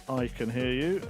I can hear you.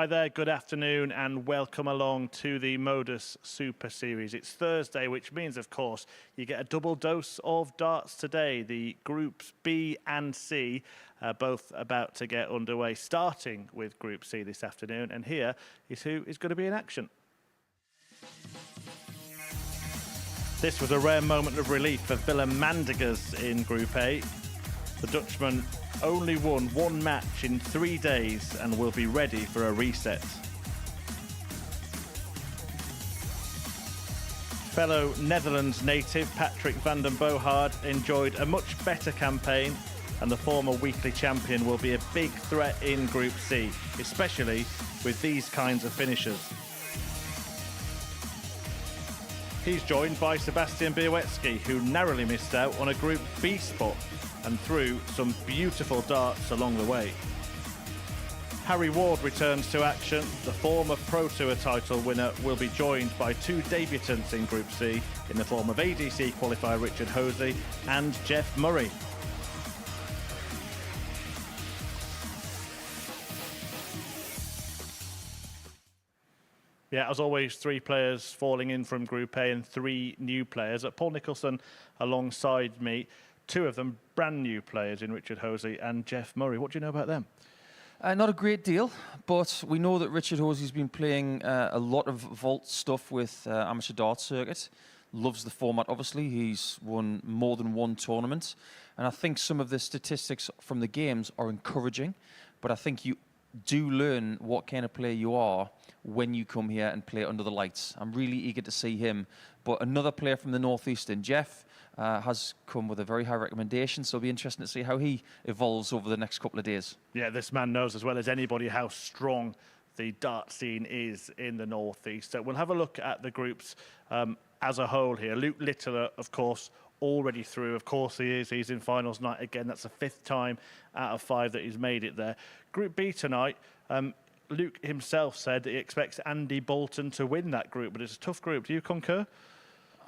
Hi there, good afternoon and welcome along to the MODUS Super Series. It's Thursday, which means, of course, you get a double dose of darts today. The Groups B and C are both about to get underway, starting with Group C this afternoon. And here is who is going to be in action. This was a rare moment of relief for Willem Mandegers in Group A. The Dutchman only won one match in 3 days and will be ready for a reset. Fellow Netherlands native Patrick van den Bogaard enjoyed a much better campaign, and the former weekly champion will be a big threat in Group C, especially with these kinds of finishers. He's joined by Sebastian Białecki, who narrowly missed out on a Group B spot and threw some beautiful darts along the way. Harry Ward returns to action. The former Pro Tour title winner will be joined by two debutants in Group C in the form of ADC qualifier Richard Hosey and Jeff Murray. Yeah, as always, 3 players falling in from Group A and 3 new players. Paul Nicholson alongside me. 2 of them brand new players in Richard Hosey and Jeff Murray. What do you know about them? Not a great deal, but we know that Richard Hosey's been playing a lot of vault stuff with amateur dart circuit. Loves the format, obviously. He's won more than one tournament. And I think some of the statistics from the games are encouraging, but I think you do learn what kind of player you are when you come here and play under the lights. I'm really eager to see him. But another player from the Northeastern, Jeff, has come with a very high recommendation, so it'll be interesting to see how he evolves over the next couple of days. Yeah, this man knows as well as anybody how strong the dart scene is in the Northeast. So we'll have a look at the groups as a whole here. Luke Littler, of course, already through. Of course he is. He's in finals night again. That's the 5th time out of 5 that he's made it there. Group B tonight, Luke himself said he expects Andy Bolton to win that group, but it's a tough group. Do you concur?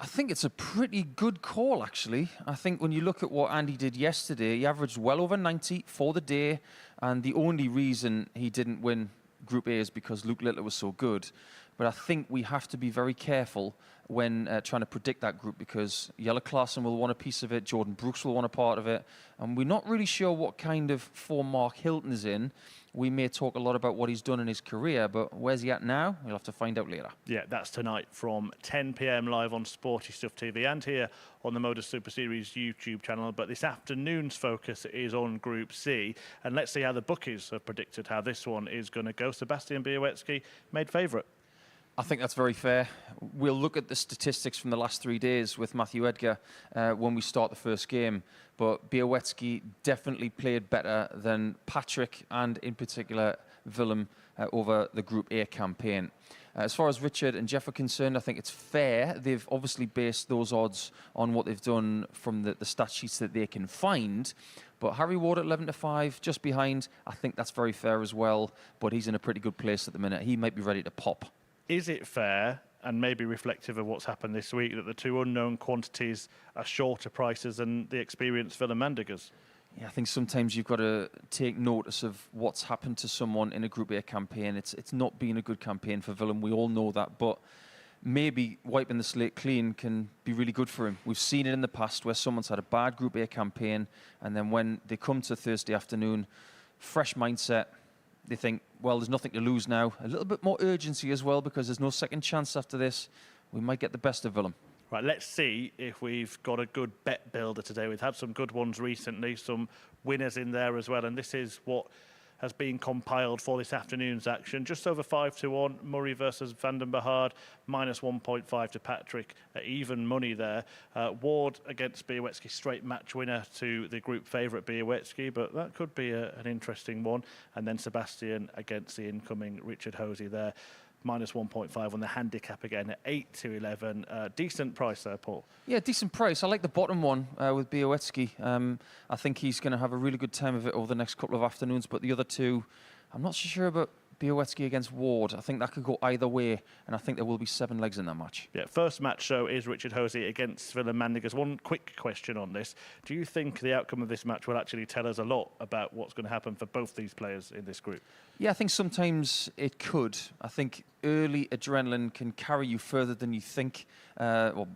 I think it's a pretty good call, actually. I think when you look at what Andy did yesterday, he averaged well over 90 for the day, and the only reason he didn't win Group A is because Luke Littler was so good. But I think we have to be very careful when trying to predict that group, because Jelle Klaassen will want a piece of it, Jordan Brooks will want a part of it, and we're not really sure what kind of form Mark Hilton is in. We may talk a lot about what he's done in his career, but where's he at now? We'll have to find out later. Yeah, that's tonight from 10 p.m. live on Sporty Stuff TV and here on the MODUS Super Series YouTube channel. But this afternoon's focus is on Group C. And let's see how the bookies have predicted how this one is going to go. Sebastian Białecki made favourite. I think that's very fair. We'll look at the statistics from the last 3 days with Matthew Edgar when we start the first game. But Białecki definitely played better than Patrick and, in particular, Willem over the Group A campaign. As far as Richard and Jeff are concerned, I think it's fair. They've obviously based those odds on what they've done from the stat sheets that they can find. But Harry Ward at 11-5, just behind, I think that's very fair as well. But he's in a pretty good place at the minute. He might be ready to pop. Is it fair, and maybe reflective of what's happened this week, that the 2 unknown quantities are shorter prices than the experienced Willem Mandegers? Yeah, I think sometimes you've got to take notice of what's happened to someone in a Group A campaign. It's not been a good campaign for Willem. We all know that, but maybe wiping the slate clean can be really good for him. We've seen it in the past where someone's had a bad Group A campaign, and then when they come to Thursday afternoon, fresh mindset, they think, well, there's nothing to lose now. A little bit more urgency as well, because there's no second chance after this. We might get the best of Willem. Right, let's see if we've got a good bet builder today. We've had some good ones recently, some winners in there as well, and this is what has been compiled for this afternoon's action. Just over 5-1, Murray versus Van den Bogaard, minus 1.5 to Patrick, even money there. Ward against Białecki, straight match winner to the group favourite Białecki, but that could be an interesting one. And then Sebastian against the incoming Richard Hosey there. Minus 1.5 on the handicap again at 8-11. Decent price there, Paul. Yeah, decent price. I like the bottom one with Białecki. I think he's going to have a really good time of it over the next couple of afternoons. But the other two, I'm not so sure about Białowieski against Ward. I think that could go either way, and I think there will be 7 legs in that match. Yeah, first match, so, is Richard Hosey against Willem Mandigers. One quick question on this. Do you think the outcome of this match will actually tell us a lot about what's going to happen for both these players in this group? Yeah, I think sometimes it could. I think early adrenaline can carry you further than you think, or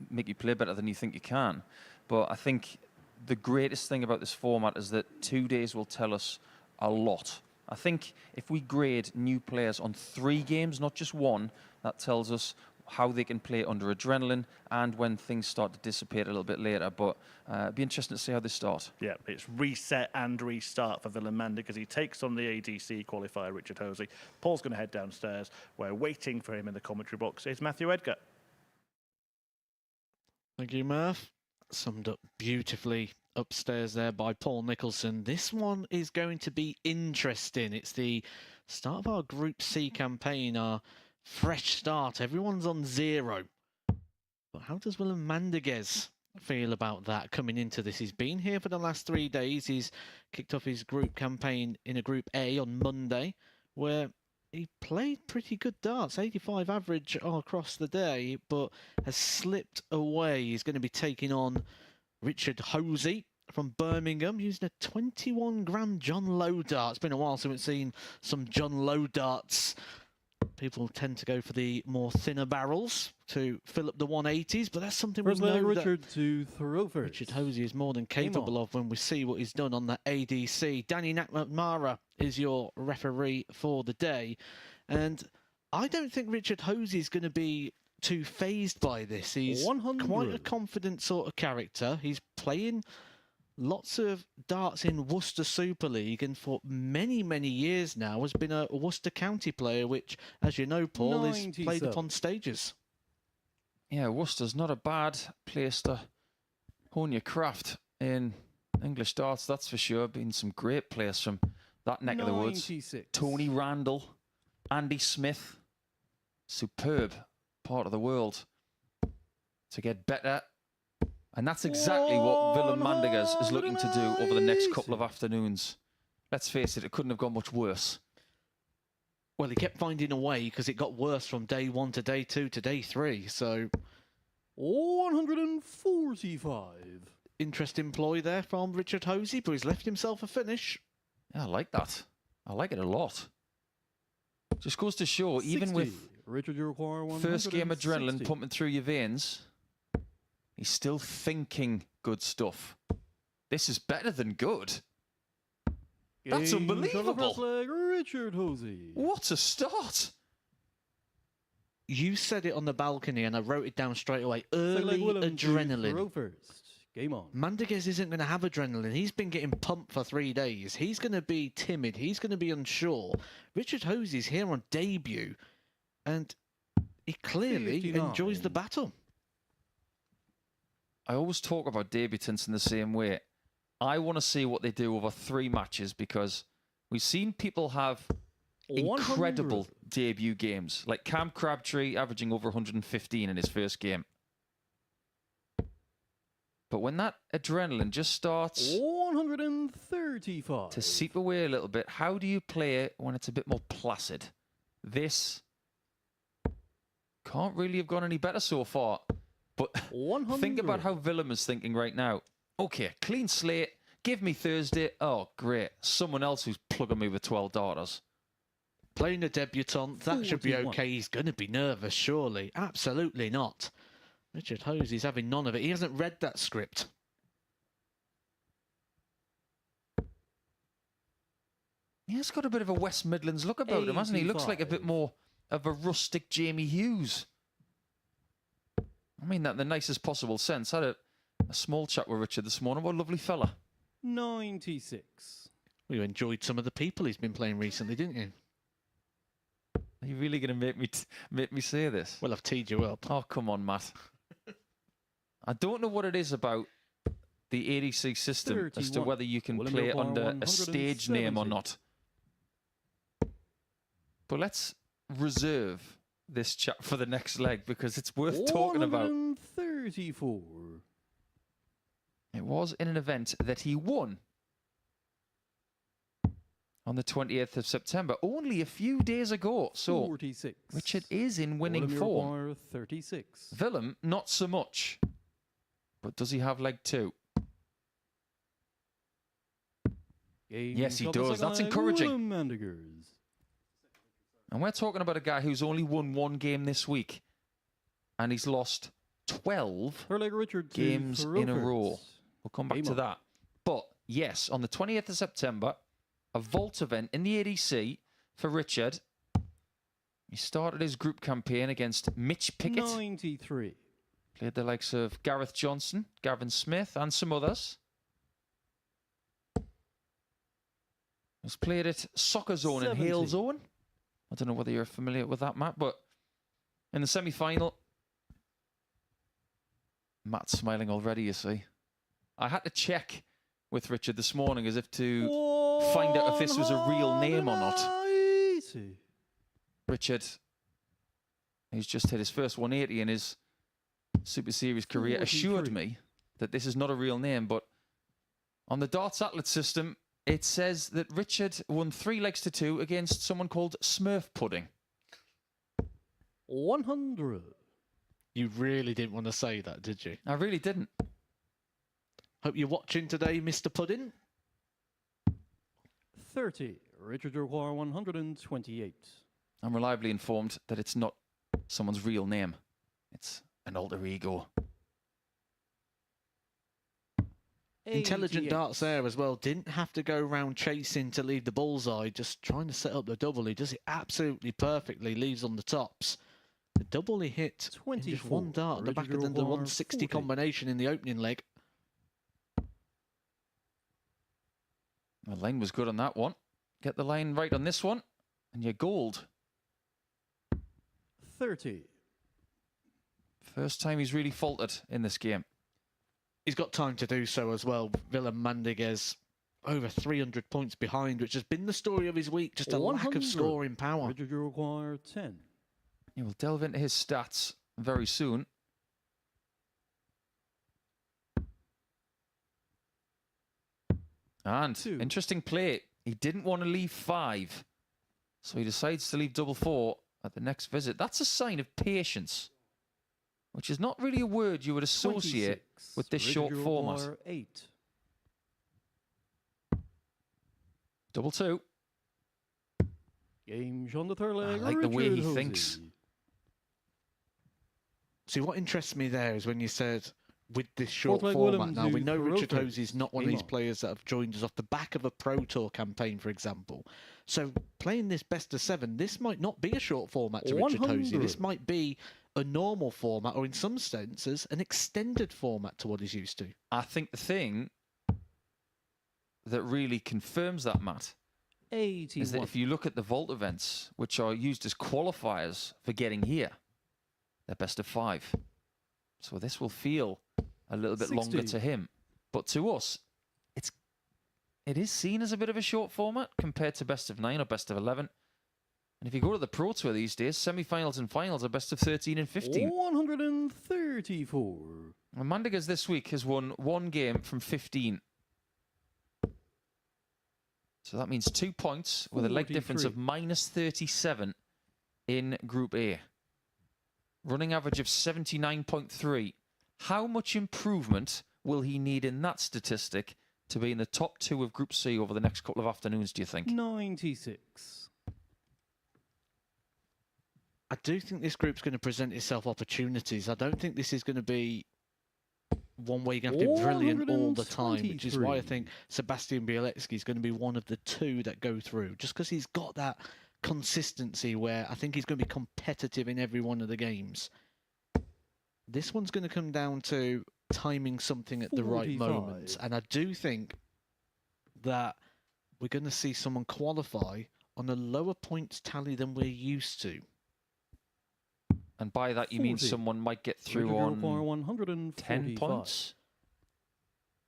make you play better than you think you can. But I think the greatest thing about this format is that 2 days will tell us a lot. I think if we grade new players on 3 games, not just 1, that tells us how they can play under adrenaline and when things start to dissipate a little bit later. But it'd be interesting to see how they start. Yeah, it's reset and restart for Willem Mandigers as he takes on the ADC qualifier, Richard Hosey. Paul's going to head downstairs. We're waiting for him in the commentary box. It's Matthew Edgar. Thank you, Murph. Summed up beautifully upstairs there by Paul Nicholson. This one is going to be interesting. It's the start of our Group C campaign, our fresh start. Everyone's on 0. But how does Willem Mandigers feel about that coming into this? He's been here for the last 3 days. He's kicked off his group campaign in a Group A on Monday, where he played pretty good darts, 85 average across the day, but has slipped away. He's going to be taking on Richard Hosey from Birmingham, using a 21-gram John Lowe dart. It's been a while since we've seen some John Lowe darts. People tend to go for the more thinner barrels to fill up the 180s, but that's something we know Richard to throw first. Richard Hosey is more than capable of when we see what he's done on the ADC. Danny McNamara is your referee for the day, and I don't think Richard Hosey is going to be too phased by this. He's 100. quite a confident sort of character. He's playing lots of darts in Worcester Super League, and for many, many years now has been a Worcester County player, which, as you know, Paul, is played 97. upon stages. Yeah, Worcester's not a bad place to hone your craft in English darts, that's for sure. Been some great players from that neck of the woods. 96. Tony Randall, Andy Smith. Superb part of the world to get better. And that's exactly what Willem Mandigers is looking to do over the next couple of afternoons. Let's face it, it couldn't have gone much worse. Well, he kept finding a way because it got worse from day 1 to day 2 to day 3. So 145. interesting ploy there from Richard Hosey, but he's left himself a finish. Yeah, I like that. I like it a lot. Just goes to show, even 60. with Richard, you require first game 160. adrenaline pumping through your veins, he's still thinking good stuff. This is better than good. That's Game unbelievable. first leg, Richard Hosey. What a start. You said it on the balcony, and I wrote it down straight away. Second leg, Early Willem to adrenaline. throw first. Game on. Mandigers isn't going to have adrenaline. He's been getting pumped for 3 days. He's going to be timid. He's going to be unsure. Richard Hosey's here on debut, and he clearly 59. enjoys the battle. I always talk about debutants in the same way. I want to see what they do over 3 matches, because we've seen people have incredible 100. debut games, like Cam Crabtree averaging over 115 in his first game. But when that adrenaline just starts 135. to seep away a little bit, how do you play it when it's a bit more placid? This can't really have gone any better so far. But 100. think about how Willem is thinking right now. Okay, clean slate. Give me Thursday. Oh, great. Someone else who's plugging me with 12 daughters. Playing a debutant, that should be 41. okay. He's going to be nervous, surely. Absolutely not. Richard Hosey's having none of it. He hasn't read that script. Yeah, he's got a bit of a West Midlands look about him, hasn't he? He looks like a bit 85. more of a rustic Jamie Hughes. I mean that in the nicest possible sense. I had a small chat with Richard this morning. What a lovely fella. 96. Well, you enjoyed some of the people he's been playing recently, didn't you? Are you really going to make me say this? Well, I've teed you up. Oh, come on, Matt. I don't know what it is about the ADC system as to 31. whether you can Willem play Require under a stage name or 170. not. But let's reserve this chat for the next leg, because it's worth talking about. 134. It was in an event that he won. on the 20th of September, only a few days ago. So 46. Richard is in winning Willem, you form. require 36. Willem, not so much. But does he have leg 2? Game Yes, he shot the does. second That's leg, encouraging. Willem Mandigers. And we're talking about a guy who's only won 1 game this week. And he's lost 12 Third leg, Richard. to games in a Verofert. row. We'll come back Game to on. that. But yes, on the 20th of September, a vault event in the ADC for Richard. He started his group campaign against Mitch Pickett. 93. Played the likes of Gareth Johnson, Gavin Smith, and some others. He's played at Soccer Zone in 70. Hale Zone. I don't know whether you're familiar with that, Matt, but in the semi-final, Matt's smiling already, you see. I had to check with Richard this morning as if to find out if this was a real name or not. 180. Richard, who's just hit his first 180 in his Super Series career, assured 43. me that this is not a real name, but on the Darts Atlas system, it says that Richard won 3 legs to 2 against someone called Smurf Pudding. 100. You really didn't want to say that, did you? I really didn't. Hope you're watching today, Mr. Pudding. 30. Richard, you require 128. I'm reliably informed that it's not someone's real name. It's an alter ego. Intelligent 88. darts there as well. Didn't have to go around chasing to leave the bullseye, just trying to set up the double. He does it absolutely perfectly, leaves on the tops. The double he hit in just 24. one dart at the back of the 160 40. combination in the opening leg. The line was good on that one. Get the line right on this one, and you're gold. 30. First time he's really faltered in this game. He's got time to do so as well. Willem Mandigers over 300 points behind, which has been the story of his week. Just a lack 100. of scoring power. Richard, you require 10. You will delve into his stats very soon. And 2. interesting play. He didn't want to leave 5. So he decides to leave double 4 at the next visit. That's a sign of patience, which is not really a word you would associate 26. with this Richard, short you format. require 8. Double 2. Game on the third leg. like the way Richard he Hosey. thinks. See, what interests me there is when you said with this short Fourth leg, format Willem now, we to know Richard Verofert. Hosey is not one of Game these on. players that have joined us off the back of a Pro Tour campaign, for example. So playing this best of 7, this might not be a short format to Richard Hosey. 100. This might be a normal format, or in some senses, an extended format to what he's used to. I think the thing that really confirms that, Matt, 81. is that if you look at the vault events, which are used as qualifiers for getting here, they're best of 5. So this will feel a little bit longer 60. to him. But to us, it is seen as a bit of a short format compared to best of 9 or best of 11. And if you go to the Pro Tour these days, semi-finals and finals are best of 13 and 15. 134. And Mandigers this week has won 1 game from 15. So that means 2 points with a leg difference of 43. minus 37 in Group A. Running average of 79.3. How much improvement will he need in that statistic to be in the top 2 of Group C over the next couple of afternoons, do you think? 96. I do think this group's going to present itself opportunities. I don't think this is going to be one where you're going to have to be brilliant all the time, which is why I think Sebastian Bielecki is going to be one of the 2 that go through, just because he's got that consistency where I think he's going to be competitive in every one of the games. This one's going to come down to timing something at the right 45. moment, and I do think that we're going to see someone qualify on a lower points tally than we're used to. And by that, you mean 40. someone might get through Richard, you require on 145. 10 points?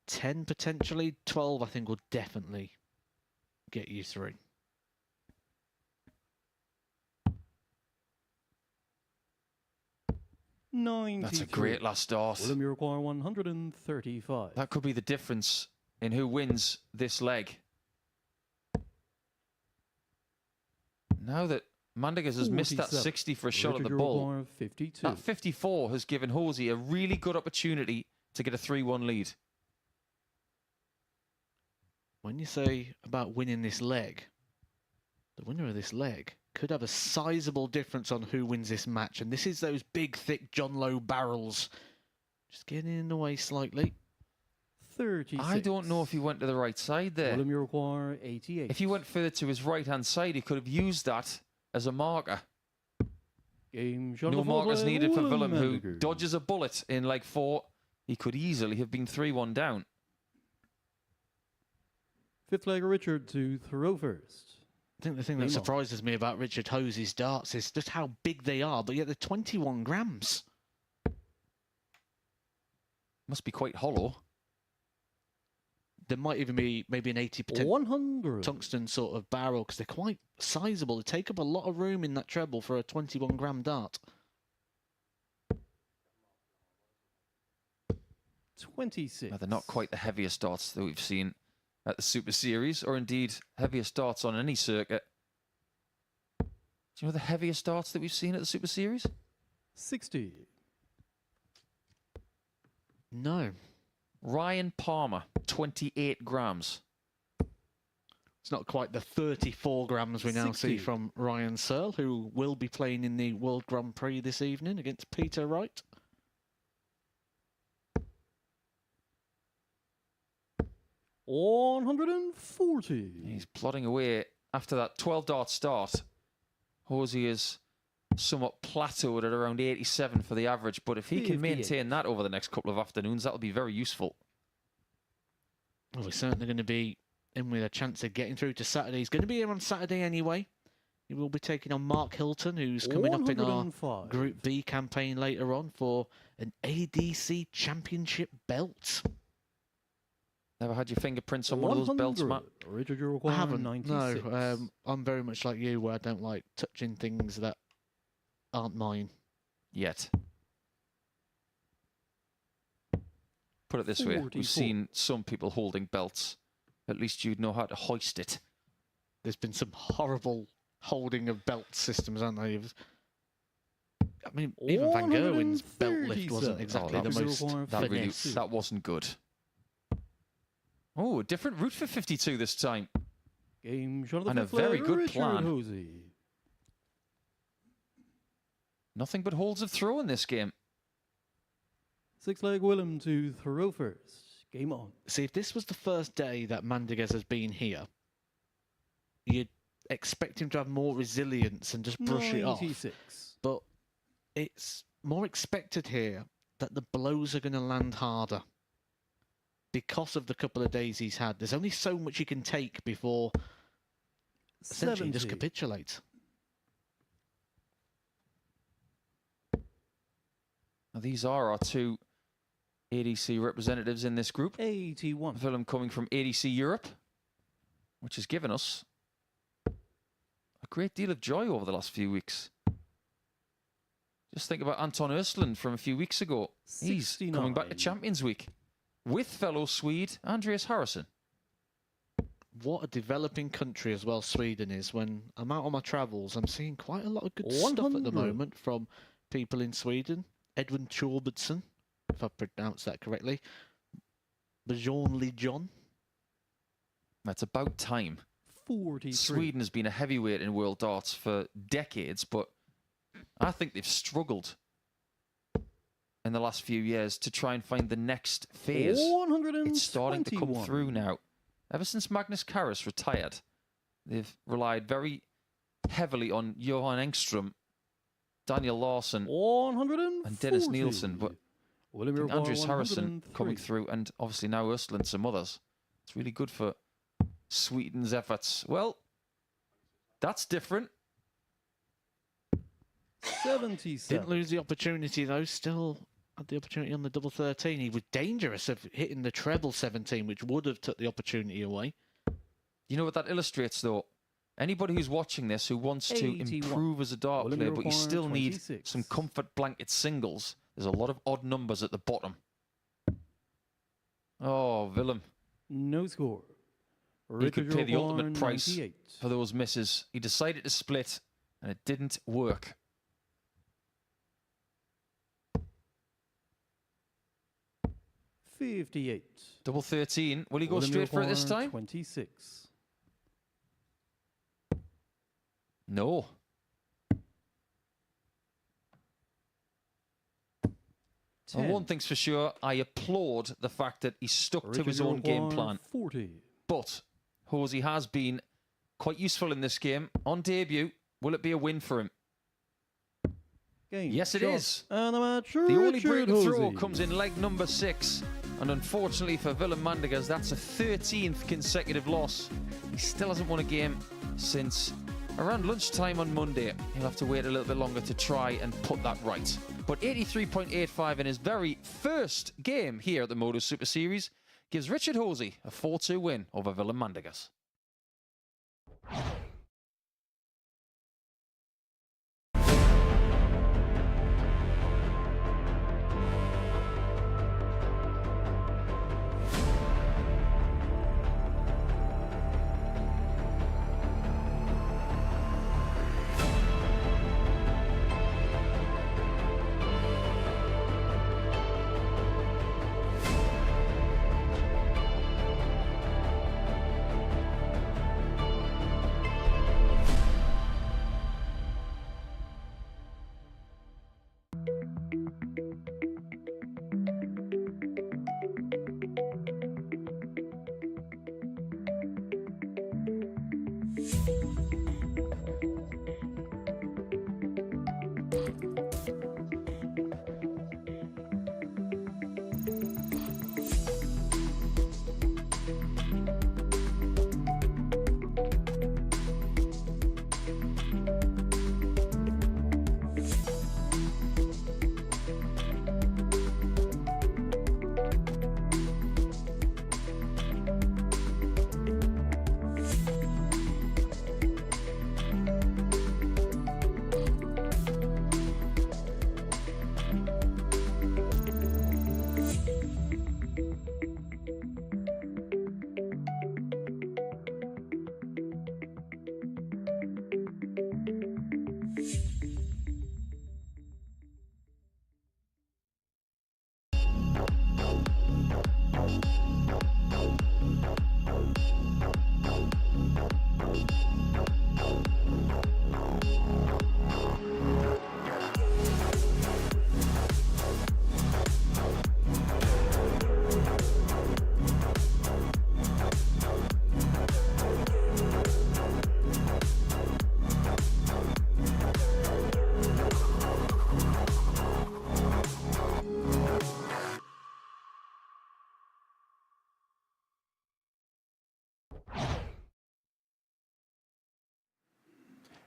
10 potentially, 12 I think will definitely get you through. That's a great last start. Willem, you require 135. That could be the difference in who wins this leg. Now that Mandigas has missed that 47. 60 for a shot at Richard, the your ball, require 52. that 54 has given Hosey a really good opportunity to get a 3-1 lead. When you say about winning this leg, the winner of this leg could have a sizable difference on who wins this match. And this is those big, thick John Lowe barrels. Just getting in the way slightly. 36. I don't know if he went to the right side there. William, you require 88. If he went further to his right-hand side, he could have used that as a marker. Game shot No of the fourth markers leg, needed for Willem Willem, who Mendiger. dodges a bullet in leg 4. He could easily have been 3-1 down. Fifth leg, Richard to throw first. I think the thing that Game on. surprises me about Richard Hosey's darts is just how big they are, but yet they're 21 grams. Must be quite hollow. There might even be maybe an 80% 100. tungsten sort of barrel because they're quite sizable. They take up a lot of room in that treble for a 21 gram dart. 26. Now, they're not quite the heaviest darts that we've seen at the Super Series, or indeed heaviest darts on any circuit. Do you know the heaviest darts that we've seen at the Super Series? 60. No. Ryan Palmer, 28 grams. It's not quite the 34 grams we now 60. see from Ryan Searle, who will be playing in the World Grand Prix this evening against Peter Wright. $140. He's plodding away after that 12-dart start. Hosey is somewhat plateaued at around 87 for the average, but if he can 58. maintain that over the next couple of afternoons, that'll be very useful. Well, we're certainly going to be in with a chance of getting through to Saturday. He's going to be here on Saturday anyway. He will be taking on Mark Hilton, who's coming up in our 105. Group B campaign later on for an ADC Championship belt. Never had your fingerprints on one of those belts, 100. Matt? Richard, you I require haven't. 96. No, I'm very much like you, where I don't like touching things that aren't mine. Yet. Put it this way, 44. we've seen some people holding belts. At least you'd know how to hoist it. There's been some horrible holding of belt systems, haven't there? I mean, even Van Gerwen's belt lift wasn't 137. exactly Oh, the that most was- That really, finesse. that wasn't good. Oh, a different route for 52 this time. Game shot of the And a fifth leg, very good Richard plan. Hosey. Nothing but holds of throw in this game. Sixth leg, Willem to throw first. Game on. See, if this was the first day that Mandigas has been here, you'd expect him to have more resilience and just brush it off. 96. But it's more expected here that the blows are going to land harder. Because of the couple of days he's had, there's only so much he can take before essentially he just 70. capitulates. Now, these are our two ADC representatives in this group. 81. Willem coming from ADC Europe, which has given us a great deal of joy over the last few weeks. Just think about Anton Östlund from a few weeks ago. He's coming back to 69. Champions Week with fellow Swede Andreas Harrison. What a developing country as well Sweden is. When I'm out on my travels, I'm seeing quite a lot of good stuff at the 100. moment from people in Sweden. Edwin Thorbertson, if I pronounced that correctly. Bjorn John. That's about time. 43. Sweden has been a heavyweight in world darts for decades, but I think they've struggled in the last few years to try and find the next phase. 121. It's starting to come through now. Ever since Magnus Carus retired, they've relied very heavily on Johan Engström, Daniel Larsson, 140. and Dennis Nielsen. But William I think Uruguay, Andreas Harrison 103. coming through, and obviously now Östlund and some others. It's really good for Sweden's efforts. Well, that's different. 77. Didn't lose the opportunity though, still had the opportunity on the double 13. He was dangerous of hitting the treble 17, which would have took the opportunity away. You know what that illustrates, though? Anybody who's watching this who wants to 81. improve as a dart William player, but you Uruguay, still need 26. some comfort blanket singles, there's a lot of odd numbers at the bottom. Oh, Willem. No score. He could pay the ultimate price 98. for those misses. He decided to split, and it didn't work. $58. Double 13. Will he go Willem straight for it this Unicorn, time? 26. No. And one thing's for sure, I applaud the fact that he stuck to his own game plan. 40. But Hosey has been quite useful in this game. On debut, will it be a win for him? Game, Yes, it shot, is. And the match, The only Richard break throw Hosey. comes in leg number 6. And unfortunately for Willem Mandigers, that's a 13th consecutive loss. He still hasn't won a game since around lunchtime on Monday. He'll have to wait a little bit longer to try and put that right. But 83.85 in his very first game here at the MODUS Super Series gives Richard Hosey a 4-2 win over Willem Mandigers.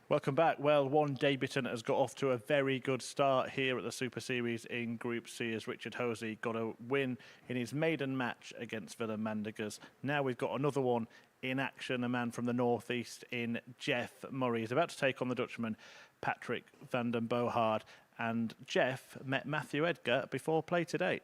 Welcome back. Well, one debutant has got off to a very good start here at the Super Series in Group C as Richard Hosey got a win in his maiden match against Willem Mandigers. Now we've got another one in action, a man from the northeast in Jeff Murray. He's about to take on the Dutchman Patrick van den Bohard. And Jeff met Matthew Edgar before play today.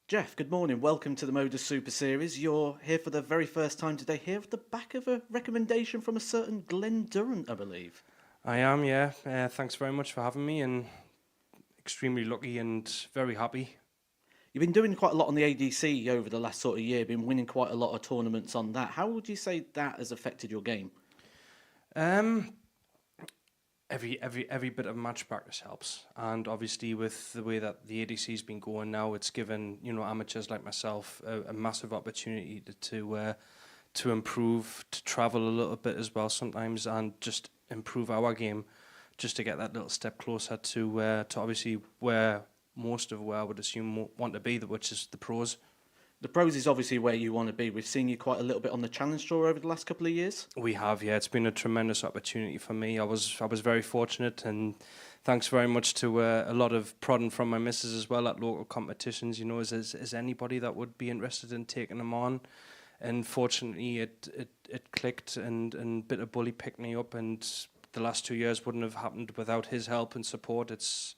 Jeff, good morning. Welcome to the MODUS Super Series. You're here for the very first time today, here at the back of a recommendation from a certain Glenn Durrant, I believe. I am, yeah. Thanks very much for having me, and extremely lucky and very happy. You've been doing quite a lot on the ADC over the last sort of year, been winning quite a lot of tournaments on that. How would you say that has affected your game? Every bit of match practice helps, and obviously with the way that the ADC's been going now, it's given amateurs like myself a massive opportunity to improve, to travel a little bit as well sometimes, and just improve our game, just to get that little step closer to obviously where most of where I would assume want to be, which is the pros. The pros is obviously where you want to be. We've seen you quite a little bit on the Challenge Tour over the last couple of years. We have, yeah. It's been a tremendous opportunity for me. I was very fortunate, and thanks very much to a lot of prodding from my missus as well at local competitions. Is anybody that would be interested in taking them on? And fortunately, it clicked, and a bit of bully picked me up, and the last 2 years wouldn't have happened without his help and support. It's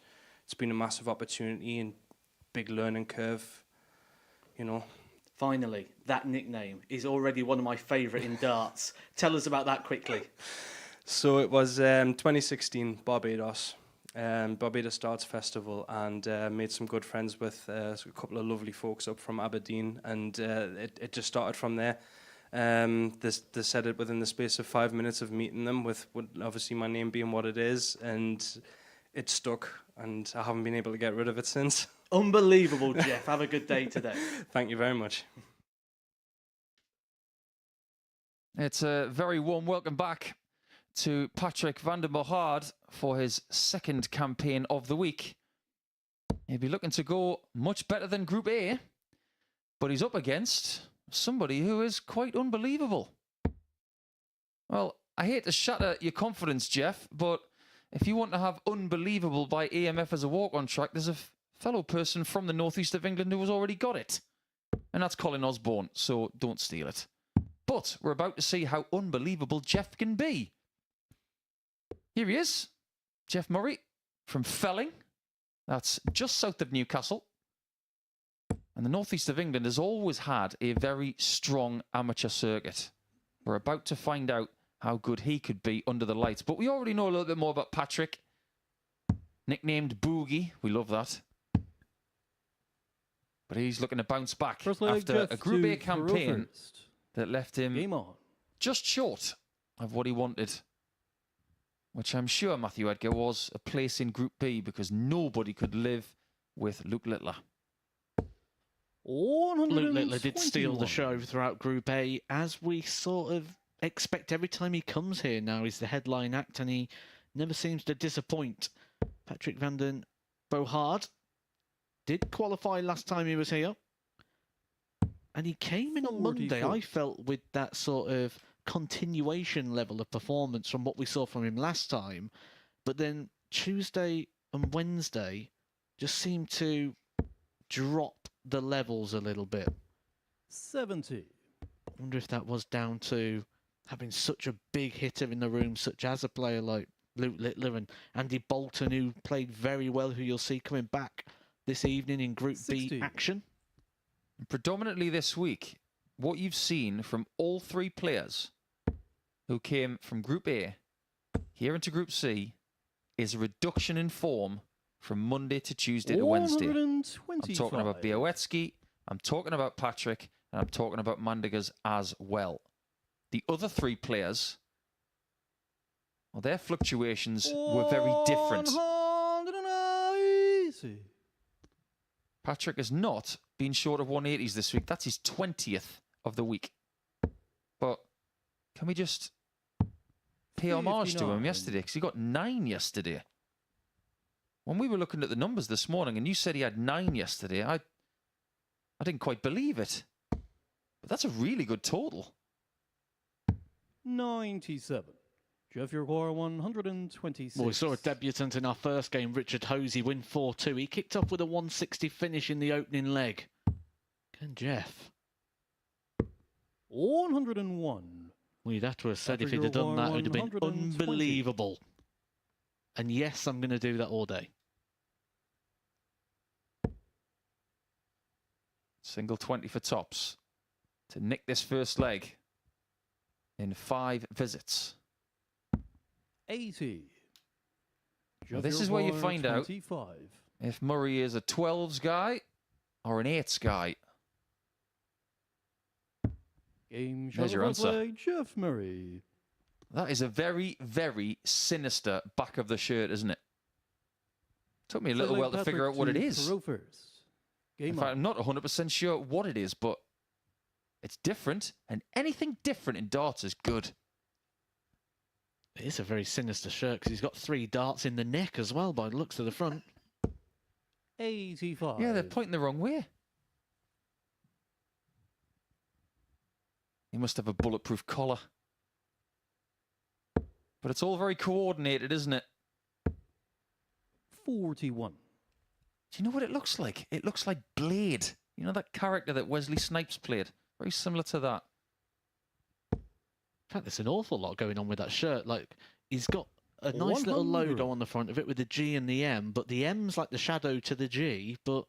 been a massive opportunity and big learning curve, Finally, that nickname is already one of my favourite in darts. Tell us about that quickly. So it was 2016 Barbados. Barbados Darts Festival, and made some good friends with a couple of lovely folks up from Aberdeen, and it just started from there. They said it within the space of 5 minutes of meeting them, with obviously my name being what it is, and it stuck, and I haven't been able to get rid of it since. Unbelievable, Jeff. Have a good day today. Thank you very much. It's a very warm welcome back to Patrick van der Mohard for his second campaign of the week. He'll be looking to go much better than Group A, but he's up against somebody who is quite unbelievable. Well, I hate to shatter your confidence, Jeff, but if you want to have unbelievable by AMF as a walk-on track, there's a fellow person from the northeast of England who has already got it. And that's Colin Osborne, so don't steal it. But we're about to see how unbelievable Jeff can be. Here he is, Jeff Murray from Felling. That's just south of Newcastle. And the northeast of England has always had a very strong amateur circuit. We're about to find out how good he could be under the lights. But we already know a little bit more about Patrick. Nicknamed Boogie. We love that. But he's looking to bounce back after a Group A campaign that left him just short of what he wanted. Which I'm sure Matthew Edgar was a place in Group B, because nobody could live with Luke Littler. Luke Littler did steal the show throughout Group A, as we sort of expect every time he comes here now. He's the headline act, and he never seems to disappoint. Patrick van der Mohard did qualify last time he was here. And he came in on Monday, I felt, with that sort of continuation level of performance from what we saw from him last time. But then Tuesday and Wednesday just seemed to drop the levels a little bit. 70. I wonder if that was down to having such a big hitter in the room, such as a player like Luke Littler and Andy Bolton, who played very well, who you'll see coming back this evening in Group 60. B action. Predominantly this week, what you've seen from all three players who came from Group A here into Group C is a reduction in form from Monday to Tuesday to Wednesday. I'm talking about Białecki, I'm talking about Patrick, and I'm talking about Mandigas as well. The other three players, well, their fluctuations were very different. Patrick has not been short of 180s this week. That's his 20th of the week. But can we just pay homage to him yesterday? Because he got 9 yesterday. When we were looking at the numbers this morning and you said he had 9 yesterday, I didn't quite believe it. But that's a really good total. 97. Jeff, your score 126. Well, we saw a debutant in our first game, Richard Hosey, win 4-2. He kicked off with a 160 finish in the opening leg. Can Jeff? 101. Well, you'd have to have said if he'd have done that, it would have been unbelievable. And yes, I'm going to do that all day. Single 20 for tops to nick this first leg in 5 visits. 80. Well, this is where you find out if Murray is a 12s guy or an 8s guy. Game There's your answer. Jeff Murray. That is a very, very sinister back of the shirt, isn't it? Took me a little while to figure out what it is. In fact, I'm not 100% sure what it is, but it's different, and anything different in darts is good. It is a very sinister shirt because he's got 3 darts in the neck as well by the looks of the front. 85. Yeah, they're pointing the wrong way. He must have a bulletproof collar. But it's all very coordinated, isn't it? 41. Do you know what it looks like? It looks like Blade. You know that character that Wesley Snipes played? Very similar to that. In fact, there's an awful lot going on with that shirt. Like, he's got a nice little logo on the front of it with the G and the M, but the M's like the shadow to the G, but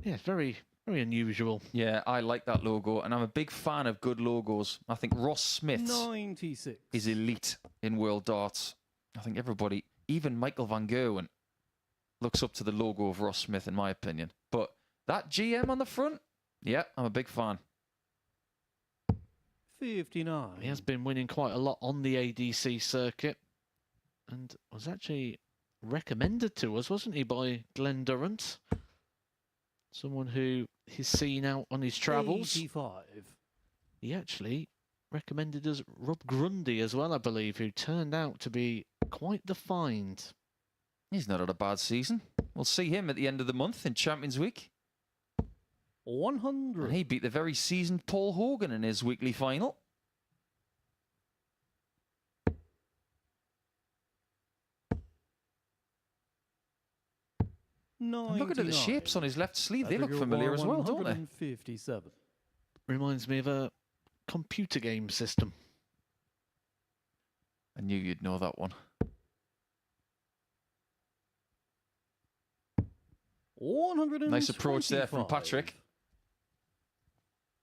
yeah, very, Very unusual. Yeah, I like that logo, and I'm a big fan of good logos. I think Ross Smith's 96. is elite in world darts. I think everybody, even Michael Van Gerwen, looks up to the logo of Ross Smith, in my opinion. But that GM on the front, yeah, I'm a big fan. 59. He has been winning quite a lot on the ADC circuit and was actually recommended to us, wasn't he, by Glenn Durrant? Someone who he's seen out on his travels. 85. He actually recommended us Rob Grundy as well, I believe, who turned out to be quite the find. He's not had a bad season. We'll see him at the end of the month in Champions Week. 100. And he beat the very seasoned Paul Hogan in his weekly final. I'm looking at the shapes on his left sleeve. They look familiar as well, don't they? 157. Reminds me of a computer game system. I knew you'd know that one. 125. Nice approach there from Patrick.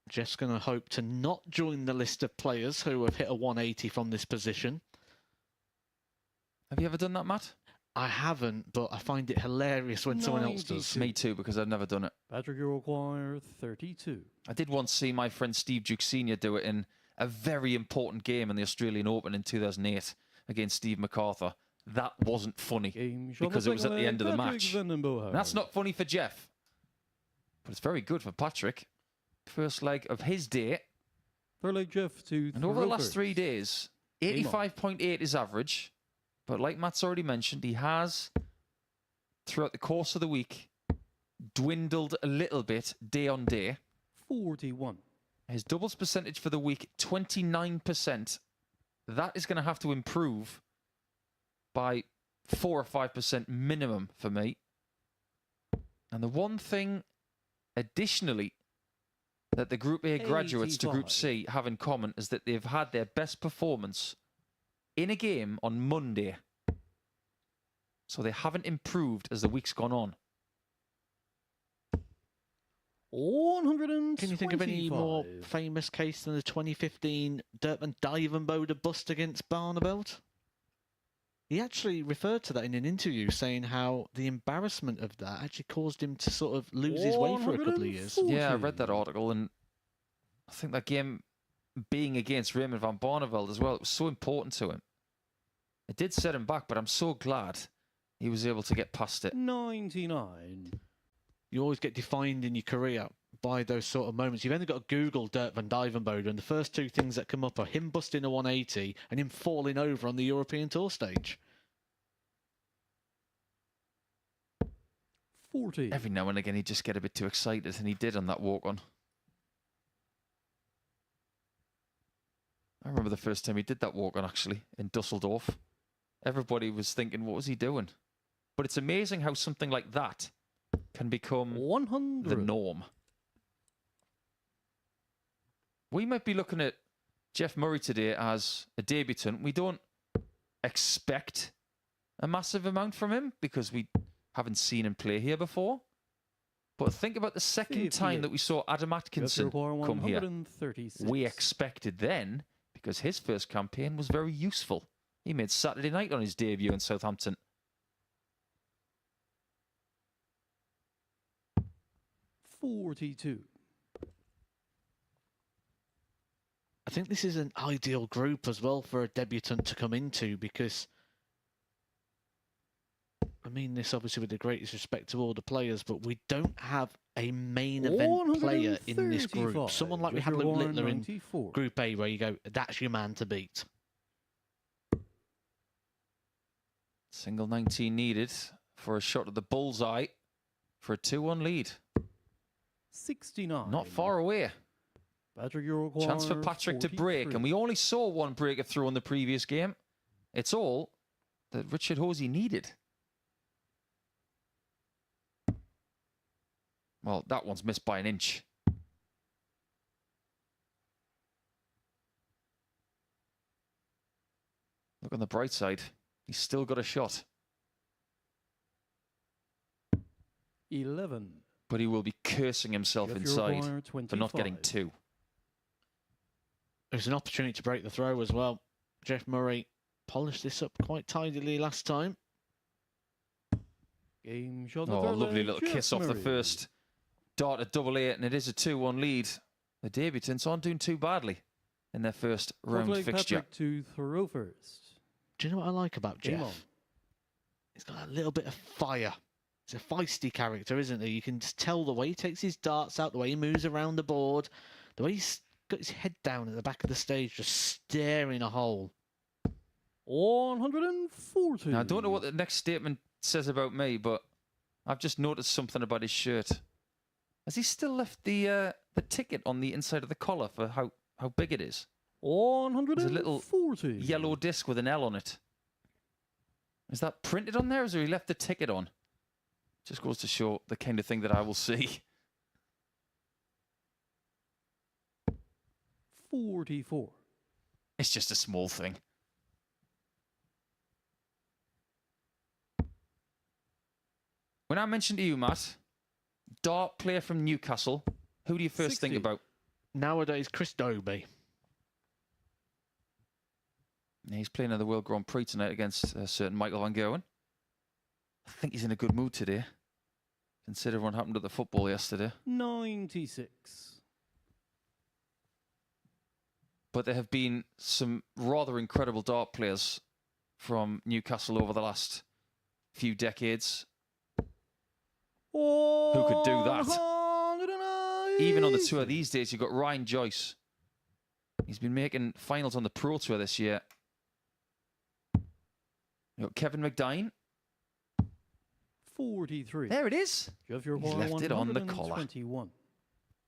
Jeff's going to hope to not join the list of players who have hit a 180 from this position. Have you ever done that, Matt? I haven't, but I find it hilarious when someone else does. 92. Me too, because I've never done it. Patrick, you require 32. I did once see my friend Steve Duke Sr. do it in a very important game in the Australian Open in 2008 against Steve MacArthur. That wasn't funny Game shot because it was at the end of the Patrick match. Vandenboer. And that's not funny for Jeff, but it's very good for Patrick. First leg of his day. Third leg, Jeff, to And over the last first. 3 days, Game on. 85.8 is average. But like Matt's already mentioned, he has, throughout the course of the week, dwindled a little bit day on day. 41. His doubles percentage for the week, 29%. That is going to have to improve by 4 or 5% minimum for me. And the one thing, additionally, that the Group A graduates to Group 85. C have in common is that they've had their best performance in a game on Monday. So they haven't improved as the week's gone on. 125. Can you think of any more famous case than the 2015 Dirk van Dijvenbode bust against Barneveld? He actually referred to that in an interview, saying how the embarrassment of that actually caused him to sort of lose his way for a couple of years. 140. Yeah, I read that article, and I think that game being against Raymond van Barneveld as well, it was so important to him. It did set him back, but I'm so glad he was able to get past it. 99. You always get defined in your career by those sort of moments. You've only got to Google Dirk van Dijvenbode, and the first two things that come up are him busting a 180 and him falling over on the European Tour stage. 40. Every now and again, he'd just get a bit too excited, and he did on that walk-on. I remember the first time he did that walk-on, actually, in Dusseldorf. Everybody was thinking, what was he doing? But it's amazing how something like that can become 100. the norm. We might be looking at Jeff Murray today as a debutant. We don't expect a massive amount from him because we haven't seen him play here before. But think about the second time that we saw Adam Atkinson come here. We expected then, because his first campaign was very useful. He made Saturday night on his debut in Southampton. 42. I think this is an ideal group as well for a debutant to come into, because I mean this obviously with the greatest respect to all the players, but we don't have a main event player in this group. Someone like we had Luke Littler in Group A, where you go, that's your man to beat. Single 19 needed for a shot at the bullseye for a 2-1 lead. 69. Not far away. Patrick, you require Chance for Patrick to break, 43. and we only saw one breaker through in the previous game. It's all that Richard Hosey needed. Well, that one's missed by an inch. Look on the bright side. He's still got a shot. 11. but he will be cursing himself Jeff, you inside require for not getting 25. 2. There's an opportunity to break the throw as well. Jeff Murray polished this up quite tidily last time. Game shot. Oh, the lovely third little leg, kiss Jeff off the Murray. first dart at double 8, and it is a 2-1 lead. The debutants aren't doing too badly in their first Fourth round leg, fixture. Patrick to throw first. Do you know what I like about Game Jeff? on. He's got a little bit of fire. He's a feisty character, isn't he? You can just tell the way he takes his darts out, the way he moves around the board, the way he's got his head down at the back of the stage, just staring a hole. 140. Now, I don't know what the next statement says about me, but I've just noticed something about his shirt. Has he still left the ticket on the inside of the collar for how big it is? 140. There's a little yellow disc with an L on it. Is that printed on there, or has he left the ticket on? Just goes to show the kind of thing that I will see. 44. It's just a small thing. When I mentioned to you, Matt, dart player from Newcastle, who do you first 60. think about? Nowadays, Chris Dobey. He's playing in the World Grand Prix tonight against a certain Michael Van Gerwen. I think he's in a good mood today, considering what happened at the football yesterday. 96. But there have been some rather incredible dart players from Newcastle over the last few decades. Who could do that? Even on the tour these days, you've got Ryan Joyce. He's been making finals on the Pro Tour this year. You've got Kevin McDine. 43. There it is. Jeff, you He's require left it on the collar. 121.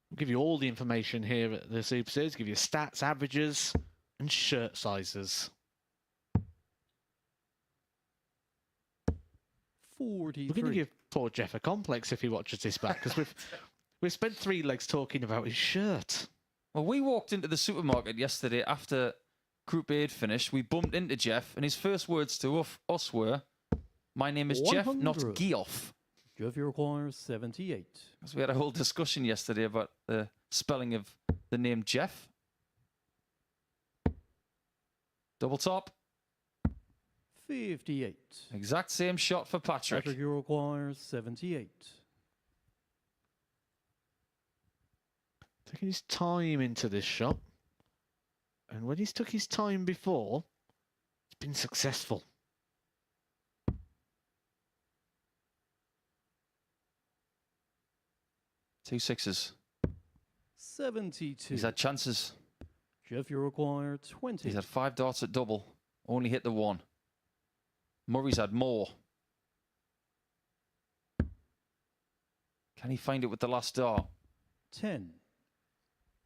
We'll give you all the information here at the Super Series, give you stats, averages, and shirt sizes. 43. We're going to give poor Jeff a complex if he watches this back, because we've spent 3 legs talking about his shirt. Well, we walked into the supermarket yesterday after Group A had finished. We bumped into Jeff, and his first words to us were, "My name is Jeff, not 100. Geoff." Jeff, you require 78. Because we had a whole discussion yesterday about the spelling of the name Jeff. Double top. 58. Exact same shot for Patrick. Patrick, you require 78. Taking his time into this shot. And when he's took his time before, it's been successful. Two sixes. 72. He's had chances. Jeff, you require 20. He's had 5 darts at double. Only hit the 1. Murray's had more. Can he find it with the last dart? 10.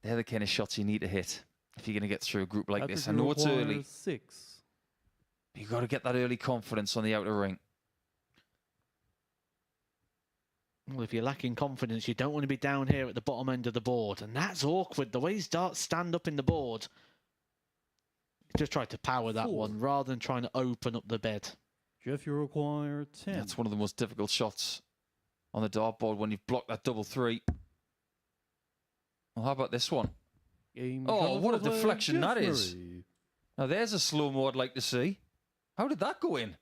They're the kind of shots you need to hit if you're going to get through a group like Patrick, this. I you know it's require early. 6. You've got to get that early confidence on the outer ring. Well, if you're lacking confidence, you don't want to be down here at the bottom end of the board. And that's awkward. The way his darts stand up in the board. Just try to power that 4. one rather than trying to open up the bed. Jeff, you require 10. That's one of the most difficult shots on the dartboard when you've blocked that double 3. Well, how about this one? Game Oh, shot what a for deflection Jeff that is. Murray. Now, there's a slow-mo I'd like to see. How did that go in?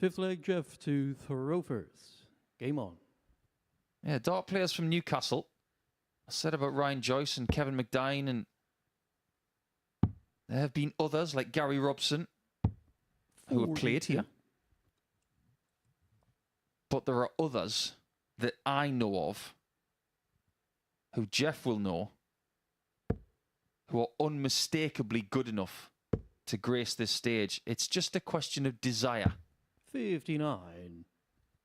Fifth leg, Jeff to throw first. Game on. Yeah, dart players from Newcastle. I said about Ryan Joyce and Kevin McDine, and there have been others like Gary Robson who have played 42. here. But there are others that I know of who Jeff will know who are unmistakably good enough to grace this stage. It's just a question of desire. 59.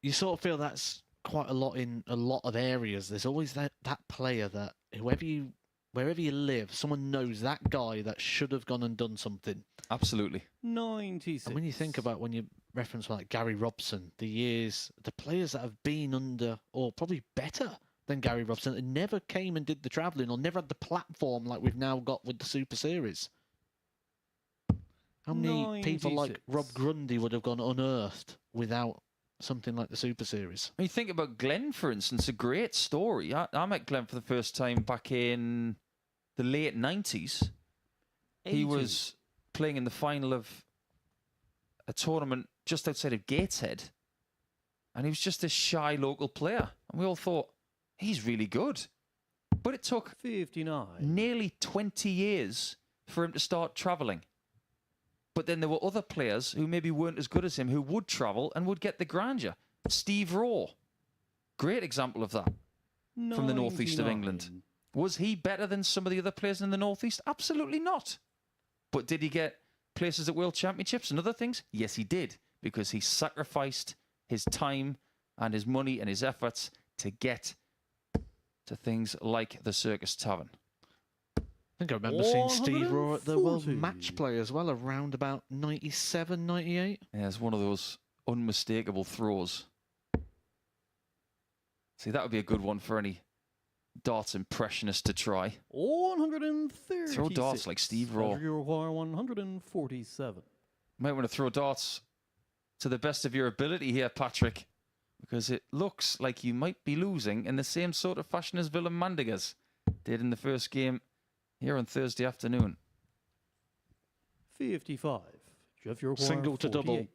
You sort of feel that's quite a lot in a lot of areas. There's always that player that wherever you live, someone knows that guy that should have gone and done something. Absolutely. 96. And when you think about when you reference like Gary Robson, the players that have been under or probably better than Gary Robson and never came and did the travelling or never had the platform like we've now got with the Super Series. How many people like 96. Rob Grundy would have gone unearthed without something like the Super Series. When you think about Glenn, for instance, a great story. I met Glenn for the first time back in the late 90s. He was playing in the final of a tournament just outside of Gateshead. And he was just a shy local player. And we all thought, he's really good. But it took 59. nearly 20 years for him to start travelling. But then there were other players who maybe weren't as good as him who would travel and would get the grandeur. Steve Raw, great example of that from the northeast of England. 99. Was he better than some of the other players in the northeast? Absolutely not. But did he get places at World Championships and other things? Yes, he did, because he sacrificed his time and his money and his efforts to get to things like the Circus Tavern. I think I remember seeing Steve Raw at the World 140. Match Play as well, around about 97, 98. Yeah, it's one of those unmistakable throws. See, that would be a good one for any darts impressionist to try. 136. Throw darts like Steve Raw. You require 147. Might want to throw darts to the best of your ability here, Patrick, because it looks like you might be losing in the same sort of fashion as Willem Mandigers did in the first game here on Thursday afternoon. 55. Jeff, you require Single to double. 48.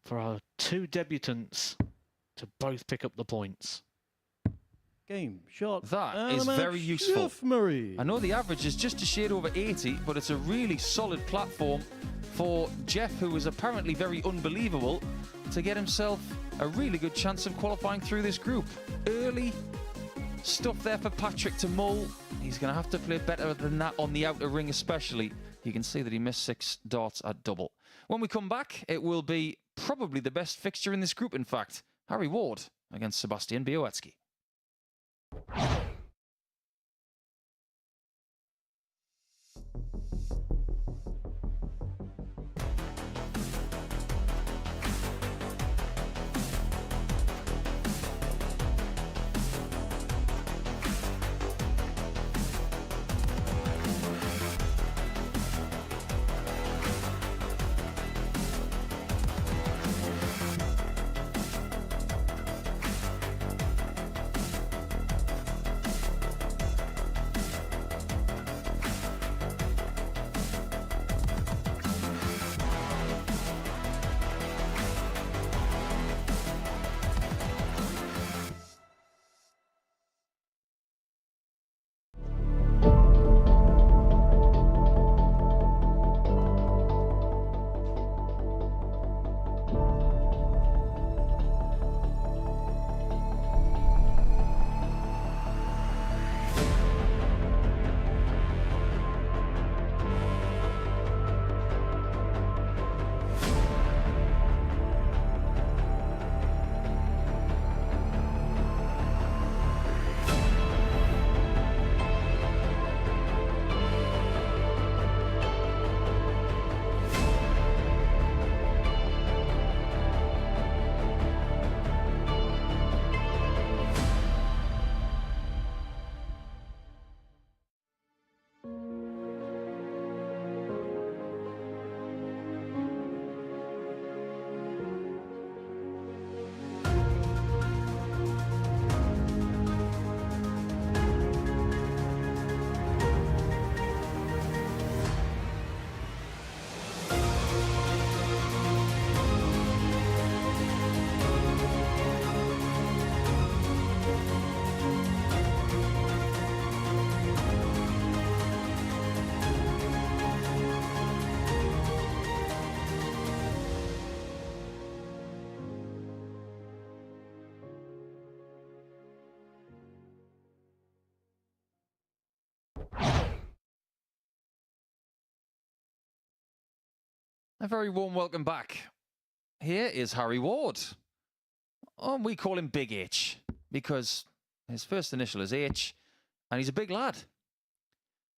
For our two debutants to both pick up the points. Game, shot. That and is a match, very useful. Jeff Murray. I know the average is just a shade over 80, but it's a really solid platform for Jeff, who is apparently very unbelievable, to get himself a really good chance of qualifying through this group. Early stuff there for Patrick to mull. He's going to have to play better than that on the outer ring especially. You can see that he missed 6 darts at double. When we come back, it will be probably the best fixture in this group, in fact. Harry Ward against Sebastian Białowieski. A very warm welcome back. Here is Harry Ward. Oh, we call him Big H because his first initial is H and he's a big lad.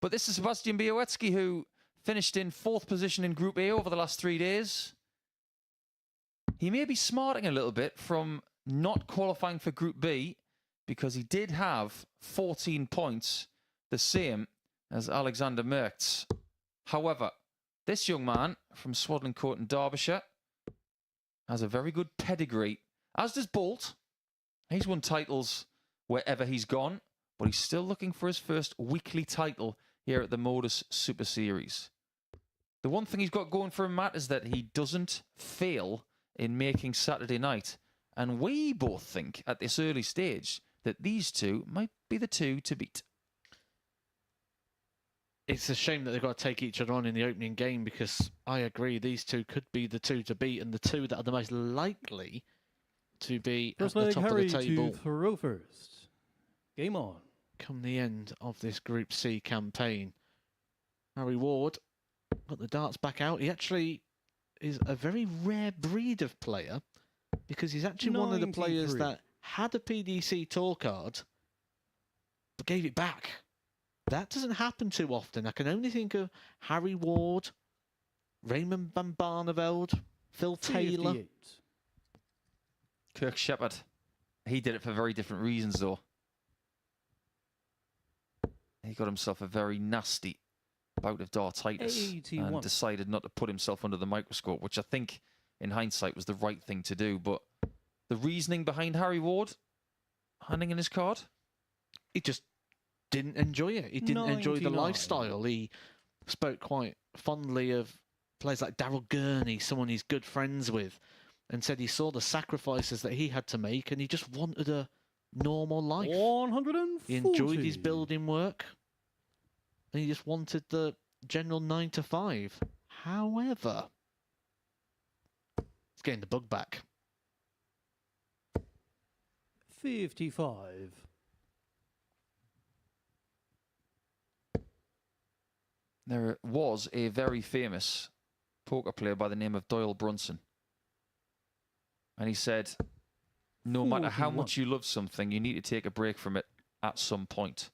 But this is Sebastian Białowieski, who finished in 4th position in Group A over the last 3 days. He may be smarting a little bit from not qualifying for Group B because he did have 14 points, the same as Alexander Merckx. However, this young man from Swadlincourt in Derbyshire Has a very good pedigree, as does Bolt. He's won titles wherever he's gone, but he's still looking for his first weekly title here at the MODUS Super Series. The one thing he's got going for him, Matt, is that he doesn't fail in making Saturday night. And we both think at this early stage that these two might be the two to beat. It's a shame that they've got to take each other on in the opening game, because I agree these two could be the two to beat and the two that are the most likely to be First at the leg, top Harry of the table to throw first. Game on. come the end of this Group C campaign. Harry Ward got the darts back out. He actually is a very rare breed of player, because he's actually one of the players 93. that had a PDC tour card but gave it back. That doesn't happen too often. I can only think of Harry Ward, Raymond van Barneveld, Phil Taylor. 58. Kirk Shepherd, he did it for very different reasons, though. He got himself a very nasty bout of dartitis 81. and decided not to put himself under the microscope, which I think, in hindsight, was the right thing to do. But the reasoning behind Harry Ward handing in his card? He just didn't enjoy it. He didn't enjoy the 99. lifestyle. He spoke quite fondly of players like Daryl Gurney, someone he's good friends with, and said he saw the sacrifices that he had to make and he just wanted a normal life. 140. He enjoyed his building work and he just wanted the general 9 to 5. However, he's getting the bug back. 55. There was a very famous poker player by the name of Doyle Brunson. And he said, no matter how 41. much you love something, you need to take a break from it at some point.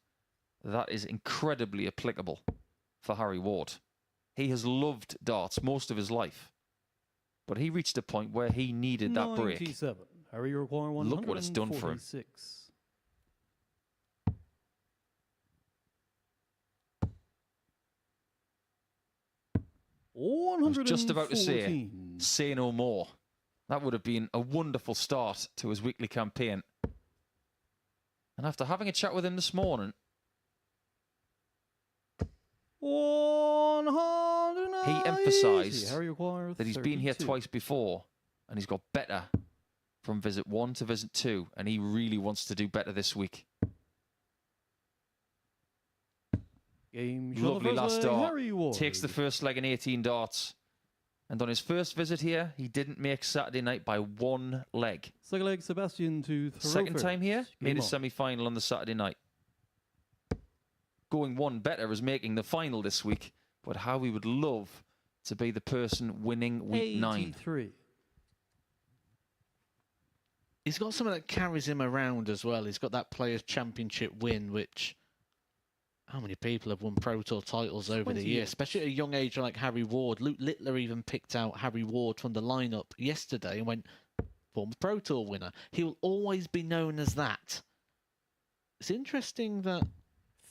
That is incredibly applicable for Harry Ward. He has loved darts most of his life, but he reached a point where he needed that break. 97. Harry, you require Look what it's done for him. 146. I was just about to say no more. That would have been a wonderful start to his weekly campaign. And after having a chat with him this morning, he emphasised that he's been here twice before and he's got better from visit 1 to visit 2, and he really wants to do better this week. Lovely last dart. Takes the first leg in 18 darts. And on his first visit here, he didn't make Saturday night by 1 leg. Second leg, Sebastian to throw Second first. time here, made Game his on. semi-final on the Saturday night. Going 1 better is making the final this week, but Howie would love to be the person winning week 9. 83. He's got something that carries him around as well. He's got that Players' Championship win, which... How many people have won Pro Tour titles over the 20 years, years. especially at a young age like Harry Ward. Luke Littler even picked out Harry Ward from the lineup yesterday and went, former Pro Tour winner. He will always be known as that. It's interesting that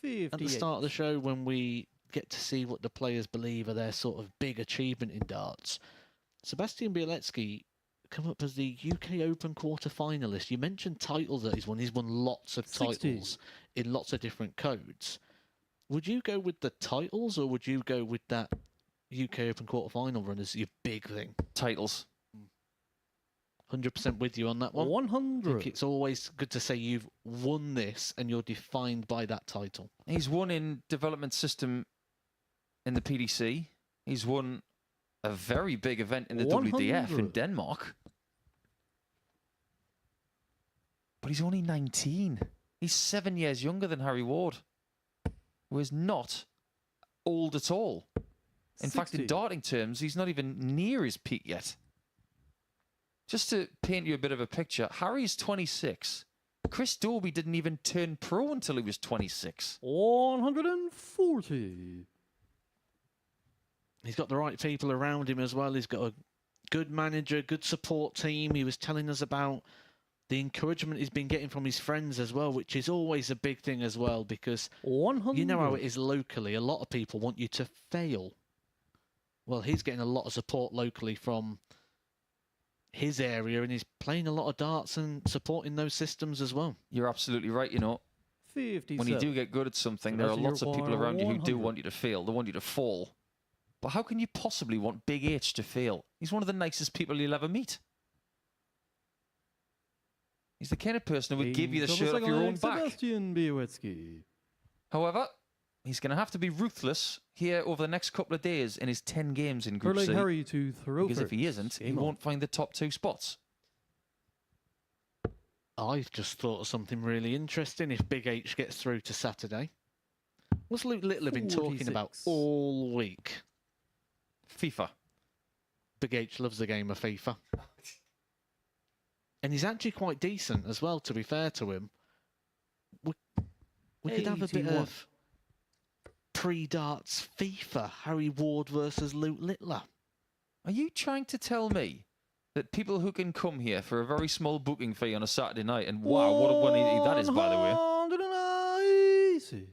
58. at the start of the show, when we get to see what the players believe are their sort of big achievement in darts, Sebastian Bielecki come up as the UK Open quarter-finalist. You mentioned titles that he's won. He's won lots of 60. titles in lots of different codes. Would you go with the titles, or would you go with that UK Open quarter-final run as your big thing? Titles. 100% with you on that one. I 100. think it's always good to say you've won this and you're defined by that title. He's won in development system in the PDC. He's won a very big event in the WDF in 100. Denmark. But he's only 19. He's 7 years younger than Harry Ward, who is not old at all. In fact, in 60. darting terms, he's not even near his peak yet. Just to paint you a bit of a picture, Harry's 26. Chris Dobie didn't even turn pro until he was 26. 140. He's got the right people around him as well. He's got a good manager, good support team. He was telling us about the encouragement he's been getting from his friends as well, which is always a big thing as well, because 100. you know how it is locally. A lot of people want you to fail. Well, he's getting a lot of support locally from his area, and he's playing a lot of darts and supporting those systems as well. You're absolutely right, you know. 57. When you do get good at something, there are Sebastian, lots of you people require around you who do 100. want you to fail. They want you to fall. But how can you possibly want Big H to fail? He's one of the nicest people you'll ever meet. He's the kind of person who would give you the shirt off your own back. Sebastian Białecki. However, he's going to have to be ruthless here over the next couple of days in his 10 games in Group Curling C. Harry to throw Because if he first. isn't, he Game on. won't find the top 2 spots. I've just thought of something really interesting if Big H gets through to Saturday. What's Luke Littler been talking about 46. all week? FIFA. Big H loves the game of FIFA. And he's actually quite decent as well, to be fair to him. We could have a bit 81. of pre-darts FIFA, Harry Ward versus Luke Littler. Are you trying to tell me that people who can come here for a very small booking fee on a Saturday night, and wow, what a one that is, by the way. 190.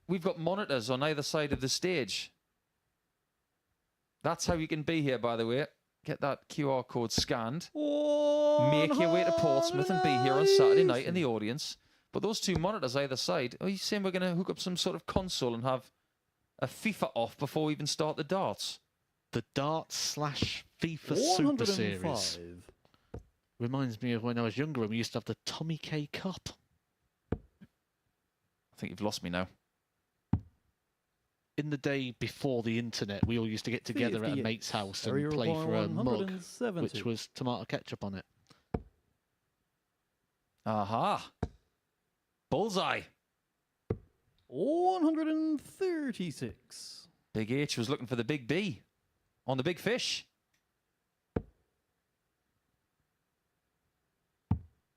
We've got monitors on either side of the stage. That's how you can be here, by the way. Get that QR code scanned. Make your way to Portsmouth and be here on Saturday night in the audience. But those 2 monitors either side, are you saying we're going to hook up some sort of console and have a FIFA off before we even start the darts? The darts / FIFA Super Series. 105. Reminds me of when I was younger when we used to have the Tommy K Cup. I think you've lost me now. In the day before the internet, we all used to get together at a 58. mate's house Area and play require for a mug, 170. which was tomato ketchup on it. Aha. Bullseye. 136. Big H was looking for the big B on the big fish.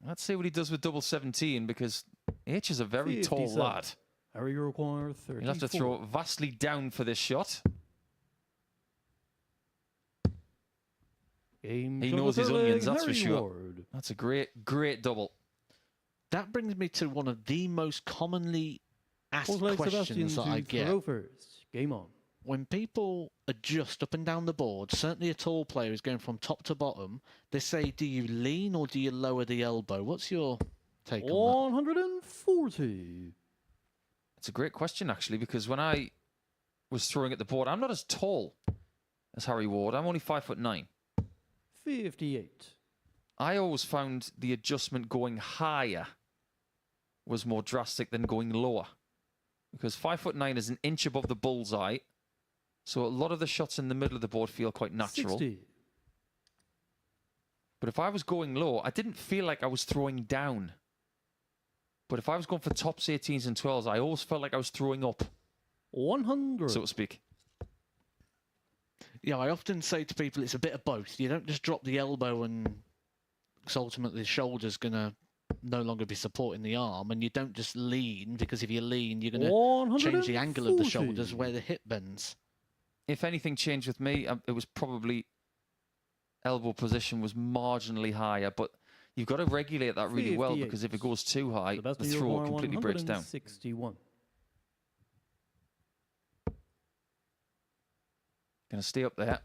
Let's see what he does with double 17, because H is a very tall 57. lad. Harry require 34. He'll have to throw vastly down for this shot. Game He shot knows with his third onions, leg, that's for Harry sure. Ward. That's a great double. That brings me to one of the most commonly asked Fourth leg, questions Sebastian that I to get. throw first. Game on. When people adjust up and down the board, certainly a tall player is going from top to bottom, they say, do you lean or do you lower the elbow? What's your take on 140. It's a great question, actually, because when I was throwing at the board, I'm not as tall as Harry Ward. I'm only 5'9". 58. I always found the adjustment going higher was more drastic than going lower, because 5'9" is an inch above the bullseye. So a lot of the shots in the middle of the board feel quite natural. 60. But if I was going low, I didn't feel like I was throwing down. But if I was going for tops, 18s and 12s, I always felt like I was throwing up, 100. so to speak. that? Yeah, I often say to people it's a bit of both. You don't just drop the elbow and because ultimately the shoulder's going to no longer be supporting the arm, and you don't just lean, because if you lean, you're going to change the angle of the shoulders 140. where the hip bends. If anything changed with me, it was probably elbow position was marginally higher, but you've got to regulate that really well, 58. because if it goes too high, the Sebastian throw require completely breaks down. 161. Going to stay up there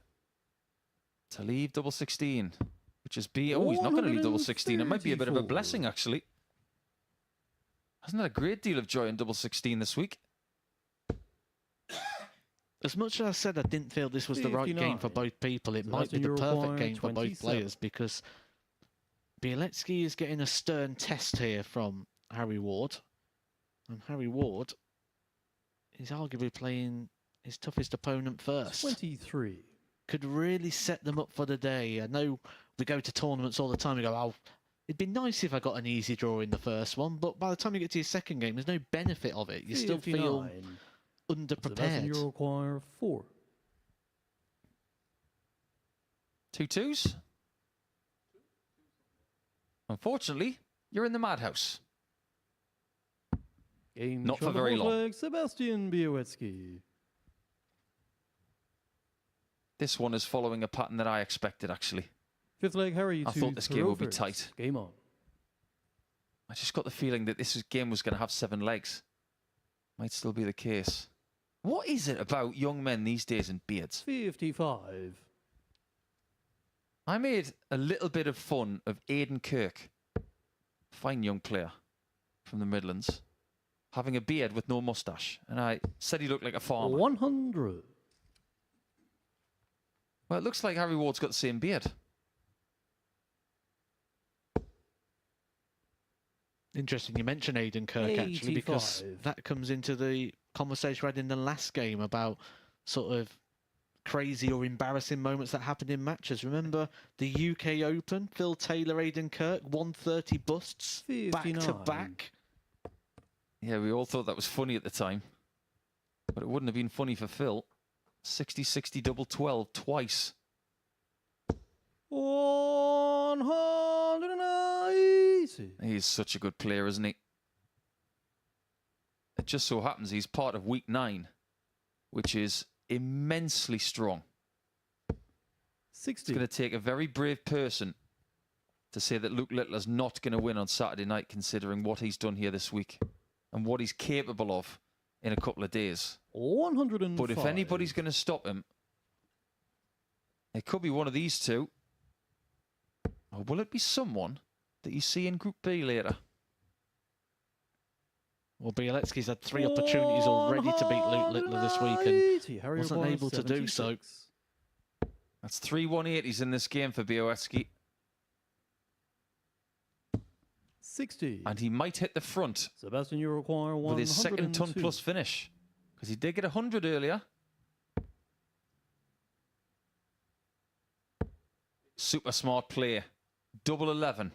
to leave double 16, which is B. Oh, he's not going to leave double 16. It might be a bit of a 134. blessing, actually. Hasn't had a great deal of joy in double 16 this week. As much as I said I didn't feel this was the right game for 59. both people, it might be Sebastian, the you perfect require game for both 27. players, because Białecki is getting a stern test here from Harry Ward. And Harry Ward is arguably playing his toughest opponent first. 23. Could really set them up for the day. I know we go to tournaments all the time and go, oh, it'd be nice if I got an easy draw in the first one, but by the time you get to your second game, there's no benefit of it. You still feel 59. underprepared. You require 4. 2 2s. Unfortunately, you're in the madhouse. Game Not shot for the very fourth long. leg, Sebastian Białecki. This one is following a pattern that I expected, actually. Fifth leg, Harry I to thought this game throw would be first. tight. Game on. I just got the feeling that game was going to have 7 legs. Might still be the case. What is it about young men these days in beards? 55. I made a little bit of fun of Aidan Kirk, fine young player from the Midlands, having a beard with no moustache. And I said he looked like a farmer. 100. Well, it looks like Harry Ward's got the same beard. Interesting you mention Aidan Kirk, actually, because 85. that comes into the conversation we had in the last game about sort of crazy or embarrassing moments that happened in matches. Remember the UK Open, Phil Taylor, Aidan Kirk, 130 busts back to 59. back. Yeah, we all thought that was funny at the time. But it wouldn't have been funny for Phil. 60-60 double 12 twice. 180. He's such a good player, isn't he? It just so happens he's part of week 9, which is immensely strong. 60. It's going to take a very brave person to say that Luke Littler's not going to win on Saturday night, considering what he's done here this week and what he's capable of in a couple of days. 105. But if anybody's going to stop him, it could be one of these two. Or will it be someone that you see in Group B later? Well, Bielecki's had 3 opportunities already to beat Luke Littler this week and wasn't able to do so. That's 3 180s in this game for Bielecki. 60. And he might hit the front Sebastian, you require 102. with his second ton plus finish. Because he did get 100 earlier. Super smart play. Double 11.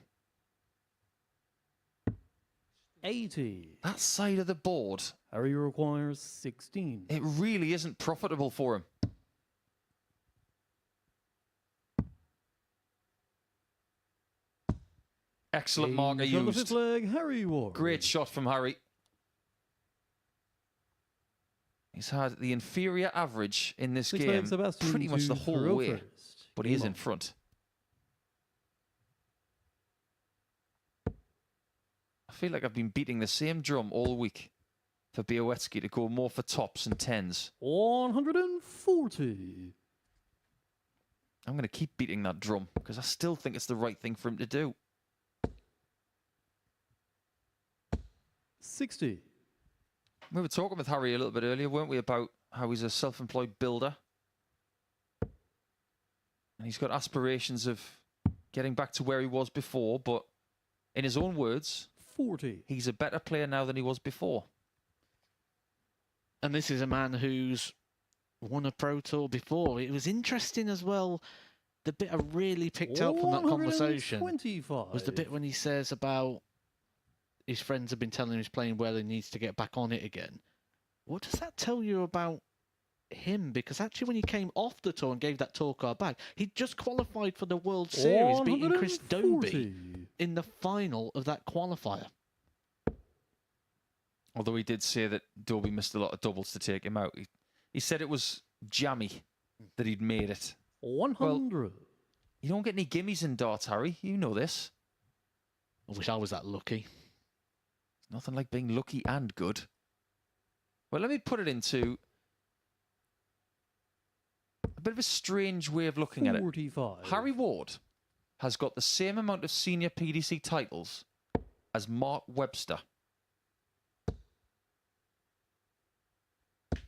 80. That side of the board, Harry requires 16. it really isn't profitable for him. Excellent marker Games on the used. fifth leg, Harry Ward. Great shot from Harry. He's had the inferior average in this Six game leg, Sebastian pretty much to the whole throw way, first. but he Game is in on. front. I feel like I've been beating the same drum all week for Białecki to go more for tops and 10s. 140. I'm going to keep beating that drum because I still think it's the right thing for him to do. 60. We were talking with Harry a little bit earlier, weren't we, about how he's a self-employed builder. And he's got aspirations of getting back to where he was before, but in his own words, 40. he's a better player now than he was before. And this is a man who's won a Pro Tour before. It was interesting as well. The bit I really picked out from that conversation 125. was the bit when he says about his friends have been telling him he's playing well and needs to get back on it again. What does that tell you about him? Because actually when he came off the tour and gave that tour card back, he just qualified for the World Series, beating Chris 140. Dobie in the final of that qualifier. Although he did say that Dobie missed a lot of doubles to take him out. He said it was jammy that he'd made it. 100. You don't get any gimmies in darts, Harry. You know this. I wish I was that lucky. Nothing like being lucky and good. Well, let me put it into a bit of a strange way of looking at it. 45. Harry Ward has got the same amount of senior PDC titles as Mark Webster.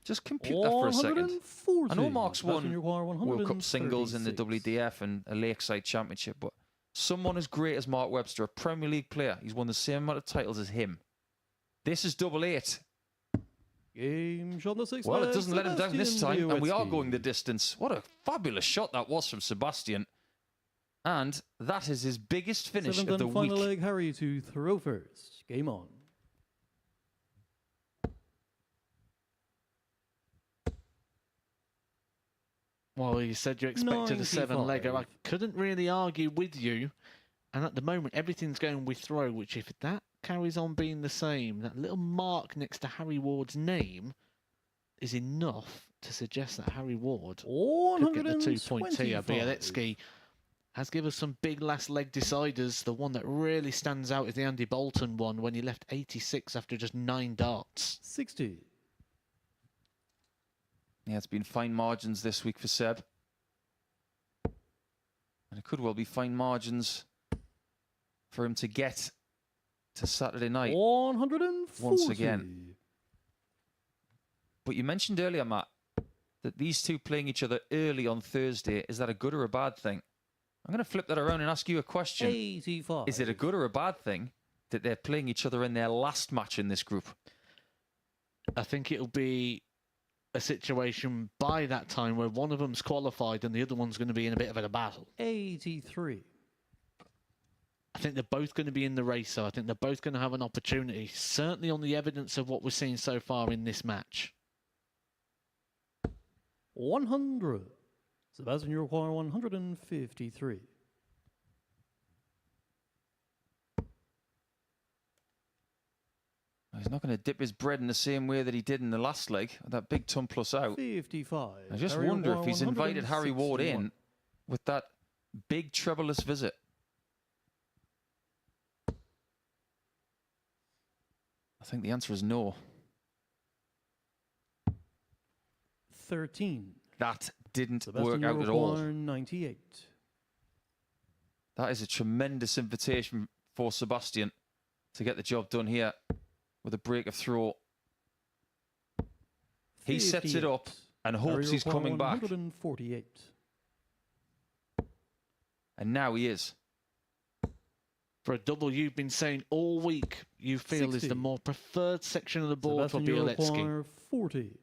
Just compute that for a second. 140. I know Mark's Sebastian, won you require World Cup singles in the 136. WDF and a Lakeside Championship, but someone as great as Mark Webster, a Premier League player, he's won the same amount of titles as him. This is double 8. Game shot on the sixth Well, leg, it doesn't let him down this time, Sebastian and we are Białecki. going the distance. What a fabulous shot that was from Sebastian. And that is his biggest finish Seventh of the and final week. leg, Harry to throw first. Game on. Well, you said you expected a 7-legger. I 95. couldn't really argue with you. And at the moment, everything's going with throw, which if that carries on being the same, that little mark next to Harry Ward's name is enough to suggest that Harry Ward could get the 2-point tier. 125. Białecki has given us some big last leg deciders. The one that really stands out is the Andy Bolton one when he left 86 after just 9 darts. 60. Yeah, it's been fine margins this week for Seb. And it could well be fine margins for him to get to Saturday night 140. once again. But you mentioned earlier, Matt, that these two playing each other early on Thursday, is that a good or a bad thing? I'm going to flip that around and ask you a question. 85. Is it a good or a bad thing that they're playing each other in their last match in this group? I think it'll be a situation by that time where one of them's qualified and the other one's going to be in a bit of a battle. 83. I think they're both going to be in the race, so I think they're both going to have an opportunity, certainly on the evidence of what we're seeing so far in this match. 100. Sebastian, you require 153. He's not going to dip his bread in the same way that he did in the last leg, that big ton plus out. 55. I just Harry wonder require if he's invited Harry Ward 161. in with that big trebleless visit. I think the answer is no. 13. That didn't Sebastian, work out you at all. require 98. That is a tremendous invitation for Sebastian to get the job done here with a break of throw. He sets it up 58. and Harry hopes he's require coming back. 148. And now he is. For a double you've been saying all week you feel is 60. the more preferred section of the board Sebastian, for you Bieletsky. require 40.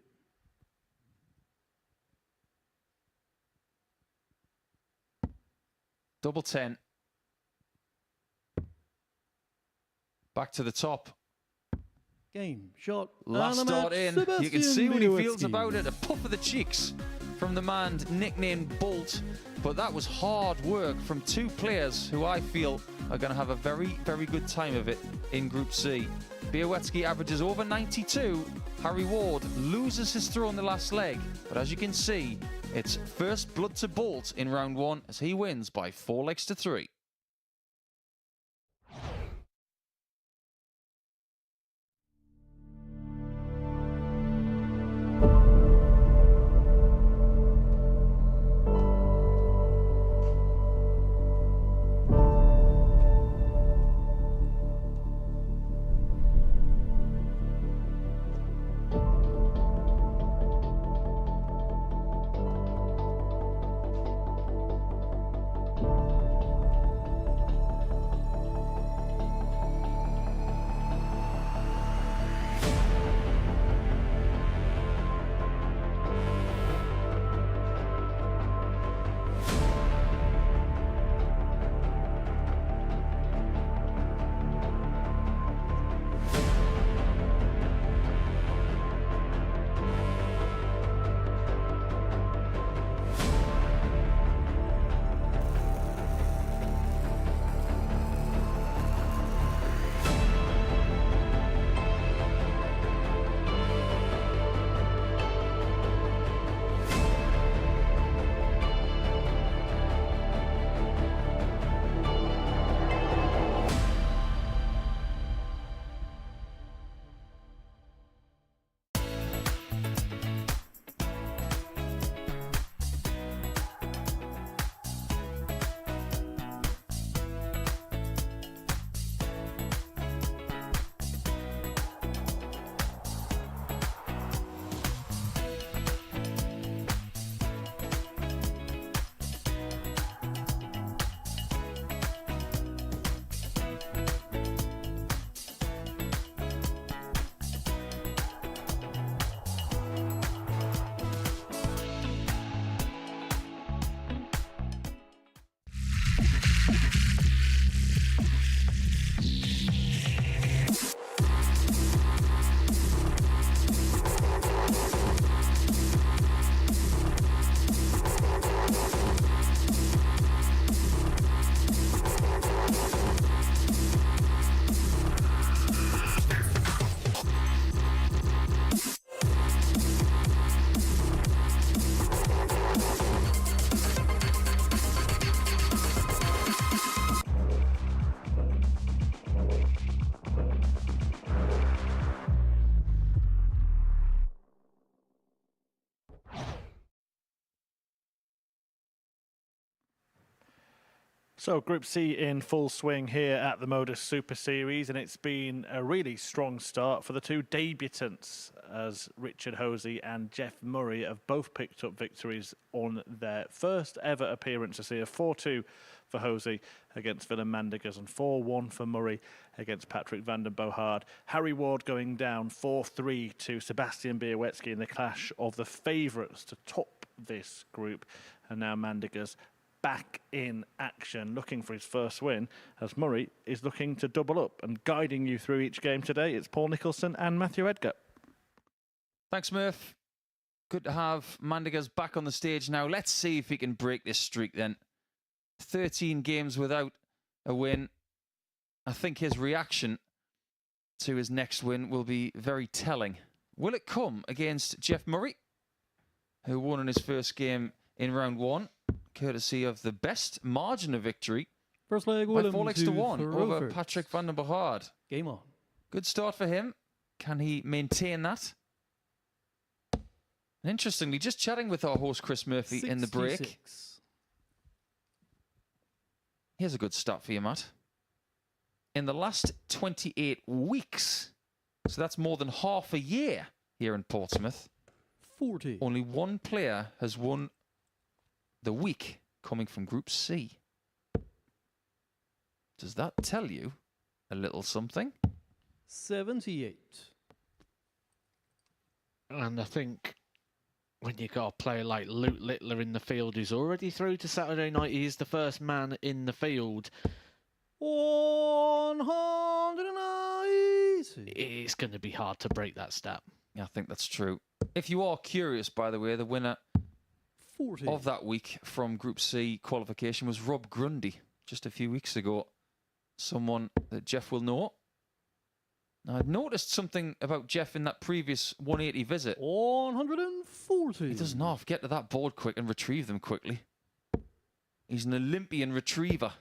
Double 10. Back to the top. Game, shot, Last and a start match. in. You can Sebastian see what he feels Bieletsky. about it. A puff of the cheeks from the man nicknamed Bolt. But that was hard work from two players who I feel are going to have a very, very good time of it in Group C. Bieletsky averages over 92. Harry Ward loses his throw in the last leg. But as you can see, it's first blood to Bolt in round one as he wins by 4 legs to 3. So Group C in full swing here at the MODUS Super Series, and it's been a really strong start for the two debutants, as Richard Hosey and Jeff Murray have both picked up victories on their first ever appearance this year. 4-2 for Hosey against Willem Mandegers and 4-1 for Murray against Patrick van den Bohard. Harry Ward going down 4-3 to Sebastian Białowieski in the clash of the favourites to top this group, and now Mandegers back in action, looking for his first win, as Murray is looking to double up. And guiding you through each game today, it's Paul Nicholson and Matthew Edgar. Thanks, Murph. Good to have Mandegers back on the stage now. Let's see if he can break this streak then. 13 games without a win. I think his reaction to his next win will be very telling. Will it come against Jeff Murray, who won in his first game in round one, courtesy of the best margin of victory First leg, by Willem 4-1 over Rovers. Patrick van den Bohard. Game on. Good start for him. Can he maintain that? And interestingly, just chatting with our host Chris Murphy in the break, 66. here's a good start for you, Matt. In the last 28 weeks, so that's more than half a year here in Portsmouth, 40. only one player has won the week coming from Group C. Does that tell you a little something? 78. And I think when you got a player like Luke Littler in the field who's already through to Saturday night, he is the first man in the field. 180. It's going to be hard to break that stat. I think that's true. If you are curious, by the way, the winner 40. of that week from Group C qualification was Rob Grundy just a few weeks ago. Someone that Jeff will know. Now, I've noticed something about Jeff in that previous 180 visit. 140. He doesn't half get to that board quick and retrieve them quickly. He's an Olympian retriever.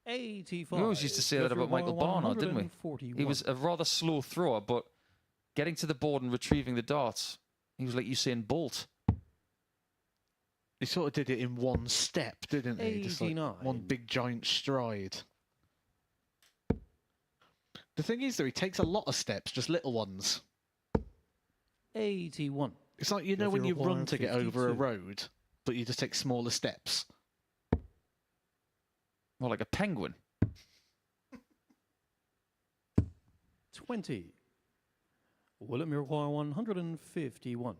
85. We always used to say that about Michael Barnard, didn't we? He was a rather slow thrower, but getting to the board and retrieving the darts, he was like Usain Bolt. He sort of did it in one step, didn't he? Just like 89. one big giant stride. The thing is, though, he takes a lot of steps, just little ones. 81. It's like, you know, Jeff, when you you're run to get over a 52. road, but you just take smaller steps. More like a penguin. 20. Willem, you require 151.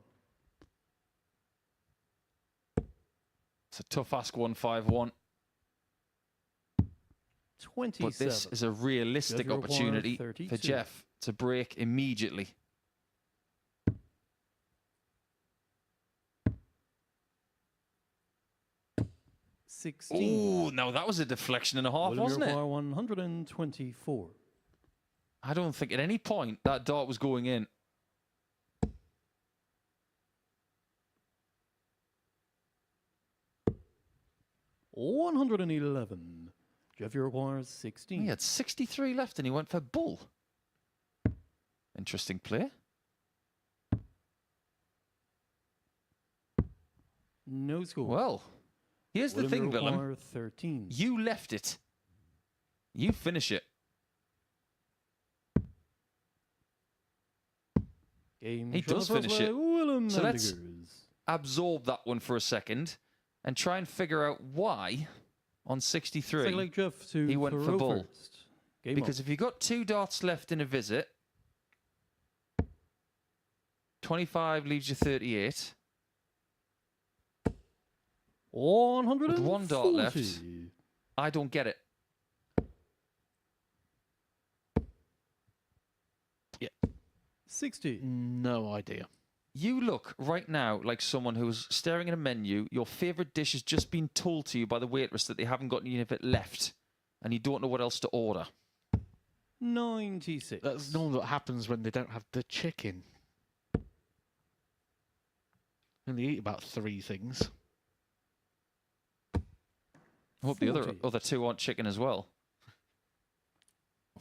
It's a tough ask, 151. 27. But this is a realistic Jeff, you require opportunity 32. for Jeff to break immediately. 16. Ooh, now that was a deflection and a half, Willem, you wasn't it? require 124. I don't think at any point that dart was going in. $111. Jeff, you require 16. He had 63 left and he went for bull. Interesting play. No score. Well, here's the Willem, thing, you Willem. require 13. You left it. You finish it. Game He shot does first finish by it. Willem So let's- Mandegers. Absorb that one for a second and try and figure out why on Second 63. leg, Jeff, to he went for throw bull. first. Game Because on. if you got 2 darts left in a visit, 25 leaves you 38. 140. With 1 dart left. I don't get it. 60. No idea. You look right now like someone who's staring at a menu. Your favourite dish has just been told to you by the waitress that they haven't got any of it left, and you don't know what else to order. 96. That's normally what happens when they don't have the chicken. And they eat about 3 things. I hope the 40. other 2 aren't chicken as well.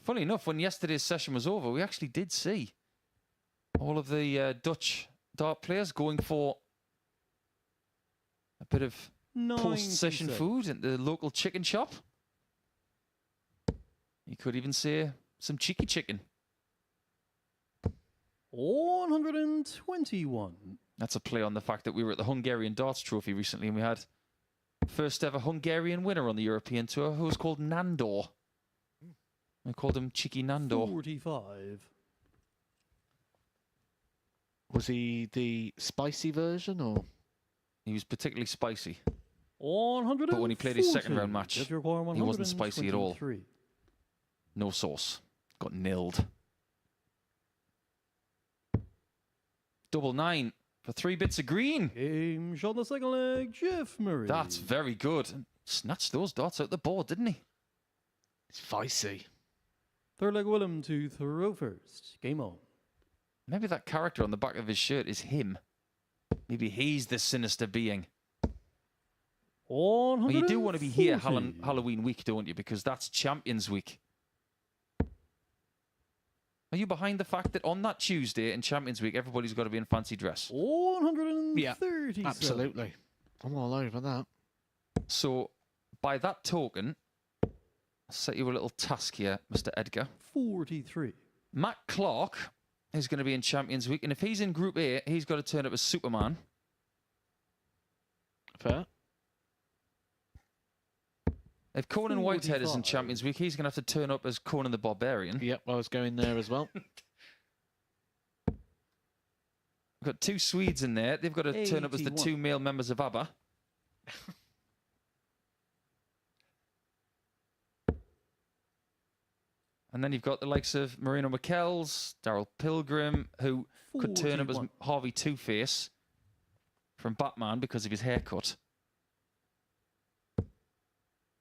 Funny enough, when yesterday's session was over, we actually did see all of the Dutch dart players going for a bit of post-session 97. food at the local chicken shop. You could even say some cheeky chicken. 121. That's a play on the fact that we were at the Hungarian Darts Trophy recently and we had first ever Hungarian winner on the European Tour who was called Nandor. We called him Cheeky Nandor. 45. Was he the spicy version or? He was particularly spicy. 140. But when he played his second round match, If you require he wasn't spicy at all. 123. No sauce. Got nilled. 99 for 3 bits of green. Game shot on the second leg, Jeff Murray. That's very good. Snatched those darts out the board, didn't he? It's feisty. Third leg, Willem to throw first. Game on. Maybe that character on the back of his shirt is him. Maybe he's the sinister being. 140. Well, you do want to be here Halloween week, don't you? Because that's Champions Week. Are you behind the fact that on that Tuesday in Champions Week, everybody's got to be in fancy dress? 130. Yeah, absolutely. I'm all over that. So, by that token, I'll set you a little task here, Mr. Edgar. 43. Matt Clark is going to be in Champions Week, and if he's in Group A, he's got to turn up as Superman. Fair. If Conan Whitehead is in 45. Champions Week, he's going to have to turn up as Conan the Barbarian. Yep, I was going there as well. We've got 2 Swedes in there. They've got to turn up as the 81. 2 male members of ABBA. And then you've got the likes of Marino McKells, Daryl Pilgrim, who could turn up as 41. Harvey Two-Face from Batman because of his haircut.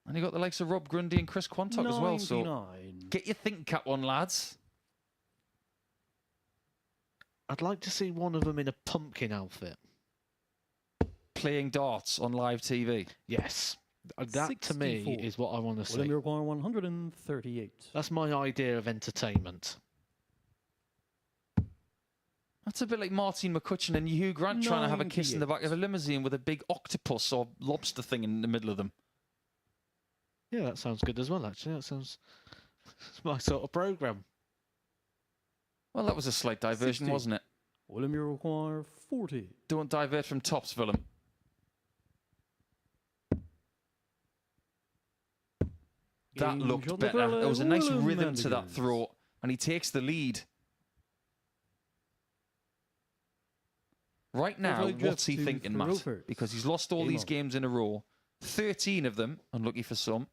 And you've got the likes of Rob Grundy and Chris Quantock as well. So 99. get your thinking cap on, lads. I'd like to see one of them in a pumpkin outfit. Playing darts on live TV. Yes. That to me 64. is what I want to Willem, see. you require 138. That's my idea of entertainment. That's a bit like Martin McCutcheon and Hugh Grant trying to have a kiss in the back of a limousine with a big octopus or lobster thing in the middle of them. Yeah, that sounds good as well, actually. That sounds... It's my sort of programme. Well, that was a slight diversion, 60. wasn't it? Willem, you require 40. Don't divert from tops, Willem. That Game looked shot the better. thriller, There was a nice Willem rhythm to that Mendiges. throw, and he takes the lead. Right now, like Jeff what's he to thinking, throw Matt? first. Because he's lost all Game these on. games in a row, 13 of them, unlucky for some.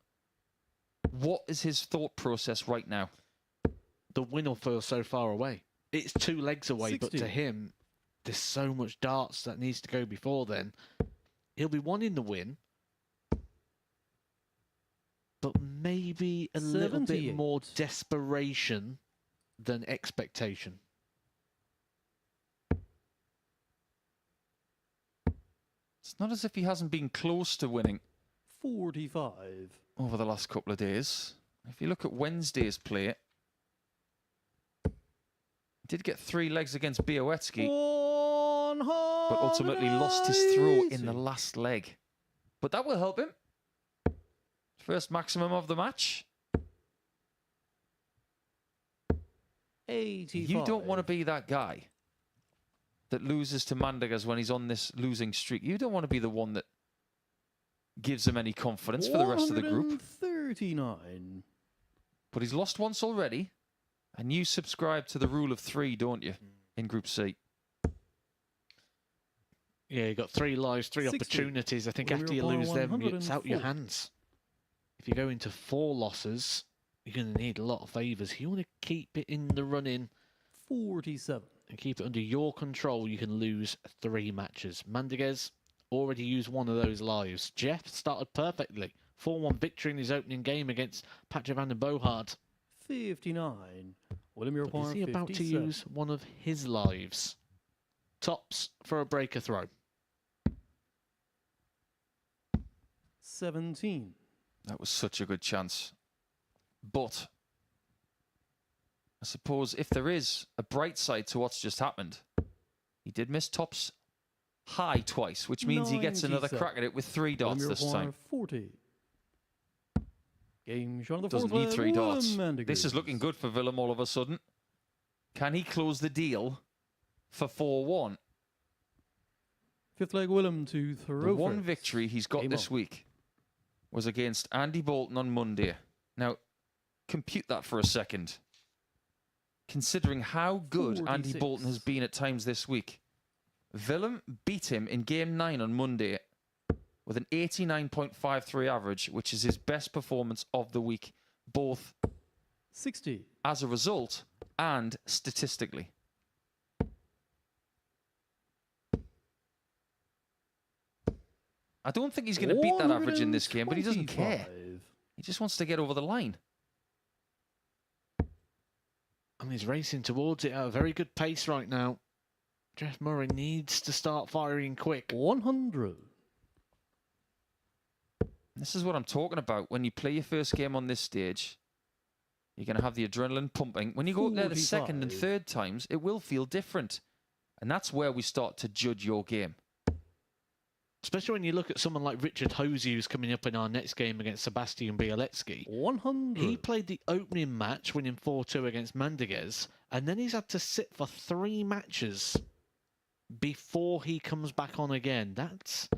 What is his thought process right now? The win will feel so far away. It's 2 legs away, but 60. to him, there's so much darts that needs to go before then. He'll be wanting the win, but maybe a little bit 78. more desperation than expectation. It's not as if he hasn't been close to winning 45. over the last couple of days. If you look at Wednesday's play, he did get 3 legs against Białowieski, but ultimately lost his throw in the last leg. But that will help him. First maximum of the match. 85. You don't want to be that guy that loses to Mandigas when he's on this losing streak. You don't want to be the one that gives him any confidence for the rest of the group. 139. But he's lost once already. And you subscribe to the rule of 3, don't you, in Group C? Yeah, you got 3 lives, 3 60. opportunities. I think Well, after you you're lose them, it's out your 104. hands. If you go into 4 losses, you're going to need a lot of favours. You want to keep it in the running 47. and keep it under your control. You can lose 3 matches. Mandiguez already used 1 of those lives. Jeff started perfectly. 4-1 victory in his opening game against Patrick van den Bohard. 59. Willem, you But require is he about to 57. use one of his lives? Tops for a breaker throw. 17. That was such a good chance. But I suppose if there is a bright side to what's just happened, he did miss Top's high twice, which means he gets another 97. crack at it with 3 dots this time. 40. Game shot on the Doesn't fourth need leg, 3 dots. Willem This is looking good for Willem all of a sudden. Can he close the deal for 4-1? Fifth leg, Willem to throw The one first. victory he's got Game this on. week was against Andy Bolton on Monday. Now, compute that for a second. Considering how good Andy 46. Bolton has been at times this week, Willem beat him in Game 9 on Monday with an 89.53 average, which is his best performance of the week, both 60. as a result and statistically. I don't think he's going to beat that average in this game, but he doesn't care. 125. He just wants to get over the line. And he's racing towards it at a very good pace right now. Jeff Murray needs to start firing quick. 100. This is what I'm talking about. When you play your first game on this stage, you're going to have the adrenaline pumping. When you go up there the second and 45. third times, it will feel different. And that's where we start to judge your game. Especially when you look at someone like Richard Hosey, who's coming up in our next game against Sebastian Bieletsky. 100. He played the opening match, winning 4-2 against Mandiguez, and then he's had to sit for 3 matches before he comes back on again. That's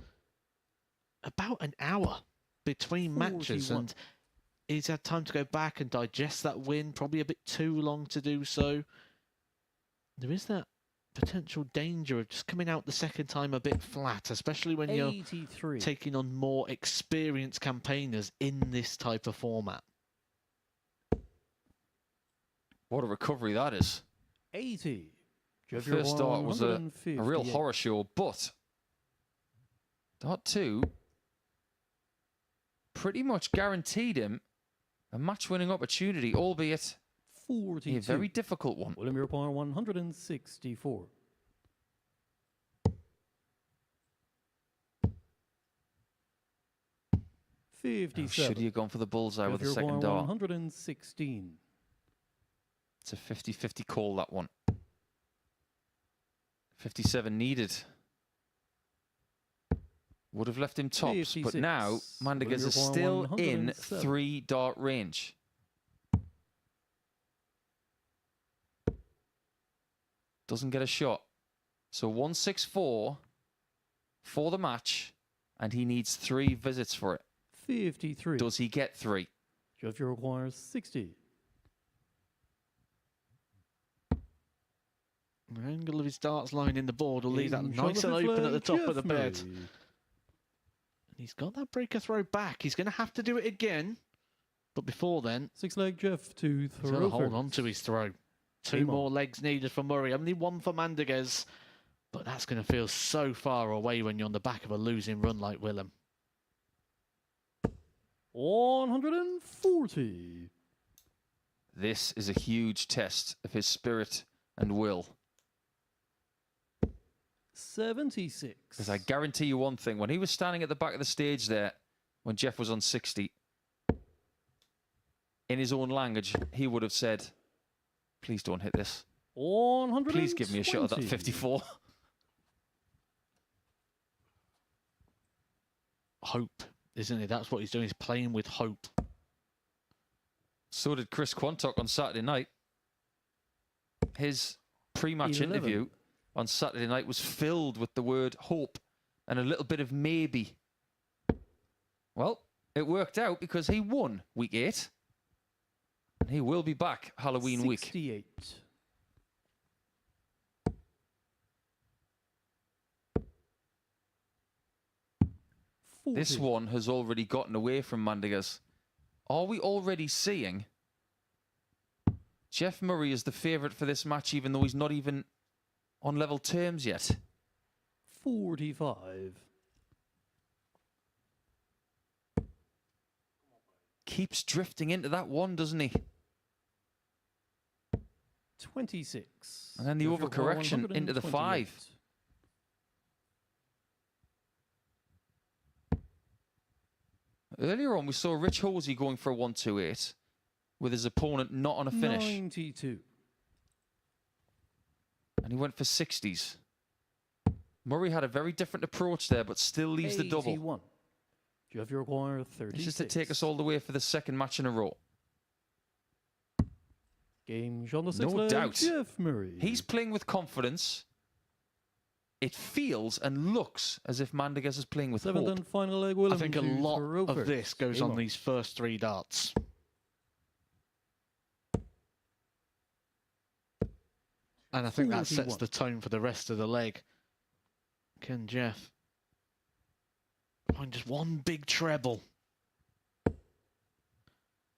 about an hour between matches, 41. and he's had time to go back and digest that win, probably a bit too long to do so. There is that potential danger of just coming out the second time a bit flat, especially when you're 83. taking on more experienced campaigners in this type of format. What a recovery that is. 80. The Jeff, first start was a real 158. horror show, but start 2 pretty much guaranteed him a match-winning opportunity, albeit 42. a very difficult one. Willem Europoint 164. Now, 57. should he have gone for the bullseye with the Jeff second Europoint dart? 116. It's a 50-50 call, that one. 57 needed. Would have left him tops, but 56. now Mandiguez is William still in 107. 3-dart range. Doesn't get a shot. So 164 for the match, and he needs 3 visits for it. 53. Does he get 3? Jeff requires 60. The angle of his darts line in the board will leave that In nice and Charlotte open at the Flair, top of the Jeff bed. Murray. And he's got that breaker throw back. He's going to have to do it again. But before then, 6 leg Jeff to he's got throw to hold first. on to his throw. 2 Game on. more legs needed for Murray. Only 1 for Mandiguez. But that's going to feel so far away when you're on the back of a losing run like Willem. 140. This is a huge test of his spirit and will. 76. Because I guarantee you one thing, when he was standing at the back of the stage there, when Jeff was on 60, in his own language, he would have said, please don't hit this. 120. Please give me a shot at that 54. Hope, isn't it? That's what he's doing. He's playing with hope. So did Chris Quantock on Saturday night. His pre-match 11. interview on Saturday night was filled with the word hope and a little bit of maybe. Well, it worked out because he won week 8. And he will be back Halloween week. 68. This 40. one has already gotten away from Mandiguez. Are we already seeing Jeff Murray is the favourite for this match, even though he's not even on level terms yet? 45. Keeps drifting into that one, doesn't he? 26. And then the Jeff requires overcorrection into the 128. 5. Earlier on, we saw Rich Hosey going for a 128 with his opponent not on a finish. 92. And he went for 60s. Murray had a very different approach there, but still leaves the double. 81. Jeff, you require 36. This is to take us all the way for the second match in a row. Game on the No 6th leg, doubt. Jeff Murray. He's playing with confidence. It feels and looks as if Mandegas is playing with 7th hope. and final leg, I Willem think a to lot throw of first. this goes Game on these first 3 darts. And I think that sets 41. the tone for the rest of the leg. Can Jeff find just one big treble?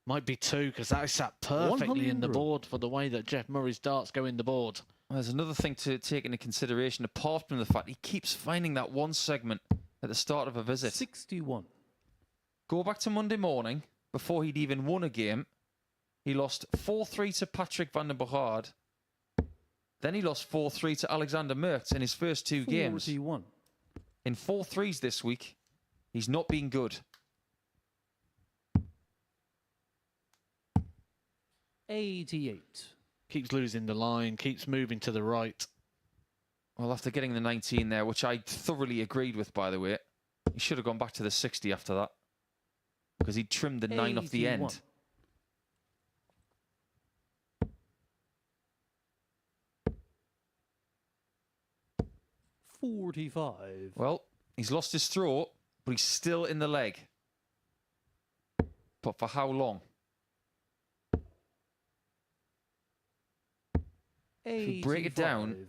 Might be 2, because that is sat perfectly in the 100. board for the way that Jeff Murray's darts go in the board. Well, there's another thing to take into consideration, apart from the fact he keeps finding that one segment at the start of a visit. 61. Go back to Monday morning, before he'd even won a game. He lost 4-3 to Patrick van der Bogaard. Then he lost 4-3 to Alexander Merckx in his first 2 games. 41. In 4-3s this week, he's not been good. 88. Keeps losing the line, keeps moving to the right. Well, after getting the 19 there, which I thoroughly agreed with, by the way, he should have gone back to the 60 after that, because he trimmed the 9 off the 81. end. $45. Well, he's lost his throat, but he's still in the leg. But for how long? If you break it down 85.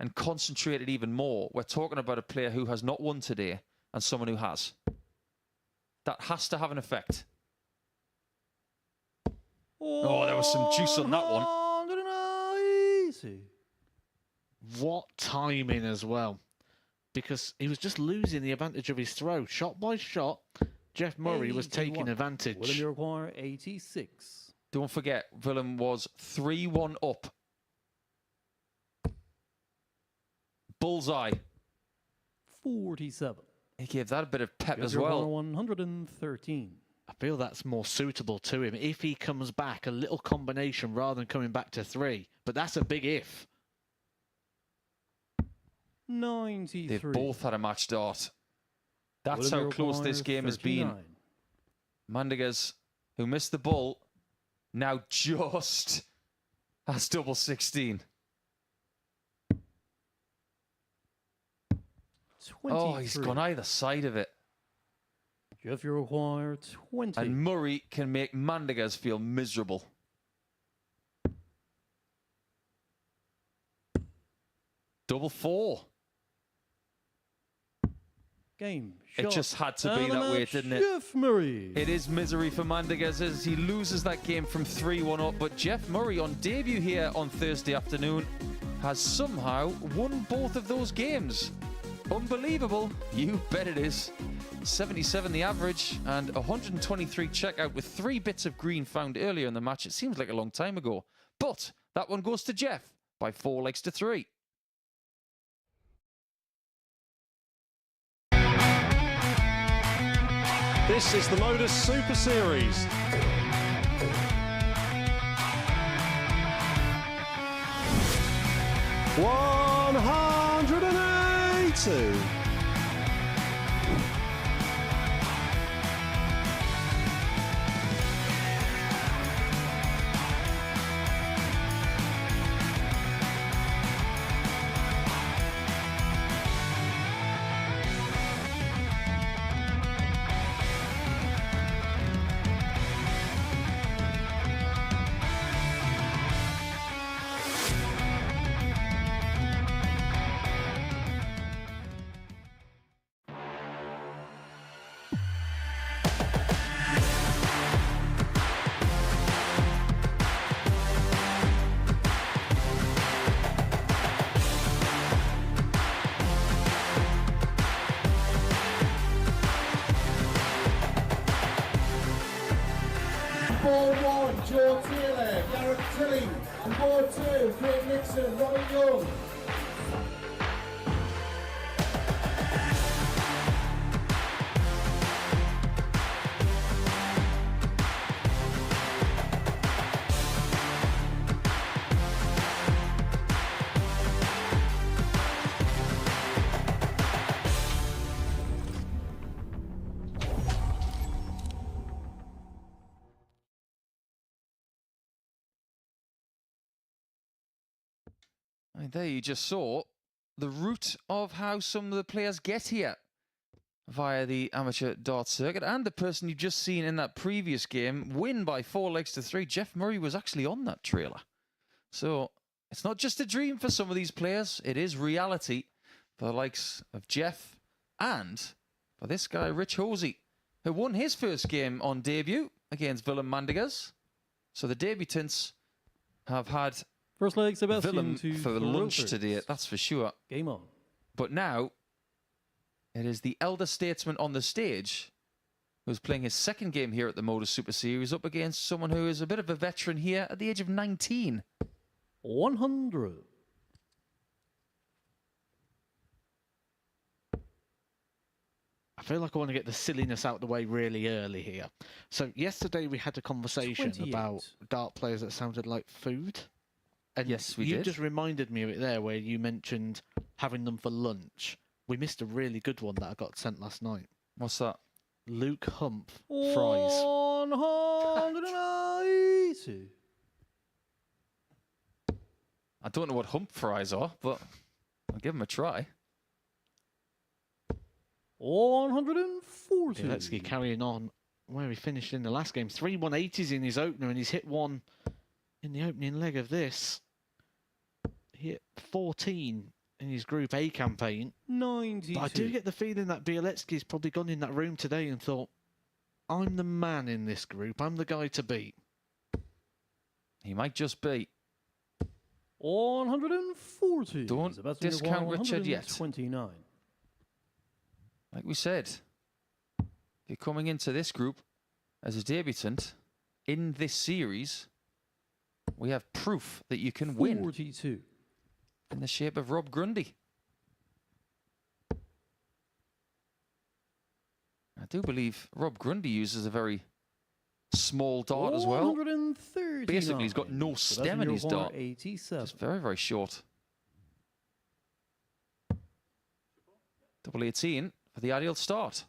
and concentrate it even more, we're talking about a player who has not won today and someone who has. That has to have an effect. Oh, there was some juice on that one. 180. What timing as well. Because he was just losing the advantage of his throw. Shot by shot, Jeff Murray was 81. taking advantage. Willem, you require 86. Don't forget, Willem was 3-1 up. Bullseye. 47. He gave that a bit of pep Jeff, as you require well. 113. I feel that's more suitable to him if he comes back a little combination rather than coming back to 3. But that's a big if. 93. They've both had a match start. That's Willem, how you close this require game has been. 39. Mandegas, who missed the ball, now just has double 16. 23. Oh, he's gone either side of it. Jeff, you require 20. And Murray can make Mandegas feel miserable. Double 4. Game. It Shot. just had to be And the that way, match, didn't it? Jeff Murray. It is misery for Mandegas as he loses that game from 3-1 up. But Jeff Murray, on debut here on Thursday afternoon, has somehow won both of those games. Unbelievable. You bet it is. 77 the average and 123 checkout with 3 bits of green found earlier in the match. It seems like a long time ago. But that one goes to Jeff by 4 legs to 3. This is the MODUS Super Series. $180. Joe Taylor, Garrett Tilling, and board 2, Craig Nixon, Robert Young. And there you just saw the route of how some of the players get here via the amateur dart circuit. And the person you've just seen in that previous game win by 4 legs to 3. Jeff Murray was actually on that trailer. So it's not just a dream for some of these players. It is reality for the likes of Jeff and for this guy, Rich Hosey, who won his first game on debut against Willem Mandigers. So the debutants have had First leg, Sebastian Willem to for lunch Rovers. today, that's for sure. Game on. But now, it is the elder statesman on the stage who's playing his second game here at the MODUS Super Series up against someone who is a bit of a veteran here at the age of 19. 100. I feel like I want to get the silliness out the way really early here. So yesterday we had a conversation 28. about dart players that sounded like food. And Yes, we you did. just reminded me of it there where you mentioned having them for lunch. We missed a really good one that I got sent last night. What's that? Luke Hump fries. 180. I don't know what hump fries are, but I'll give them a try. 140. Bieletsky carrying on where he finished in the last game. 3 180s in his opener, and he's hit one in the opening leg of this. He hit 14 in his Group A campaign. 92. But I do get the feeling that Bieletsky's probably gone in that room today and thought, I'm the man in this group. I'm the guy to beat. He might just be. 140. Don't Sebastian discount Richard yet. 129. Like we said, if you're coming into this group as a debutant in this series, we have proof that you can win 42. in the shape of Rob Grundy. I do believe Rob Grundy uses a very small dart as well. 139. Basically, he's got no stem in his dart. 87. Just very, very short. Double 18 for the ideal start.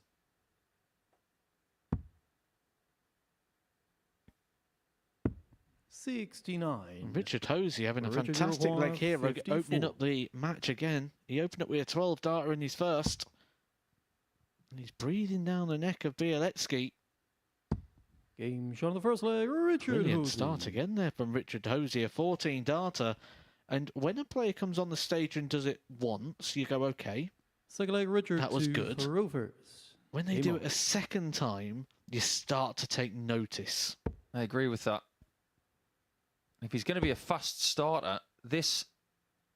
$69. Richard Hosey having a Richard fantastic Uruguay, leg here, 54. opening up the match again. He opened up with a 12 darter in his first. And he's breathing down the neck of Bieletsky. Game shot on the first leg. Richard Brilliant Hosey. start again there from Richard Hosey, a 14 darter. And when a player comes on the stage and does it once, you go, okay. Second leg, Richard That was to good. Rovers. When they Game do on. it a second time, you start to take notice. I agree with that. If he's going to be a fast starter, this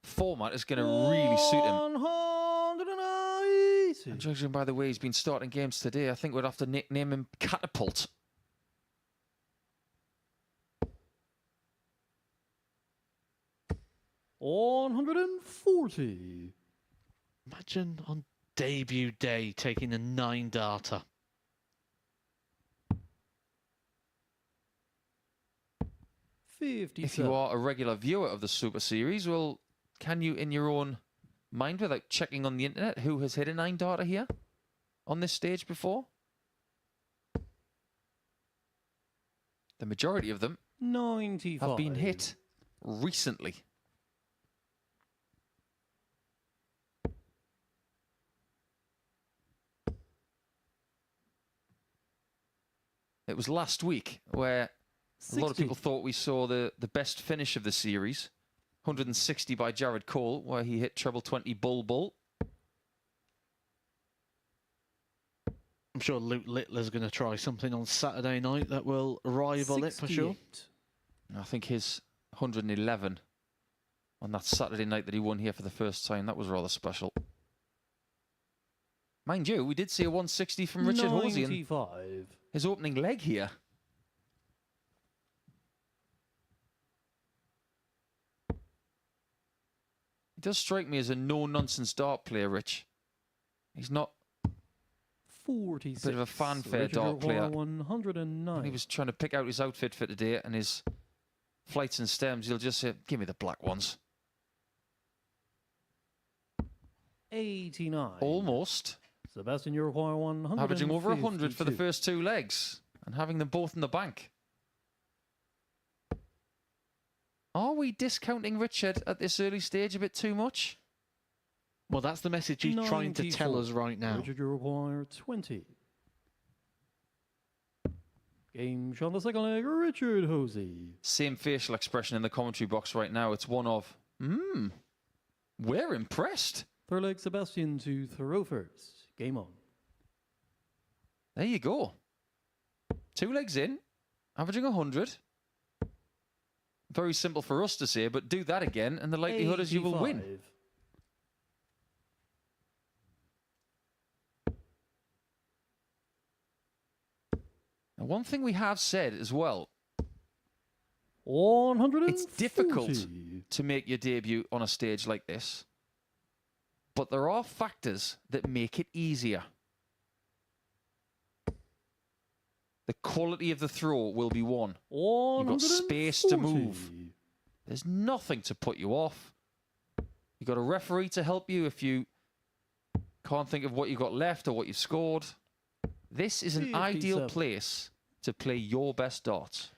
format is going to really suit him. 190. And judging by the way he's been starting games today, I think we'd have to nickname him Catapult. $140. Imagine on debut day taking a 9 darter. If you are a regular viewer of the Super Series, well, can you, in your own mind, without checking on the internet, who has hit a 9 darter here on this stage before? The majority of them 95. have been hit recently. It was last week where a lot of 60. people thought we saw the best finish of the series. 160 by Jared Cole, where he hit treble 20 bull. I'm sure Luke Littler's going to try something on Saturday night that will rival it for sure. 68. I think his 111 on that Saturday night that he won here for the first time, that was rather special. Mind you, we did see a 160 from Richard Hosey in 95. his opening leg here. He does strike me as a no-nonsense dart player, Rich. He's not 46. a bit of a fanfare Richard dart player. 109. When he was trying to pick out his outfit for today and his flights and stems, he'll just say, give me the black ones. 89. Almost. Sebastian Uruguay 100. Averaging over 100 for the first 2 legs and having them both in the bank. Are we discounting Richard at this early stage a bit too much? Well, that's the message he's trying to tell 94. us right now. Richard, you require 20. Game shot on the second leg, Richard Hosey. Same facial expression in the commentary box right now. It's one of, we're impressed. Third leg, Sebastian to throw first. Game on. There you go. 2 legs in, averaging 100. Very simple for us to say, but do that again, and the likelihood is you will win. 85. Now, one thing we have said as well, 140. it's difficult to make your debut on a stage like this, but there are factors that make it easier. The quality of the throw will be one. You've got space to move. There's nothing to put you off. You've got a referee to help you if you can't think of what you've got left or what you've scored. This is an ideal 57. place to play your best darts.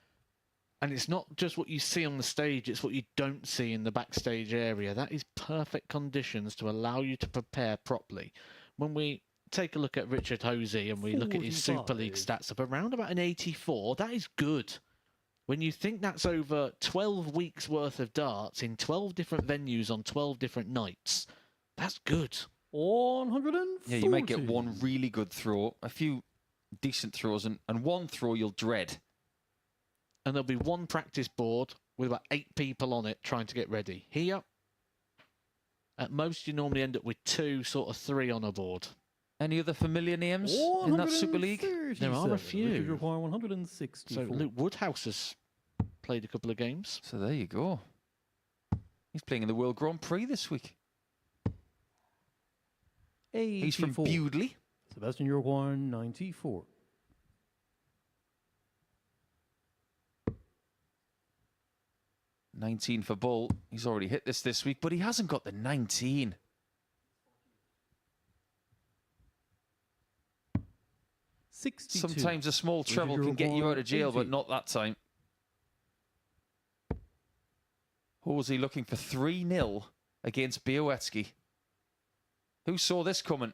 And it's not just what you see on the stage, it's what you don't see in the backstage area. That is perfect conditions to allow you to prepare properly. When we take a look at Richard Hosey and we look at his Super League 45. stats of around about an 84, that is good. When you think that's over 12 weeks worth of darts in 12 different venues on 12 different nights, that's good. 140. Yeah, you might get one really good throw, a few decent throws, and one throw you'll dread. And there'll be one practice board with about 8 people on it trying to get ready. Here, at most you normally end up with 2, sort of 3 on a board. Any other familiar names in that Super League? There are a few. Richard require 164. So Luke Woodhouse has played a couple of games. So there you go. He's playing in the World Grand Prix this week. 84. He's from Bewdley. Sebastian, you require 94. $19 for Bull. He's already hit this week, but he hasn't got the 19. Sometimes a small treble can get you out of jail, but not that time. Horsey looking for 3-0 against Białowieski. Who saw this coming?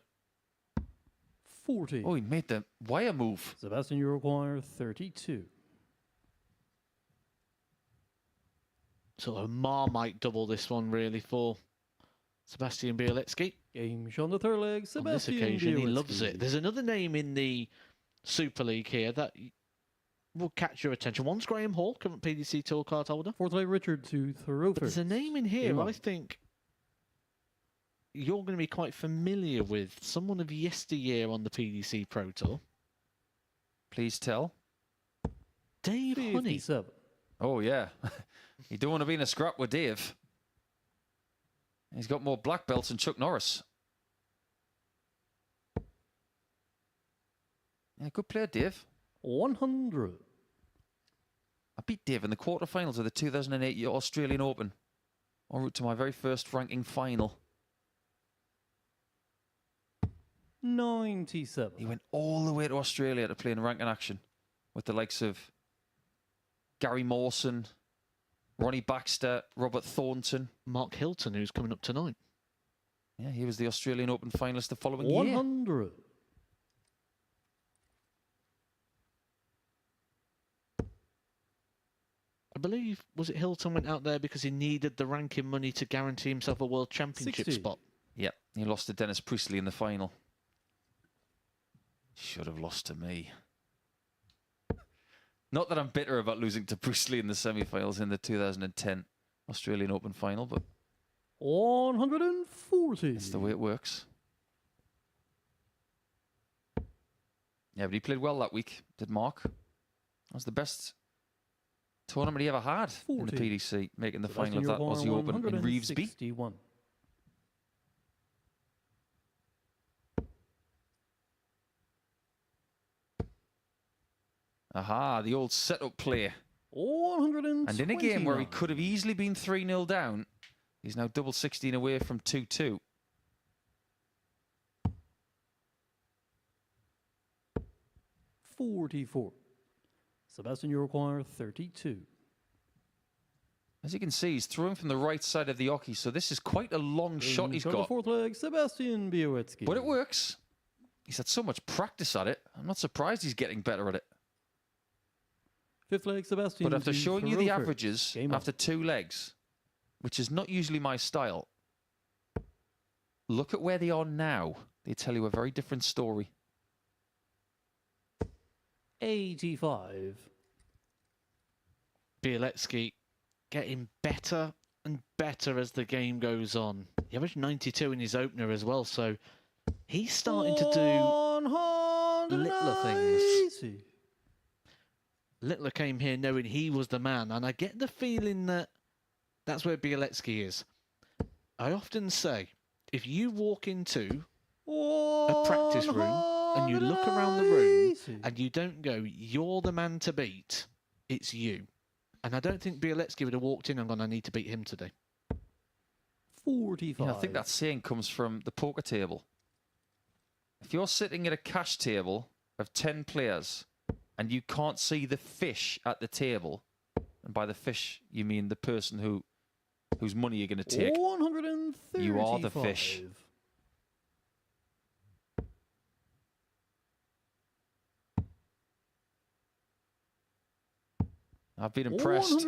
40. Oh, he made the wire move. Sebastian, you require 32. Sort of Marmite double this one really for Sebastian Białowieski. Game shot on the third leg, On this Sebastian occasion, he Białowieski. loves it. There's another name in the Super League here that will catch your attention. One's Graham Hall, current PDC Tour card holder. Fourth leg, Richard to throw But there's first. a name in here Game I on. think you're going to be quite familiar with. Someone of yesteryear on the PDC Pro Tour. Please tell. Dave Honey. 57. Oh, yeah. You don't want to be in a scrap with Dave. He's got more black belts than Chuck Norris. Yeah, good player, Dave. 100. I beat Dave in the quarterfinals of the 2008 Australian Open, en route to my very first ranking final. 97. He went all the way to Australia to play in ranking action with the likes of Gary Mawson, Ronnie Baxter, Robert Thornton. Mark Hilton, who's coming up tonight. Yeah, he was the Australian Open finalist the following year. 100. I believe, was it Hilton went out there because he needed the ranking money to guarantee himself a World Championship 60. spot? Yep, he lost to Dennis Priestley in the final. Should have lost to me. Not that I'm bitter about losing to Priestley in the semi-finals in the 2010 Australian Open final, but 140. that's the way it works. Yeah, but he played well that week, did Mark. That was the best tournament he ever had in the 40. PDC, making the Sebastian, final of that you Aussie require Open in Revesby. 161. Aha, the old setup play. 129. And in a game where he could have easily been 3-0 down, he's now double 16 away from 2-2. $44. Sebastian, you require 32. As you can see, he's throwing from the right side of the oche, so this is quite a long shot he's On the got. fourth leg, Sebastian Białecki. But it works. He's had so much practice at it. I'm not surprised he's getting better at it. Fifth leg, Sebastian. But after to showing you throw the first. averages Game on. after 2 legs, which is not usually my style, look at where they are now. They tell you a very different story. 85. Białecki getting better and better as the game goes on. He averaged 92 in his opener as well, so he's starting to do littler things. Littler came here knowing he was the man, and I get the feeling that that's where Białecki is. I often say, if you walk into a practice room and you look around the room and you don't go, you're the man to beat, it's you. And I don't think Białecki would have walked in and gone, I need to beat him today. 45. Yeah, I think that saying comes from the poker table. If you're sitting at a cash table of 10 players and you can't see the fish at the table, and by the fish you mean the person whose money you're going to take, 135. you are the fish. I've been impressed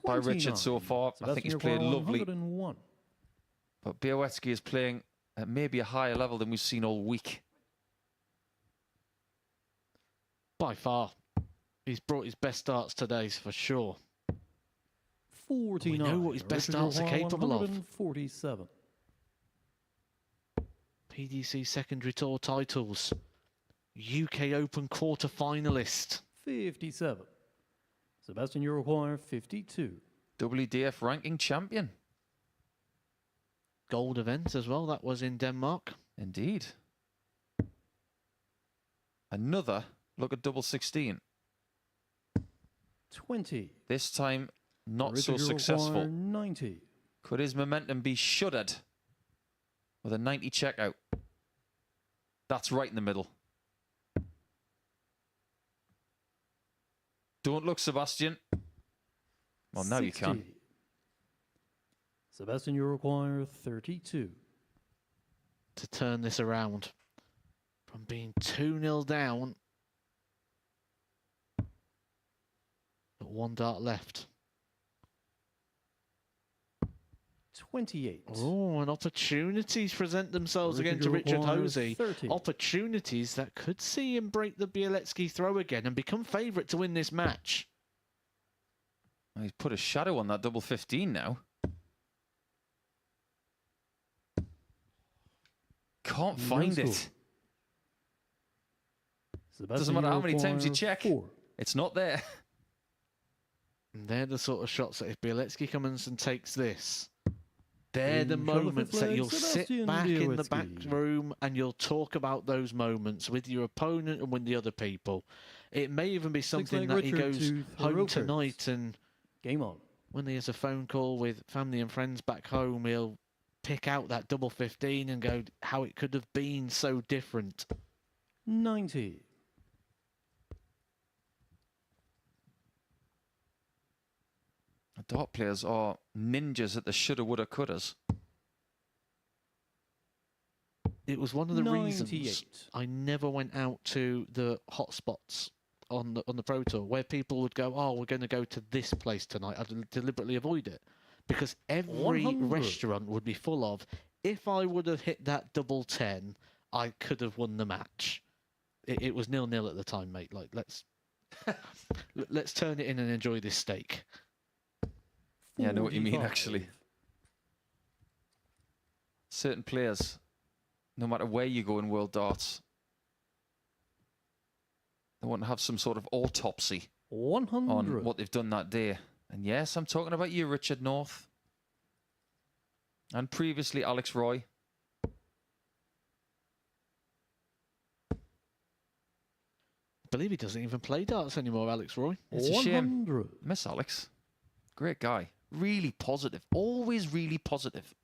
by Richard so far. I think he's played lovely. 101. But Białecki is playing at maybe a higher level than we've seen all week. By far. He's brought his best darts today, for sure. 49. We know what his best darts are capable of. 147. PDC secondary tour titles. UK Open quarter finalist. 57. Sebastian Uruguay, 52. WDF ranking champion. Gold event as well. That was in Denmark. Indeed. Another look at double 16. 20. This time not Richard so Uruguay, successful. 90. Could his momentum be shuddered with a 90 checkout? That's right in the middle. Don't look, Sebastian. Well, now you can. 60. Sebastian Uruguay, 32. To turn this around from being 2-0 down. Got 1 dart left. 28. Oh, and opportunities present themselves again to Richard Uruguay, Hosey. 30. Opportunities that could see him break the Białecki throw again and become favourite to win this match. He's put a shadow on that double 15 now. Can't find it. Doesn't matter how many times you check. 4. It's not there. And they're the sort of shots that if Białecki comes and takes this, they're the In trouble with moments that flag, you'll sit Sebastian back in the back Białecki. room and you'll talk about those moments with your opponent and with the other people. It may even be something leg that he Richard goes to home throw tonight first. and Game on. when he has a phone call with family and friends back home, he'll pick out that double 15 and go, how it could have been so different. 90. Dart players are ninjas at the shoulda, woulda, couldas. It was one of the reasons 98. I never went out to the hotspots on the Pro Tour where people would go, oh, we're going to go to this place tonight. I'd deliberately avoid it because every 100. restaurant would be full of, if I would have hit that double 10, I could have won the match. It was 0-0 at the time, mate. Like, let's turn it in and enjoy this steak. Yeah, I know what you mean, 45. actually. Certain players, no matter where you go in World Darts, they want to have some sort of autopsy 100. on what they've done that day. And yes, I'm talking about you, Richard North. And previously, Alex Roy. I believe he doesn't even play darts anymore, Alex Roy. It's a shame. 100. Miss Alex. Great guy. Really positive. Always really positive.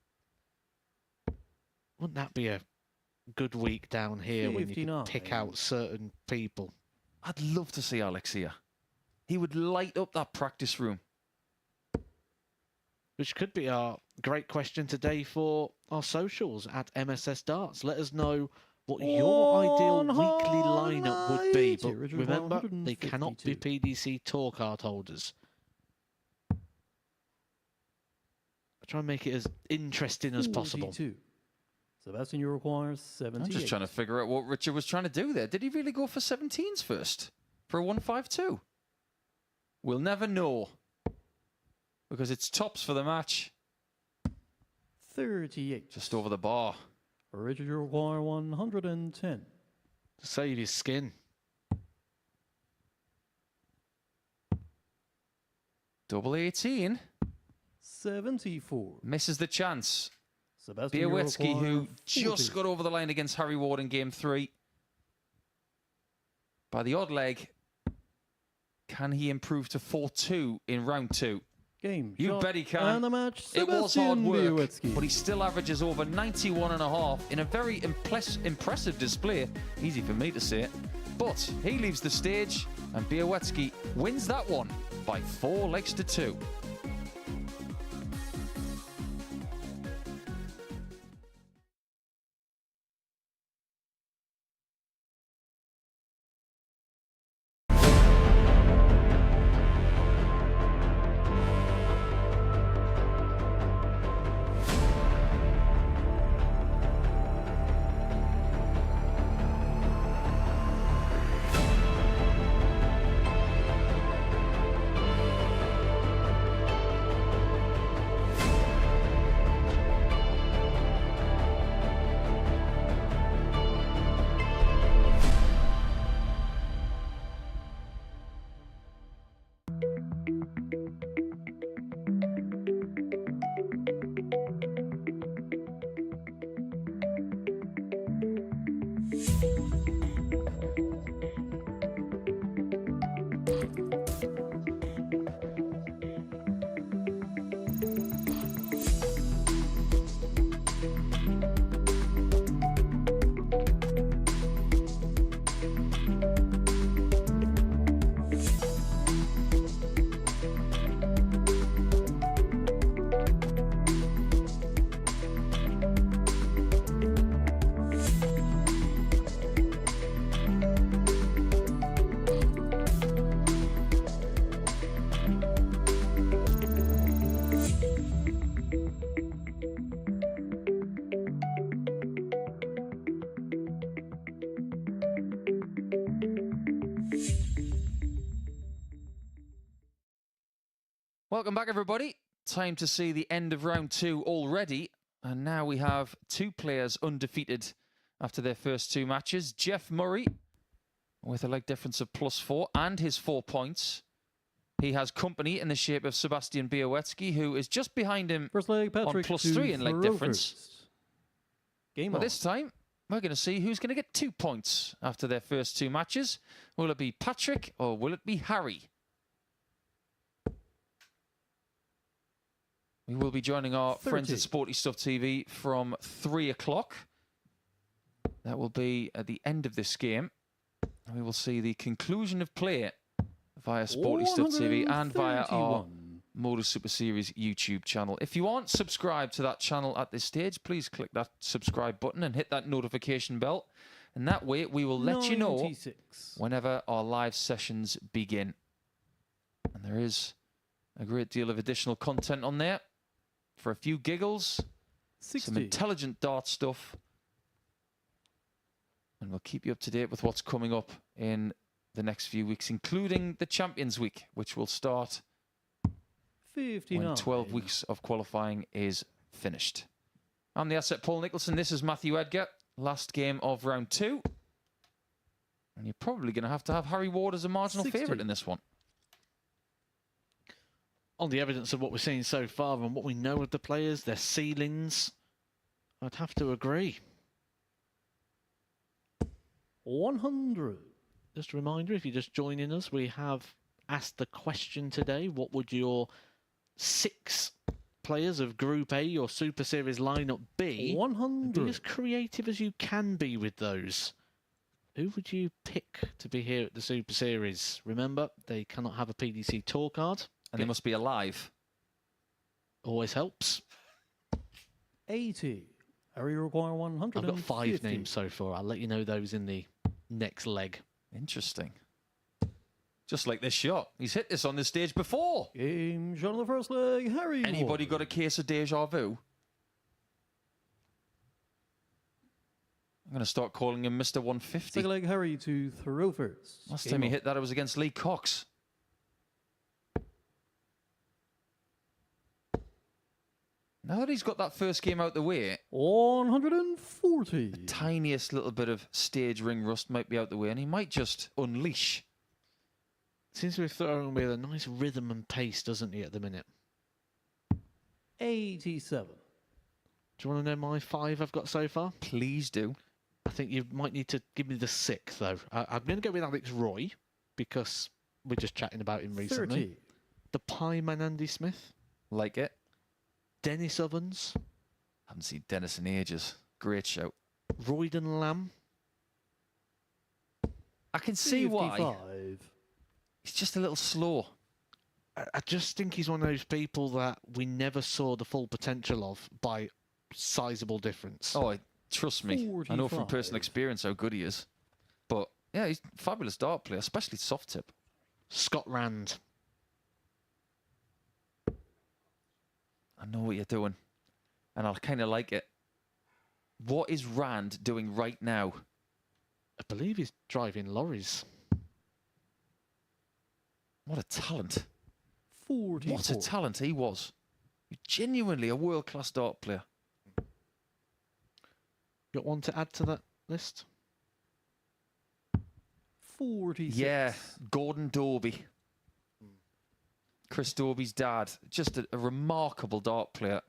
Wouldn't that be a good week down here when you 59. could pick out certain people? I'd love to see Alex here. He would light up that practice room. which could be our great question today for our socials at MSS Darts. Let us know what your ideal weekly lineup would be. But remember, they cannot be PDC tour card holders. Try and make it as interesting as possible. 42. Sebastian, you require 78. I'm just trying to figure out what Richard was trying to do there. Did he really go for 17s first? For a 152? We'll never know. Because it's tops for the match. 38. Just over the bar. Richard, you require 110. To save his skin. Double 18. 74. Misses the chance. Sebastian, Białecki, who just 40. got over the line against Harry Ward in Game 3. By the odd leg, can he improve to 4-2 in round 2? Game. You shot, bet he can. And the match, It was hard Sebastian work, Białecki. but he still averages over 91.5 in a very impressive display. Easy for me to say. But he leaves the stage, and Białecki wins that one by 4 legs to 2. Welcome back, everybody. Time to see the end of round 2 already. And now we have 2 players undefeated after their first 2 matches. Jeff Murray, with a leg difference of +4 and his 4 points. He has company in the shape of Sebastian Białecki, who is just behind him First leg, Patrick, on +3 in leg difference. first. Game But on. this time, we're going to see who's going to get 2 points after their first 2 matches. Will it be Patrick or will it be Harry? We will be joining our friends at 30. Sporty Stuff TV from 3 o'clock. That will be at the end of this game. And we will see the conclusion of play via Sporty Stuff TV and via our 131. MODUS Super Series YouTube channel. If you aren't subscribed to that channel at this stage, please click that subscribe button and hit that notification bell. And that way we will let you know 96. whenever our live sessions begin. And there is a great deal of additional content on there for a few giggles, 60. some intelligent dart stuff. And we'll keep you up to date with what's coming up in the next few weeks, including the Champions Week, which will start 59. when 12 weeks of qualifying is finished. I'm the asset Paul Nicholson. This is Matthew Edgar. Last game of round 2. And you're probably going to have Harry Ward as a marginal 60. favourite in this one. On the evidence of what we're seeing so far and what we know of the players, their ceilings, I'd have to agree. 100. Just a reminder, if you're just joining us, we have asked the question today, what would your 6 players of Group A, your Super Series lineup be? 100. Be as creative as you can be with those. Who would you pick to be here at the Super Series? Remember, they cannot have a PDC tour card. And they must be alive. Always helps. 80. Harry, you require 150. I've got 5 names so far. I'll let you know those in the next leg. Interesting. Just like this shot. He's hit this on this stage before. Game shot on the first leg. Harry Anybody Ward. got a case of deja vu? I'm going to start calling him Mr. 150. Second leg, Harry to throw first. Last Game time he on. hit that, it was against Lee Cox. Now that he's got that first game out the way, 140. the tiniest little bit of stage ring rust might be out the way, and he might just unleash. Seems to be throwing with a nice rhythm and pace, doesn't he, at the minute? 87. Do you want to know my 5 I've got so far? Please do. I think you might need to give me the 6th, though. I'm going to go with Alex Roy, because we're just chatting about him recently. 30. The Pie Man Andy Smith. Like it. Dennis Ovens. Haven't seen Dennis in ages. Great shout. Royden Lamb. I can see why. 55. He's just a little slow. I just think he's one of those people that we never saw the full potential of by sizable difference. Oh, trust me. I know from 45. personal experience how good he is. But, yeah, he's a fabulous dart player, especially soft tip. Scott Rand. I know what you're doing. And I kind of like it. What is Rand doing right now? I believe he's driving lorries. What a talent. 44. What a talent he was. Genuinely a world-class dart player. Got one to add to that list? 46. Yeah, Gordon Dorby. Chris Dorby's dad. Just a remarkable dart player.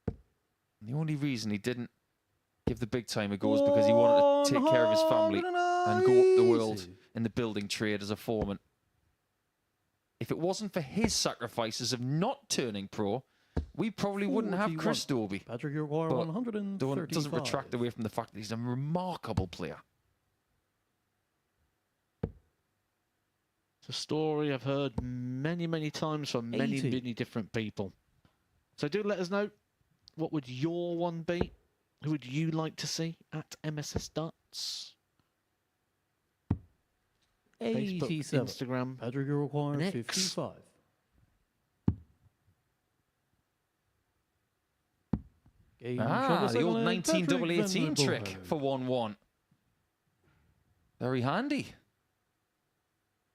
And the only reason he didn't give the big time a go is because he wanted to take care of his family and go up the world in the building trade as a foreman. If it wasn't for his sacrifices of not turning pro, we probably wouldn't have Chris 41. Dorby. Patrick, you require But 135. doesn't retract away from the fact that he's a remarkable player. It's a story I've heard many, many times from many, 80. many different people. So do let us know, what would your one be? Who would you like to see at MSS Darts? Facebook, 87. Instagram. Patrick, you require and X. 55. Game shot The old second leg, 19 Patrick double 18 Van trick Boven. for 1-1. Very handy.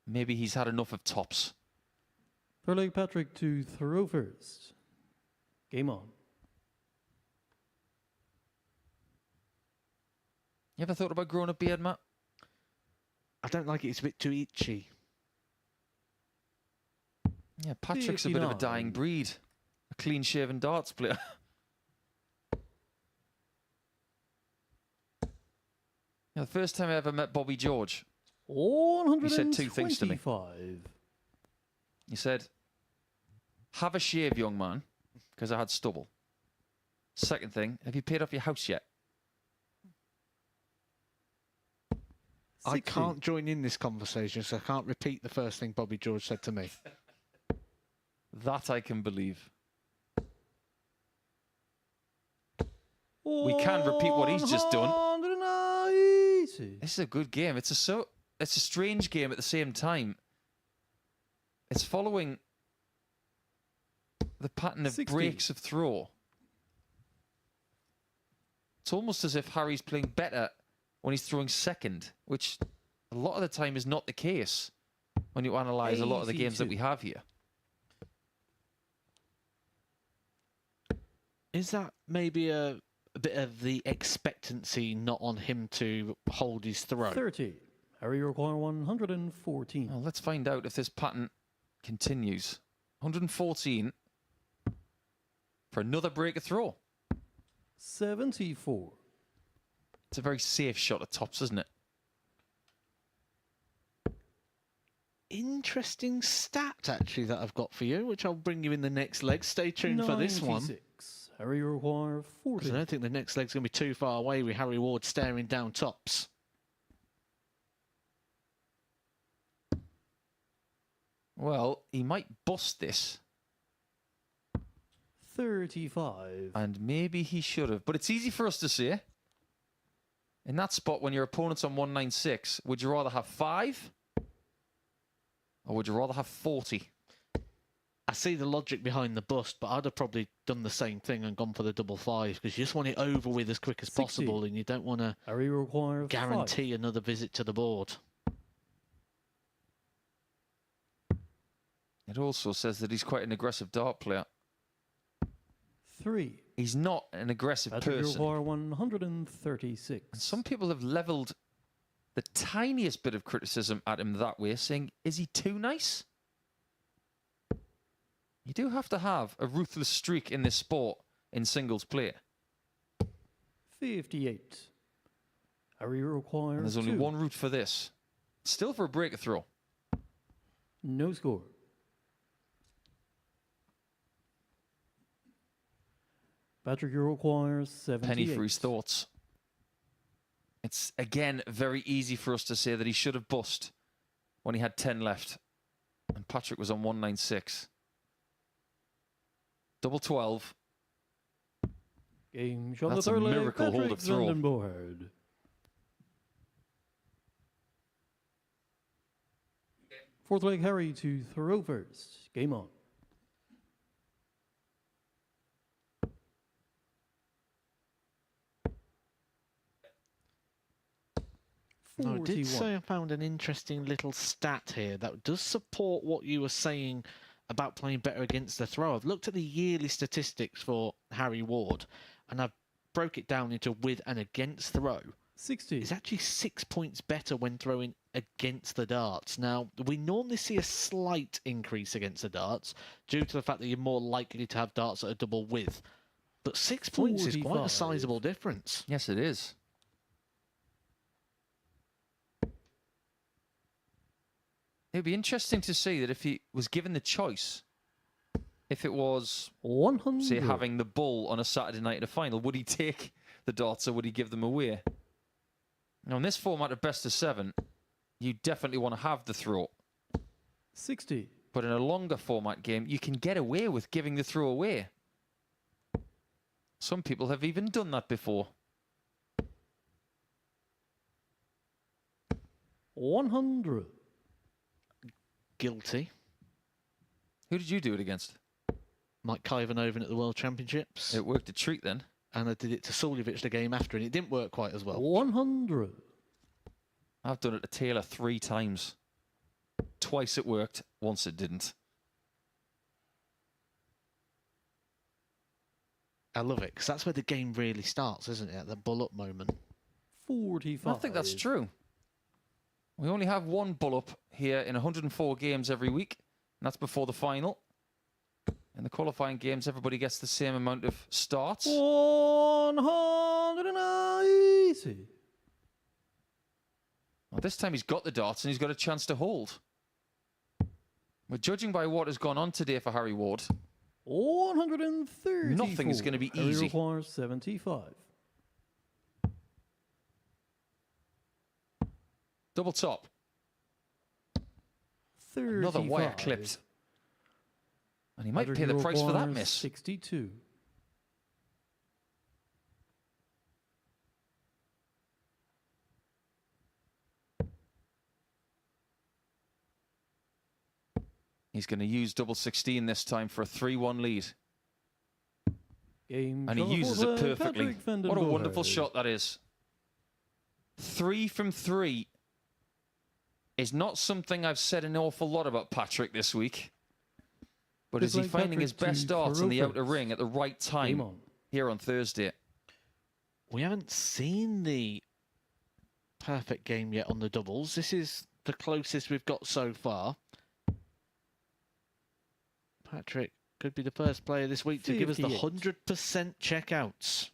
Maybe he's had enough of tops. Third leg, Patrick to throw first. Game on. You ever thought about growing a beard, Matt? I don't like it, it's a bit too itchy. Yeah, Patrick's a bit of a 59. dying breed. A clean-shaven darts player. The first time I ever met Bobby George, 125. He said two things to me. He said, have a shave, young man, because I had stubble. Second thing, have you paid off your house yet? I can't join in this conversation, so I can't repeat the first thing Bobby George said to me. That I can believe. We can repeat what he's just done. 190. This is a good game. It's a strange game at the same time. It's following the pattern of 60. breaks of throw. It's almost as if Harry's playing better when he's throwing second, which a lot of the time is not the case when you analyse a lot of the games that we have here. Is that maybe a bit of the expectancy not on him to hold his throw? 30. Harry require 114. Well, let's find out if this pattern continues. 114 for another break of throw. 74. It's a very safe shot at tops, isn't it? Interesting stat, actually, that I've got for you, which I'll bring you in the next leg. Stay tuned for this one. 96. Harry require 40. Because I don't think the next leg's going to be too far away with Harry Ward staring down tops. Well, he might bust this. 35. And maybe he should have. But it's easy for us to say. In that spot, when your opponent's on 196, would you rather have 5? Or would you rather have 40? I see the logic behind the bust, but I'd have probably done the same thing and gone for the double 5 because you just want it over with as quick as 60. possible and you don't want to Harry requires 5. guarantee another visit to the board. It also says that he's quite an aggressive dart player. 3. He's not an aggressive Patrick, you person. require 136. And some people have levelled the tiniest bit of criticism at him that way, saying, is he too nice? You do have to have a ruthless streak in this sport in singles play. 58. Harry requires And there's only 2. one route for this. Still for a break throw. No score. Patrick, you requires 78. Penny for his thoughts. It's, again, very easy for us to say that he should have bust when he had 10 left. And Patrick was on 196. Double 12. Game shot That's the a third leg, miracle hold Patrick of throw. Vandenborg. Fourth leg, Harry to throw first. Game on. Now, I did 41. say I found an interesting little stat here that does support what you were saying about playing better against the throw. I've looked at the yearly statistics for Harry Ward, and I've broke it down into with and against throw. 60. He's actually 6 points better when throwing against the darts. Now, we normally see a slight increase against the darts due to the fact that you're more likely to have darts at a double width. But 6 points is quite a 45. sizable difference. Yes, it is. It'd be interesting to see that if he was given the choice, if it was, 100. say, having the bull on a Saturday night at a final, would he take the darts or would he give them away? Now, in this format of best of 7, you definitely want to have the throw. 60. But in a longer format game, you can get away with giving the throw away. Some people have even done that before. 100. Guilty. Who did you do it against? Mike Kivanoven at the World Championships. It worked a treat then. And I did it to Suljovic the game after, and it didn't work quite as well. 100. I've done it to Taylor 3 times. Twice it worked, once it didn't. I love it, because that's where the game really starts, isn't it? At the bull-up moment. 45. I think that's true. We only have one bull-up here in 104 games every week, and that's before the final. In the qualifying games, everybody gets the same amount of starts. 190. Well, this time he's got the darts and he's got a chance to hold. We're judging by what has gone on today for Harry Ward. 130. Nothing is going to be easy. Harry requires 75. Double top. 35. Another wire clipped. And he might pay the price for that miss. 62. He's going to use double 16 this time for a 3-1 lead. Game And he shot uses for it perfectly. Patrick Vandenborg. What a wonderful shot that is. 3 from 3 is not something I've said an awful lot about Patrick this week. But Just is he like finding his Patrick best to darts in the Farouk. outer ring at the right Game time on. here on Thursday? We haven't seen the perfect game yet on the doubles. This is the closest we've got so far. Patrick could be the first player this week to give us the 58. 100% checkouts.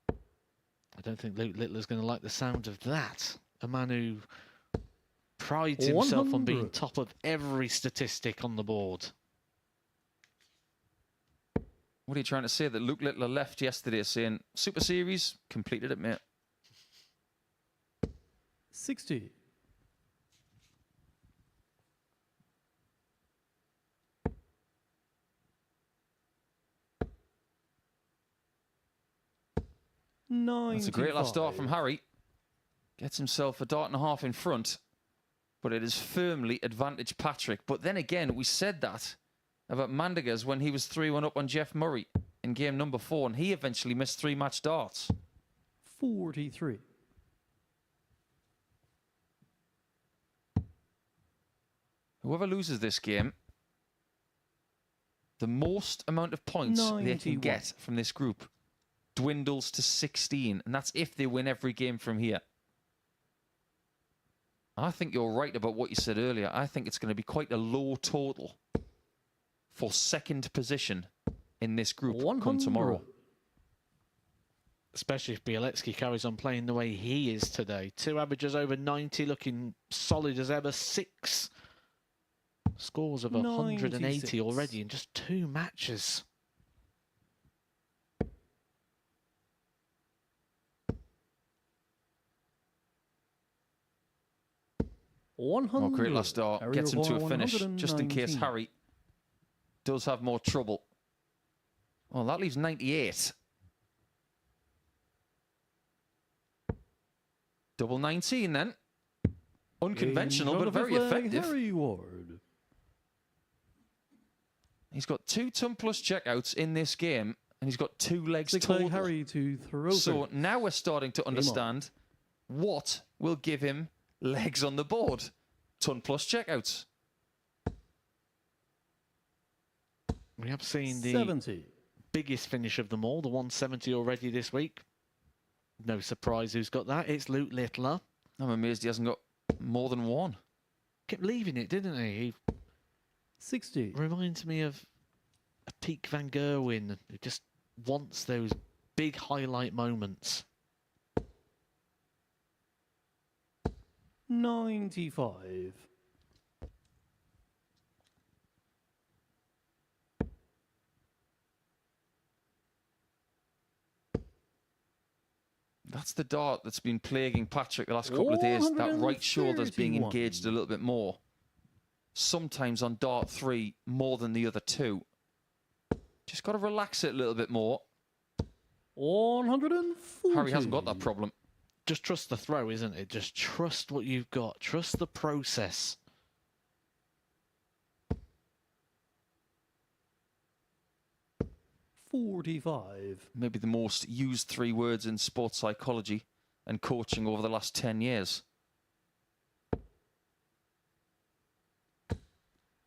I don't think Luke Littler's going to like the sound of that. A man who prides himself on being 100. top of every statistic on the board. What are you trying to say? That Luke Littler left yesterday saying, Super Series, completed it, mate. 60. That's a great last start from Harry. Gets himself a dart and a half in front, but it is firmly advantage Patrick. But then again, we said that about Mandigas when he was 3-1 up on Jeff Murray in game number 4, and he eventually missed 3 match darts. 43. Whoever loses this game, the most amount of points they can 91. get from this group dwindles to 16, and that's if they win every game from here. I think you're right about what you said earlier. I think it's going to be quite a low total for second position in this group come tomorrow. Especially if Bielecki carries on playing the way he is today. 2 averages over 90, looking solid as ever. 6 scores of 180 96. already in just 2 matches. Oh, great last start. Gets him to a finish, just in case Harry does have more trouble. Well, that leaves 98. Double 19 then. Unconventional, but very effective. Harry Ward. He's got 2 ton plus checkouts in this game, and he's got 2 legs 6 total. leg Harry to throw. So now we're starting to understand what will give him legs on the board. Ton plus checkouts. We have seen the 70. biggest finish of them all, the 170 already this week. No surprise who's got that. It's Luke Littler. I'm amazed he hasn't got more than 1. Kept leaving it, didn't he? 60. He reminds me of a Peak Van Gerwen who just wants those big highlight moments. 95. That's the dart that's been plaguing Patrick the last couple of days. That right shoulder's being engaged a little bit more. Sometimes on dart 3 more than the other 2. Just got to relax it a little bit more. 140. Harry hasn't got that problem. Just trust the throw, isn't it? Just trust what you've got. Trust the process. $45. Maybe the most used 3 words in sports psychology and coaching over the last 10 years.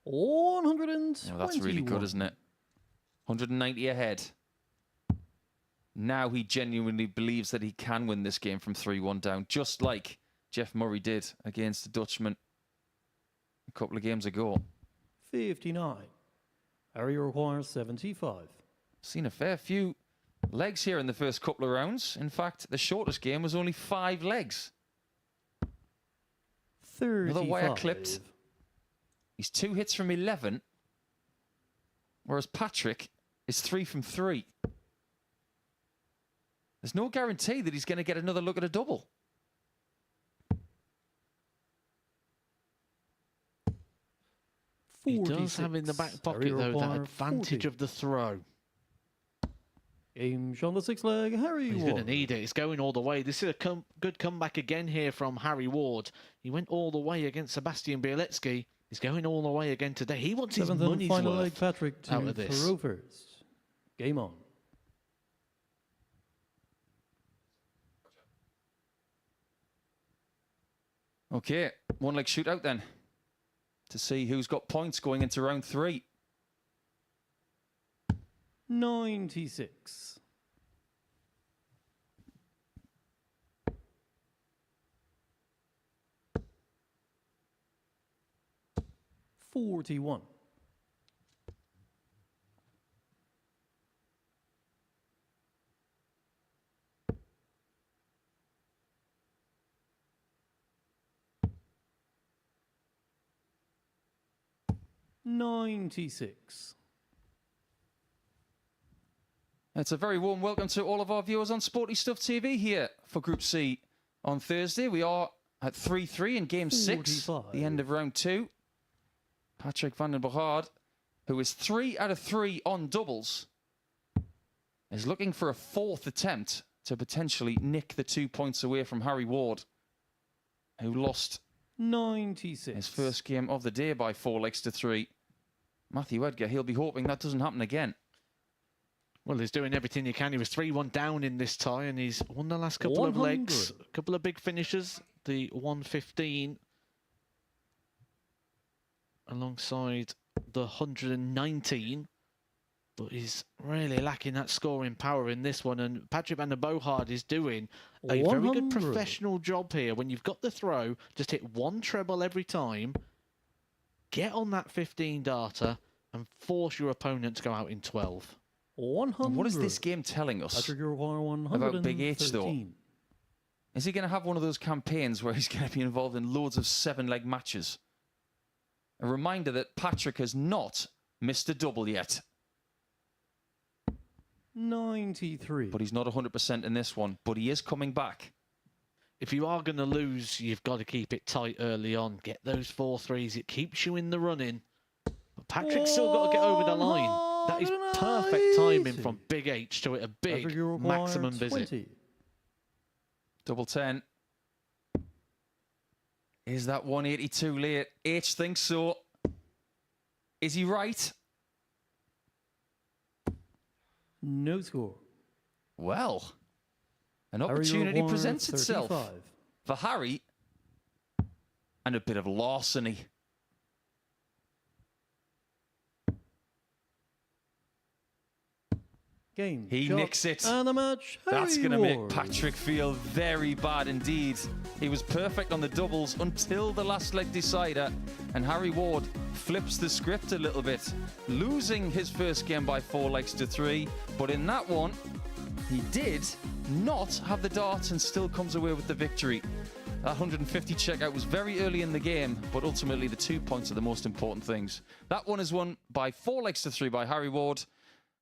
120. Oh, that's really good, isn't it? 190 ahead. Now he genuinely believes that he can win this game from 3-1 down, just like Jeff Murray did against the Dutchman a couple of games ago. 59. Harry requires 75. Seen a fair few legs here in the first couple of rounds. In fact, the shortest game was only 5 legs. 35. Another wire clipped. He's 2 hits from 11, whereas Patrick is 3 from 3. There's no guarantee that he's going to get another look at a double. He does have in the back pocket, though, that advantage of the throw. Game on the 6 leg, Harry He's Ward. going to need it. It's going all the way. This is a good comeback again here from Harry Ward. He went all the way against Sebastian Bielecki. He's going all the way again today. He wants his 7th and money's final leg, worth Patrick to out of this. throw first. Game on. Okay, 1 leg shootout then, to see who's got points going into round 3. 96. 41. 96. It's a very warm welcome to all of our viewers on Sporty Stuff TV here for Group C on Thursday. We are at 3-3 in Game 6, 45. the end of round 2. Patrick van den Bogaard, who is 3 out of 3 on doubles, is looking for a 4th attempt to potentially nick the 2 points away from Harry Ward, who lost 96. his first game of the day by 4 legs to 3. Matthew Edgar, he'll be hoping that doesn't happen again. Well, he's doing everything he can. He was 3-1 down in this tie, and he's won the last couple of legs. A couple of big finishes. The 115 alongside the 119. But he's really lacking that scoring power in this one. And Patrick van der Bogaard is doing a very good professional job here. When you've got the throw, just hit one treble every time. Get on that 15 data and force your opponent to go out in 12. 100. What is this game telling us about Big H, though? Is he going to have one of those campaigns where he's going to be involved in loads of 7-leg matches? A reminder that Patrick has not missed a double yet. 93. But he's not 100% in this one, but he is coming back. If you are going to lose, you've got to keep it tight early on. Get those 4 threes. It keeps you in the running. But Patrick's still got to get over the line. That is perfect timing from Big H to hit a big maximum visit. Double 10. Is that 182 late? H thinks so. Is he right? No score. Well, an opportunity presents itself for Harry and a bit of larceny. Game. He nicks it. And the match. That's going to make Patrick feel very bad indeed. He was perfect on the doubles until the last leg decider, and Harry Ward flips the script a little bit, losing his first game by 4 legs to 3. But in that one, he did not have the darts and still comes away with the victory. That 150 checkout was very early in the game, but ultimately the 2 points are the most important things. That one is won by 4 legs to 3 by Harry Ward.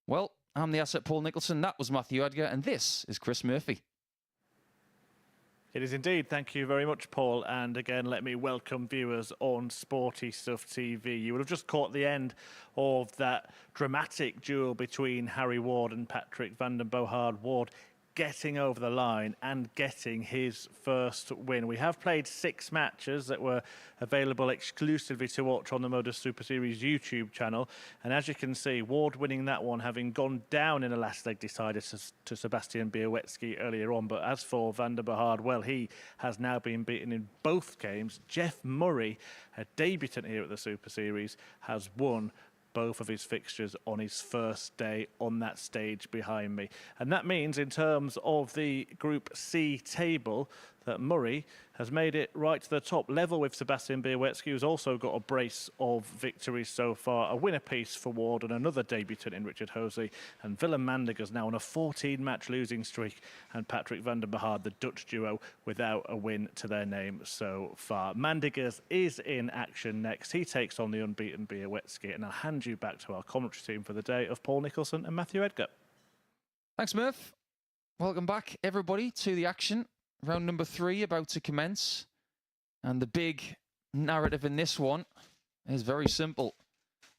Well, I'm the asset Paul Nicholson, that was Matthew Edgar, and this is Chris Murphy. It is indeed. Thank you very much, Paul. And again, let me welcome viewers on Sporty Stuff TV. You would have just caught the end of that dramatic duel between Harry Ward and Patrick van der Bogaard. Ward getting over the line and getting his first win. We have played 6 matches that were available exclusively to watch on the MODUS Super Series YouTube channel. And as you can see, Ward winning that one, having gone down in a last leg decider to Sebastian Białowieski earlier on. But as for van der Bogaard, well, he has now been beaten in both games. Jeff Murray, a debutant here at the Super Series, has won both of his fixtures on his first day on that stage behind me. And that means, in terms of the Group C table, that Murray has made it right to the top, level with Sebastian Białowieski, who's also got a brace of victories so far. A win apiece for Ward and another debutant in Richard Hosey. And Willem Mandigers now on a 14-match losing streak. And Patrick van der Bogaard, the Dutch duo, without a win to their name so far. Mandigers is in action next. He takes on the unbeaten Białowieski. And I'll hand you back to our commentary team for the day of Paul Nicholson and Matthew Edgar. Thanks, Murph. Welcome back, everybody, to the action. Round number 3 about to commence. And the big narrative in this one is very simple.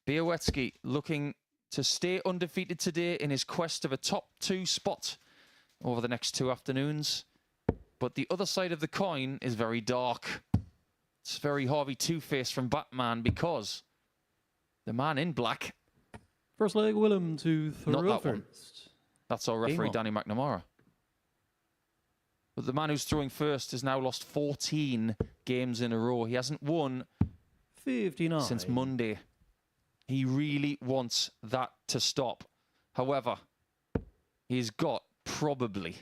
Białowieski looking to stay undefeated today in his quest of a top 2 spot over the next 2 afternoons. But the other side of the coin is very dark. It's very Harvey Two-Face from Batman, because the man in black... First leg, Willem to throw Not that first. one. That's our referee, Danny McNamara. But the man who's throwing first has now lost 14 games in a row. He hasn't won 59 since Monday. He really wants that to stop. However, he's got probably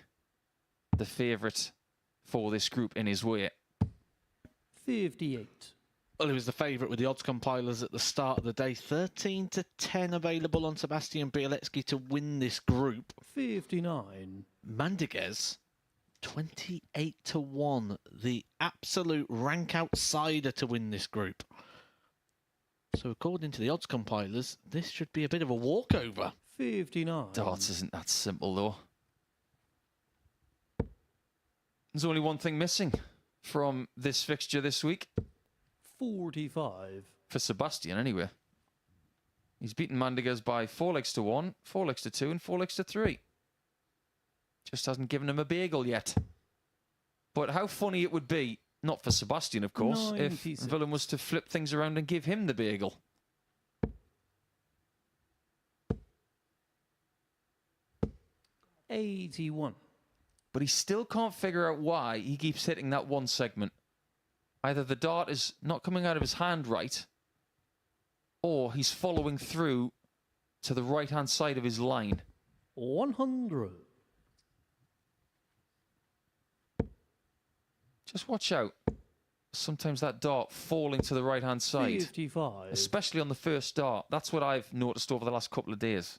the favourite for this group in his way. 58. Well, he was the favourite with the odds compilers at the start of the day. 13-10 available on Sebastian Białowieski to win this group. 59. Mandigers, 28-1, the absolute rank outsider to win this group. So according to the odds compilers, this should be a bit of a walkover. 59. Darts isn't that simple, though. There's only one thing missing from this fixture this week. 45. For Sebastian, anyway. He's beaten Mandigers by 4 legs to 1, 4 legs to 2, and 4 legs to 3. Just hasn't given him a bagel yet. But how funny it would be, not for Sebastian, of course, if 96. Willem was to flip things around and give him the bagel. $81. But he still can't figure out why he keeps hitting that one segment. Either the dart is not coming out of his hand right, or he's following through to the right-hand side of his line. 100. Just watch out. Sometimes that dart falling to the right-hand side. 55. Especially on the first dart. That's what I've noticed over the last couple of days.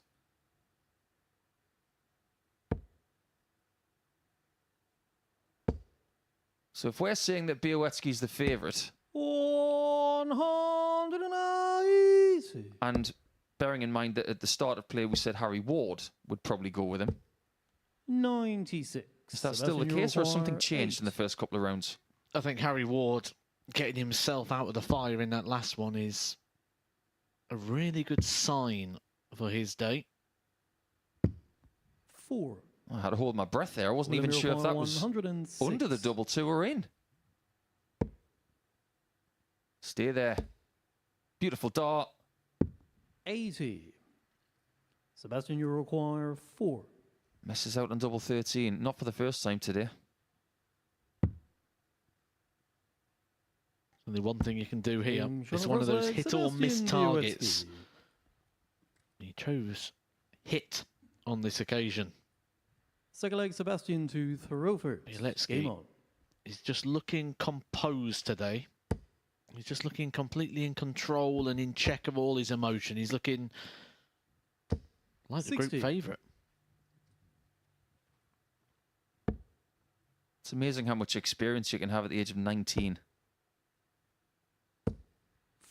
So if we're saying that Białecki's the favourite, 190. and bearing in mind that at the start of play we said Harry Ward would probably go with him, 96. is that still the case, or has something changed in the first couple of rounds? I think Harry Ward getting himself out of the fire in that last one is a really good sign for his day. 4. I had to hold my breath there. I wasn't even sure if that was 106. under the double two or in. Stay there. Beautiful dart. 80. Sebastian, you require 4. Messes out on double 13. Not for the first time today. Only one thing you can do here. Game It's shot one of those leg, hit or miss Sebastian targets. Białecki. He chose hit on this occasion. Second leg, Sebastian to throw first. Białecki. Game on. He's just looking composed today. He's just looking completely in control and in check of all his emotion. He's looking like the group 60. favourite. It's amazing how much experience you can have at the age of 19.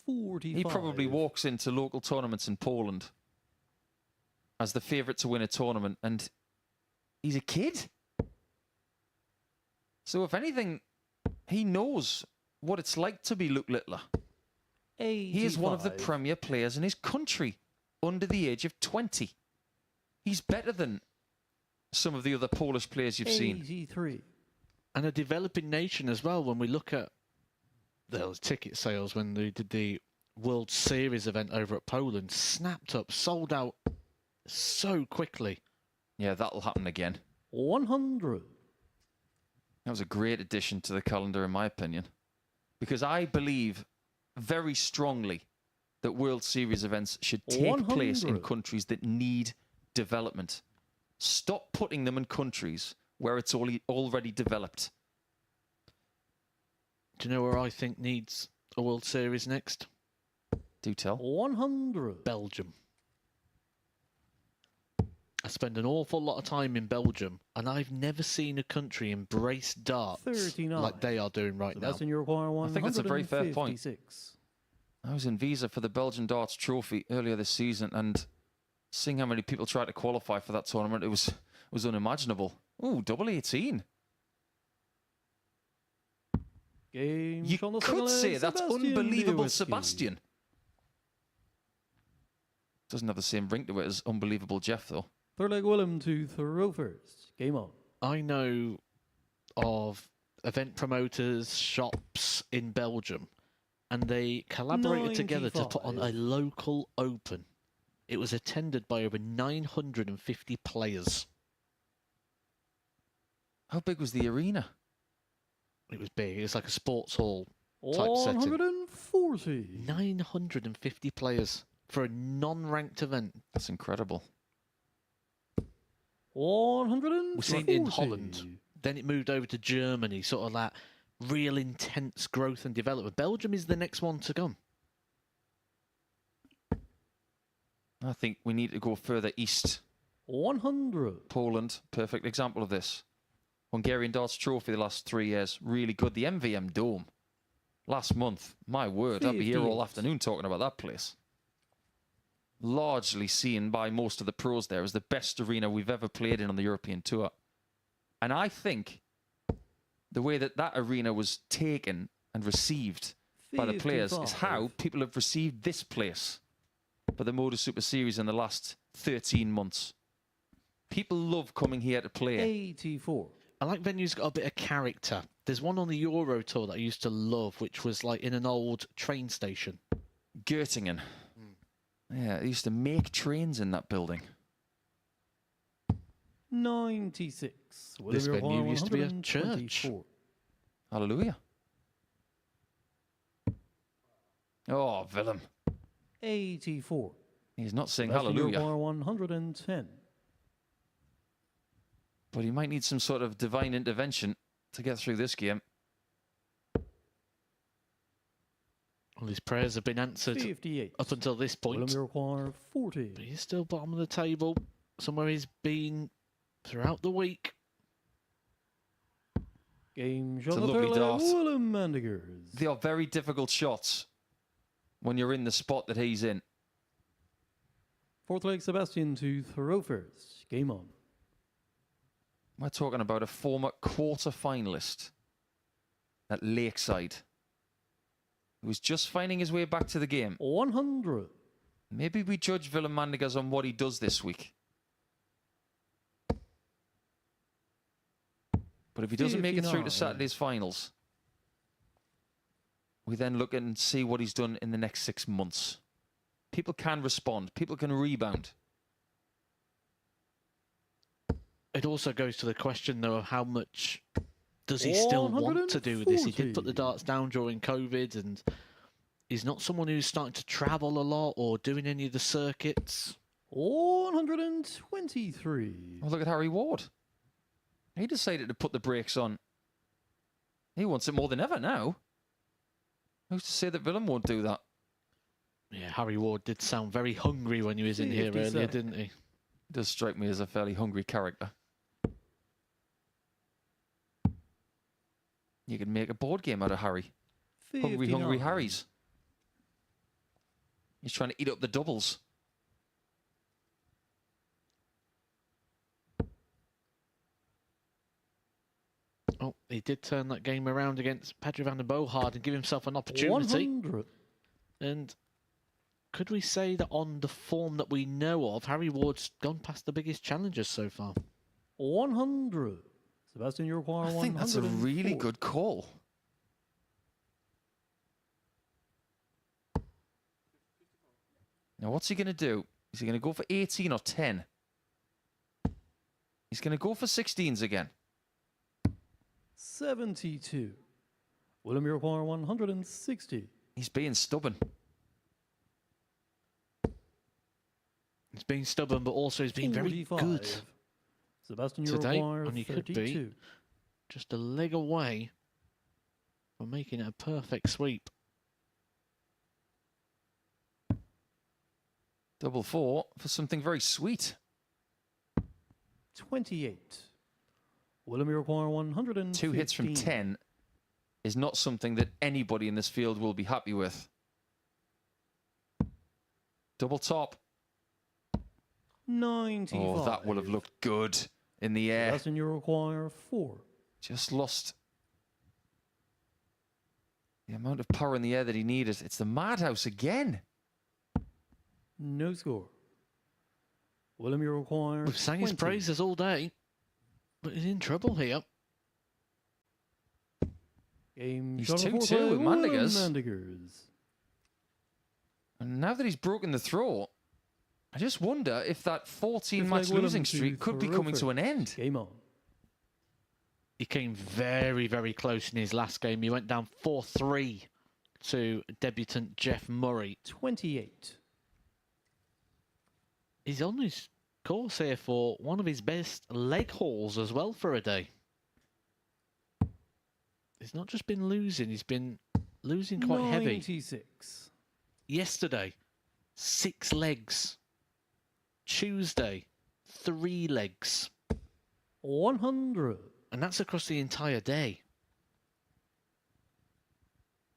45. He probably walks into local tournaments in Poland as the favourite to win a tournament, and he's a kid. So if anything, he knows what it's like to be Luke Littler. 85. He is one of the premier players in his country under the age of 20. He's better than some of the other Polish players you've seen. 83. And a developing nation as well. When we look at those ticket sales when they did the World Series event over at Poland, snapped up, sold out so quickly. Yeah, that'll happen again. 100. That was a great addition to the calendar, in my opinion. Because I believe very strongly that World Series events should take place in 100. countries that need development. Stop putting them in countries where it's already developed. Do you know where I think needs a World Series next? Do tell. 100. Belgium. I spend an awful lot of time in Belgium, and I've never seen a country embrace darts 39. like they are doing right now. Sebastian, you require 156. I think that's a very fair point. I was in Visa for the Belgian Darts Trophy earlier this season, and seeing how many people tried to qualify for that tournament, it was unimaginable. Ooh, double 18. Game You shot on the could second say leg, that's Sebastian unbelievable, Białecki. Sebastian. Doesn't have the same ring to it as unbelievable Jeff, though. Third leg, Willem to throw first. Game on. I know of event promoters, shops in Belgium, and they collaborated together to put on a 95. local open. It was attended by over 950 players. How big was the arena? It was big. It was like a sports hall type setting. 140. 950 players for a non-ranked event. That's incredible. 140. We've seen it in Holland. Then it moved over to Germany, sort of that real intense growth and development. Belgium is the next one to come. I think we need to go further east. 100. Poland, perfect example of this. Hungarian Darts Trophy the last 3 years, really good. The MVM Dome, last month, my word, I'd be here all 58. afternoon talking about that place. Largely seen by most of the pros there as the best arena we've ever played in on the European Tour. And I think the way that that arena was taken and received by the players is 55. how people have received this place for the MODUS Super Series in the last 13 months. People love coming here to play. 84. I like venues got a bit of character. There's one on the Euro Tour that I used to love, which was like in an old train station. Göttingen. Yeah, they used to make trains in that building. 96. This William venue used to be a 124. church. Hallelujah. Oh, Willem. 84. He's not saying Sebastian hallelujah, Uruguay 110. but he might need some sort of divine intervention to get through this game. Well, his prayers have been answered 58. up until this point. William Uruguay 40. But he's still bottom of the table, somewhere he's been throughout the week. Game a shot of lovely dart. Willem Mandigers. They are very difficult shots when you're in the spot that he's in. Fourth leg, Sebastian to throw first. Game on. We're talking about a former quarter-finalist at Lakeside who was just finding his way back to the game. 100. Maybe we judge Willem Mandigers on what he does this week. But if he doesn't make it through to 59. Saturday's finals, we then look and see what he's done in the next 6 months. People can respond. People can rebound. It also goes to the question, though, of how much does he still want to do with this? He did put the 140. darts down during COVID, and he's not someone who's starting to travel a lot or doing any of the circuits. 123. Oh, look at Harry Ward. He decided to put the brakes on. He wants it more than ever now. Who's to say that Willem won't do that? Yeah, Harry Ward did sound very hungry when he was in here earlier, 57. didn't he? He does strike me as a fairly hungry character. You could make a board game out of Harry. Hungry 59. Harrys. He's trying to eat up the doubles. Oh, he did turn that game around against Patrick van den Bogaard and give himself an opportunity. 100. And could we say that on the form that we know of, Harry Ward's gone past the biggest challenges so far? 100. Sebastian Uruguay I 104. think that's a really good call. Now, what's he going to do? Is he going to go for 18 or 10? He's going to go for 16s again. 72. William Uruguay 160. He's being stubborn. He's been stubborn, but also he's been very 45. good Sebastian today, Uruguay and he could 32. be just a leg away from making it a perfect sweep. Double 4 for something very sweet. 28. William Uruguay 115. 2 hits from 10 is not something that anybody in this field will be happy with. Double top. 95. Oh, that would have looked good in the air. Sebastian Uruguay 4. Just lost the amount of power in the air that he needed. It's the madhouse again. No score. William Uruguay We've sang his 20. praises all day, but he's in trouble here. Game He's shot of 2-2 fourth leg, with Willem Mandigers. Mandigers. And now that he's broken the throw, I just wonder if that 14-match Fifth leg, Willem losing to streak could be throw coming to first. an end. Game on. He came very, very close in his last game. He went down 4-3 to debutant Jeff Murray. 28. He's on his course here for one of his best leg hauls as well for a day. He's not just been losing, he's been losing quite heavy. 96. Yesterday, 6 legs. Tuesday, 3 legs. 100. And that's across the entire day.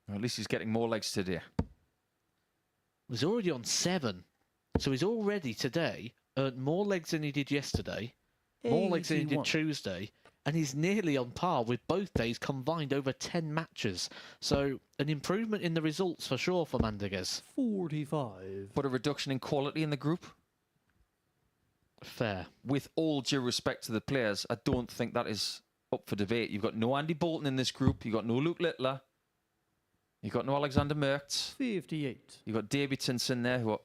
Or at least he's getting more legs today. He's already on 7. So he's already today earned more legs than he did yesterday, more legs than he did 81. Tuesday, and he's nearly on par with both days combined over 10 matches. So an improvement in the results for sure for Mandigers. 45. But a reduction in quality in the group. Fair. With all due respect to the players, I don't think that is up for debate. You've got no Andy Bolton in this group. You've got no Luke Littler. You've got no Alexander Mertz. 58. You've got debutants in there who are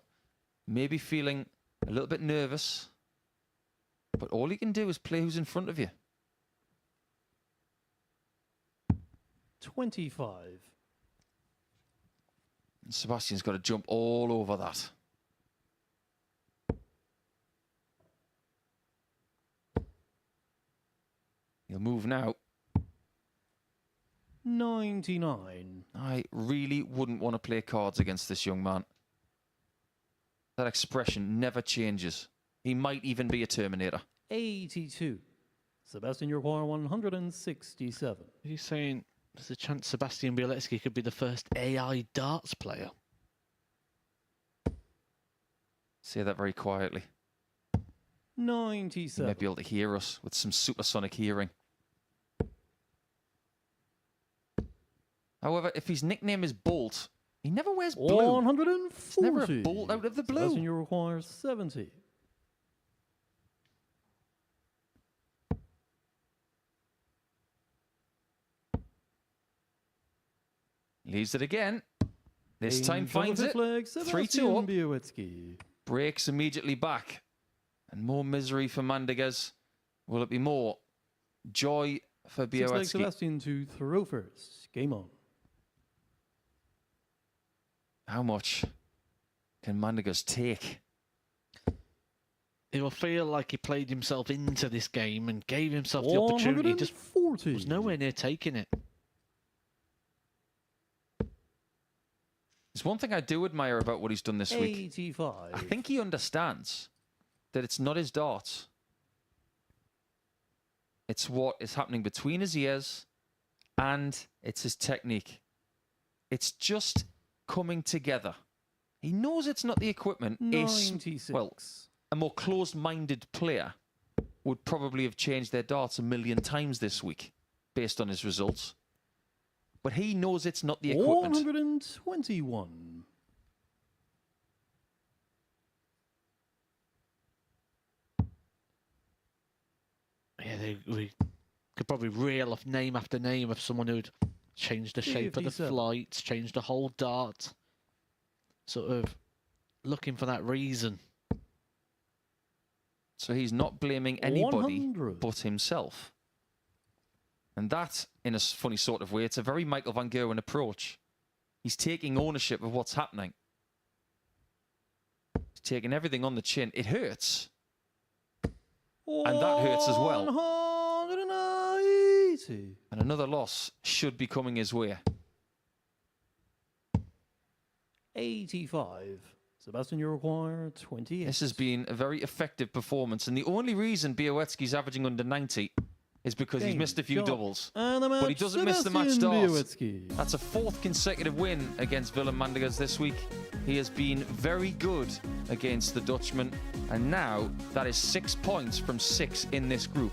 maybe feeling a little bit nervous. But all you can do is play who's in front of you. 25. And Sebastian's got to jump all over that. He'll move now. 99. I really wouldn't want to play cards against this young man. That expression never changes. He might even be a Terminator. 82. Sebastian, you require 167. Are you saying there's a chance Sebastian Bielecki could be the first AI darts player? Say that very quietly. He 97. might be able to hear us with some supersonic hearing. However, if his nickname is Bolt, he never wears blue. 140. It's never a bolt out of the blue. Sebastian, you require 70. Leaves it again. This time In finds it. flag, 3-2 up. Białecki. Breaks immediately back. And more misery for Mandigas. Will it be more joy for Six leg Białecki? Sebastian to throw first. Game on. How much can Mandigas take? He will feel like he played himself into this game and gave himself the opportunity. Just 140. was nowhere near taking it. There's one thing I do admire about what he's done this week. 85. I think he understands that it's not his darts. It's what is happening between his ears and it's his technique. It's just coming together. He knows it's not the equipment. 96. Well, a more closed-minded player would probably have changed their darts 1,000,000 times this week based on his results. But he knows it's not the equipment. 121. Yeah, we could probably reel off name after name of someone who'd changed the shape of the 57. flights, changed the whole dart. Sort of looking for that reason. So he's not blaming anybody 100. but himself. And that, in a funny sort of way, it's a very Michael Van Gerwen approach. He's taking ownership of what's happening. He's taking everything on the chin. It hurts. And that hurts as well. 190. And another loss should be coming his way. 85. Sebastian, you require 28. This has been a very effective performance. And the only reason Białecki's averaging under 90 is because he's Game, missed a few shot. doubles. And the match, But he doesn't miss the match Sebastian start. Białecki. That's a 4th consecutive win against Willem Mandigas this week. He has been very good against the Dutchman. And now that is 6 points from 6 in this group.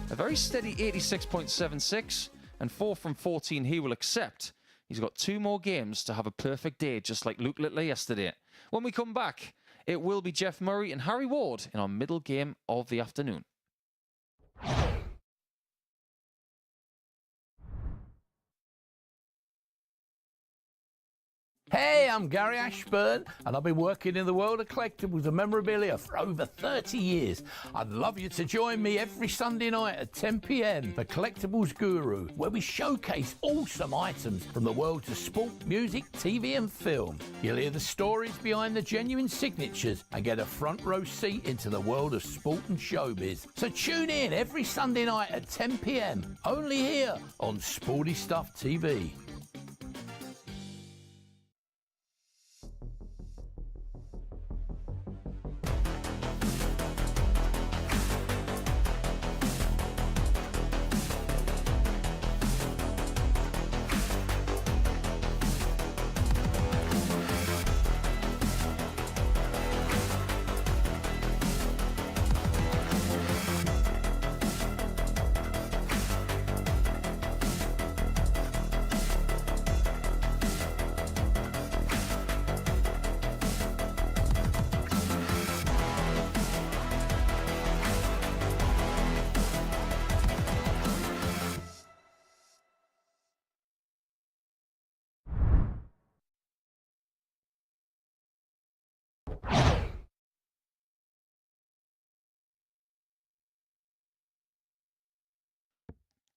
A very steady 86.76 and 4 from 14 he will accept. He's got 2 more games to have a perfect day, just like Luke Littler yesterday. When we come back, it will be Jeff Murray and Harry Ward in our middle game of the afternoon. Hey, I'm Gary Ashburn, and I've been working in the world of collectibles and memorabilia for over 30 years. I'd love you to join me every Sunday night at 10 p.m. for Collectibles Guru, where we showcase awesome items from the worlds of sport, music, TV and film. You'll hear the stories behind the genuine signatures and get a front row seat into the world of sport and showbiz. So tune in every Sunday night at 10 p.m. only here on Sporty Stuff TV.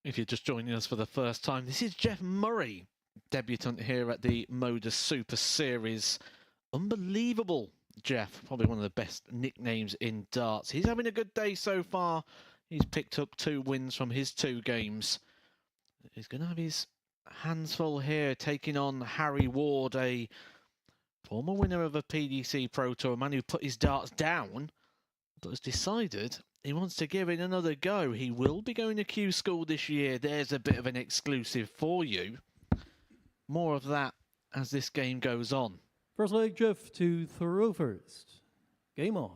If you're just joining us for the first time, this is Jeff Murray, debutant here at the MODUS Super Series. Unbelievable, Jeff. Probably one of the best nicknames in darts. He's having a good day so far. He's picked up 2 wins from his 2 games. He's going to have his hands full here, taking on Harry Ward, a former winner of a PDC Pro Tour, a man who put his darts down, but has decided he wants to give it another go. He will be going to Q School this year. There's a bit of an exclusive for you. More of that as this game goes on. First leg, Jeff to throw first. Game on.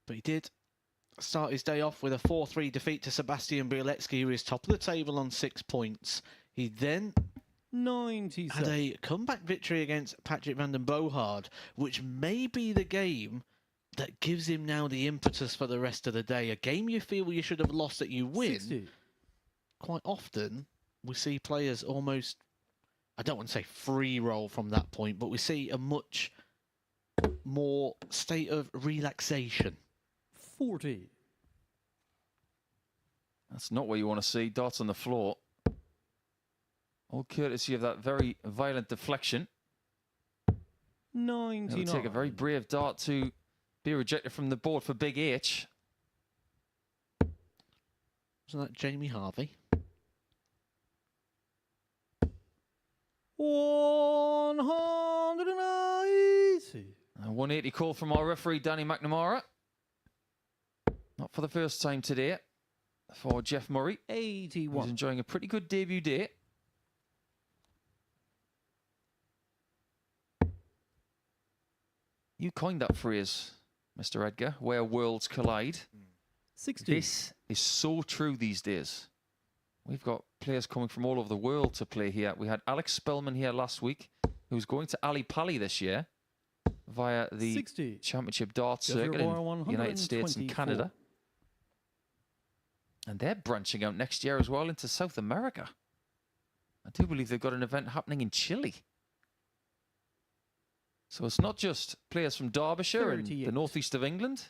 But he did start his day off with a 4-3 defeat to Sebastian Bielecki, who is top of the table on 6 points. He then 97. had a comeback victory against Patrick van den Bohard, which may be the game that gives him now the impetus for the rest of the day. A game you feel you should have lost that you win. 60. Quite often, we see players almost, I don't want to say free roll from that point, but we see a much more state of relaxation. 40. That's not what you want to see. Darts on the floor. All courtesy of that very violent deflection. 99. It'll take a very brave dart to be rejected from the board for Big H. Wasn't that Jamie Harvey? 180. A 180 call from our referee, Danny McNamara. Not for the first time today for Jeff Murray. 81. He's enjoying a pretty good debut day. You coined that phrase, Mr. Edgar, where worlds collide. 60. This is so true these days. We've got players coming from all over the world to play here. We had Alex Spellman here last week, who's going to Ali Pali this year via the 60. Championship Darts Jeff, circuit in you're the United States and 124. Canada. And they're branching out next year as well into South America. I do believe they've got an event happening in Chile. So it's not just players from Derbyshire and 38. the northeast of England.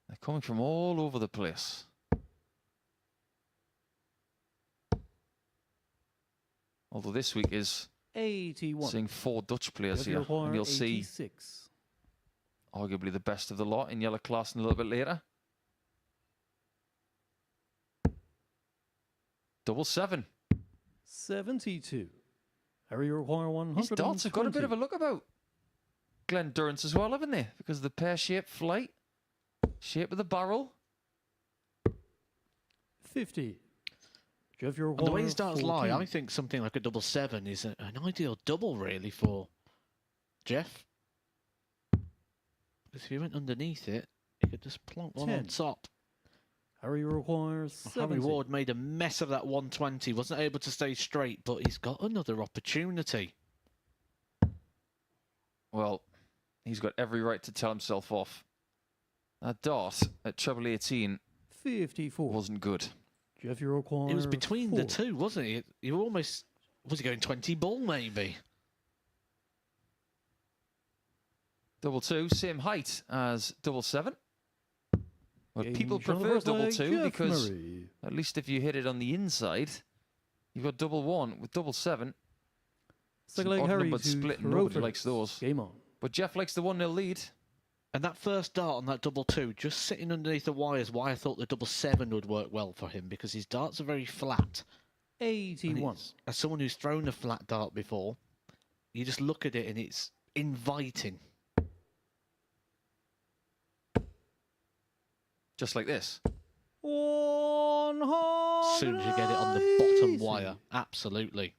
They're coming from all over the place. Although this week is 81. seeing 4 Dutch players Jeff, here. you're And you'll see 86. arguably the best of the lot in yellow class and a little bit later. 777. 72. Harry, you require 120. His darts have got a bit of a look about Glenn Durrance as well, haven't they? Because of the pear-shaped flight, shape of the barrel. 50. Jeff, you And the way require his darts lie, 14. I think something like a 777 is an ideal double, really, for Jeff. Because if you went underneath it, you could just plonk one on 10. top. Harry requires 70. Harry Ward made a mess of that 120, wasn't able to stay straight, but he's got another opportunity. Well, he's got every right to tell himself off. That dart at treble 18 54. wasn't good. Jeff, you require It was between 4. the two, wasn't it? You were almost, was he going 20 ball maybe? 2-2, same height as 777. But Game people shot on the prefer first leg, 2-2 Jeff because Murray. at least if you hit it on the inside, you've got 1-1 with 777. Second leg, odd Harry numbered to split, throw nobody first. likes those. Game on. But Jeff likes the 1-0 lead. And that first dart on that 2-2, just sitting underneath the wires, why I thought the 777 would work well for him, because his darts are very flat. And 81. as someone who's thrown a flat dart before, you just look at it and it's inviting. Just like this. 180. As soon as you get it on the bottom wire, absolutely.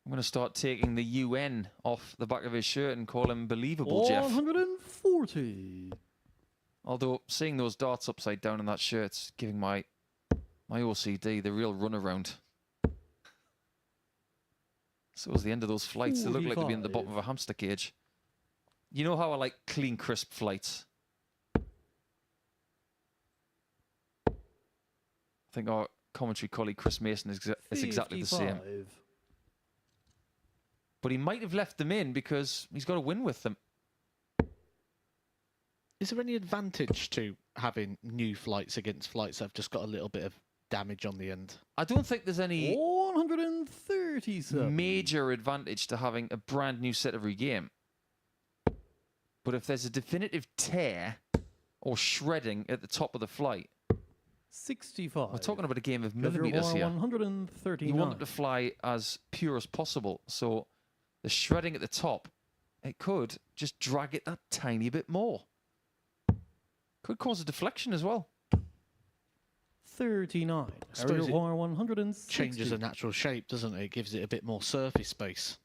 I'm going to start taking the UN off the back of his shirt and call him believable, Jeff. 140. Although seeing those darts upside down on that shirt's giving my OCD the real runaround. So was the end of those flights. They look like they'd be in the bottom of a hamster cage. You know how I like clean, crisp flights? I think our commentary colleague Chris Mason is exactly the same. 55. But he might have left them in because he's got a win with them. Is there any advantage to having new flights against flights that have just got a little bit of damage on the end? I don't think there's any 137. major advantage to having a brand new set every game. But if there's a definitive tear or shredding at the top of the flight, 65. we're talking about a game of Jeff millimeters here. 139. You want them to fly as pure as possible. So the shredding at the top, it could just drag it that tiny bit more. Could cause a deflection as well. 39. Suppose it 160. changes the natural shape, doesn't it? It gives it a bit more surface space.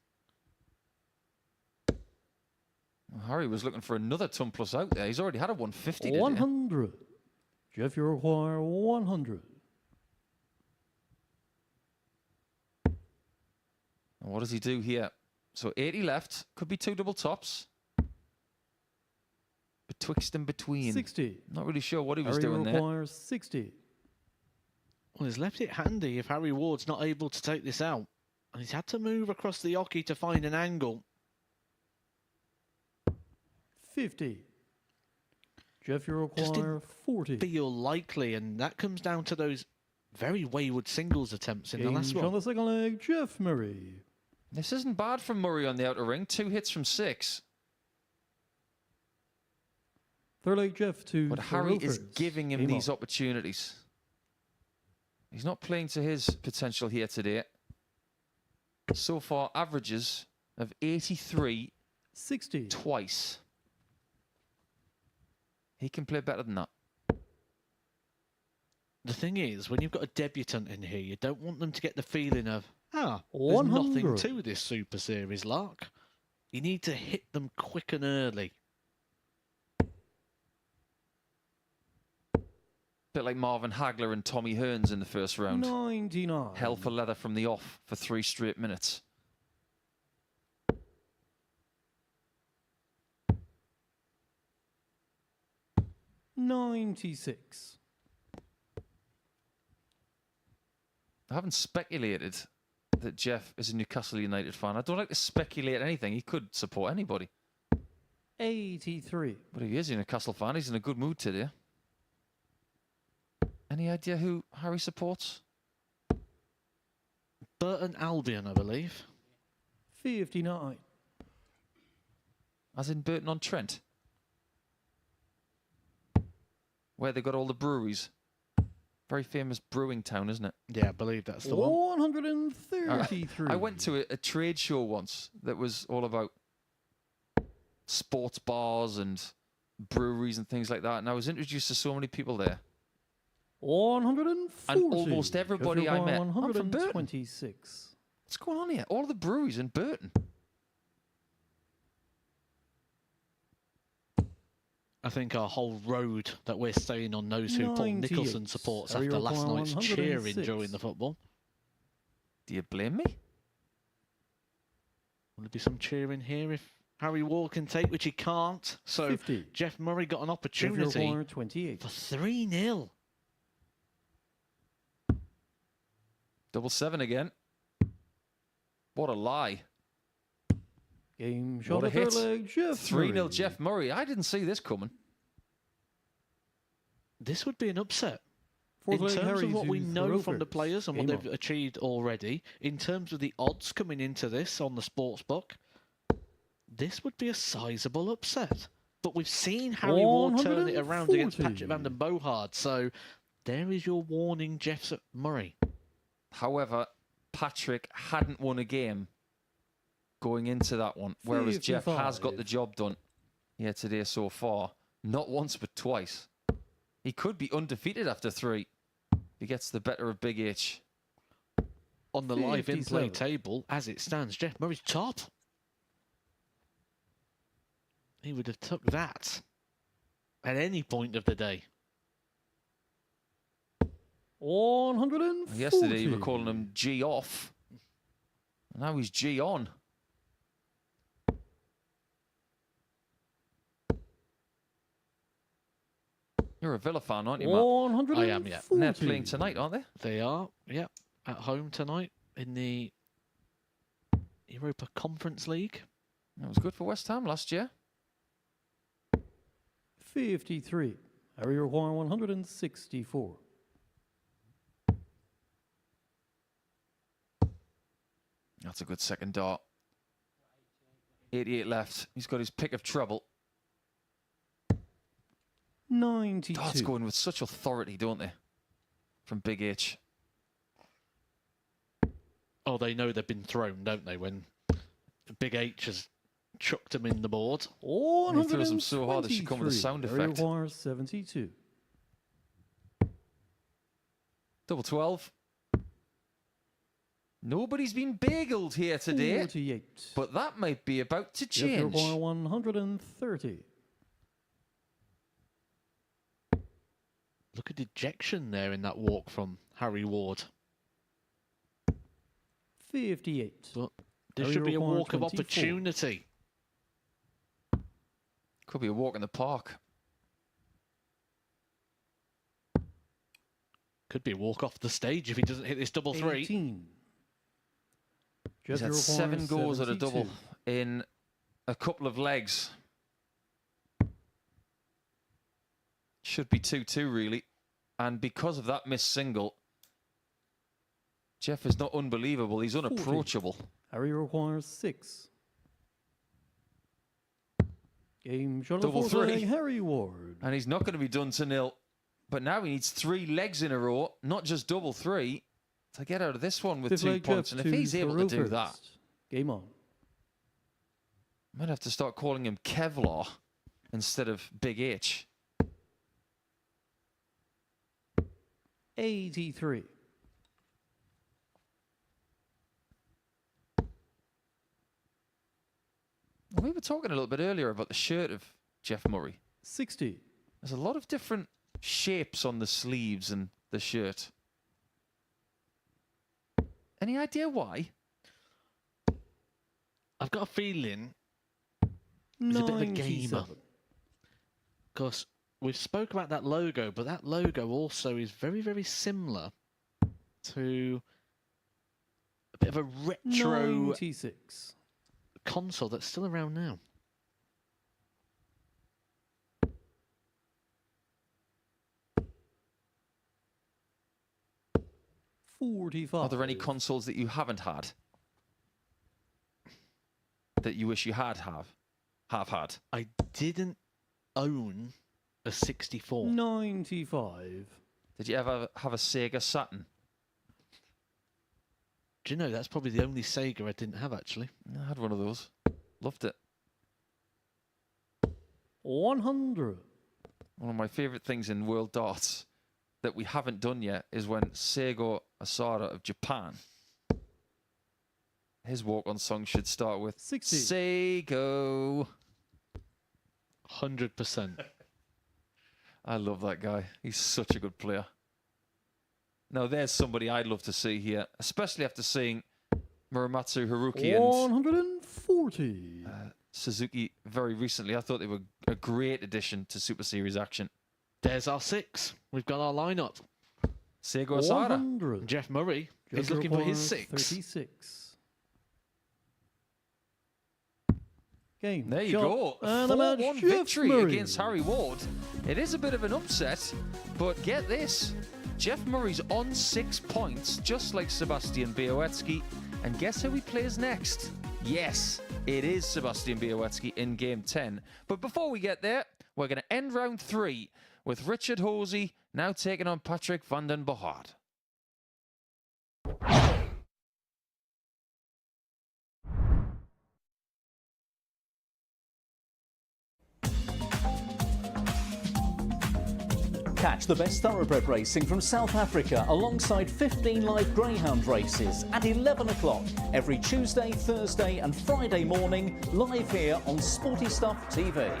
Well, Harry was looking for another ton plus out there. He's already had a 150. didn't he? 100. Jeff, you require 100. And what does he do here? So 80 left. Could be 2 double tops. Betwixt and between. 60. Not really sure what he was Harry doing there. requires 60. Well, he's left it handy if Harry Ward's not able to take this out. And he's had to move across the ocky to find an angle. 50. Jeff, you Just require 40. Feel likely, and that comes down to those very wayward singles attempts in the last On one. the second leg, Jeff Murray. This isn't bad from Murray on the outer ring. 2 hits from 6. Third leg, Jeff to But Harry is Rovers. giving him Game these on. opportunities. He's not playing to his potential here today. So far, averages of 83 60. twice. He can play better than that. The thing is, when you've got a debutant in here, you don't want them to get the feeling of, there's 100. nothing to this Super Series, Lark. You need to hit them quick and early. Bit like Marvin Hagler and Tommy Hearns in the first round. 99. Hell for leather from the off for 3 straight minutes. $96. I haven't speculated that Jeff is a Newcastle United fan. I don't like to speculate anything. He could support anybody. 83. But if he is a Newcastle fan, he's in a good mood today. Any idea who Harry supports? Burton Albion, I believe. 59. As in Burton-on-Trent? Where they got all the breweries. Very famous brewing town, isn't it? Yeah, I believe that's the one. 133. I went to a trade show once that was all about sports bars and breweries and things like that. And I was introduced to so many people there. 140. And almost everybody I met. I'm from Burton. 126. What's going on here? All the breweries in Burton. I think our whole road that we're staying on knows who Paul 98. Nicholson supports Harry after last require night's 106. cheering during the football. Do you blame me? Will there be some cheering here if Harry Ward can take, which he can't? So 50. Jeff Murray got an Jeff opportunity require 28. for 3-0. 7 again. What a lie. Game shot What a the third hit. leg, Jeff 3-0 Murray. Jeff Murray. I didn't see this coming. This would be an upset. Fourth In leg, terms Harry of what we to know from the Rovers. players and what Game they've on. achieved already, in terms of the odds coming into this on the sports book, this would be a sizable upset. But we've seen Harry Ward turn it around against 140. Patrick van den Bogaard, so there is your warning, Jeff Murray. However, Patrick hadn't won a game going into that one, whereas Jeff has got 55. the job done here today so far. Not once, but twice. He could be undefeated after 3. He gets the better of Big H. On the live in-play 57. table, as it stands, Jeff Murray's top. He would have took that at any point of the day. 140. Yesterday, you were calling him G off. Now he's G on. You're a Villa fan, aren't you, Matt? 140. I am, yeah. And they're playing tonight, aren't they? They are, yeah, at home tonight in the Europa Conference League. That was good for West Ham last year. 53. Harry require 164. That's a good second dart. 88 left. He's got his pick of trouble. 92. Darts go in with such authority, don't they? From Big H. Oh, they know they've been thrown, don't they? When Big H has chucked them in the board. He throws them so hard they should come with a sound Harry effect. requires 72. Double 12. Nobody's been bageled here today. 48. But that might be about to Jeff change. require 130. Look at dejection there in that walk from Harry Ward. 58. But there Harry should be a require walk of 24. opportunity. Could be a walk in the park. Could be a walk off the stage if he doesn't hit this double three. 18. He's Jeff had 7 goals at a 72. double in a couple of legs. Should be 2-2 really. And because of that missed single, Jeff is not unbelievable. He's unapproachable. Harry requires 6. Game shot Double for three. Harry Ward. And he's not going to be done to nil. But now he needs 3 legs in a row, not just double 3, to get out of this one with Fifth 2 leg points. Jeff And if he's able to do first. that, Game on. I might have to start calling him Kevlar instead of Big H. 83. We were talking a little bit earlier about the shirt of Jeff Murray. 60. There's a lot of different shapes on the sleeves and the shirt. Any idea why? I've got a feeling it's a bit of a gamer. 97. Because we've spoke about that logo, but that logo also is very, very similar to a bit of a retro 96. console that's still around now. Are there any consoles that you haven't had? That you wish you have had? I didn't own a 64. 95. Did you ever have a Sega Saturn? Do you know, that's probably the only Sega I didn't have, actually. I had one of those. Loved it. 100. One of my favourite things in World Darts that we haven't done yet is when Seigo Asada of Japan, his walk-on song should start with 60. Seigo. 100%. I love that guy. He's such a good player. Now, there's somebody I'd love to see here, especially after seeing Muramatsu Haruki and 140. Suzuki very recently. I thought they were a great addition to Super Series action. There's our 6. We've got our lineup. Seigo Asada. 100. Jeff Murray is Jeff looking for his requires 6. 36. Game. There you shot, go. and a match, 4-1 Jeff victory Murray. against Harry Ward. It is a bit of an upset, but get this. Jeff Murray's on 6 points, just like Sebastian Białecki. And guess who he plays next? Yes, it is Sebastian Białecki in Game 10. But before we get there, we're going to end round 3 with Richard Hosey now taking on Patrick van den Bohard. Catch the best thoroughbred racing from South Africa alongside 15 live greyhound races at 11 o'clock every Tuesday, Thursday and Friday morning, live here on Sporty Stuff TV.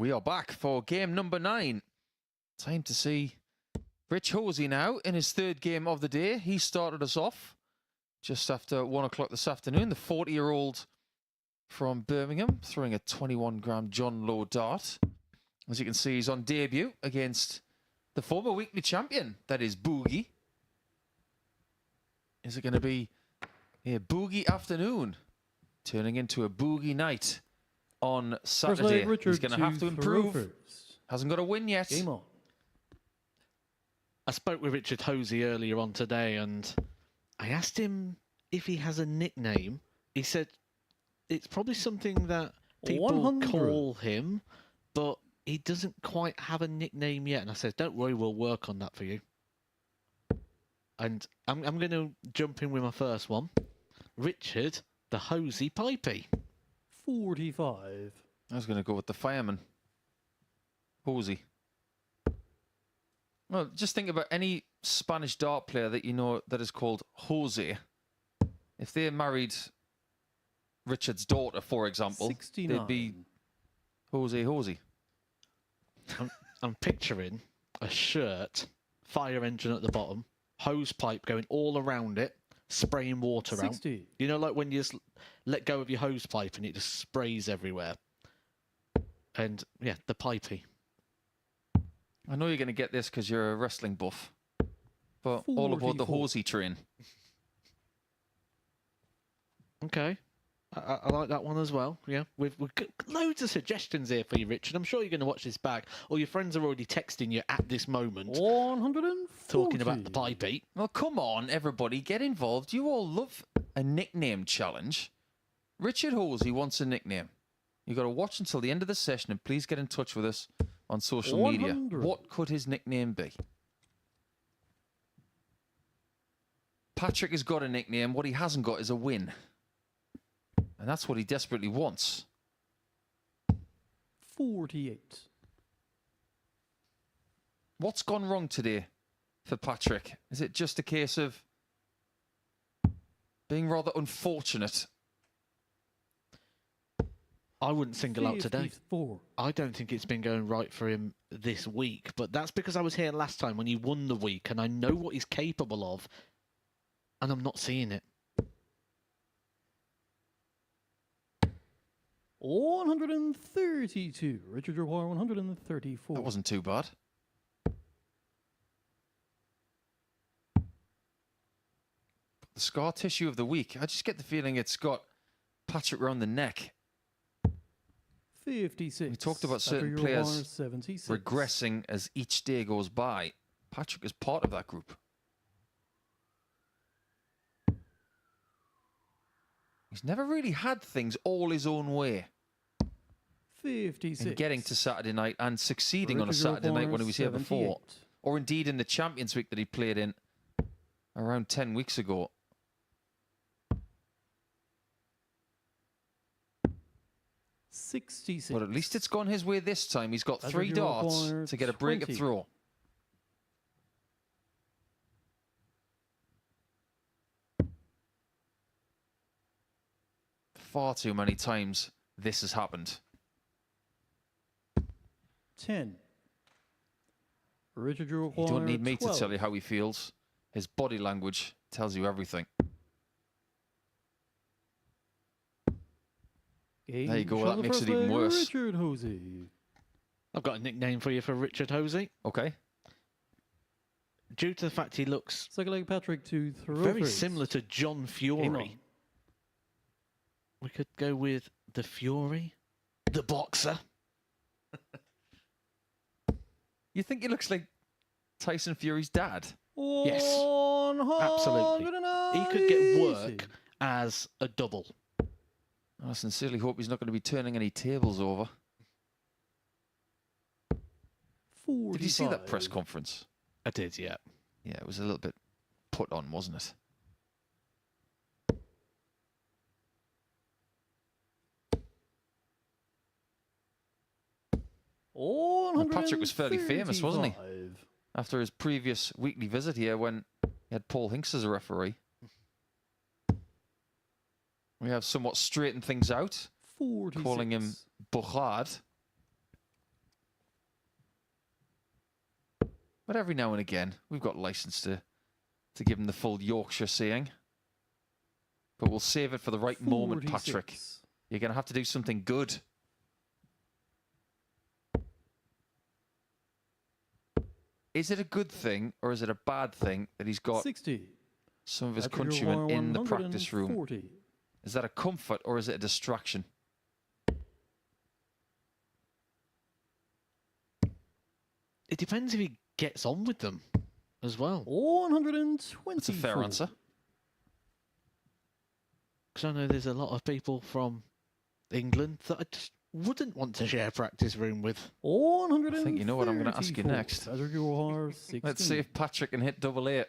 We are back for game number 9. Time to see Rich Hosey now in his 3rd game of the day. He started us off just after 1 o'clock this afternoon. The 40-year-old from Birmingham throwing a 21-gram John Lowe dart. As you can see, he's on debut against the former weekly champion, that is Boogie. Is it going to be a Boogie afternoon turning into a Boogie night on Saturday? He's going to have to improve. Hasn't got a win yet. Game on. I spoke with Richard Hosey earlier on today, and I asked him if he has a nickname. He said it's probably something that people 100. call him, but he doesn't quite have a nickname yet. And I said, don't worry, we'll work on that for you. And I'm going to jump in with my first one. Richard the Hosey Pipey. 45. I was going to go with the fireman. Hosey. Well, just think about any Spanish dart player that you know that is called Jose. If they married Richard's daughter, for example, 69. they'd be Hosey. I'm picturing a shirt, fire engine at the bottom, hose pipe going all around it, spraying water 60. out. You know, like when you just let go of your hose pipe and it just sprays everywhere. And yeah, the pipey. I know you're going to get this because you're a wrestling buff, but all aboard the 44. Hosey train. Okay. I like that one as well. Yeah, we've got loads of suggestions here for you, Richard. I'm sure you're going to watch this back. Or your friends are already texting you at this moment, 140. talking about the pipey. Well, come on, everybody, get involved. You all love a nickname challenge. Richard Hosey wants a nickname. You've got to watch until the end of the session and please get in touch with us on social media. 100. What could his nickname be? Patrick has got a nickname. What he hasn't got is a win. And that's what he desperately wants. 48. What's gone wrong today for Patrick? Is it just a case of being rather unfortunate? I wouldn't single out today. 54. I don't think it's been going right for him this week, but that's because I was here last time when he won the week, and I know what he's capable of, and I'm not seeing it. 132. Richard Roy, 134. That wasn't too bad. The scar tissue of the week. I just get the feeling it's got Patrick around the neck. 56. We talked about certain Patrick players Roy, 76. regressing as each day goes by. Patrick is part of that group. He's never really had things all his own way. 56. In getting to Saturday night and succeeding on a Richard Saturday night O'Connor, when he was here before. 78. Or indeed in the Champions Week that he played in around 10 weeks ago. 66. But at least it's gone his way this time. He's got Patrick 3 darts O'Connor, to get a break 20. of throw. Far too many times this has happened. 10. Richard You don't need me to tell you how he feels. His body language tells you everything. There you go, that makes it even worse. Richard Hosey. I've got a nickname for you for Richard Hosey. Okay. Due to the fact he looks Second leg Patrick to throw. very similar to John Fury, we could go with the Fury, the boxer. You think he looks like Tyson Fury's dad? Yes, absolutely. He could get work as a double. I sincerely hope he's not going to be turning any tables over. 45. Did you see that press conference? I did, yeah. Yeah, it was a little bit put on, wasn't it? And Patrick was fairly famous, wasn't he? After his previous weekly visit here when he had Paul Hinks as a referee. We have somewhat straightened things out, 46. calling him Bochard. But every now and again, we've got license to give him the full Yorkshire saying. But we'll save it for the right moment, Patrick. 46. You're going to have to do something good. Is it a good thing or is it a bad thing that he's got 60. some of his Patrick countrymen in the 140. practice room? Is that a comfort or is it a distraction? It depends if he gets on with them as well. 120. That's a fair answer. Because I know there's a lot of people from England that I just wouldn't want to share practice room with. 134. I think you know what I'm going to ask you next. Patrick, you are 16. Let's see if Patrick can hit double eight.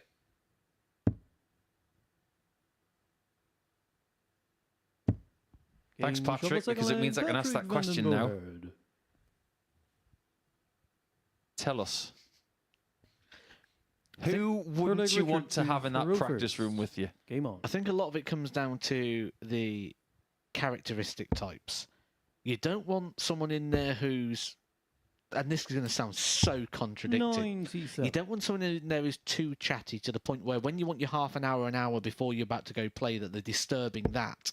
Thanks, Game Patrick, shot, because it means I can ask that question now. Vandenborg. Tell us. Who wouldn't you want to have in that practice room with you? Game on. I think a lot of it comes down to the characteristic types. You don't want someone in there who's, and this is going to sound so contradictory, 97. you don't want someone in there who's too chatty to the point where when you want your half an hour before you're about to go play that they're disturbing that.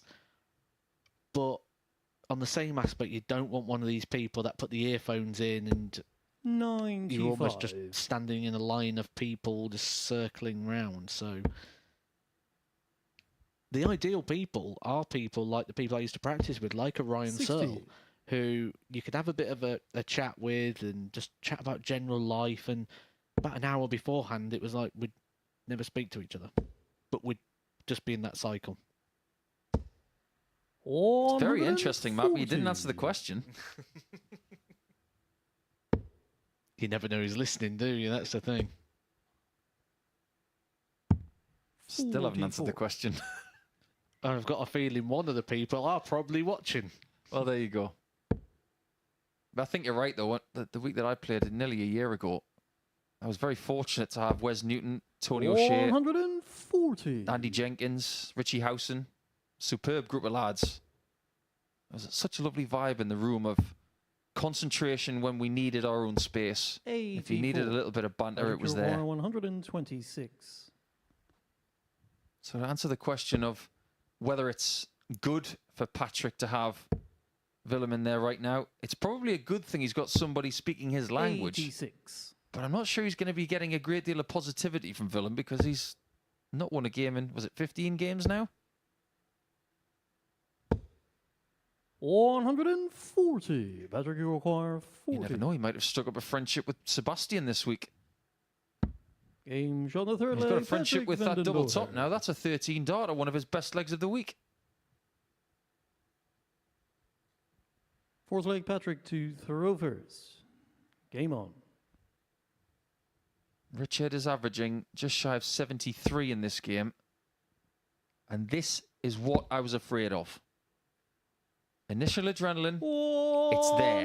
But on the same aspect, you don't want one of these people that put the earphones in and 95. you're almost just standing in a line of people just circling round. So the ideal people are people like the people I used to practice with, like a Ryan 60. Searle, who you could have a bit of a chat with and just chat about general life. And about an hour beforehand, it was like we'd never speak to each other, but we'd just be in that cycle. It's very interesting, Matt, but you didn't answer the question. You never know who's listening, do you? That's the thing. Still haven't answered the question. I've got a feeling one of the people are probably watching. Well, there you go. But I think you're right, though. The week that I played nearly a year ago, I was very fortunate to have Wes Newton, Tony O'Shea, 140. Andy Jenkins, Richie Howson. Superb group of lads. It was such a lovely vibe in the room of concentration when we needed our own space. 84. If you needed a little bit of banter, it was there. 126. So to answer the question of whether it's good for Patrick to have Willem in there right now, it's probably a good thing he's got somebody speaking his language. 86. But I'm not sure he's going to be getting a great deal of positivity from Willem because he's not won a game in, was it 15 games now? 140. Patrick, you require 40. You never know, he might have struck up a friendship with Sebastian this week. Game shot on the third He's leg. got a friendship Patrick with that double Vandenborg. top now. That's a 13 darter, one of his best legs of the week. Fourth leg, Patrick to throw first. Game on. Richard is averaging just shy of 73 in this game. And this is what I was afraid of. Initial adrenaline, it's there.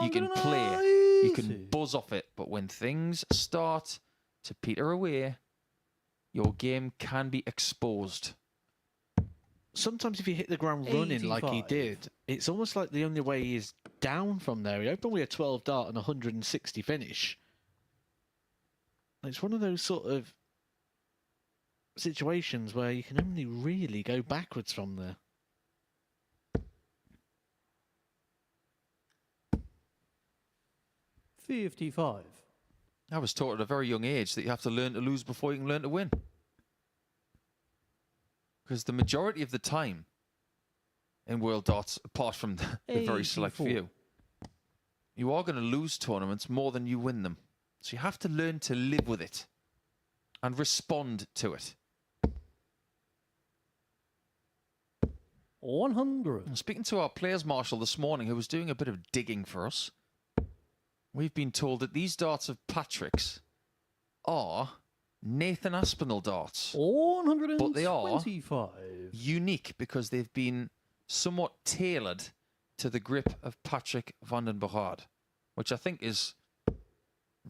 You can play, you can buzz off it. But when things start to peter away, your game can be exposed. Sometimes if you hit the ground running like he 85. did, it's almost like the only way he is down from there. He opened with a 12 dart and 160 finish. It's one of those sort of situations where you can only really go backwards from there. $55. I was taught at a very young age that you have to learn to lose before you can learn to win. Because the majority of the time in World Darts, apart from the very select 84. few, you are going to lose tournaments more than you win them. So you have to learn to live with it and respond to it. 100. I'm speaking to our players marshal this morning who was doing a bit of digging for us. We've been told that these darts of Patrick's are Nathan Aspinall darts. 125. But they are unique because they've been somewhat tailored to the grip of Patrick Vandenborg, which I think is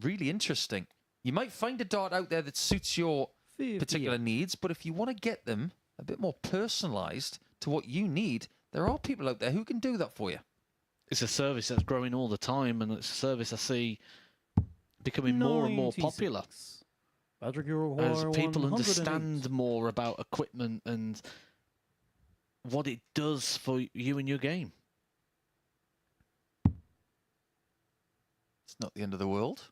really interesting. You might find a dart out there that suits your 58. particular needs, but if you want to get them a bit more personalised to what you need, there are people out there who can do that for you. It's a service that's growing all the time, and it's a service I see becoming more and more popular 96. Patrick, you as require people 108. understand more about equipment and what it does for you and your game. It's not the end of the world.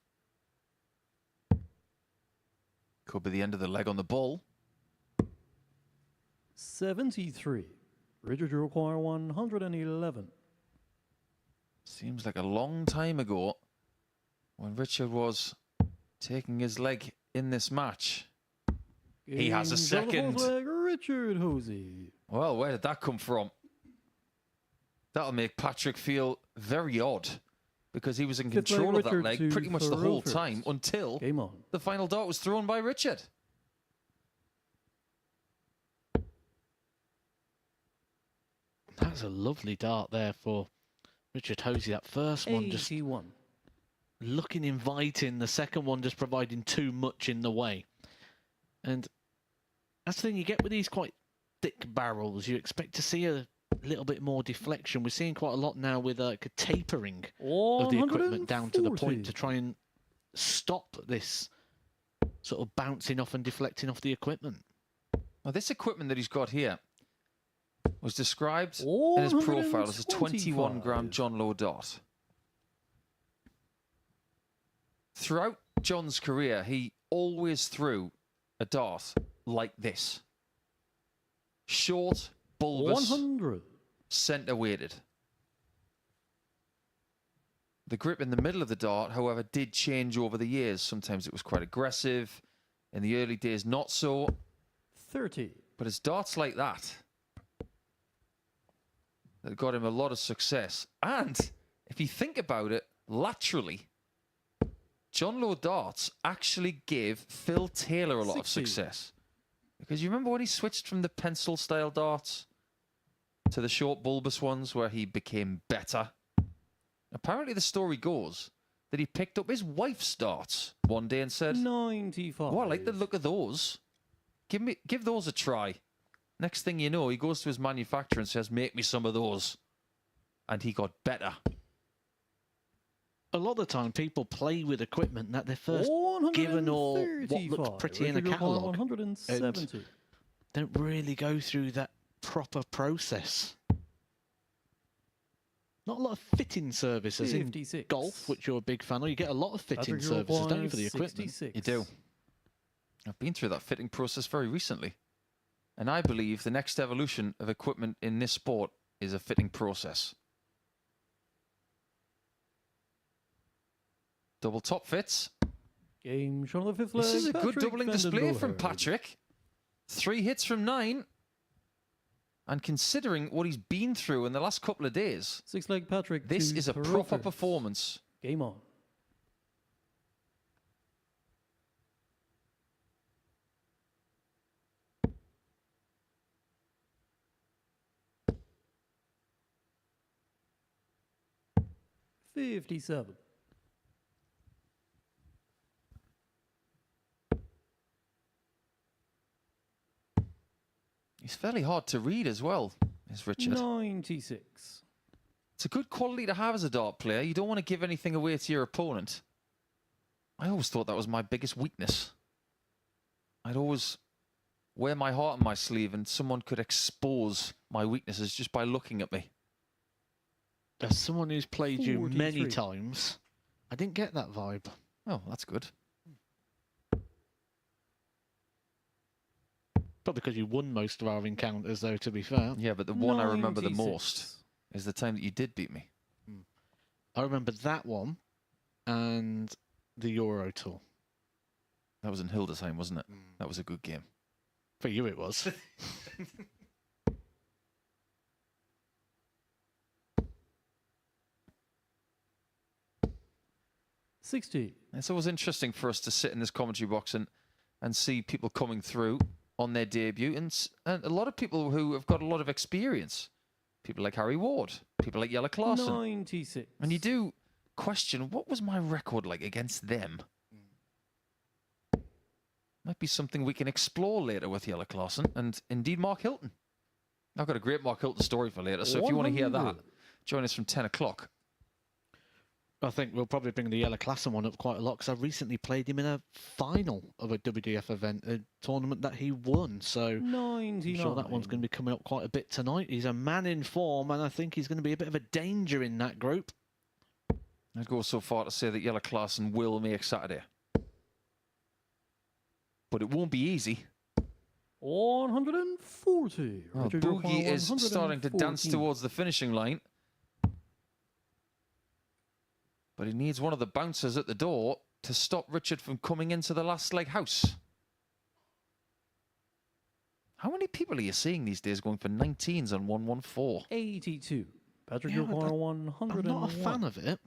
Could be the end of the leg on the ball. 73. Richard, you require 111. Seems like a long time ago when Richard was taking his leg in this match. He has a Games on the second. fourth leg, Richard Hosey. Well, where did that come from? That'll make Patrick feel very odd because he was in Fifth leg, control of that Richard leg to pretty much the throw whole first. time until Game on. the final dart was thrown by Richard. That's a lovely dart there for Richard Hosey. That first one just 81. looking inviting. The second one just providing too much in the way. And that's the thing you get with these quite thick barrels. You expect to see a little bit more deflection. We're seeing quite a lot now with a tapering of the equipment down to the point to try and stop this sort of bouncing off and deflecting off the equipment. Well, this equipment that he's got here was described in his profile as a 21-gram John Lowe dart. Throughout John's career, he always threw a dart like this. Short, bulbous, 100. centre-weighted. The grip in the middle of the dart, however, did change over the years. Sometimes it was quite aggressive. In the early days, not so. 30. But it's darts like that that got him a lot of success. And if you think about it, laterally, John Lowe darts actually gave Phil Taylor a lot of 60. success. Because you remember when he switched from the pencil-style darts to the short bulbous ones where he became better? Apparently the story goes that he picked up his wife's darts one day and said, 95. "Oh, I like the look of those. Give those a try." Next thing you know, he goes to his manufacturer and says, "Make me some of those." And he got better. A lot of the time, people play with equipment that they're first given or what looks pretty in a catalogue. 170. And don't really go through that proper process. Not a lot of fitting services 56. in golf, which you're a big fan of. You get a lot of fitting services, don't you, for the equipment? 66. You do. I've been through that fitting process very recently. And I believe the next evolution of equipment in this sport is a fitting process. Double top fits. Game shot on the fifth leg. This is a good Patrick doubling display from Vandenberg. Patrick. 3 hits from 9. And considering what he's been through in the last couple of days, Six leg Patrick. this to is a throw proper first. performance. Game on. $57. He's fairly hard to read as well, is Richard. 96. It's a good quality to have as a dart player. You don't want to give anything away to your opponent. I always thought that was my biggest weakness. I'd always wear my heart on my sleeve and someone could expose my weaknesses just by looking at me. As someone who's played you many 43. times, I didn't get that vibe. Oh, that's good. Probably because you won most of our encounters, though, to be fair. Yeah, but the one I remember the 96. most is the time that you did beat me. I remember that one and the Euro Tour. That was in Hildesheim, wasn't it? That was a good game. For you, it was. 60. It's always interesting for us to sit in this commentary box and see people coming through on their debut, and a lot of people who have got a lot of experience. People like Harry Ward, people like Jelle Klaassen. 96. And you do question, what was my record like against them? Might be something we can explore later with Jelle Klaassen and indeed Mark Hilton. I've got a great Mark Hilton story for later, so if you want to hear that, 100. join us from 10 o'clock. I think we'll probably bring the Yellow Classen one up quite a lot because I recently played him in a final of a WDF event, a tournament that he won. So 99. I'm sure that one's going to be coming up quite a bit tonight. He's a man in form, and I think he's going to be a bit of a danger in that group. I'd go so far to say that Yellow Classen will make Saturday. But it won't be easy. 140. Well, Richard Boogie York, is starting to dance 114. towards the finishing line. But he needs one of the bouncers at the door to stop Richard from coming into the last leg house. How many people are you seeing these days going for 19s on 114? 82. Patrick Yeah, York, 101. I'm not a fan of it,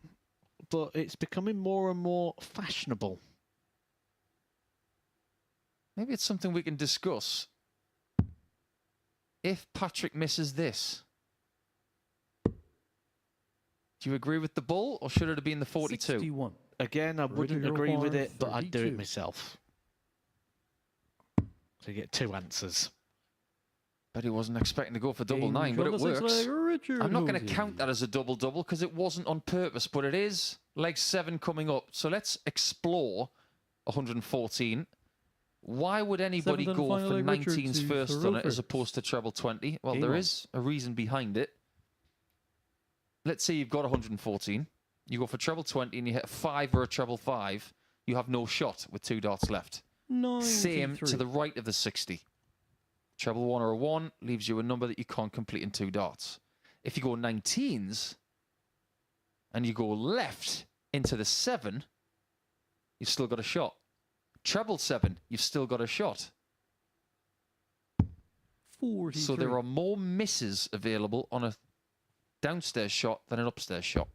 but it's becoming more and more fashionable. Maybe it's something we can discuss. If Patrick misses this, do you agree with the bull, or should it have been the 42? 61. Again, I wouldn't Richard agree with York, it, but I'd do it 32. myself. So you get two answers. Bet he wasn't expecting to go for double Game nine, but from it the sixth works. leg, Richard I'm not going to Hosey. count that as a double-double because it wasn't on purpose, but it is leg 7 coming up. So let's explore 114. Why would anybody Seventh and go final for leg, Richard 19s to first on it as Thoreau opposed to treble 20? Well, Game there on. is a reason behind it. Let's say you've got 114. You go for treble 20 and you hit a 5 or a treble 5. You have no shot with 2 darts left. 93. Same to the right of the 60. Treble 1 or a 1 leaves you a number that you can't complete in 2 darts. If you go 19s and you go left into the 7, you've still got a shot. Treble 7, you've still got a shot. 43. So there are more misses available on a downstairs shot than an upstairs shot.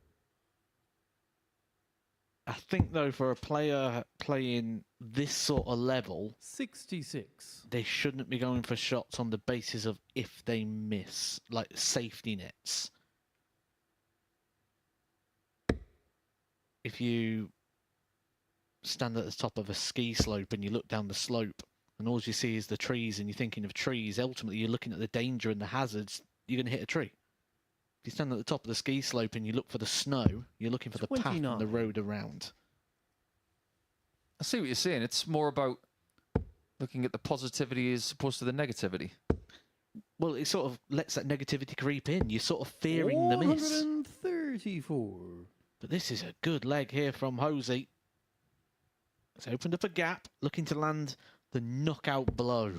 I think, though, for a player playing this sort of level, 66. they shouldn't be going for shots on the basis of if they miss, like safety nets. If you stand at the top of a ski slope and you look down the slope and all you see is the trees and you're thinking of trees, ultimately you're looking at the danger and the hazards, you're going to hit a tree. If you stand at the top of the ski slope and you look for the snow, you're looking for the path 29. and the road around. I see what you're saying. It's more about looking at the positivity as opposed to the negativity. Well, it sort of lets that negativity creep in. You're sort of fearing the miss. 134. But this is a good leg here from Hosey. It's opened up a gap, looking to land the knockout blow.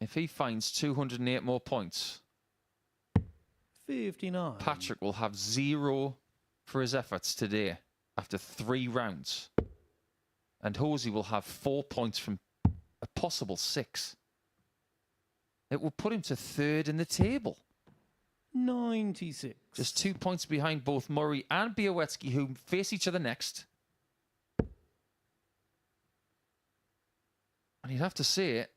If he finds 208 more points, 59. Patrick will have 0 for his efforts today after 3 rounds. And Hosey will have 4 points from a possible 6. It will put him to 3rd in the table. 96. Just 2 points behind both Murray and Białowski, who face each other next. And you'd have to say it,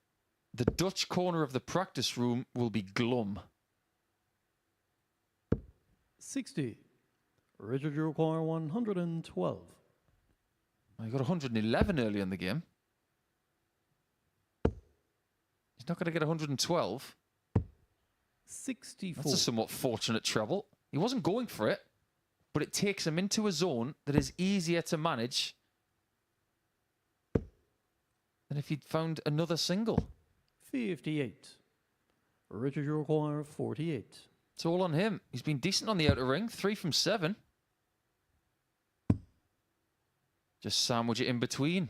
the Dutch corner of the practice room will be glum. 60. Richard York, 112. He got 111 early in the game. He's not going to get 112. 64. That's a somewhat fortunate treble. He wasn't going for it, but it takes him into a zone that is easier to manage than if he'd found another single. 58. Richard York, 48. It's all on him. He's been decent on the outer ring. 3 from 7. Just sandwich it in between.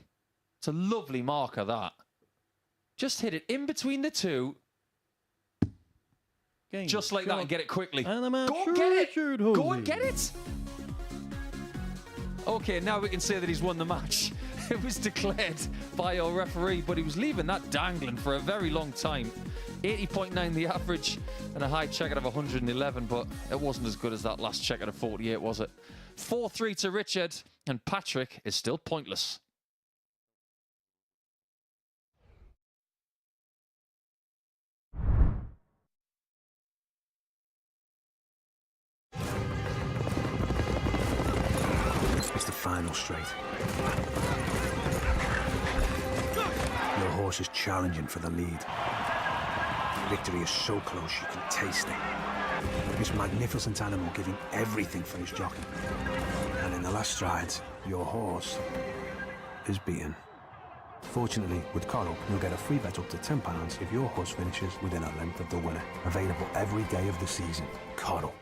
It's a lovely marker, that. Just hit it in between the two. Game Just like that and get it quickly. And the match, Go and get it! Richard Go Hosey. and get it! Okay, now we can say that he's won the match. It was declared by our referee, but he was leaving that dangling for a very long time. 80.9 the average and a high check-out of 111, but it wasn't as good as that last check-out of 48, was it? 4-3 to Richard, and Patrick is still pointless. It's the final straight. Your horse is challenging for the lead. Victory is so close you can taste it. This magnificent animal giving everything for his jockey. And in the last strides, your horse is beaten. Fortunately, with Coral, you'll get a free bet up to £10 if your horse finishes within a length of the winner. Available every day of the season. Coral.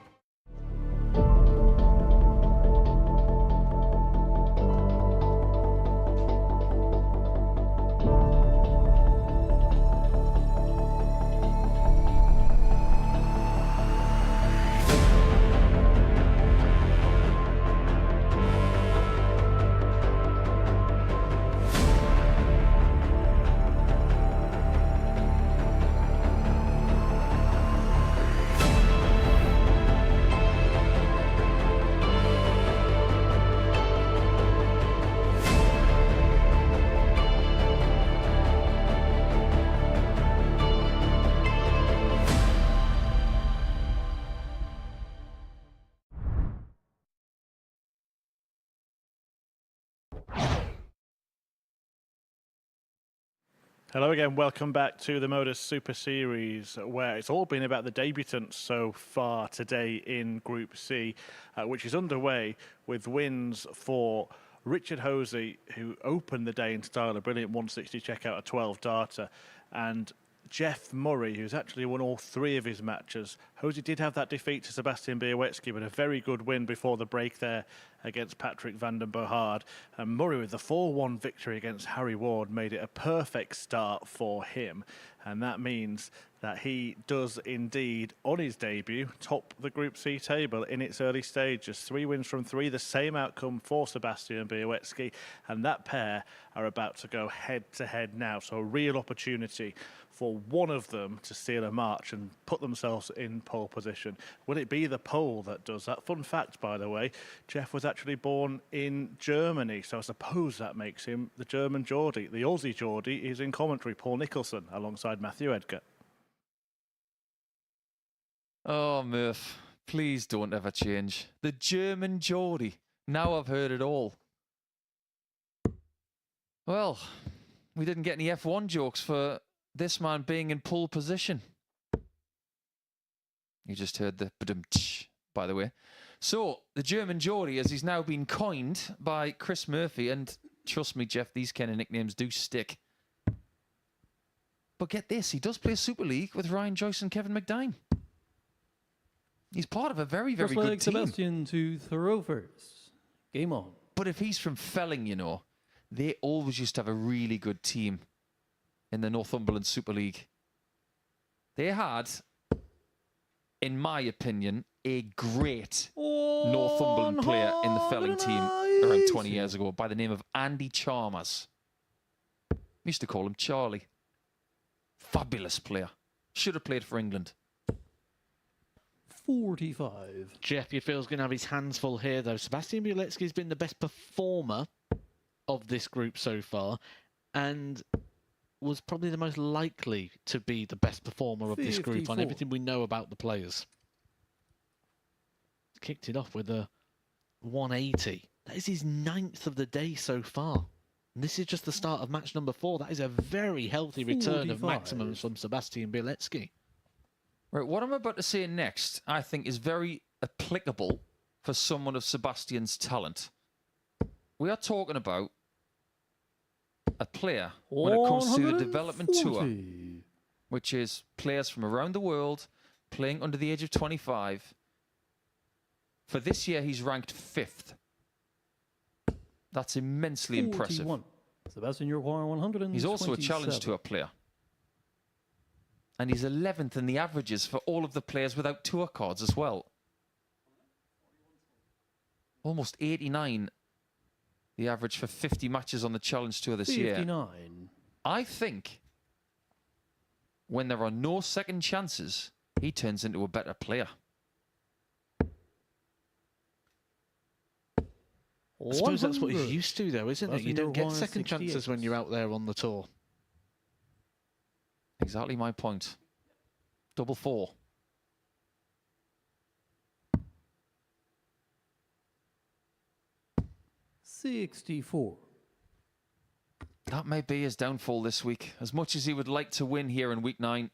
Hello again, welcome back to the MODUS Super Series, where it's all been about the debutants so far today in Group C, which is underway with wins for Richard Hosey, who opened the day in style, a brilliant 160 checkout, a 12 darter, and Jeff Murray, who's actually won all three of his matches. Hosey did have that defeat to Sebastian Białowieski, but a very good win before the break there against Patrick van den Bohard. And Murray, with the 4-1 victory against Harry Ward, made it a perfect start for him. And that means that he does indeed, on his debut, top the Group C table in its early stages. 3 wins from 3, the same outcome for Sebastian Białowieski. And that pair are about to go head-to-head now. So a real opportunity for one of them to steal a march and put themselves in pole position. Will it be the pole that does that? Fun fact, by the way, Jeff was actually born in Germany, so I suppose that makes him the German Geordie. The Aussie Geordie is in commentary, Paul Nicholson, alongside Matthew Edgar. Oh, Murph, please don't ever change. The German Geordie. Now I've heard it all. Well, we didn't get any F1 jokes for this man being in pole position. You just heard the ba-dum-tsh, by the way. So, the German Geordie, as he's now been coined by Chris Murphy, and trust me, Jeff, these kind of nicknames do stick. But get this, he does play Super League with Ryan Joyce and Kevin McDine. He's part of a very, very good team. Sebastian to throw first. Game on. But if he's from Felling, you know, they always used to have a really good team in the Northumberland Super League. They had, in my opinion, a great Northumberland player in the Felling team around 20 years ago by the name of Andy Chalmers. We used to call him Charlie. Fabulous player. Should have played for England. 45. Jeff, you feel, is going to have his hands full here, though. Sebastian Białowieski has been the best performer of this group so far, and was probably the most likely to be the best performer of this group on everything we know about the players. Kicked it off with a 180. That is his 9th of the day so far. And this is just the start of match number 4. That is a very healthy return of maximums from Sebastian Białowieski. Right, what I'm about to say next, I think, is very applicable for someone of Sebastian's talent. We are talking about a player when it comes to the development tour, which is players from around the world playing under the age of 25. For this year, he's ranked 5th. That's immensely impressive. Sebastian, you're 127. He's also a Challenge Tour player. And he's 11th in the averages for all of the players without tour cards as well. Almost 89, the average for 50 matches on the Challenge Tour this year. 59. I think when there are no second chances, he turns into a better player. I suppose that's what he's used to, though, isn't it? You don't get second chances when you're out there on the tour. Exactly my point. 4-4. $64. That may be his downfall this week. As much as he would like to win here in week 9,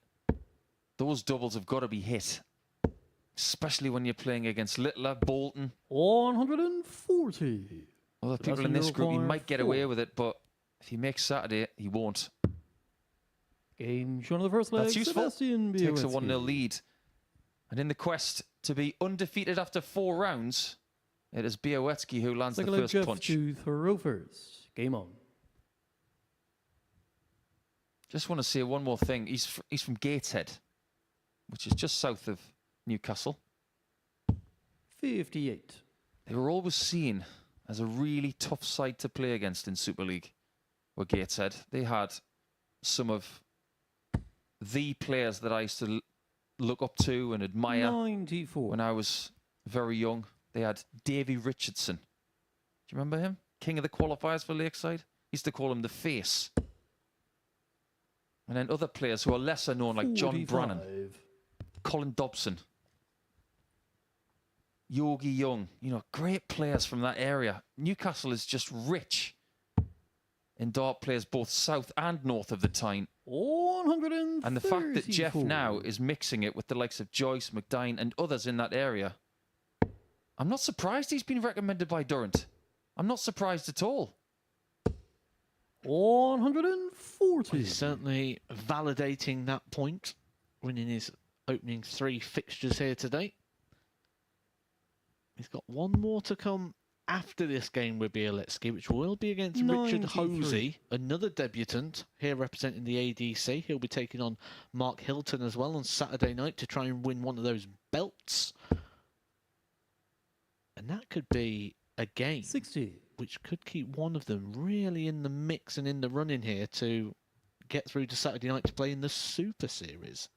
those doubles have got to be hit. especially when you're playing against Littler, Bolton. 140. Other people in this group, he might get away with it, but if he makes Saturday, he won't. Game shown on the first leg. That's useful. Sebastian Takes a Białecki. 1-0 lead. And in the quest to be undefeated after 4 rounds, it is Białecki who lands Second the leg, first Jeff punch. to throw first. Game on. Just want to say one more thing. He's from Gateshead, which is just south of Newcastle. 58. They were always seen as a really tough side to play against in Super League, were Gateshead. They had some of the players that I used to look up to and admire 94. when I was very young. They had Davy Richardson. Do you remember him? King of the qualifiers for Lakeside. Used to call him the Face. And then other players who are lesser known, like John 45. Brannan, Colin Dobson, Yogi Young. You know, great players from that area. Newcastle is just rich in dart players both south and north of the Tyne. 134. And the fact that Jeff now is mixing it with the likes of Joyce, McDine and others in that area, I'm not surprised he's been recommended by Durrant. I'm not surprised at all. 140. He's certainly validating that point, winning his opening 3 fixtures here today. He's got one more to come after this game with Białecki, which will be against Richard 93. Hosey, another debutant here representing the ADC. He'll be taking on Mark Hilton as well on Saturday night to try and win one of those belts. And that could be a game 60. which could keep one of them really in the mix and in the running here to get through to Saturday night to play in the Super Series.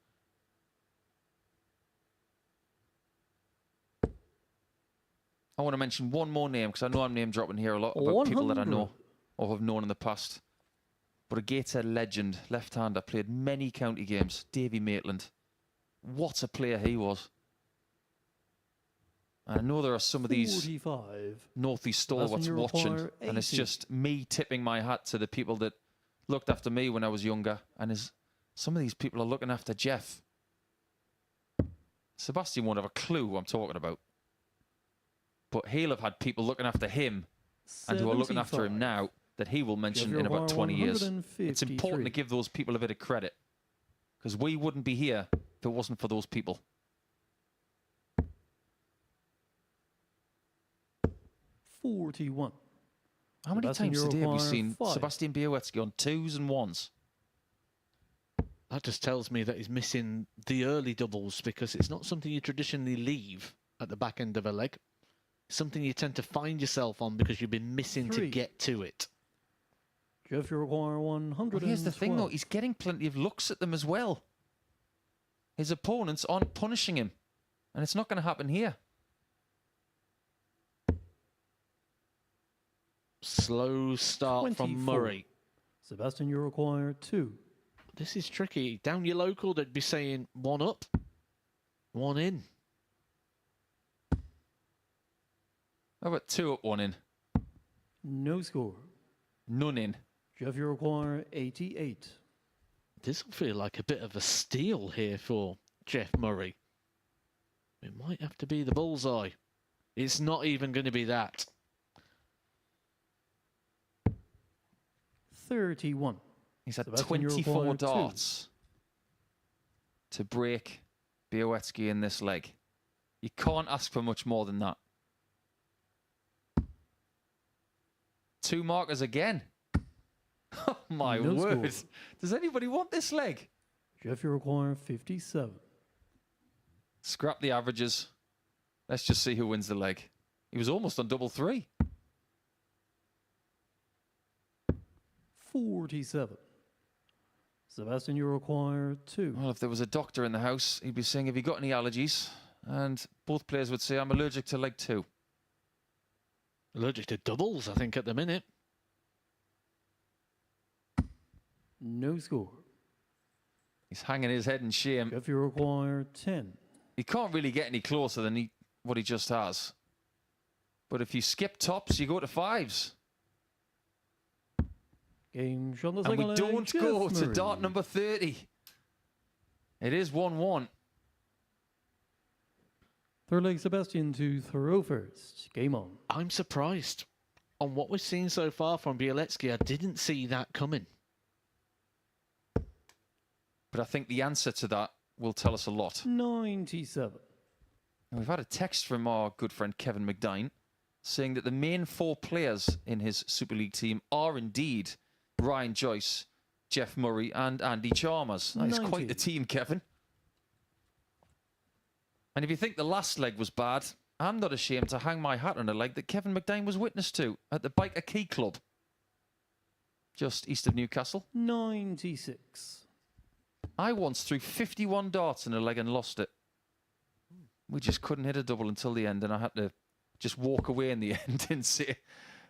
I want to mention one more name because I know I'm name dropping here a lot about people that I know or have known in the past. But a Gateshead legend, left-hander, played many county games. Davy Maitland. What a player he was. And I know there are some of these 45. Northeast stalwarts watching, and it's just me tipping my hat to the people that looked after me when I was younger. And some of these people are looking after Jeff. Sebastian won't have a clue who I'm talking about. But he'll have had people looking after him and who are looking after him now that he will mention in about 20 years. It's important to give those people a bit of credit because we wouldn't be here if it wasn't for those people. 41. How many times today have we seen 5. Sebastian Białecki on 2s and 1s? That just tells me that he's missing the early doubles because it's not something you traditionally leave at the back end of a leg. It's something you tend to find yourself on because you've been missing 3. to get to it. Jeff, you require 100. Well, here's the thing, though. He's getting plenty of looks at them as well. His opponents aren't punishing him. And it's not going to happen here. Slow start from 24. Murray. Sebastian, you require 2. This is tricky. Down your local, they'd be saying 1 up, 1 in. How about 2 up, 1 in? No score. None in. Jeff, you require 88. This will feel like a bit of a steal here for Jeff Murray. It might have to be the bullseye. It's not even going to be that. 31. He's had Sebastian, you 24 require 2. darts to break Białecki in this leg. You can't ask for much more than that. 2 markers again. Oh, my No word. score. Does anybody want this leg? Jeff, you require 57. Scrap the averages. Let's just see who wins the leg. He was almost on double 3. 47. Sebastian, you require 2. Well, if there was a doctor in the house, he'd be saying, have you got any allergies? And both players would say, I'm allergic to leg 2. Allergic to doubles, I think, at the minute. No score. He's hanging his head in shame. Jeff, you require 10. He can't really get any closer than what he just has. But if you skip tops, you go to 5s. Game shot the And second we leg, don't Jeff go to Murray. dart number 30. It is 1-1. Third leg, Sebastian to throw first. Game on. I'm surprised. On what we've seen so far from Bielecki, I didn't see that coming. But I think the answer to that will tell us a lot. 97. And we've had a text from our good friend Kevin McDine saying that the main 4 players in his Super League team are indeed Ryan Joyce, Jeff Murray and Andy Chalmers. That is quite the team, Kevin. And if you think the last leg was bad, I'm not ashamed to hang my hat on a leg that Kevin McDine was witness to at the Biker Key Club, just east of Newcastle. 96. I once threw 51 darts in a leg and lost it. We just couldn't hit a double until the end, and I had to just walk away in the end and say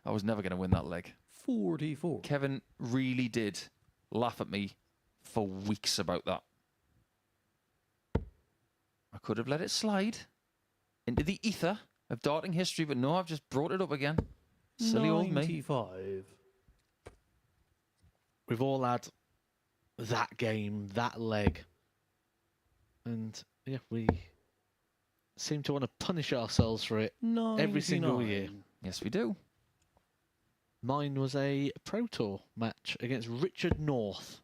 I was never going to win that leg. 44. Kevin really did laugh at me for weeks about that. I could have let it slide into the ether of darting history, but no, I've just brought it up again. Silly old me. 95. We've all had that game, that leg. And yeah, we seem to want to punish ourselves for it every single year. Yes, we do. Mine was a Pro Tour match against Richard North.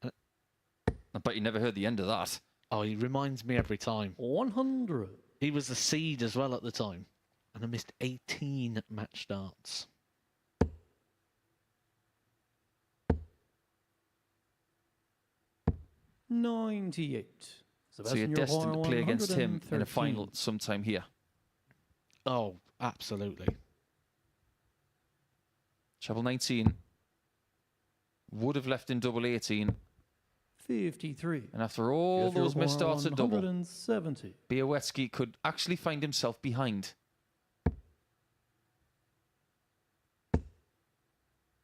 I bet you never heard the end of that. Oh, he reminds me every time. 100. He was the seed as well at the time. And I missed 18 match starts. $98. So you're destined to play against him in a final sometime here. Oh, absolutely. Treble 19 would have left in double 18. 53. And after all those missed starts at double, 170. Białecki could actually find himself behind.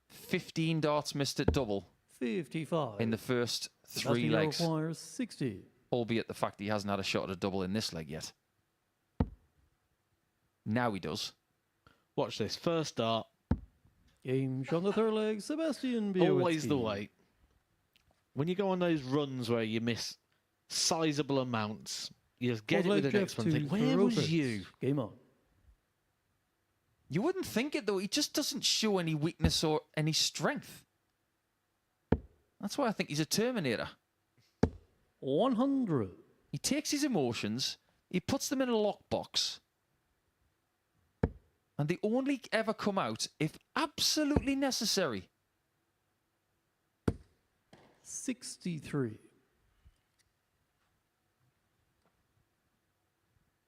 15 darts missed at double 55. in the first 3 Sebastian legs. requires 60. Albeit the fact he hasn't had a shot at a double in this leg yet. Now he does. Watch this. First dart. Game on the third leg, Sebastian Białecki. Always the way. When you go on those runs where you miss sizable amounts, you just get it with the next one and think, where was you? Game on. You wouldn't think it, though. He just doesn't show any weakness or any strength. That's why I think he's a Terminator. 100. He takes his emotions, he puts them in a lockbox, and they only ever come out if absolutely necessary. 63.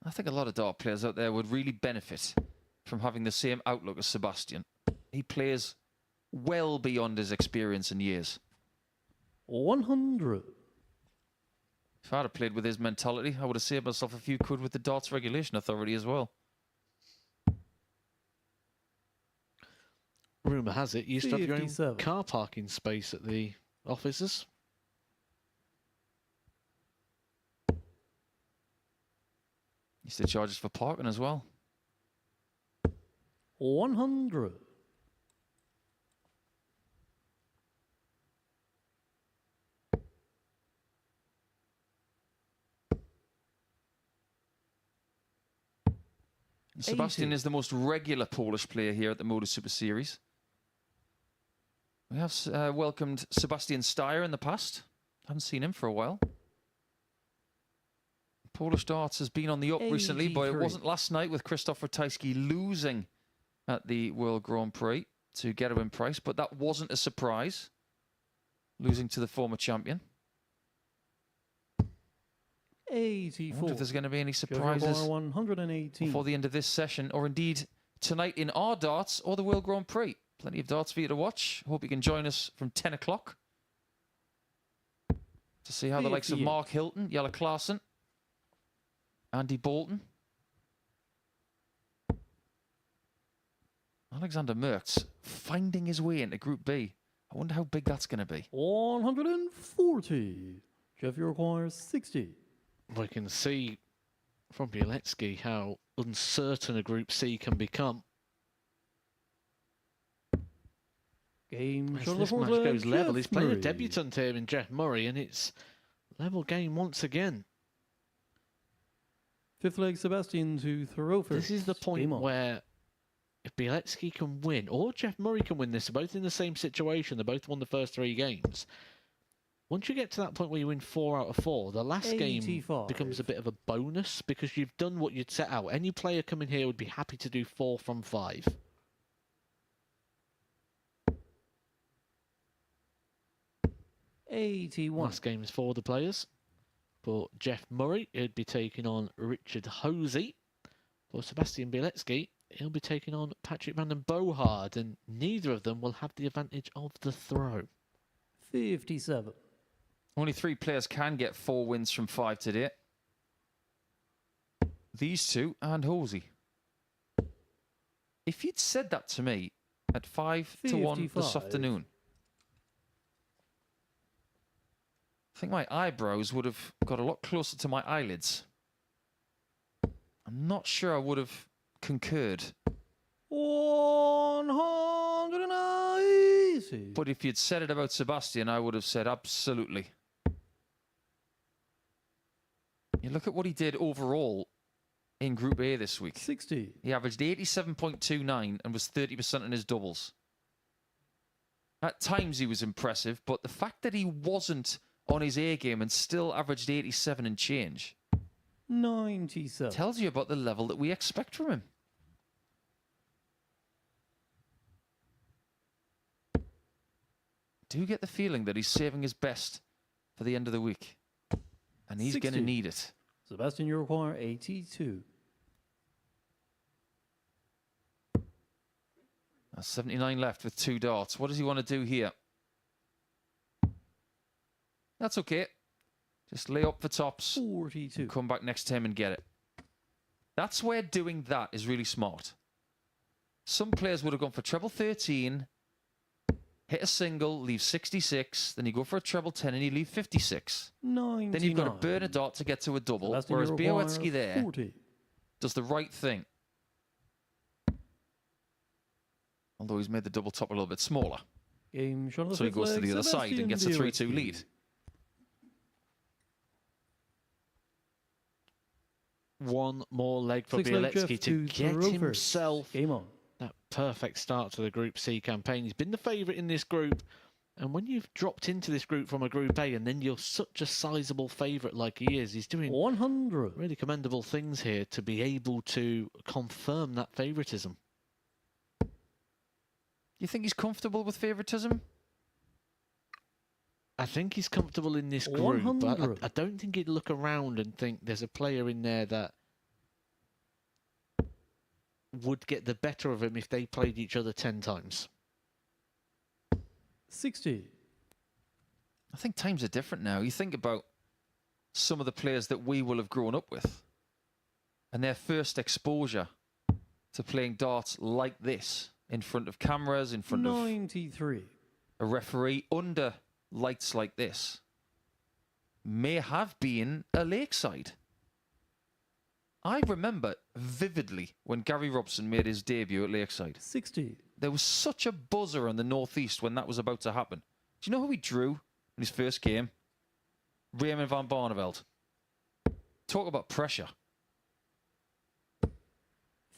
I think a lot of dart players out there would really benefit from having the same outlook as Sebastian. He plays well beyond his experience and years. 100. If I'd have played with his mentality, I would have saved myself a few quid with the Darts Regulation Authority as well. Rumour has it you used to have your own 57. car parking space at the offices. Used to charge us for parking as well. 100. Sebastian is the most regular Polish player here at the MODUS Super Series. We have welcomed Sebastian Steyer in the past. Haven't seen him for a while. Polish darts has been on the up recently, but it wasn't last night with Krzysztof Ratajski losing at the World Grand Prix to Gerwin Price, but that wasn't a surprise, losing to the former champion. 84. I wonder if there's going to be any surprises 118. before the end of this session, or indeed tonight in our darts or the World Grand Prix. Plenty of darts for you to watch. Hope you can join us from 10 o'clock to see how the likes of Mark Hilton, Jelle Klaassen, Andy Bolton, Alexander Merckx finding his way into Group B. I wonder how big that's going to be. 140. Jeff requires 60. We can see from Białecki how uncertain a Group C can become. Game As this match goes level, he's playing a debutant here in Jeff Murray, and it's level game once again. Fifth leg, Sebastian to throw first. This is the point Game on. where if Bielecki can win, or Jeff Murray can win this, they're both in the same situation. They both won the first 3 games. Once you get to that point where you win 4 out of 4, the last game 85. becomes a bit of a bonus because you've done what you'd set out. Any player coming here would be happy to do 4 from 5. Last game is for the players. For Jeff Murray, he'd be taking on Richard Hosey. For Sebastian Bielecki, he'll be taking on Patrick van den Bohard, and neither of them will have the advantage of the throw. 57. Only 3 players can get 4 wins from 5 today. These two and Hosey. If you'd said that to me at 5 to 1 this 55. afternoon, I think my eyebrows would have got a lot closer to my eyelids. I'm not sure I would have concurred. 190. But if you'd said it about Sebastian, I would have said absolutely. You look at what he did overall in Group A this week. 60. He averaged 87.29 and was 30% in his doubles. At times he was impressive, but the fact that he wasn't on his A game and still averaged 87 and change 97. tells you about the level that we expect from him. Do get the feeling that he's saving his best for the end of the week. And he's going to 60. need it. Sebastian, you require 82. 79 left with 2 darts. What does he want to do here? That's okay. Just lay up for tops. 42. And come back next time and get it. That's where doing that is really smart. Some players would have gone for treble 13, hit a single, leave 66, then you go for a treble 10 and you leave 56. 99. Then you've got to burn a dot to get to a double, Sebastian, whereas you require Bielecki there 40. does the right thing. Although he's made the double top a little bit smaller. Game shot on the So he fifth goes to leg, the other side and gets a Sebastian 3-2 Bielecki. lead. One more leg for Six leg, Bielecki Jeff, to get throw first. himself Game on. that perfect start to the Group C campaign. He's been the favourite in this group. And when you've dropped into this group from a Group A and then you're such a sizable favourite like he is, he's doing 100. really commendable things here to be able to confirm that favouritism. You think he's comfortable with favouritism? I think he's comfortable in this group, but 100. I don't think he'd look around and think there's a player in there that would get the better of him if they played each other 10 times. 60. I think times are different now. You think about some of the players that we will have grown up with and their first exposure to playing darts like this, in front of cameras, in front 93. of a referee, under lights like this, may have been a Lakeside. I remember vividly when Gary Robson made his debut at Lakeside. 60. There was such a buzzer on the northeast when that was about to happen. Do you know who he drew in his first game? Raymond van Barneveld. Talk about pressure.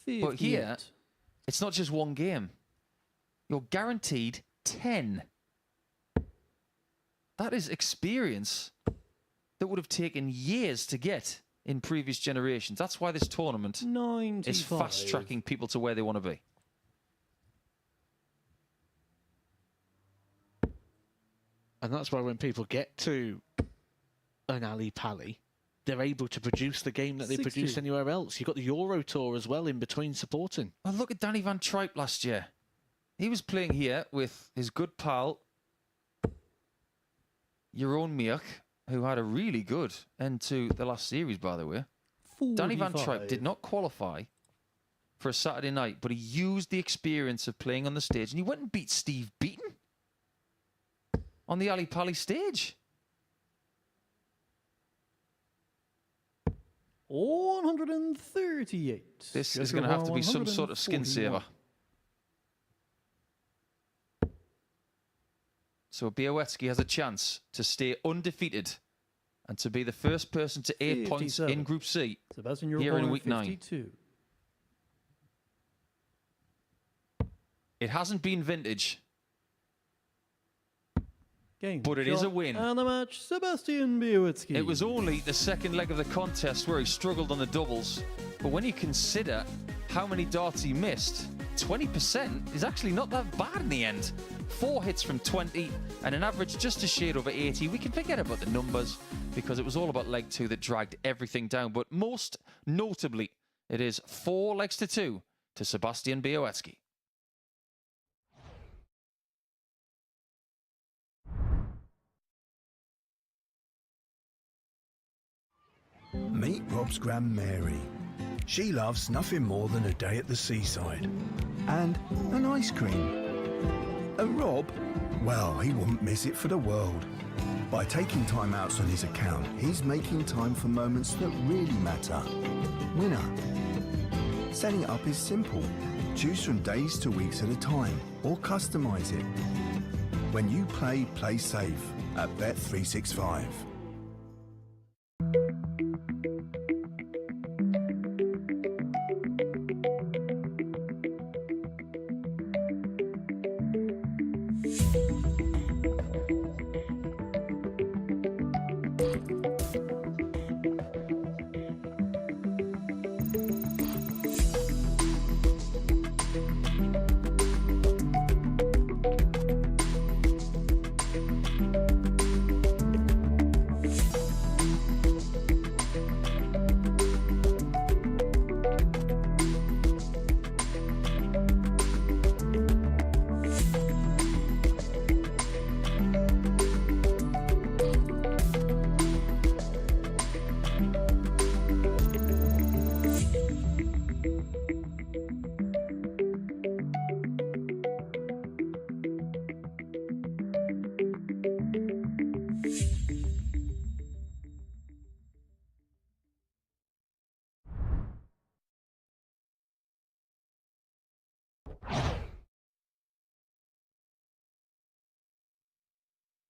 58. But here, it's not just one game. You're guaranteed 10. That is experience that would have taken years to get in previous generations. That's why this tournament 95. is fast-tracking people to where they want to be. And that's why when people get to an Ali Pali, they're able to produce the game that they 60. produce anywhere else. You've got the Euro Tour as well in between supporting. Well, look at Danny van Tripe last year. He was playing here with his good pal, Jeroen Mierk, who had a really good end to the last series, by the way. 45. Danny van Tripe did not qualify for a Saturday night, but he used the experience of playing on the stage, and he went and beat Steve Beaton on the Ali Pali stage. 138. This is going to have to be some sort of skin saver. So Bielecki has a chance to stay undefeated and to be the first person to 8 points in Group C Sebastian, here in Week 9. 52. It hasn't been vintage, Game, but it is a win. And the match, Sebastian Białowieski. It was only the second leg of the contest where he struggled on the doubles, but when you consider how many darts he missed, 20% is actually not that bad in the end. 4 hits from 20 and an average just a shade over 80. We can forget about the numbers because it was all about leg 2 that dragged everything down, but most notably, it is 4 legs to 2 to Sebastian Białowieski. Meet Rob's Gran Mary. She loves nothing more than a day at the seaside. And an ice cream. And Rob, well, he wouldn't miss it for the world. By taking time outs on his account, he's making time for moments that really matter. Winner. Setting it up is simple. Choose from days to weeks at a time, or customize it. When you play safe at Bet365.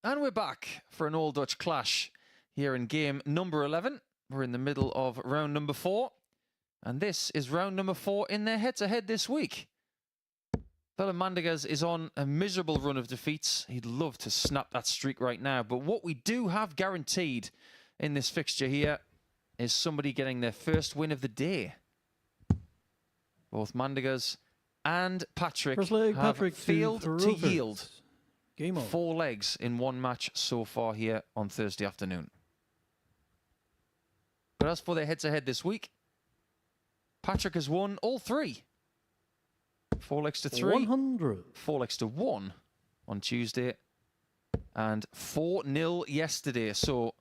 And we're back for an all-Dutch clash here in game number 11. We're in the middle of round number 4. And this is round number 4 in their head-to-head this week. Willem Mandigers is on a miserable run of defeats. He'd love to snap that streak right now. But what we do have guaranteed in this fixture here is somebody getting their first win of the day. Both Mandigers and Patrick have failed to yield. Game on. 4 legs in one match so far here on Thursday afternoon. But as for their head-to-head this week, Patrick has won all 3. 4 legs to 3. 100. 4 legs to 1 on Tuesday. And 4-0 yesterday. So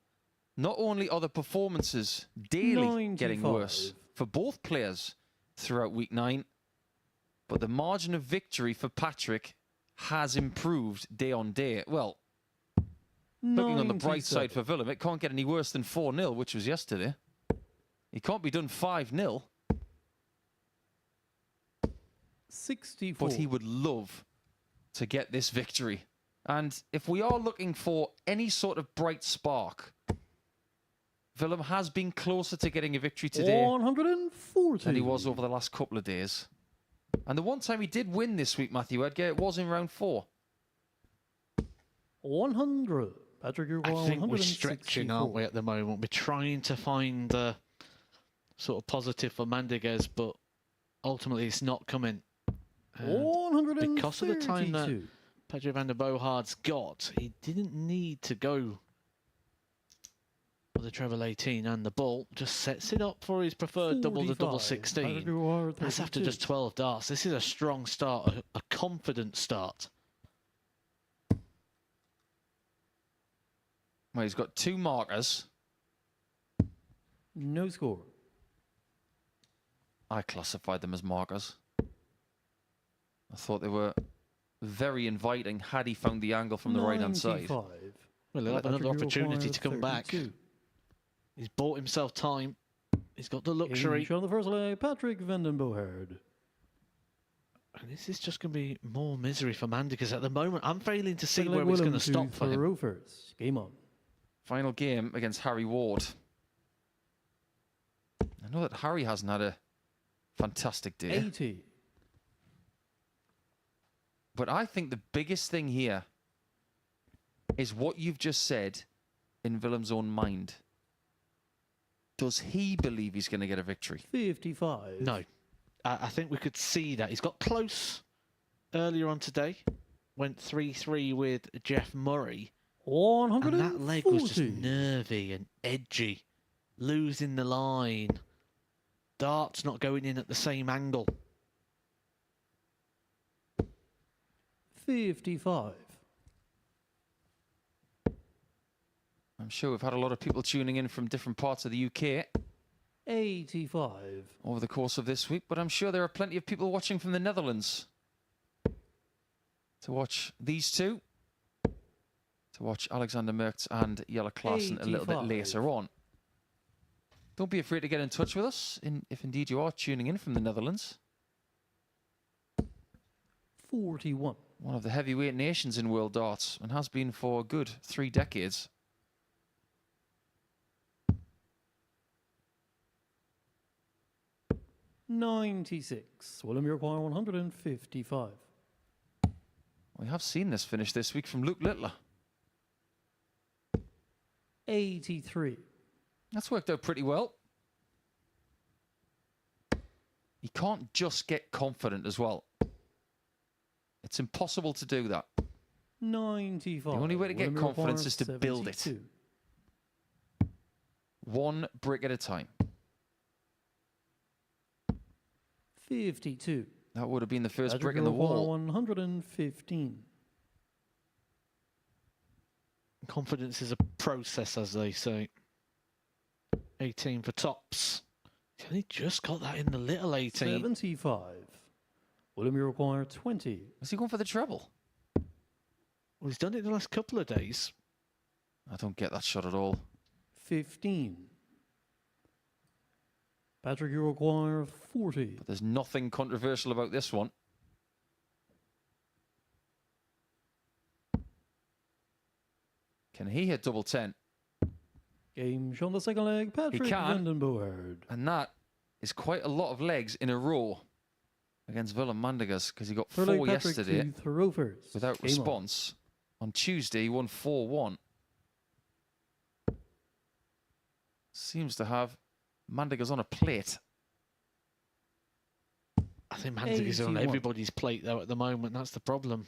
not only are the performances daily 95. getting worse for both players throughout week 9, but the margin of victory for Patrick has improved day on day. Well, looking on the bright side for Willem, it can't get any worse than 4-0, which was yesterday. He can't be done 5-0. 64. But he would love to get this victory. And if we are looking for any sort of bright spark, Willem has been closer to getting a victory today 140. than he was over the last couple of days. And the one time he did win this week, Matthew Edgar, it was in round 4. 100. Patrick, you're I think we're stretching, aren't we, at the moment? We're trying to find the sort of positive for Mandigers, but ultimately it's not coming. And because of the time that Patrick van der Bogaard's got, he didn't need to go for the treble 18, and the ball just sets it up for his preferred double to double 16. That's after just 12 darts. This is a strong start, a confident start. Well, he's got 2 markers. No score. I classified them as markers. I thought they were very inviting had he found the angle from the right-hand side. Well, he'll have another opportunity to come back. He's bought himself time. He's got the luxury. On the first leg, Patrick van den Bogaard. And this is just going to be more misery for Mandigers at the moment. I'm failing to see where it's going to stop for him. First. Game on. Final game against Harry Ward. I know that Harry hasn't had a fantastic day. 80. But I think the biggest thing here is what you've just said in Willem's own mind. Does he believe he's going to get a victory? 55. No. I think we could see that. He's got close earlier on today. Went 3-3 with Jeff Murray. 140. And that leg was just nervy and edgy. Losing the line. Darts not going in at the same angle. 55. I'm sure we've had a lot of people tuning in from different parts of the UK 85. over the course of this week, but I'm sure there are plenty of people watching from the Netherlands to watch these two, to watch Alexander Merckx and Jelle Klaassen a little bit 85. later on. Don't be afraid to get in touch with us if indeed you are tuning in from the Netherlands. 41. One of the heavyweight nations in world darts and has been for a good 3 decades. $96. Willem, you require 155. We have seen this finish this week from Luke Littler. 83. That's worked out pretty well. You can't just get confident as well. It's impossible to do that. 95. The only way to get Willem, you confidence require is to build it. 72. One brick at a time. 52. That would have been the first Patrick, brick you in the require wall. 115. Confidence is a process, as they say. 18 for tops. He only just got that in the little 18. 75. Willem, you require 20. Is he going for the treble? Well, he's done it the last couple of days. I don't get that shot at all. 15. Patrick, you require 40. But there's nothing controversial about this one. Can he hit double 10? Game shown the second leg, Patrick can. Vandenboerd. And that is quite a lot of legs in a row against Willem Mandigas, because he got Third leg, 4 Patrick yesterday to throw first. without Game on. response. On Tuesday, he won 4-1. Seems to have Mandigas on a plate. I think Mandig is on 81. everybody's plate, though, at the moment. That's the problem.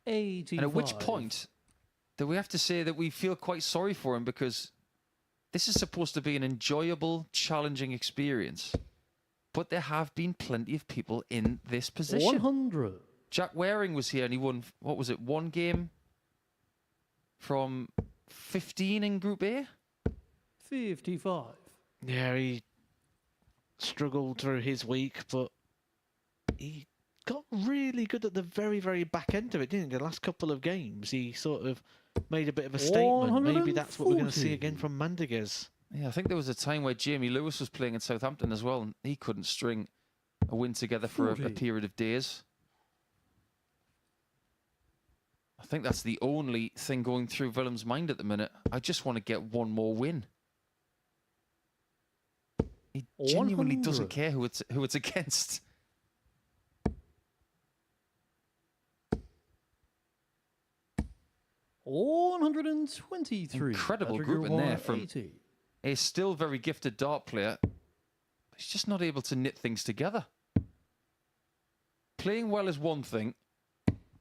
And at which point do we have to say that we feel quite sorry for him, because this is supposed to be an enjoyable, challenging experience. But there have been plenty of people in this position. 100. Jack Waring was here and he won, what was it, 1 game from 15 in Group A? 55. Yeah, he struggled through his week, but he got really good at the very, very back end of it, didn't he? The last couple of games, he sort of made a bit of a statement. Maybe that's what we're going to see 140. again from Mandigas. Yeah, I think there was a time where Jamie Lewis was playing in Southampton as well, and he couldn't string a win together for a 40. period of days. I think that's the only thing going through Willem's mind at the minute. I just want to get one more win. He genuinely 100. doesn't care who it's against. $123. Incredible Patrick group in there Uruguay, from 80. a still very gifted dart player. He's just not able to knit things together. Playing well is one thing,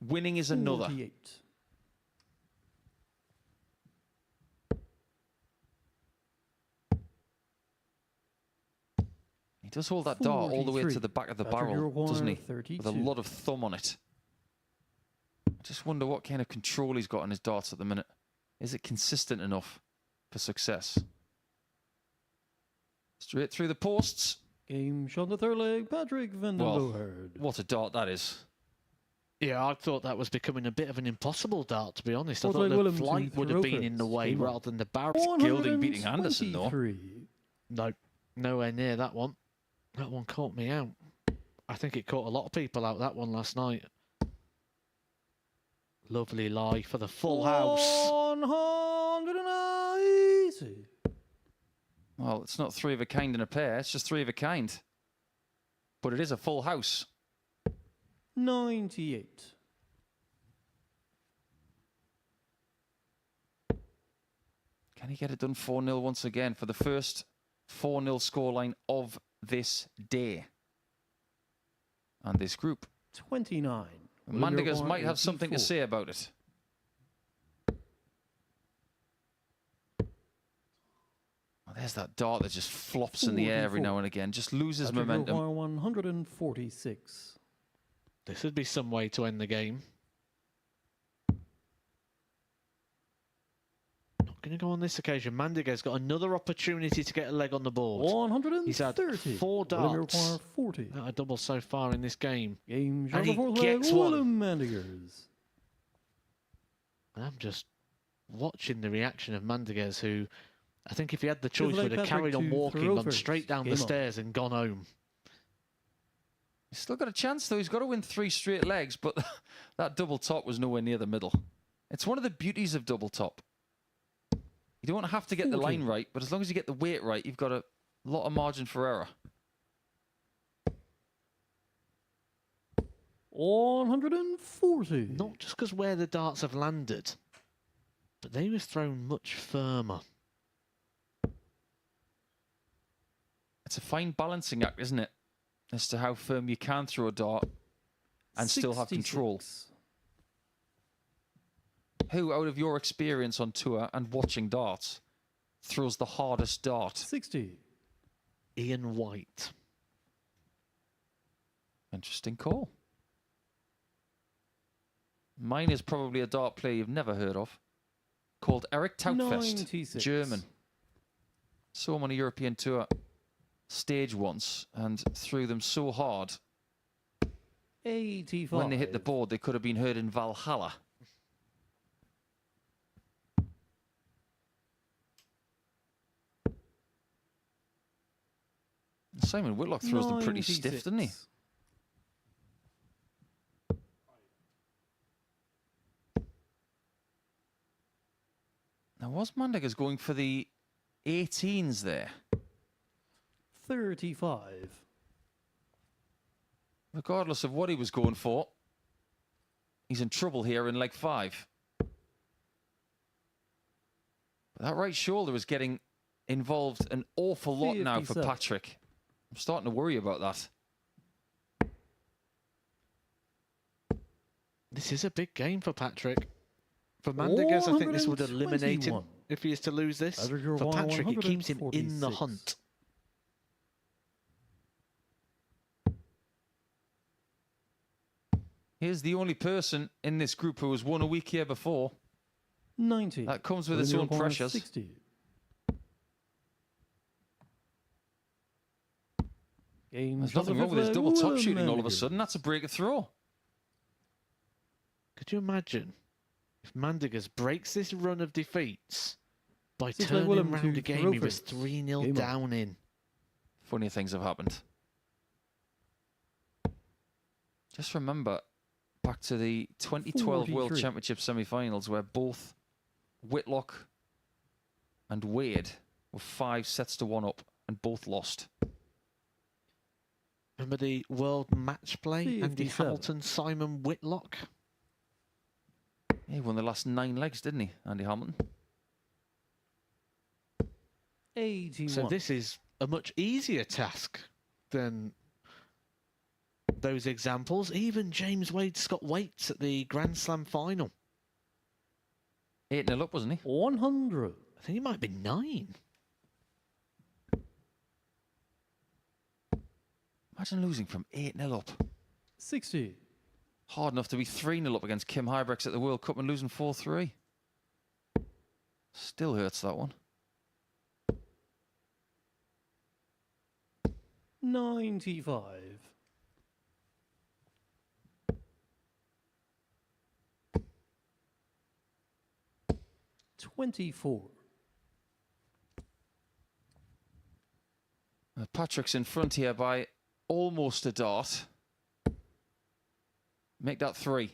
winning is another. 48. He does hold that dart all the way to 43. the back of the Patrick barrel, Uruguay, doesn't he? With a 32. lot of thumb on it. I just wonder what kind of control he's got on his darts at the minute. Is it consistent enough for success? Straight through the posts. Game shot the third leg, Patrick Vandenboerd. What a dart that is. Yeah, I thought that was becoming a bit of an impossible dart, to be honest. I Fourth thought leg, the Willem flight to would have throw been in the first. way Game on. rather than the barrel. Gilding beating Anderson, though. 123. No, nowhere near that one. That one caught me out. I think it caught a lot of people out, that one, last night. Lovely lie for the full house. 180. Well, it's not three of a kind in a pair. It's just three of a kind. But it is a full house. 98. Can he get it done 4-0 once again for the first 4-0 scoreline of this day and this group? 29. Mandigers might have something to 84. say about it. Oh, there's that dart that just flops in the air every 44. now and again, just loses Patrick momentum. O'Hara, 146. This would be some way to end the game. Not going to go on this occasion. Mandiger's got another opportunity to get a leg on the board. 130. He's had 4 darts. O'Hara, 40. Not a double so far in this game. Game And he fourth gets leg, one. Willem Mandigers. And I'm just watching the reaction of Mandigers, who I think if he had the choice Fifth leg, would have Patrick carried on to walking, throw gone first. straight down Game the on. stairs and gone home. He's still got a chance, though. He's got to win 3 straight legs, but that double top was nowhere near the middle. It's one of the beauties of double top. You don't have to get the line right, but as long as you get the weight right, you've got a lot of margin for error. 140. Not just because where the darts have landed, but they was thrown much firmer. It's a fine balancing act, isn't it? As to how firm you can throw a dart and still have control. 66. Who, out of your experience on tour and watching darts, throws the hardest dart? 60. Ian White. Interesting call. Mine is probably a dart player you've never heard of, called Eric Tautfest, 96. German. Saw him on a European tour stage once and threw them so hard 85. when they hit the board they could have been heard in Valhalla. Simon Whitlock throws them pretty stiff, doesn't he? Now, was Mandigers going for the 18s there? 35. Regardless of what he was going for, he's in trouble here in leg 5. But that right shoulder is getting involved an awful lot now for 57. Patrick. I'm starting to worry about that. This is a big game for Patrick. For Mandigers, I think this would eliminate him 121. if he is to lose this. Patrick For O'Hara, Patrick, it keeps him in the 146. hunt. Here's the only person in this group who has won a week here before. 90. That comes with its own pressures. 60. Game There's nothing wrong with his double top shooting all of a Mandigers. sudden. That's a break of throw. Could you imagine if Mandigers breaks this run of defeats by Six leg turning Willem round to a game throw he was first. 3-0 Game on. down in? Funny things have happened. Just remember back to the 2012 World 43. Championship semi-finals where both Whitlock and Wade were 5 sets to 1 up and both lost. Remember the world match play? Andy 57. Hamilton, Simon Whitlock. He won the last 9 legs, didn't he, Andy Hamilton? 81. So this is a much easier task than those examples. Even James Wade Scott Waits at the Grand Slam final. 8-0 up, wasn't he? 100. I think he might be 9. Imagine losing from 8-0 up. 60. Hard enough to be 3-0 up against Kim Huybrechts at the World Cup and losing 4-3. Still hurts, that one. 95. $24. Patrick's in front here by almost a dart. Make that 3.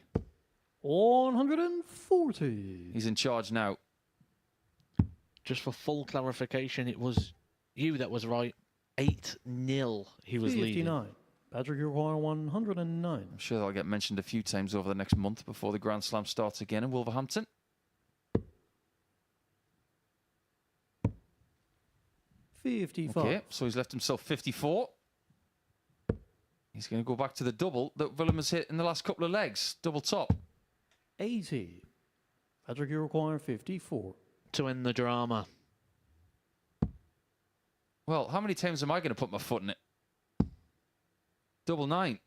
140. He's in charge now. Just for full clarification, it was you that was right. 8-0 he was 59. leading. Patrick, you require 109. I'm sure that'll get mentioned a few times over the next month before the Grand Slam starts again in Wolverhampton. 55. Okay, so he's left himself 54. He's going to go back to the double that Willem has hit in the last couple of legs. Double top. 80. Patrick, you require 54. To end the drama. Well, how many times am I going to put my foot in it? Double 9.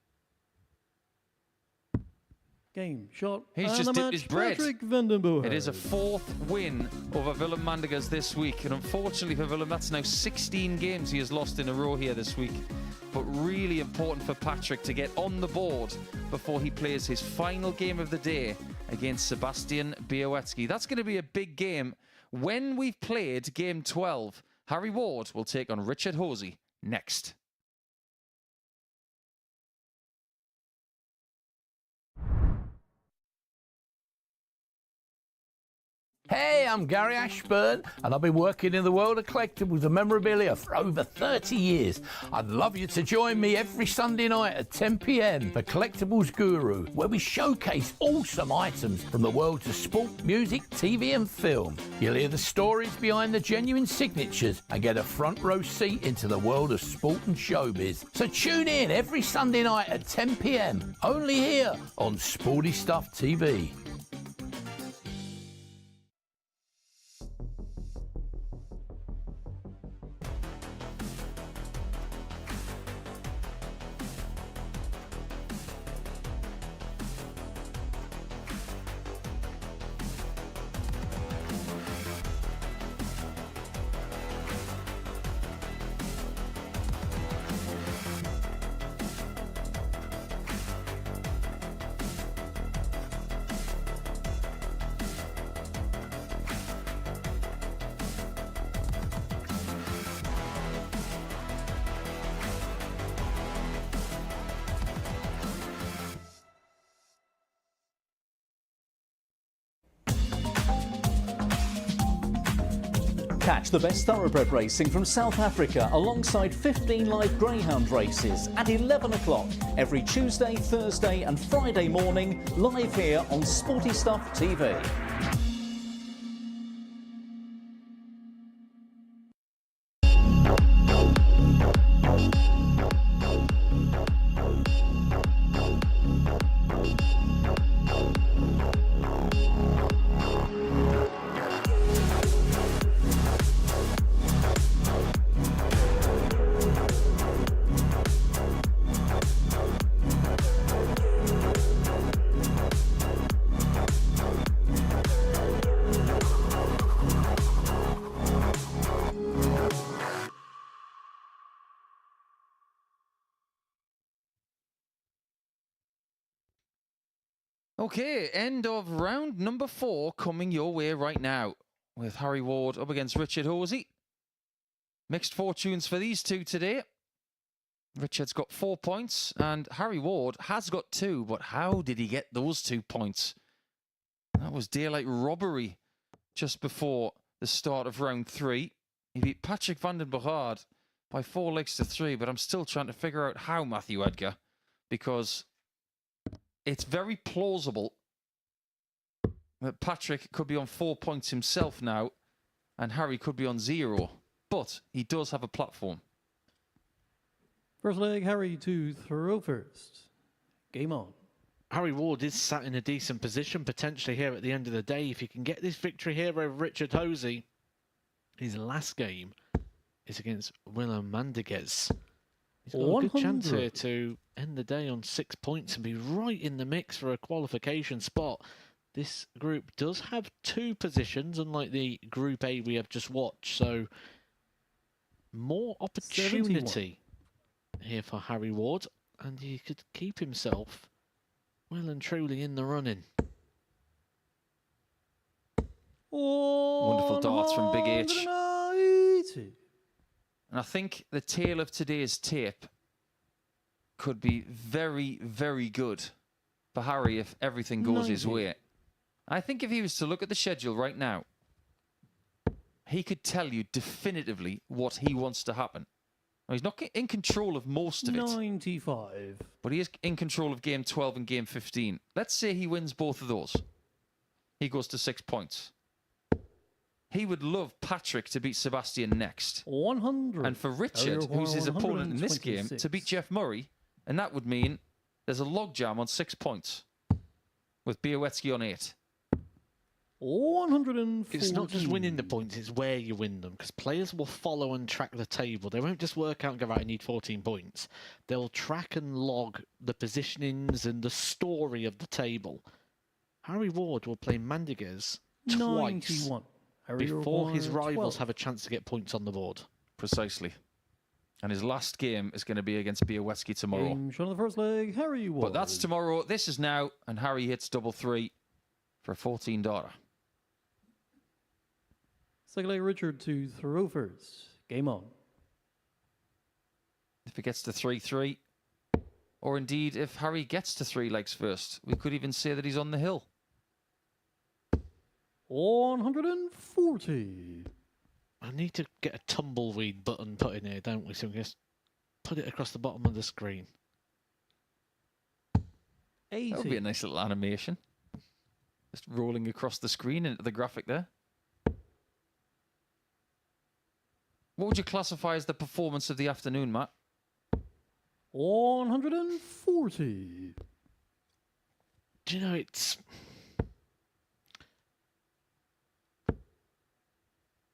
Game, shot, He's and just a dipped match, his bread. Patrick Vandenboer. It is a 4th win over Willem Mandegers this week. And unfortunately for Willem, that's now 16 games he has lost in a row here this week. But really important for Patrick to get on the board before he plays his final game of the day against Sebastian Białowieski. That's going to be a big game. When we've played game 12, Harry Ward will take on Richard Hosey next. Hey, I'm Gary Ashburn, and I've been working in the world of collectibles and memorabilia for over 30 years. I'd love you to join me every Sunday night at 10 p.m. for Collectibles Guru, where we showcase awesome items from the worlds of sport, music, TV and film. You'll hear the stories behind the genuine signatures and get a front row seat into the world of sport and showbiz. So tune in every Sunday night at 10 p.m, only here on Sporty Stuff TV. Catch the best thoroughbred racing from South Africa alongside 15 live greyhound races at 11 o'clock every Tuesday, Thursday and Friday morning, live here on Sporty Stuff TV. Okay, end of round number 4 coming your way right now, with Harry Ward up against Richard Hosey. Mixed fortunes for these two today. Richard's got 4 points and Harry Ward has got 2, but how did he get those 2 points? That was daylight robbery just before the start of round 3. He beat Patrick Vandenboer by 4 legs to 3, but I'm still trying to figure out how, Matthew Edgar, because it's very plausible that Patrick could be on 4 points himself now and Harry could be on 0, but he does have a platform. First leg, Harry to throw first. Game on. Harry Ward is sat in a decent position potentially here at the end of the day. If he can get this victory here over Richard Hosey, his last game is against Willem Mandegers. He's got a good chance here to end the day on 6 points and be right in the mix for a qualification spot. This group does have 2 positions, unlike the Group A we have just watched, so more opportunity here for Harry Ward, and he could keep himself well and truly in the running. Wonderful darts from Big H. 180. And I think the tale of today's tape could be very, very good for Harry if everything goes his 90. way. I think if he was to look at the schedule right now, he could tell you definitively what he wants to happen. Now, he's not in control of most of it. 95. But he is in control of game 12 and game 15. Let's say he wins both of those. He goes to 6 points. He would love Patrick to beat Sebastian next. 100. And for Richard, who's his opponent in this game, to beat Jeff Murray. And that would mean there's a logjam on 6 points. With Białecki on 8. 140. It's not just winning the points, it's where you win them. Because players will follow and track the table. They won't just work out and go, right, I need 14 points. They'll track and log the positionings and the story of the table. Harry Ward will play Mandiguez twice 91. before his rivals 12. have a chance to get points on the board. Precisely. And his last game is going to be against Białecki tomorrow. Game shot of the first leg, Harry Ward. But that's tomorrow. This is now. And Harry hits double 3 for $14. Second leg, Richard to throw first. Game on. If it gets to 3-3, or indeed if Harry gets to 3 legs first, we could even say that he's on the hill. 140. I need to get a tumbleweed button put in here, don't we? So we can just put it across the bottom of the screen. 80. That would be a nice little animation. Just rolling across the screen into the graphic there. What would you classify as the performance of the afternoon, Matt? 140. Do you know, it's...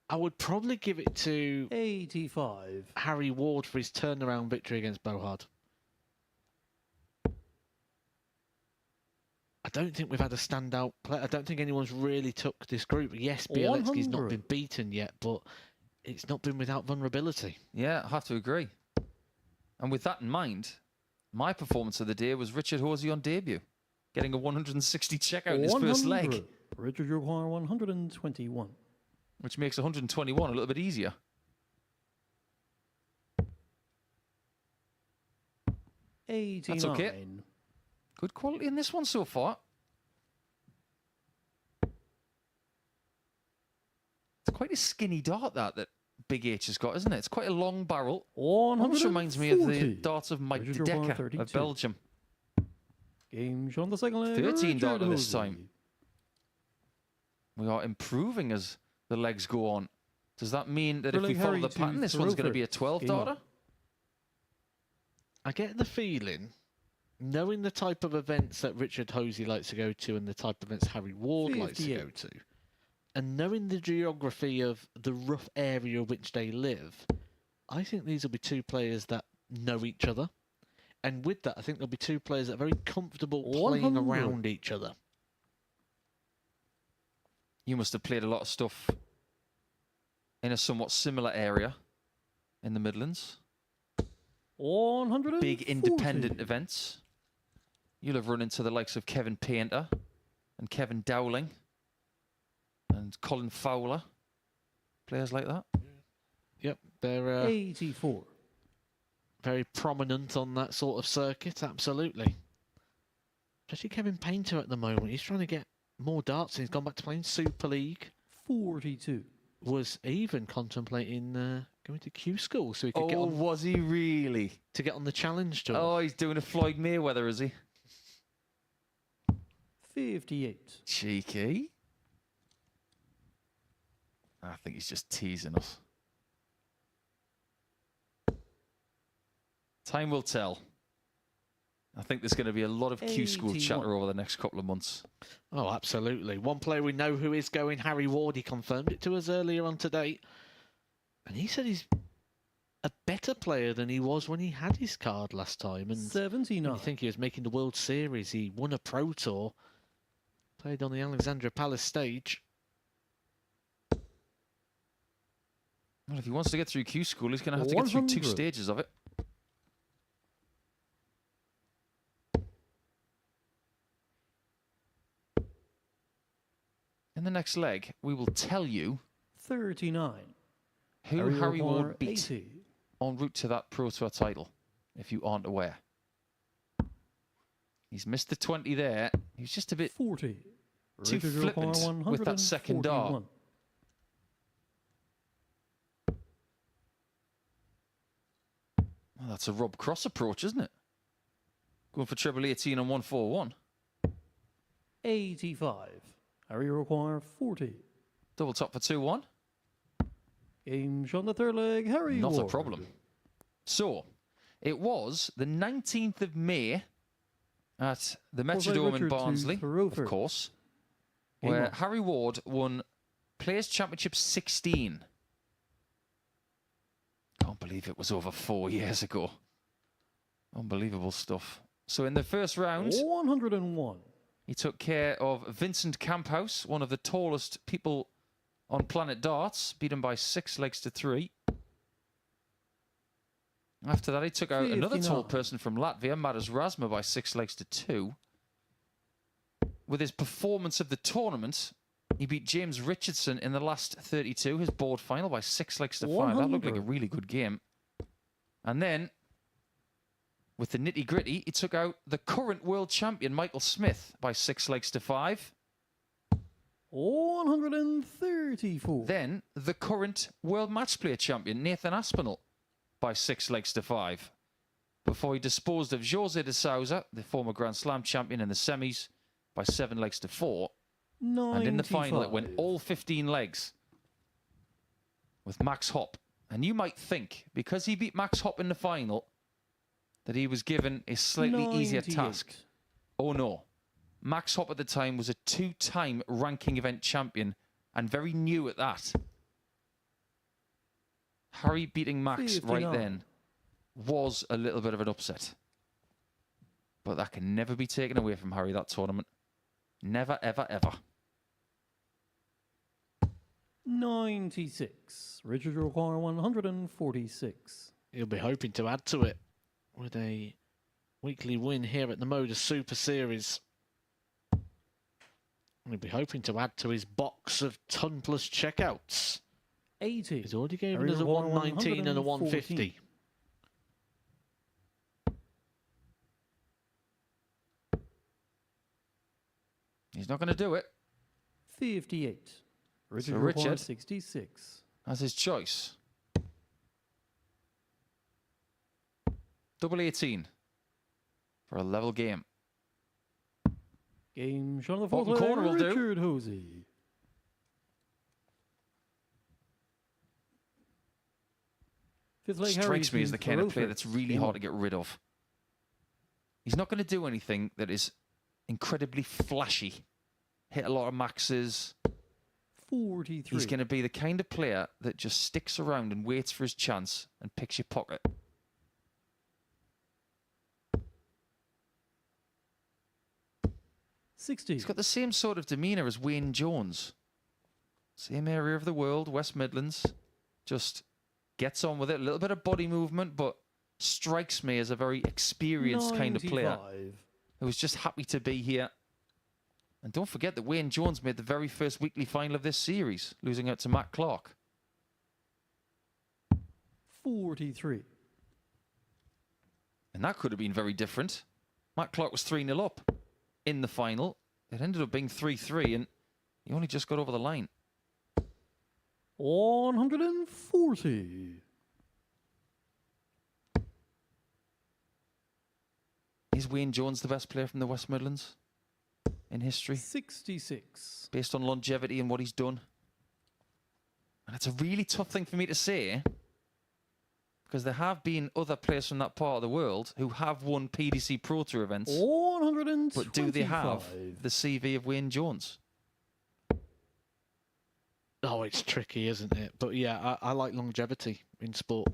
I would probably give it to 85. Harry Ward for his turnaround victory against Bohard. I don't think we've had a standout player. I don't think anyone's really took this group. Yes, Białecki's not 100. been beaten yet, but it's not been without vulnerability. Yeah, I have to agree. And with that in mind, my performance of the day was Richard Horsey on debut, getting a 160 checkout in his first leg. 100. Richard, you require 121. Which makes 121 a little bit easier. 89. That's okay. Good quality in this one so far. It's quite a skinny dart that Big H has got, isn't it? It's quite a long barrel. Almost reminds me of the darts of Mike Richard, de you're Decker 132. of Belgium. Game shot on the second leg. $13 Richard this Horsey. time. We are improving as the legs go on. Does that mean that if we Brilliant follow Harry the to pattern, this one's going to be a throw first. $12? I get the feeling, knowing the type of events that Richard Hosey likes to go to and the type of events Harry Ward likes to go 58. to, and knowing the geography of the rough area in which they live, I think these will be two players that know each other. And with that, I think there'll be two players that are very comfortable playing 100. around each other. You must have played a lot of stuff in a somewhat similar area in the Midlands. 140. Big independent events. You'll have run into the likes of Kevin Painter and Kevin Dowling and Colin Fowler. Players like that. Yep, they're 84. very prominent on that sort of circuit, absolutely. Especially Kevin Painter at the moment. He's trying to get more darts and he's gone back to playing Super League. 42. Was even contemplating going to Q School so he could get Oh, on was he really? to get on the challenge tour. Oh, he's doing a Floyd Mayweather, is he? 58. Cheeky. I think he's just teasing us. Time will tell. I think there's going to be a lot of Q School 81. chatter over the next couple of months. Oh, absolutely. One player we know who is going, Harry Ward, he confirmed it to us earlier on today. And he said he's a better player than he was when he had his card last time. And 79. I think he was making the World Series. He won a Pro Tour. Played on the Alexandra Palace stage. Well, if he wants to get through Q School, he's going to have to get through 2 100. stages of it. In the next leg, we will tell you 39. who Harry O'Connor, Ward beat 80. en route to that Pro Tour title, if you aren't aware. He's missed the 20 there. He was just a bit 40. too Richard flippant O'Connor, with that second dart. 141. Well, that's a Rob Cross approach, isn't it? Going for treble 18 on 141. 85. Harry O'Connor, 40. Double top for 2-1. Game shot on the third leg, Harry Not Ward. a problem. So, it was the 19th of May at the Metrodome in Richard to Barnsley, throw of first. course, Game where on. Harry Ward won Players' Championship 16. Can't believe it was over 4 years ago. Unbelievable stuff. So in the first round, 101. he took care of Vincent Camphouse, one of the tallest people on planet darts, beat him by 6 legs to 3. After that, he took out another tall 59. person from Latvia, Madas Razma, by 6 legs to 2. With his performance of the tournament, he beat James Richardson in the last 32, his board final, by 6 legs to 5. That looked like a 100. really good game. And then, with the nitty-gritty, he took out the current world champion, Michael Smith, by 6 legs to 5. 134. Then, the current world match play champion, Nathan Aspinall, by 6 legs to 5. Before he disposed of Jose de Souza, the former Grand Slam champion, in the semis, by 7 legs to 4. 95. And in the final, it went all 15 legs with Max Hopp. And you might think, because he beat Max Hopp in the final, that he was given a slightly easier 98. task. Oh no. Max Hopp at the time was a 2-time ranking event champion and very new at that. Harry beating Max 59. right then was a little bit of an upset. But that can never be taken away from Harry, that tournament. Never, ever, ever. 96. Richard O'Connor, 146. He'll be hoping to add to it with a weekly win here at the MODUS Super Series. He'll be hoping to add to his box of ton-plus checkouts. 80. He's already given Harry us a O'Connor, 119 and a 150. He's not going to do it. 58. Richard So O'Connor, Richard 66. has his choice. Double 18 for a level game. Game shot on the fourth Bottom leg, corner will do. Richard Hosey. Fifth leg, Harry Strikes me as the kind of player Throw that's first. really Game hard on. to get rid of. He's not going to do anything that is incredibly flashy. Hit a lot of maxes. 43. He's going to be the kind of player that just sticks around and waits for his chance and picks your pocket. He's got the same sort of demeanour as Wayne Jones. Same area of the world, West Midlands. Just gets on with it. A little bit of body movement, but strikes me as a very experienced kind of player 95. who's just happy to be here. And don't forget that Wayne Jones made the very first weekly final of this series, losing out to Matt Clark. 43. And that could have been very different. Matt Clark was 3-0 up in the final. It ended up being 3-3, and he only just got over the line. 140. Is Wayne Jones the best player from the West Midlands in history? 66. Based on longevity and what he's done. And it's a really tough thing for me to say, because there have been other players from that part of the world who have won PDC Pro Tour events. 125. But do they have the CV of Wayne Jones? Oh, it's tricky, isn't it? But yeah, I like longevity in sport.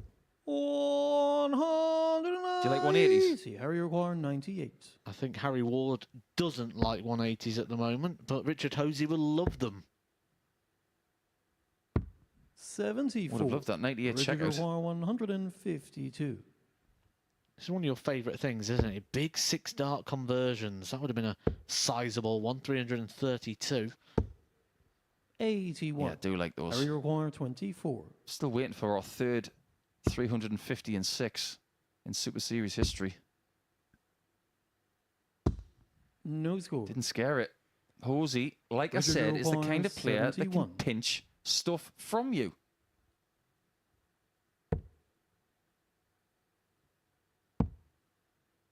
190. Do you like 180s? Harry O'Connor, 98. I think Harry Ward doesn't like 180s at the moment, but Richard Hosey will love them. 74. Would have loved that 98 Richard checkout. O'Connor, 152. This is one of your favourite things, isn't it? Big 6-dart conversions. That would have been a sizable one, 332. 81. Yeah, I do like those. Harry O'Connor, 24. Still waiting for our third 350 and 6 in Super Series history. No score. Didn't scare it. Hosey, like I Richard said, is the kind of requires player that can 71. pinch stuff from you.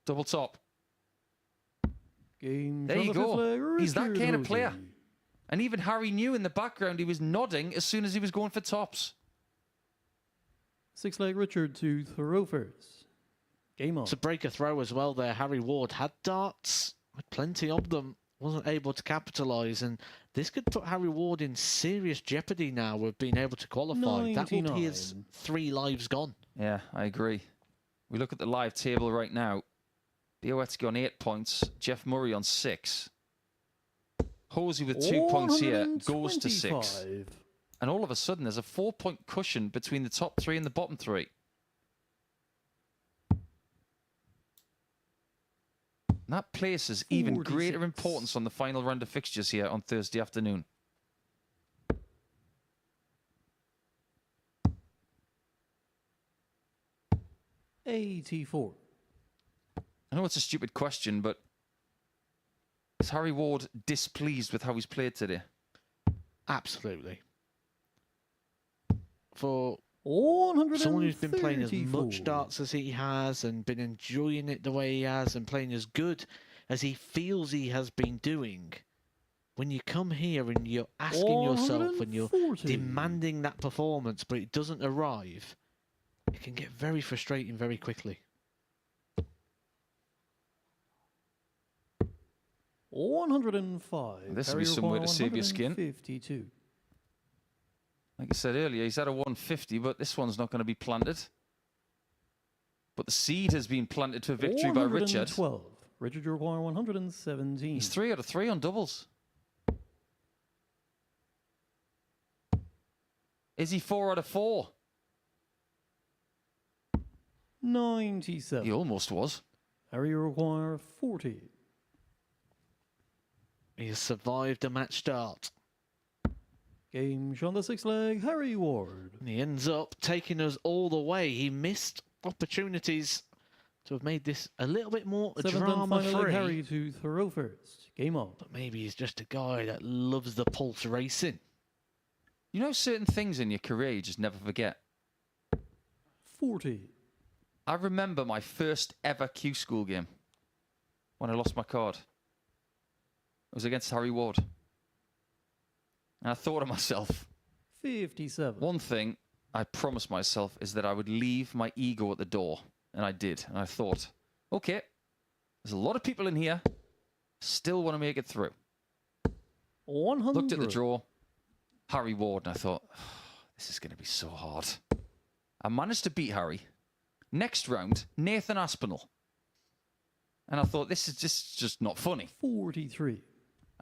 Double top. Game There you shot off go. his flag, He's that Richard kind of player. Hosey. And even Harry knew in the background he was nodding as soon as he was going for tops. 6 leg Richard to throw first. Game on. To break a throw as well there, Harry Ward had darts, had plenty of them, wasn't able to capitalise, and this could put Harry Ward in serious jeopardy now of being able to qualify. That will be his 3 lives gone. Yeah, I agree. We look at the live table right now. Białecki on 8 points, Jeff Murray on 6. Hosey with 2 points here goes to 6. 125. And all of a sudden, there's a 4-point cushion between the top 3 and the bottom 3. And that places even greater 46. importance on the final round of fixtures here on Thursday afternoon. $84. I know it's a stupid question, but is Harry Ward displeased with how he's played today? Absolutely. For 134. someone who's been playing as much darts as he has and been enjoying it the way he has and playing as good as he feels he has been doing, when you come here and you're asking yourself and you're 140. demanding that performance but it doesn't arrive, it can get very frustrating very quickly. 105. This will be some way to save your skin. 52. Like I said earlier, he's at a 150, but this one's not going to be planted. But the seed has been planted for victory by Richard. 112. Richard, you require 117. He's 3 out of 3 on doubles. Is he 4 out of 4? 97. He almost was. Harry, you require 40. He has survived a match start. Game shot on the 6 leg, Harry Ward. And he ends up taking us all the way. He missed opportunities to have made this a little bit more 7th and final leg, drama-free. Harry to throw first. Game on. But maybe he's just a guy that loves the pulse racing. You know certain things in your career you just never forget? 40. I remember my first ever Q School game when I lost my card. It was against Harry Ward. And I thought to myself, 57. one thing I promised myself is that I would leave my ego at the door. And I did. And I thought, okay, there's a lot of people in here, still want to make it through. 100. Looked at the draw, Harry Ward, and I thought, oh, this is going to be so hard. I managed to beat Harry. Next round, Nathan Aspinall. And I thought, this is just not funny. 43.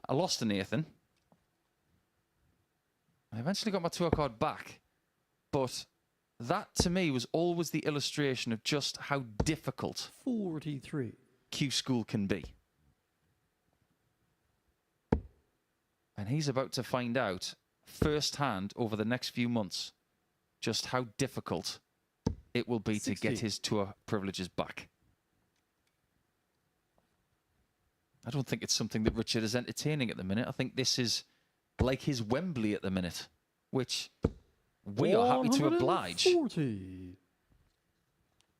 I lost to Nathan. I eventually got my tour card back. But that, to me, was always the illustration of just how difficult 43. Q School can be. And he's about to find out firsthand over the next few months just how difficult it will be 60. to get his tour privileges back. I don't think it's something that Richard is entertaining at the minute. I think this is like his Wembley at the minute, which we are happy to oblige. 140.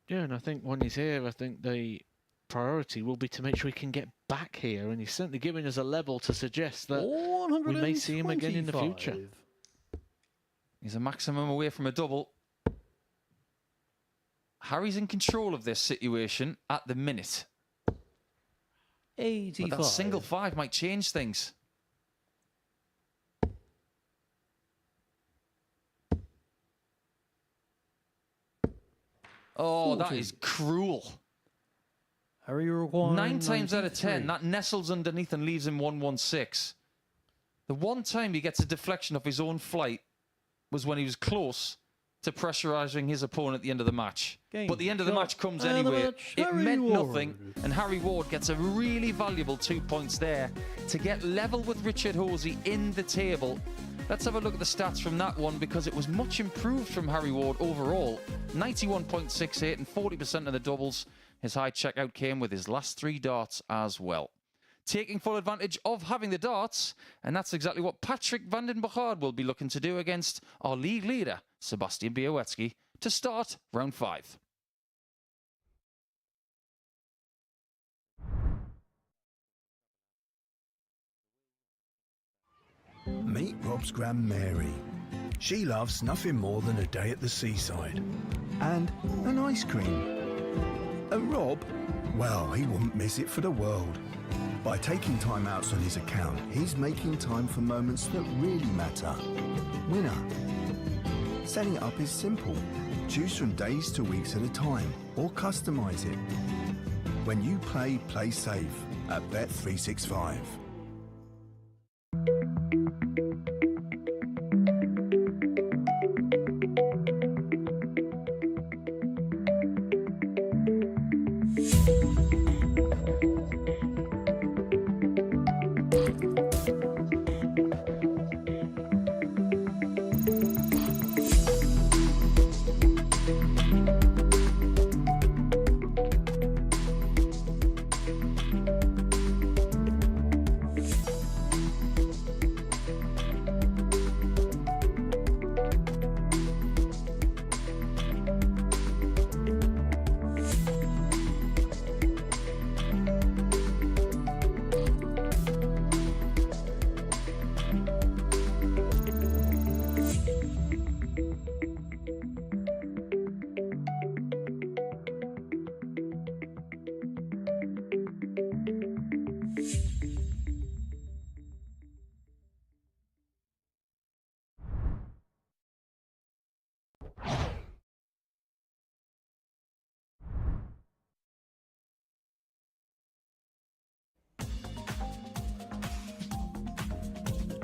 Yeah, and I think when he's here, I think the priority will be to make sure he can get back here, and he's certainly giving us a level to suggest that we may see him again in the future. 125. He's a maximum away from a double. Harry's in control of this situation at the minute. 85. But that single 5 might change things. Oh, that 40. is cruel. Harry, you require 9 times out of 10, 93. that nestles underneath and leaves him 116. The one time he gets a deflection off his own flight was when he was close to pressurising his opponent at the end of the match. Game But the end of the shot. match comes And the anyway. match, It Harry meant Ward. nothing, and Harry Ward gets a really valuable 2 points there to get level with Richard Hosey in the table. Let's have a look at the stats from that one, because it was much improved from Harry Ward overall. 91.68 and 40% of the doubles. His high checkout came with his last 3 darts as well. taking full advantage of having the darts, and that's exactly what Patrick van den Bogaard will be looking to do against our league leader, Sebastian Białowieski, to start round 5. Meet Rob's Grand Mary. She loves nothing more than a day at the seaside. And an ice cream. And Rob, well, he wouldn't miss it for the world. By taking time outs on his account, he's making time for moments that really matter. Winner. Setting it up is simple. Choose from days to weeks at a time, or customise it. When you play safe at Bet365.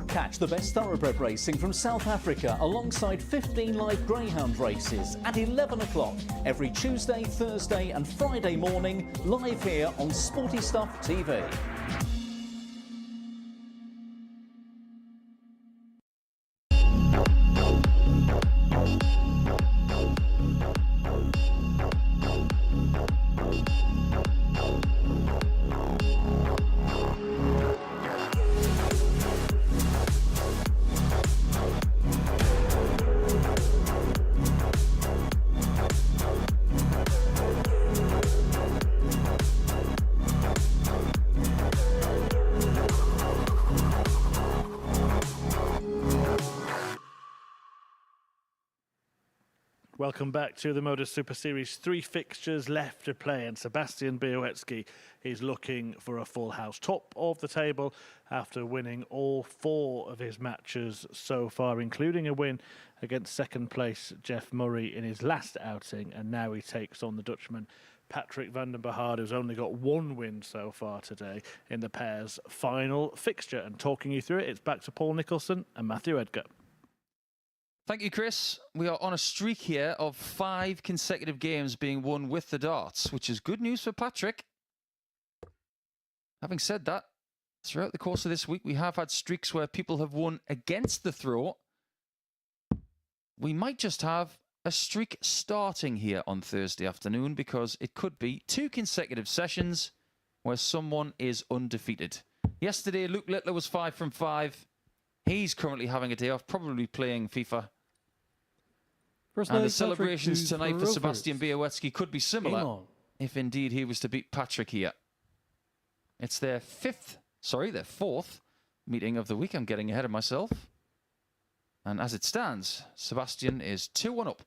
Catch the best thoroughbred racing from South Africa alongside 15 live greyhound races at 11 o'clock every Tuesday, Thursday and Friday morning, live here on Sporty Stuff TV. Welcome back to the MODUS Super Series. 3 fixtures left to play, and Sebastian Białowieski is looking for a full house. Top of the table after winning all 4 of his matches so far, including a win against second place Jeff Murray in his last outing, and now he takes on the Dutchman Patrick van den Bogaard, who's only got 1 win so far today in the pair's final fixture. And talking you through it, it's back to Paul Nicholson and Matthew Edgar. Thank you, Chris. We are on a streak here of 5 consecutive games being won with the darts, which is good news for Patrick. Having said that, throughout the course of this week, we have had streaks where people have won against the throw. We might just have a streak starting here on Thursday afternoon, because it could be 2 consecutive sessions where someone is undefeated. Yesterday, Luke Littler was 5 from 5. He's currently having a day off, probably playing FIFA. And the celebrations tonight for Sebastian Białowieski could be similar if indeed he was to beat Patrick here. It's their 4th meeting of the week. I'm getting ahead of myself. And as it stands, Sebastian is 2-1 up.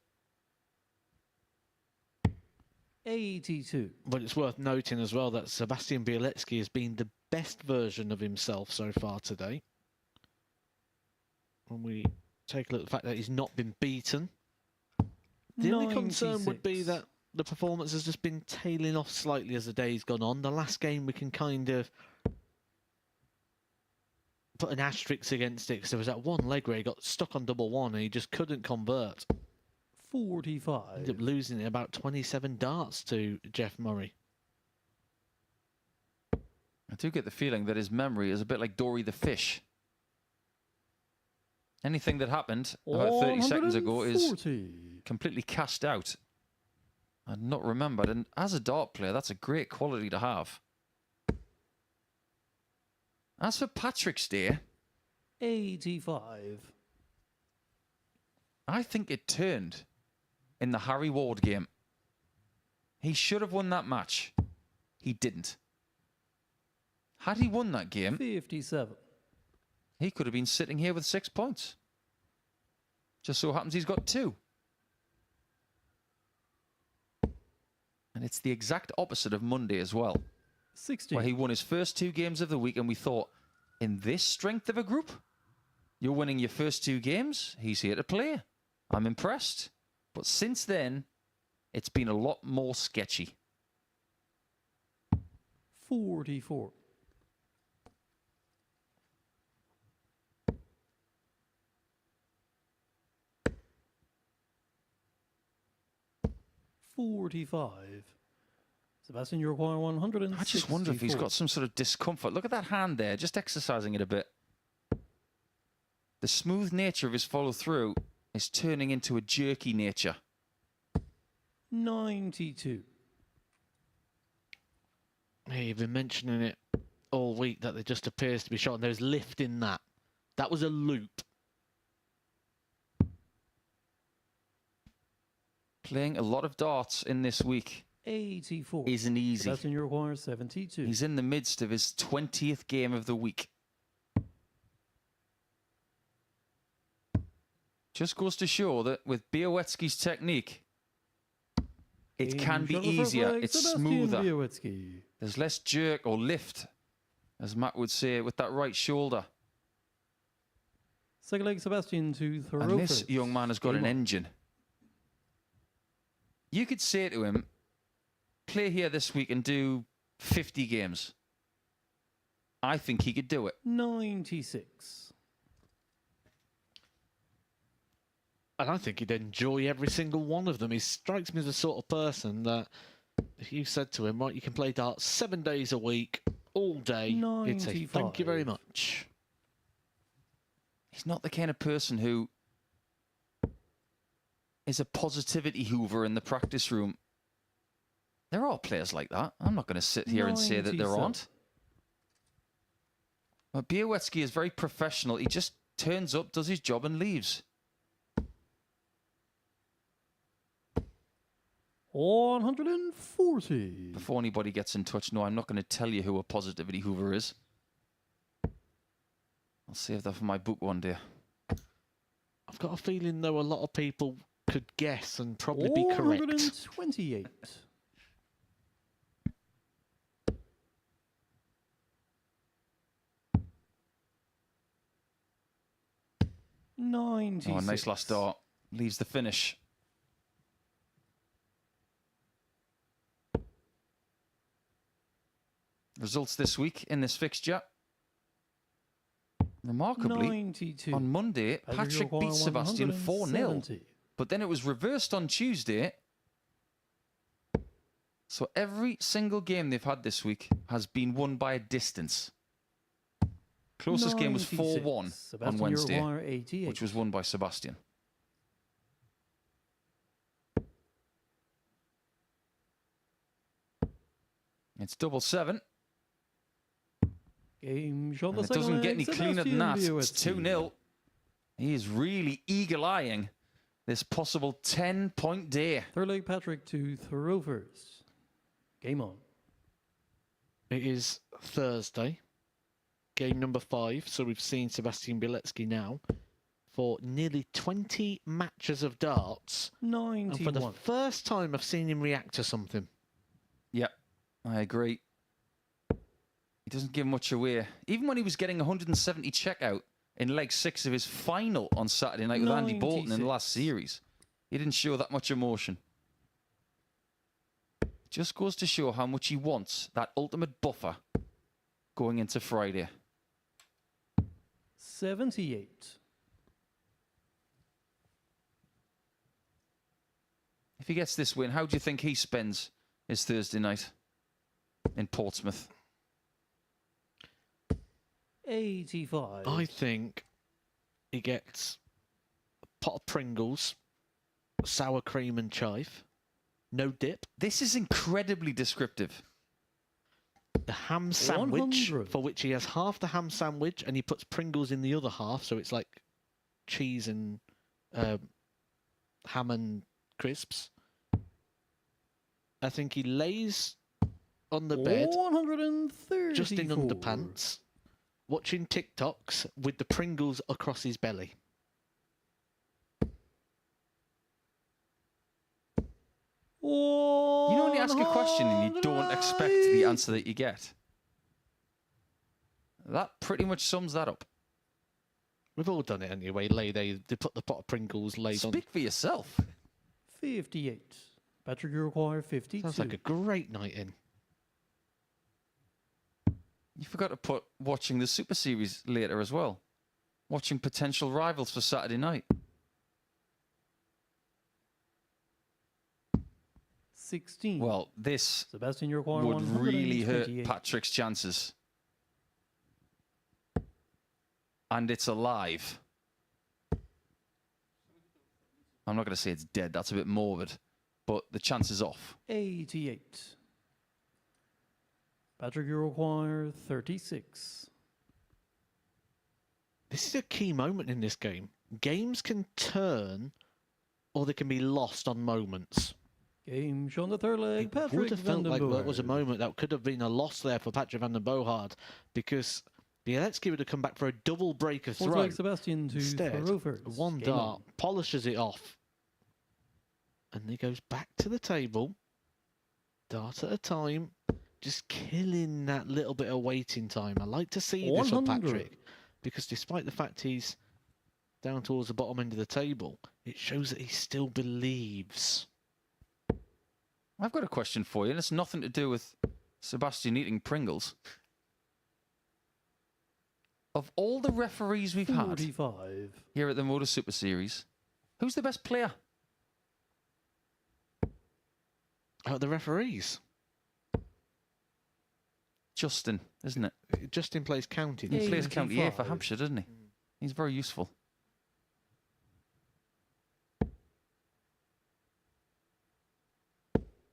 82. But it's worth noting as well that Sebastian Białowieski has been the best version of himself so far today. When we take a look at the fact that he's not been beaten, the only concern would be that the performance has just been tailing off slightly as the day's gone on. The last game we can kind of put an asterisk against it, because there was that one leg where he got stuck on double one and he just couldn't convert. 45. Ended up losing about 27 darts to Jeff Murray. I do get the feeling that his memory is a bit like Dory the fish. Anything that happened about 30 seconds ago is completely cast out and not remembered. And as a dart player, that's a great quality to have. As for Patrick's day, 85. I think it turned in the Harry Ward game. He should have won that match. He didn't. Had he won that game, 57. he could have been sitting here with 6 points. Just so happens he's got 2. And it's the exact opposite of Monday as well. 60. Where he won his first 2 games of the week, and we thought, in this strength of a group, you're winning your first 2 games, he's here to play. I'm impressed. But since then, it's been a lot more sketchy. 44. 45. Sebastian, you require 164. I just wonder if he's got some sort of discomfort. Look at that hand there, just exercising it a bit. The smooth nature of his follow-through is turning into a jerky nature. 92. Hey, you've been mentioning it all week that there just appears to be shot, and there's lift in that. That was a loop. Playing a lot of darts in this week 84. isn't easy. Sebastian, you require 72. He's in the midst of his 20th game of the week. Just goes to show that with Białecki's technique, it can be easier, it's smoother. There's less jerk or lift, as Matt would say, with that right shoulder. Second leg, Sebastian, to throw. And this young man has got an engine. You could say to him, play here this week and do 50 games. I think he could do it. 96. And I think he'd enjoy every single one of them. He strikes me as the sort of person that if you said to him, right, you can play darts 7 days a week, all day, he'd say, thank you very much. He's not the kind of person who is a positivity hoover in the practice room. There are players like that. I'm not going to sit here and say that there aren't. But Białecki is very professional. He just turns up, does his job and leaves. 140. Before anybody gets in touch, no, I'm not going to tell you who a positivity hoover is. I'll save that for my book one day. I've got a feeling, though, a lot of people could guess and probably be correct. 128. Oh, nice last dart. Leaves the finish. Results this week in this fixture. Remarkably, 92. on Monday, Patrick beat Sebastian 4-0. But then it was reversed on Tuesday. So every single game they've had this week has been won by a distance. Closest game was 4-1 on Wednesday, which was won by Sebastian. It's 7-7. Game And it doesn't get any cleaner than that. It's 2-0. He is really eagle-eyeing this possible 10-point day. Third leg, Patrick to throw first. Game on. It is Thursday, game number 5. So we've seen Sebastian Białecki now for nearly 20 matches of darts. 91. And for the first time, I've seen him react to something. Yep, I agree. He doesn't give much away. Even when he was getting 170 checkout in leg 6 of his final on Saturday night with Andy Bolton in the last series, he didn't show that much emotion. Just goes to show how much he wants that ultimate buffer going into Friday. 78. If he gets this win, how do you think he spends his Thursday night in Portsmouth? 85. I think he gets a pot of Pringles, sour cream and chive, no dip. This is incredibly descriptive. the ham sandwich, 100. for which he has half the ham sandwich and he puts Pringles in the other half, so it's like cheese and ham and crisps. I think he lays on the bed, 134. just in underpants, watching TikToks with the Pringles across his belly. You know when you ask a question and you don't expect the answer that you get? That pretty much sums that up. We've all done it anyway. They put the pot of Pringles laid on. Speak for yourself. 58. Patrick, you require 52. Sounds like a great night in. You forgot to put watching the Super Series later as well. Watching potential rivals for Saturday night. 16. Well, this Sebastian, you require would really hurt 128. Patrick's chances. And it's alive. I'm not going to say it's dead. That's a bit morbid. But the chance is off. 88. Patrick, you require 36. This is a key moment in this game. Games can turn or they can be lost on moments. Game shown the third leg. It Patrick would have van felt den like Boer. that was a moment that could have been a loss there for Patrick van den Bogaard, because Bielecki would have come back for a double breaker Fourth throw. leg, Sebastian to Instead, throw first. one Game dart on. polishes it off. And he goes back to the table, dart at a time, just killing that little bit of waiting time. I like to see this from 100. Patrick, because despite the fact he's down towards the bottom end of the table, it shows that he still believes. I've got a question for you, and it's nothing to do with Sebastian eating Pringles. Of all the referees we've had 45. here at the MODUS Super Series, who's the best player? The referees. Justin, isn't it? Justin plays county. He plays 85. County A for Hampshire, doesn't he? He's very useful.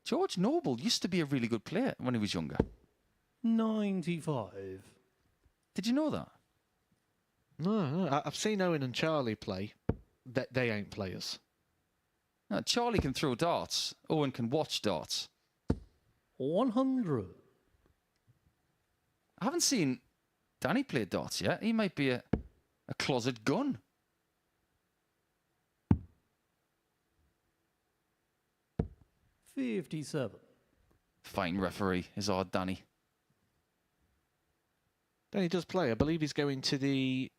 George Noble used to be a really good player when he was younger. 95. Did you know that? No, I've seen Owen and Charlie play. They ain't players. No, Charlie can throw darts. Owen can watch darts. 100. I haven't seen Danny play darts yet. He might be a closet gun. $57. Fine referee is our Danny. Danny does play. I believe he's going to the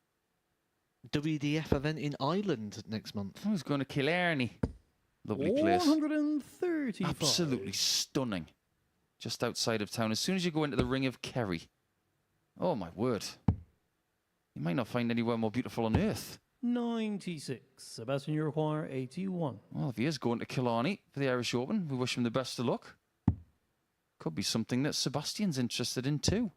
WDF event in Ireland next month. He's going to Killarney. Lovely place. 135. Absolutely stunning. Just outside of town. As soon as you go into the Ring of Kerry. Oh, my word. You might not find anywhere more beautiful on earth. 96. Sebastian, you require 81. Well, if he is going to Killarney for the Irish Open, we wish him the best of luck. Could be something that Sebastian's interested in too.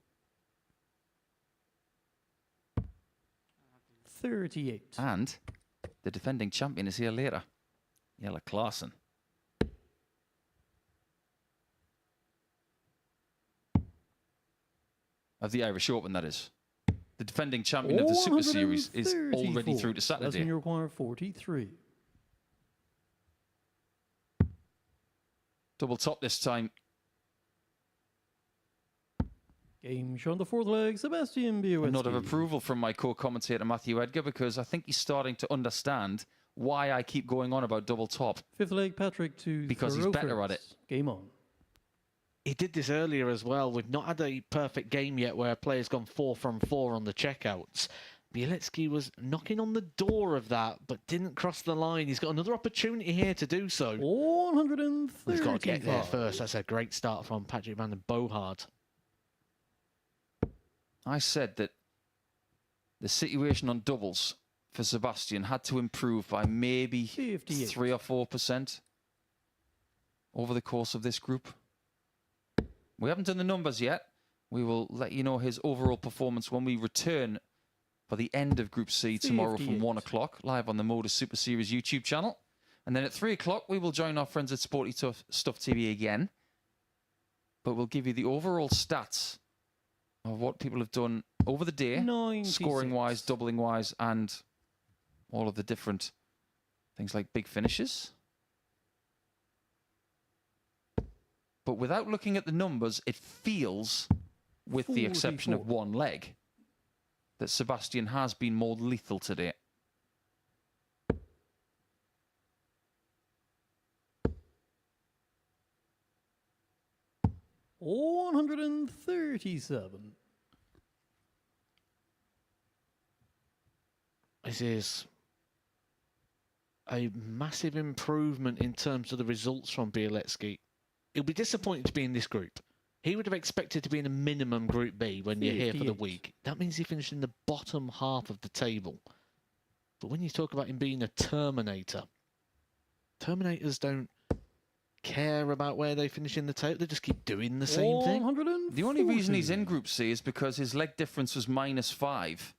38. And the defending champion is here later. Jelle Klaassen. Of the Irish Open, that is. The defending champion of the Super Series is already through to Sebastian, Saturday. you require 43. Double top this time. Game shown the fourth leg. Sebastian Bielecki. A nod of approval from my co-commentator Matthew Edgar, because I think he's starting to understand why I keep going on about double top. Fifth leg, Patrick to Because he's throw better at it. first. Game on. He did this earlier as well. We've not had a perfect game yet where a player's gone 4 from 4 on the checkouts. Bielecki was knocking on the door of that, but didn't cross the line. He's got another opportunity here to do so. 135. He's got to get there first. That's a great start from Patrick van den Bogaard. I said that the situation on doubles for Sebastian had to improve by maybe 58. 3 or 4% over the course of this group. We haven't done the numbers yet. We will let you know his overall performance when we return for the end of Group C tomorrow from 58. 1 o'clock, live on the MODUS Super Series YouTube channel. And then at 3 o'clock, we will join our friends at Sporty Stuff TV again but we'll give you the overall stats of what people have done over the day, 96. scoring-wise, doubling-wise, and all of the different things like big finishes. But without looking at the numbers, it feels, with the exception of 44. one leg, that Sebastian has been more lethal today. $137. This is a massive improvement in terms of the results from Bielecki. He'll be disappointed to be in this group. He would have expected to be in a minimum Group B when you're here for the 58. week. That means he finished in the bottom half of the table. But when you talk about him being a Terminator, Terminators don't care about where they finish in the table. They just keep doing the same thing. The only reason he's in Group C is because his leg difference was -5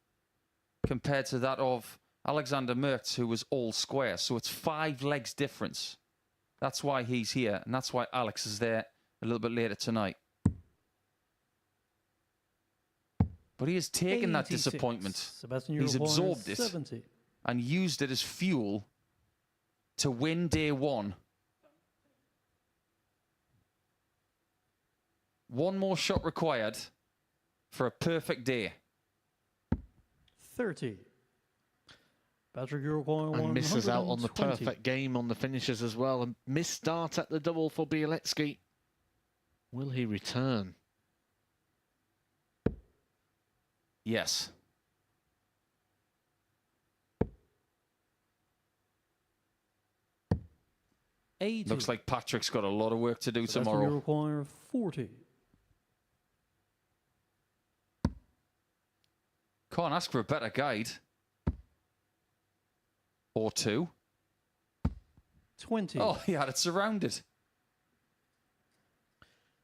compared to that of Alexander Mertz, who was all square. So it's 5 legs difference. That's why he's here, and that's why Alex is there a little bit later tonight. But he has taken that 86. disappointment. Sebastian He's Europoint, absorbed it 70. and used it as fuel to win day one. One more shot required for a perfect day. 30. Patrick Europoint, And misses out on the 120. perfect game on the finishes as well. And missed start at the double for Bielecki. Will he return? Yes. Looks like Patrick's got a lot of work to do tomorrow. Europoint, 40. Can't ask for a better guide. Or two. 20. Oh, he had it surrounded.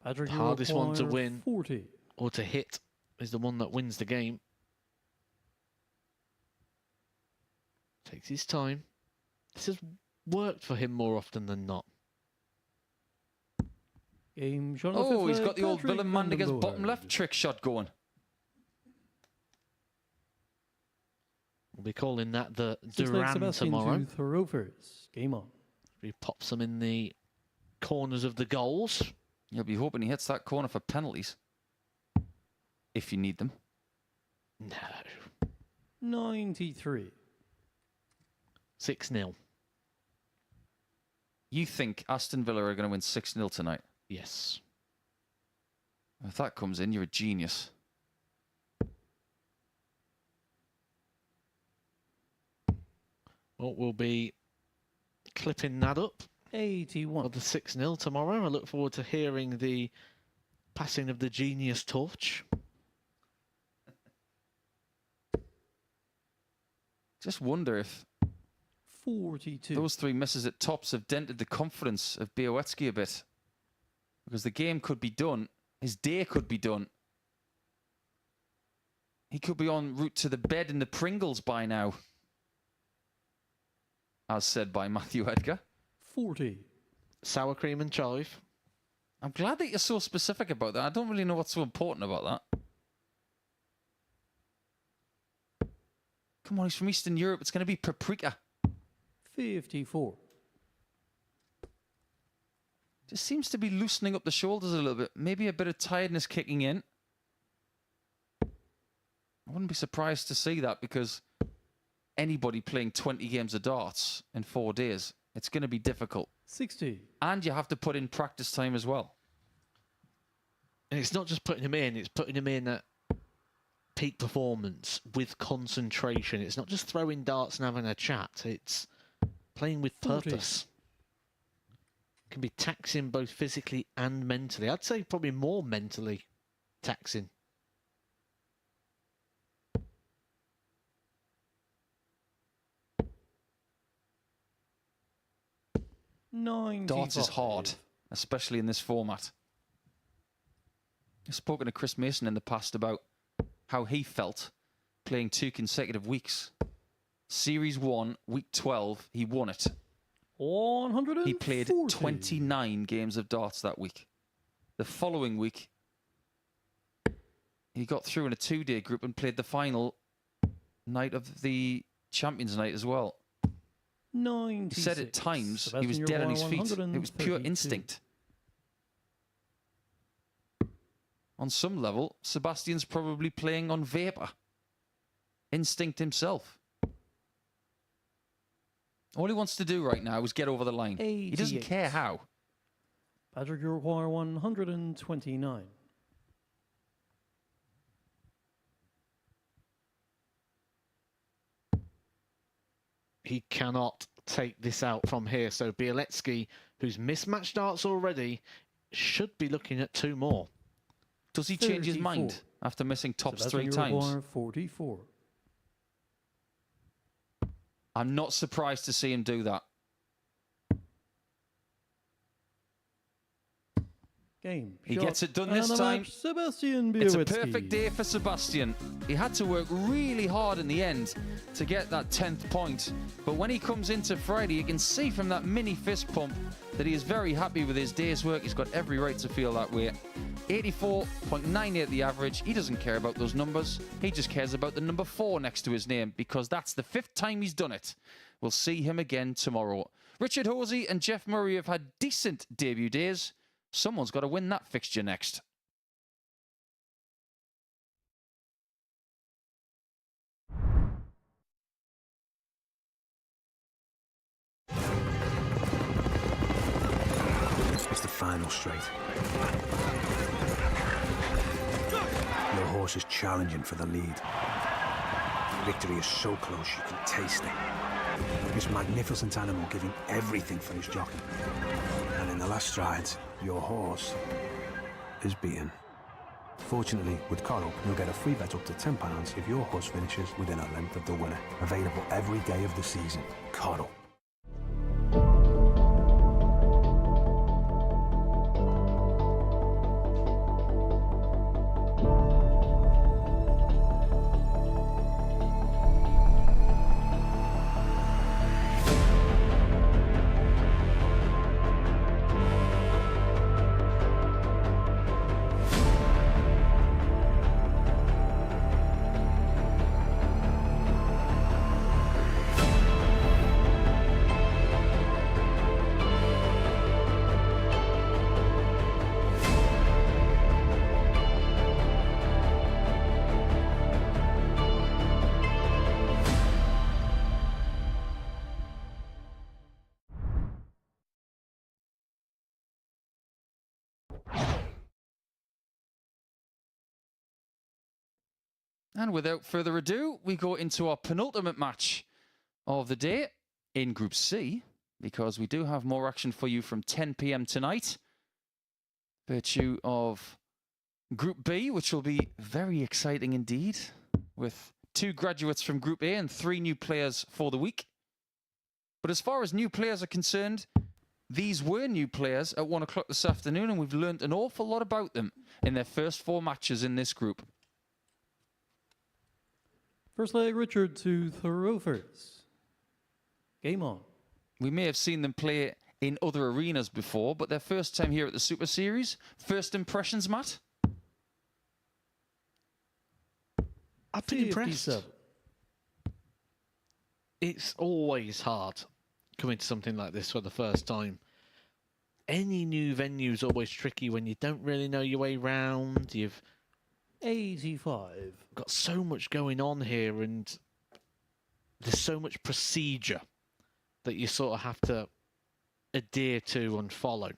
Patrick Hardest one to Europoint, win 40. or to hit is the one that wins the game. Takes his time. This has worked for him more often than not. Game shot Oh, he's got the old Willem Mandiger's bottom left trick shot going. We'll be calling that the Six leg Duran Sebastian tomorrow. to throw first. Game on. He pops them in the corners of the goals. You'll be hoping he hits that corner for penalties. If you need them. No. 93. 6-0. You think Aston Villa are going to win 6-0 tonight? Yes. If that comes in, you're a genius. Well, we'll be clipping that up 81. for the 6-0 tomorrow. I look forward to hearing the passing of the genius torch. Just wonder if 42. those 3 misses at tops have dented the confidence of Białecki a bit. Because the game could be done. His day could be done. He could be en route to the bed in the Pringles by now. As said by Matthew Edgar. 40. Sour cream and chive. I'm glad that you're so specific about that. I don't really know what's so important about that. Come on, he's from Eastern Europe. It's going to be paprika. 54. Just seems to be loosening up the shoulders a little bit. Maybe a bit of tiredness kicking in. I wouldn't be surprised to see that because anybody playing 20 games of darts in 4 days, it's going to be difficult. 60. And you have to put in practice time as well. And it's not just putting him in, it's putting him in at peak performance with concentration. It's not just throwing darts and having a chat. It's playing with 40. purpose. Can be taxing both physically and mentally. I'd say probably more mentally taxing. Darts is hard, especially in this format. I've spoken to Chris Mason in the past about how he felt playing 2 consecutive weeks. Series 1, week 12, he won it. 140. He played 29 games of darts that week. The following week, he got through in a 2-day group and played the final night of the Champions Night as well. 96. He said at times he Sebastian was dead on his Uruguay, feet. It was pure 132. instinct. On some level, Sebastian's probably playing on vapor. Instinct himself. All he wants to do right now is get over the line. 88. He doesn't care how. Patrick Uruguay, 129. He cannot take this out from here. So Bieletsky, who's mismatched darts already, should be looking at 2 more. Does he change his 34. mind after missing tops Sebastian 3 times? Uruguay, 44. I'm not surprised to see him do that. Game. He shot, gets it done and this the time. match, Sebastian Bielitsky. It's a perfect day for Sebastian. He had to work really hard in the end to get that 10th point. But when he comes into Friday, you can see from that mini fist pump that he is very happy with his day's work. He's got every right to feel that way. 84.98 the average. He doesn't care about those numbers. He just cares about the number 4 next to his name because that's the 5th time he's done it. We'll see him again tomorrow. Richard Hosey and Jeff Murray have had decent debut days. Someone's got to win that fixture next. It's the final straight. Your horse is challenging for the lead. Victory is so close you can taste it. This magnificent animal giving everything for his jockey. And in the last strides, your horse is beaten. Fortunately, with Coral, you'll get a free bet up to £10 if your horse finishes within a length of the winner. Available every day of the season. Coral. And without further ado, we go into our penultimate match of the day in Group C, because we do have more action for you from 10 p.m. tonight. Virtue of Group B, which will be very exciting indeed, with 2 graduates from Group A and 3 new players for the week. But as far as new players are concerned, these were new players at 1 o'clock this afternoon, and we've learned an awful lot about them in their first 4 matches in this group. First leg, Richard to throw first. Game on. We may have seen them play in other arenas before, but their first time here at the Super Series. First impressions, Matt? I've been impressed. 57. It's always hard coming to something like this for the first time. Any new venue is always tricky when you don't really know your way round. You've 85. got so much going on here, and there's so much procedure that you sort of have to adhere to and follow.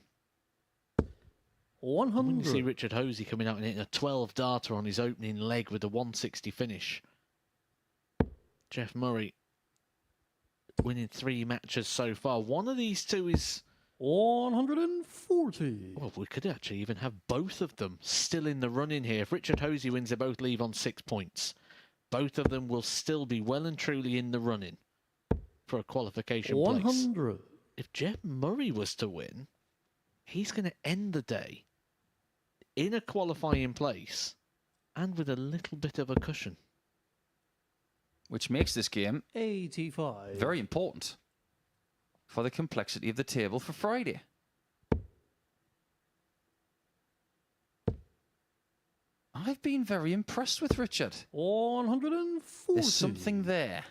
100. When you see Richard Hosey coming out and hitting a 12 darter on his opening leg with a 160 finish. Jeff Murray winning 3 matches so far. One of these 2 is 140. Well, we could actually even have both of them still in the running here. If Richard Hosey wins, they both leave on 6 points. Both of them will still be well and truly in the running for a qualification 100. place. If Jeff Murray was to win, he's going to end the day in a qualifying place and with a little bit of a cushion. Which makes this game 85. very important for the complexity of the table for Friday. I've been very impressed with Richard. 140. There's something there.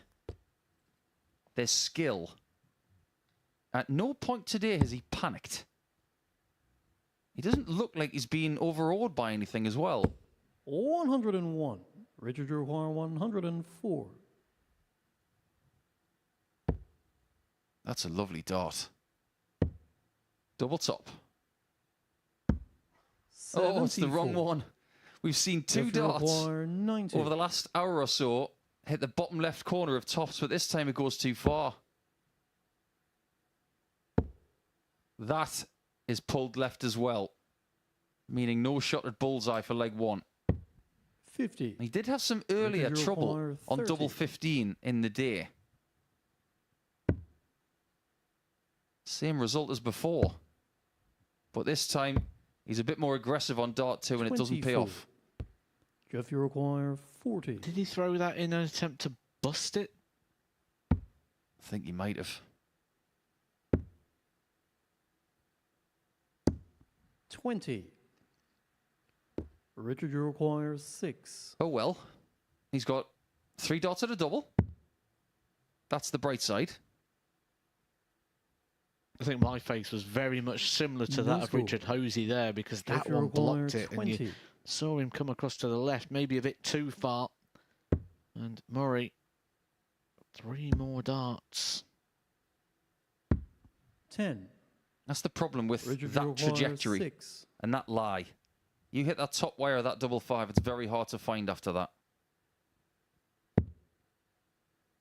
There's skill. At no point today has he panicked. He doesn't look like he's been overawed by anything as well. 101. Richard, you require 104. That's a lovely dart. Double top. Oh, it's the wrong one. We've seen two darts over the last hour or so hit the bottom left corner of tops, but this time it goes too far. That is pulled left as well, meaning no shot at bullseye for leg one. 50. He did have some earlier trouble on double 15 in the day. Same result as before. But this time, he's a bit more aggressive on dart 2 and it doesn't pay off. Jeff, you require 40. Did he throw that in an attempt to bust it? I think he might have. 20. Richard, you require 6. Oh well. He's got 3 dots at a double. That's the bright side. I think my face was very much similar to that of Richard Hosey there, because that one blocked it and you saw him come across to the left, maybe a bit too far. And Murray, 3 more darts. 10. That's the problem with Richard, that trajectory 6. and that lie. You hit that top wire of that double 5, it's very hard to find after that.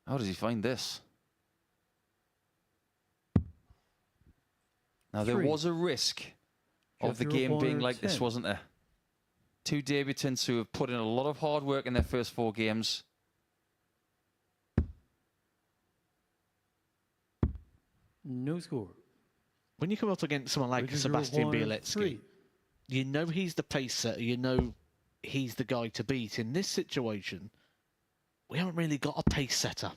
How does he find this? Now, there was a risk of the game being like this, wasn't there? 2 debutants who have put in a lot of hard work in their first 4 games. No score. When you come up against someone like Sebastian Bielecki, you know he's the pace setter, you know he's the guy to beat. In this situation, we haven't really got a pace setter.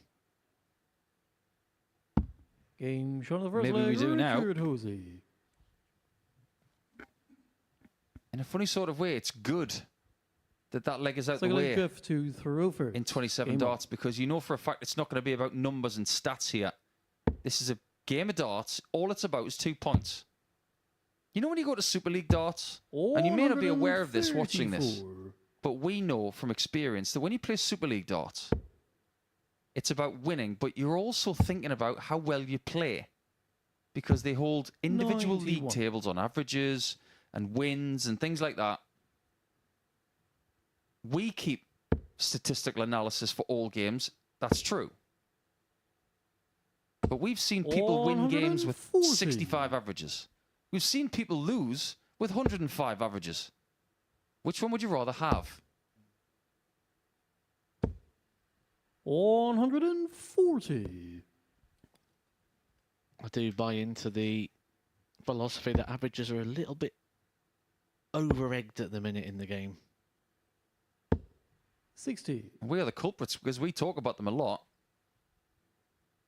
Game shot on the first Maybe leg, we do now. Richard Hosey. In a funny sort of way, it's good that that leg is out Second the leg, way Jeff to throw first. in 27 darts, because you know for a fact it's not going to be about numbers and stats here. This is a game of darts. All it's about is 2 points. You know when you go to Super League darts, and you may not be aware of this watching this, but we know from experience that when you play Super League darts, it's about winning, but you're also thinking about how well you play, because they hold individual league tables on averages and wins and things like that. We keep statistical analysis for all games. That's true. But we've seen people win games with 65 averages. We've seen people lose with 105 averages. Which one would you rather have? 140. I do buy into the philosophy that averages are a little bit over-egged at the minute in the game. 60. We are the culprits because we talk about them a lot.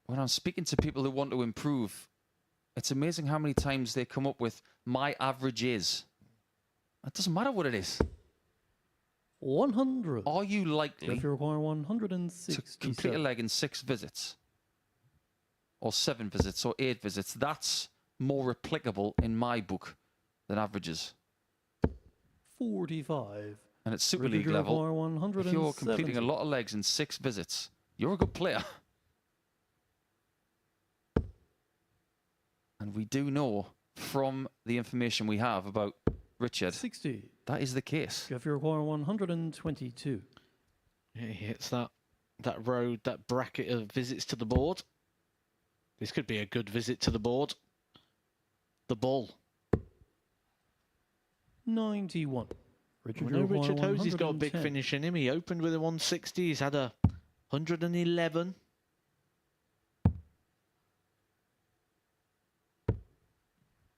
When I'm speaking to people who want to improve, it's amazing how many times they come up with my average is. It doesn't matter what it is. 100. Are you likely If you require 160. to complete a leg in 6 visits? Or 7 visits or 8 visits? That's more applicable in my book than averages. 45. And at Super League level, if you're completing a 170. lot of legs in 6 visits, you're a good player. And we do know from the information we have about Richard, 60. that is the case. If you require 122. Yeah, he hits that road, that bracket of visits to the board. This could be a good visit to the board. The ball. 91. We know Richard Hosey's got a big 110. finish in him. He opened with a 160. He's had a 111.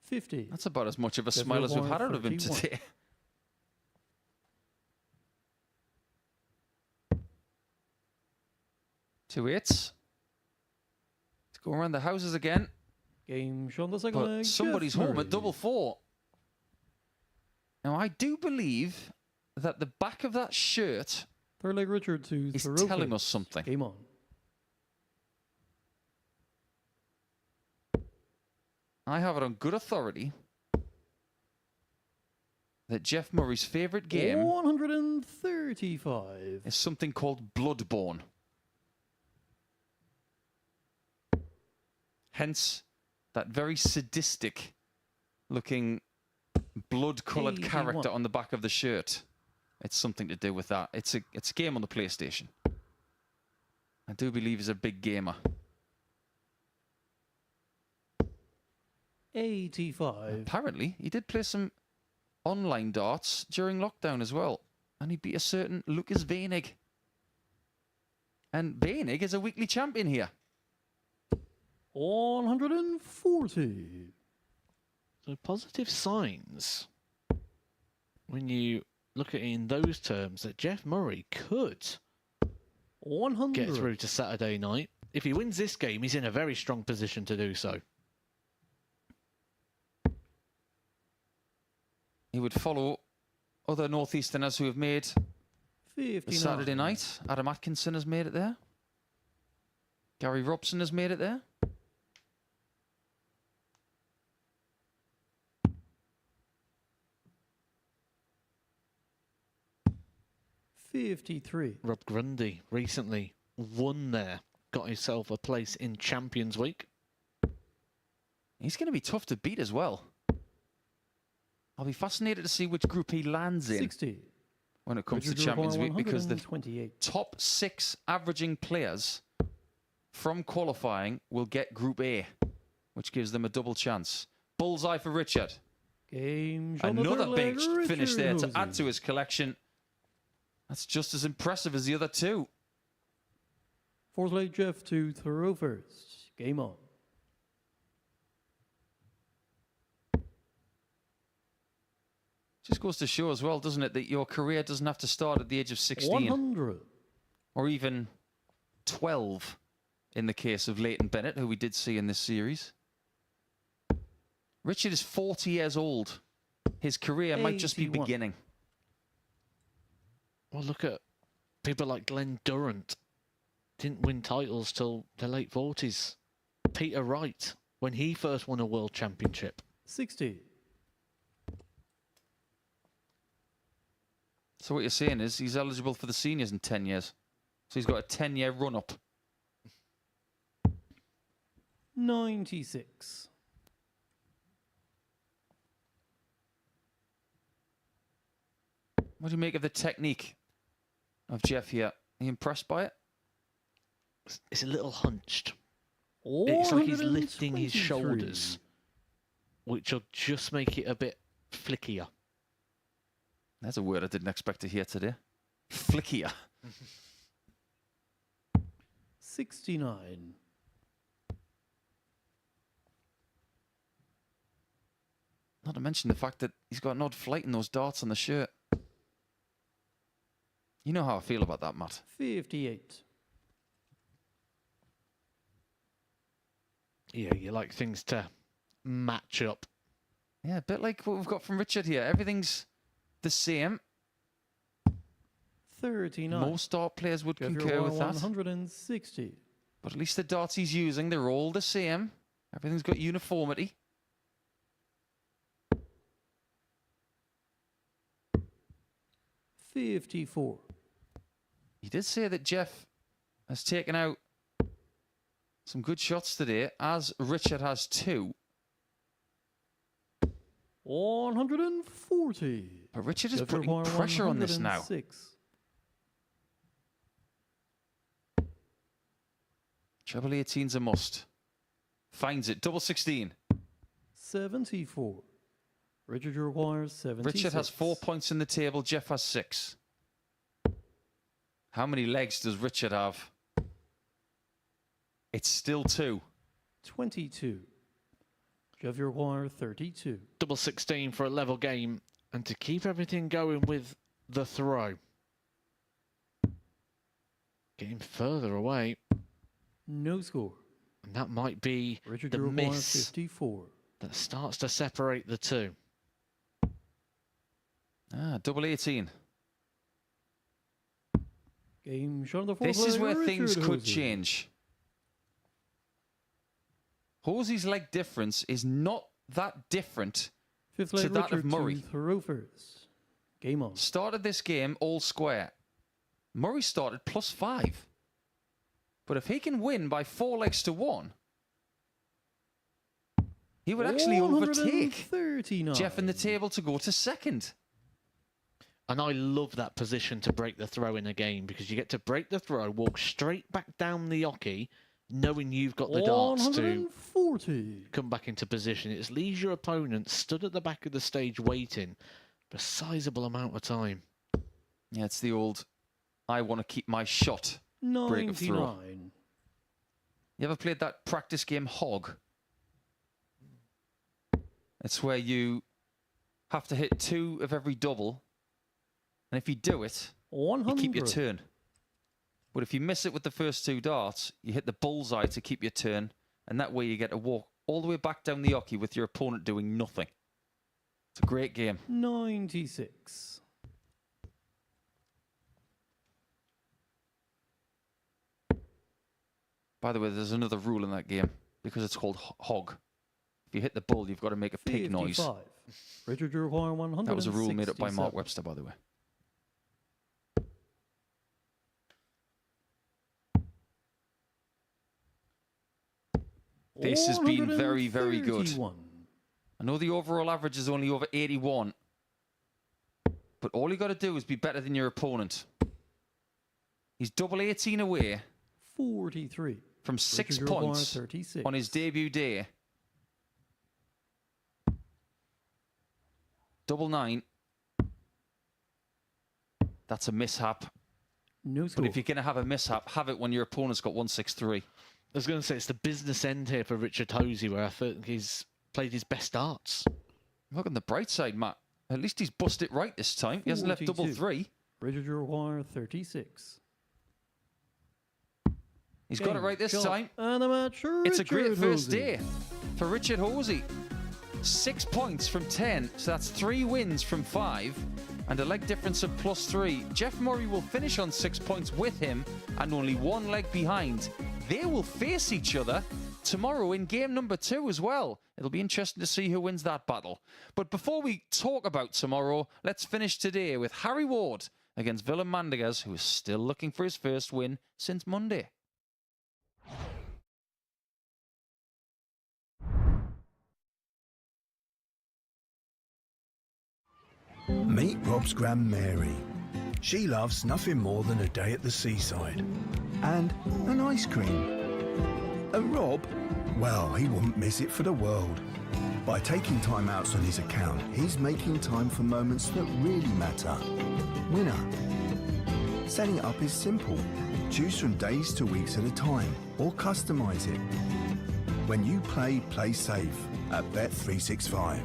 50. That's about as much of a smile as we've had out of him today. Two hits. Let's go around the houses again. Game shown the second leg. But somebody's Jeff home Murray. at double 4. Now, I do believe that the back of that shirt Third leg Richard to is throw telling first. us something. Game on. I have it on good authority that Jeff Murray's favourite game 135. is something called Bloodborne. Hence, that very sadistic looking blood-coloured 81. character on the back of the shirt. It's something to do with that. It's a game on the PlayStation. I do believe he's a big gamer. 85. Apparently, he did play some online darts during lockdown as well. And he beat a certain Lucas Weinig. And Weinig is a weekly champion here. 140. So positive signs when you look at it in those terms that Jeff Murray could 100. get through to Saturday night. If he wins this game, he's in a very strong position to do so. He would follow other Northeasterners who have made 59. the Saturday night. Adam Atkinson has made it there. Gary Robson has made it there. $53. Rob Grundy recently won there, got himself a place in Champions Week. He's going to be tough to beat as well. I'll be fascinated to see which group he lands in 60. when it comes Richard to Champions Week, because the 128. top 6 averaging players from qualifying will get Group A, which gives them a double chance. Bullseye for Richard. Game on the Another third big leg, finish Richard there to Hosey. add to his collection. That's just as impressive as the other two. Fourth leg Jeff to throw first. Game on. Just goes to show as well, doesn't it, that your career doesn't have to start at the age of 16. 100. Or even 12 in the case of Leighton Bennett, who we did see in this series. Richard is 40 years old. His career might just be 81. beginning. Well, look at people like Glenn Durrant. Didn't win titles till the late 40s. Peter Wright, when he first won a world championship. 60. So what you're saying is he's eligible for the seniors in 10 years. So he's got a 10-year run-up. 96. What do you make of the technique of Jeff here? Are you impressed by it? It's a little hunched. It's like he's lifting his 123. shoulders, which will just make it a bit flickier. There's a word I didn't expect to hear today. Flickier. 69. Not to mention the fact that he's got an odd flight in those darts on the shirt. You know how I feel about that, Matt. 58. Yeah, you like things to match up. Yeah, a bit like what we've got from Richard here. Everything's the same. 39. Most dart players would Jeff, you're concur with that. 160. But at least the darts he's using, they're all the same. Everything's got uniformity. $54. He did say that Jeff has taken out some good shots today, as Richard has too. 140. But Richard is Jeff, putting you're pressure on this now. 106. Treble 18's a must. Finds it. Double 16. 74. Richard requires 76. Richard has 4 points in the table. Jeff has 6. How many legs does Richard have? It's still 2. 22. Jeff, you require 32. Double 16 for a level game, and to keep everything going with the throw. Getting further away. No score. And that might be Richard, the you require miss 54. that starts to separate the two. Double 18. Game shot on the fourth This is leg, where Richard things could Hosey. change. Hosey's leg difference is not that different Fifth to leg, that of Richard Murray. to throw first. Game on. Started this game all square. Murray started +5. But if he can win by 4 legs to 1, he would actually overtake 139. Jeff in the table to go to second. And I love that position to break the throw in a game, because you get to break the throw, walk straight back down the oche, knowing you've got the darts to 140. come back into position. It leaves your opponent stood at the back of the stage waiting for a sizable amount of time. Yeah, it's the old, I want to keep my shot break of throw. 99. You ever played that practice game Hog? It's where you have to hit 2 of every double. And if you do it, 100. you keep your turn. But if you miss it with the first 2 darts, you hit the bullseye to keep your turn. And that way you get to walk all the way back down the oche with your opponent doing nothing. It's a great game. 96. By the way, there's another rule in that game because it's called Hog. If you hit the bull, you've got to make a pig noise. 55. Richard, you require 100. That was a rule made up by Mark Webster, by the way. This has been very, very good. I know the overall average is only over 81, but all you got to do is be better than your opponent. He's double 18 away 43. from 6 Richard points 36. on his debut day. Double 9. That's a mishap. No score. But if you're going to have a mishap, have it when your opponent's got 163. I was going to say, it's the business end here for Richard Hosey, where I think he's played his best darts. Look on the bright side, Matt. At least he's busted it right this time. He hasn't left double 42. 3. Richard, you require 36. He's got it right this time. And a match, It's a great Richard first Hosey. day for Richard Hosey. 6 points from 10, so that's 3 wins from 5, and a leg difference of +3. Jeff Murray will finish on 6 points with him, and only 1 leg behind. They will face each other tomorrow in game number 2 as well. It'll be interesting to see who wins that battle. But before we talk about tomorrow, let's finish today with Harry Ward against Willem Mandigas, who is still looking for his first win since Monday. Meet Rob's Grand Mary. She loves nothing more than a day at the seaside. And an ice cream. And Rob, well, he wouldn't miss it for the world. By taking time outs on his account, he's making time for moments that really matter. Winner. Setting it up is simple. Choose from days to weeks at a time, or customize it. When you play, play safe at Bet365.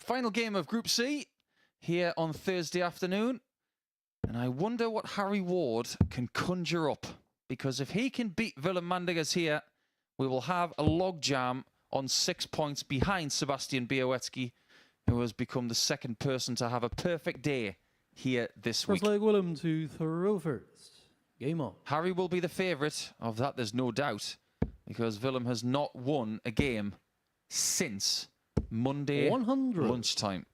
Final game of Group C here on Thursday afternoon. And I wonder what Harry Ward can conjure up. Because if he can beat Willem Mandigas here, we will have a logjam on 6 points behind Sebastian Białowieski, who has become the second person to have a perfect day here this week. First leg, Willem to throw first. Game on. Harry will be the favourite. Of that, there's no doubt. because Willem has not won a game since Monday 100. lunchtime.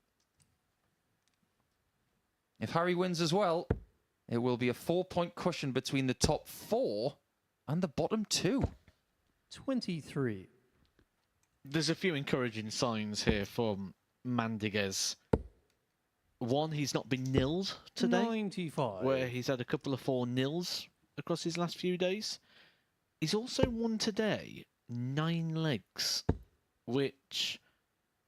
If Harry wins as well, it will be a 4-point cushion between the top 4 and the bottom 2. 23. There's a few encouraging signs here from Mandiguez. One, he's not been nilled today, 95. where he's had a couple of 4-0s across his last few days. He's also won today 9 legs, which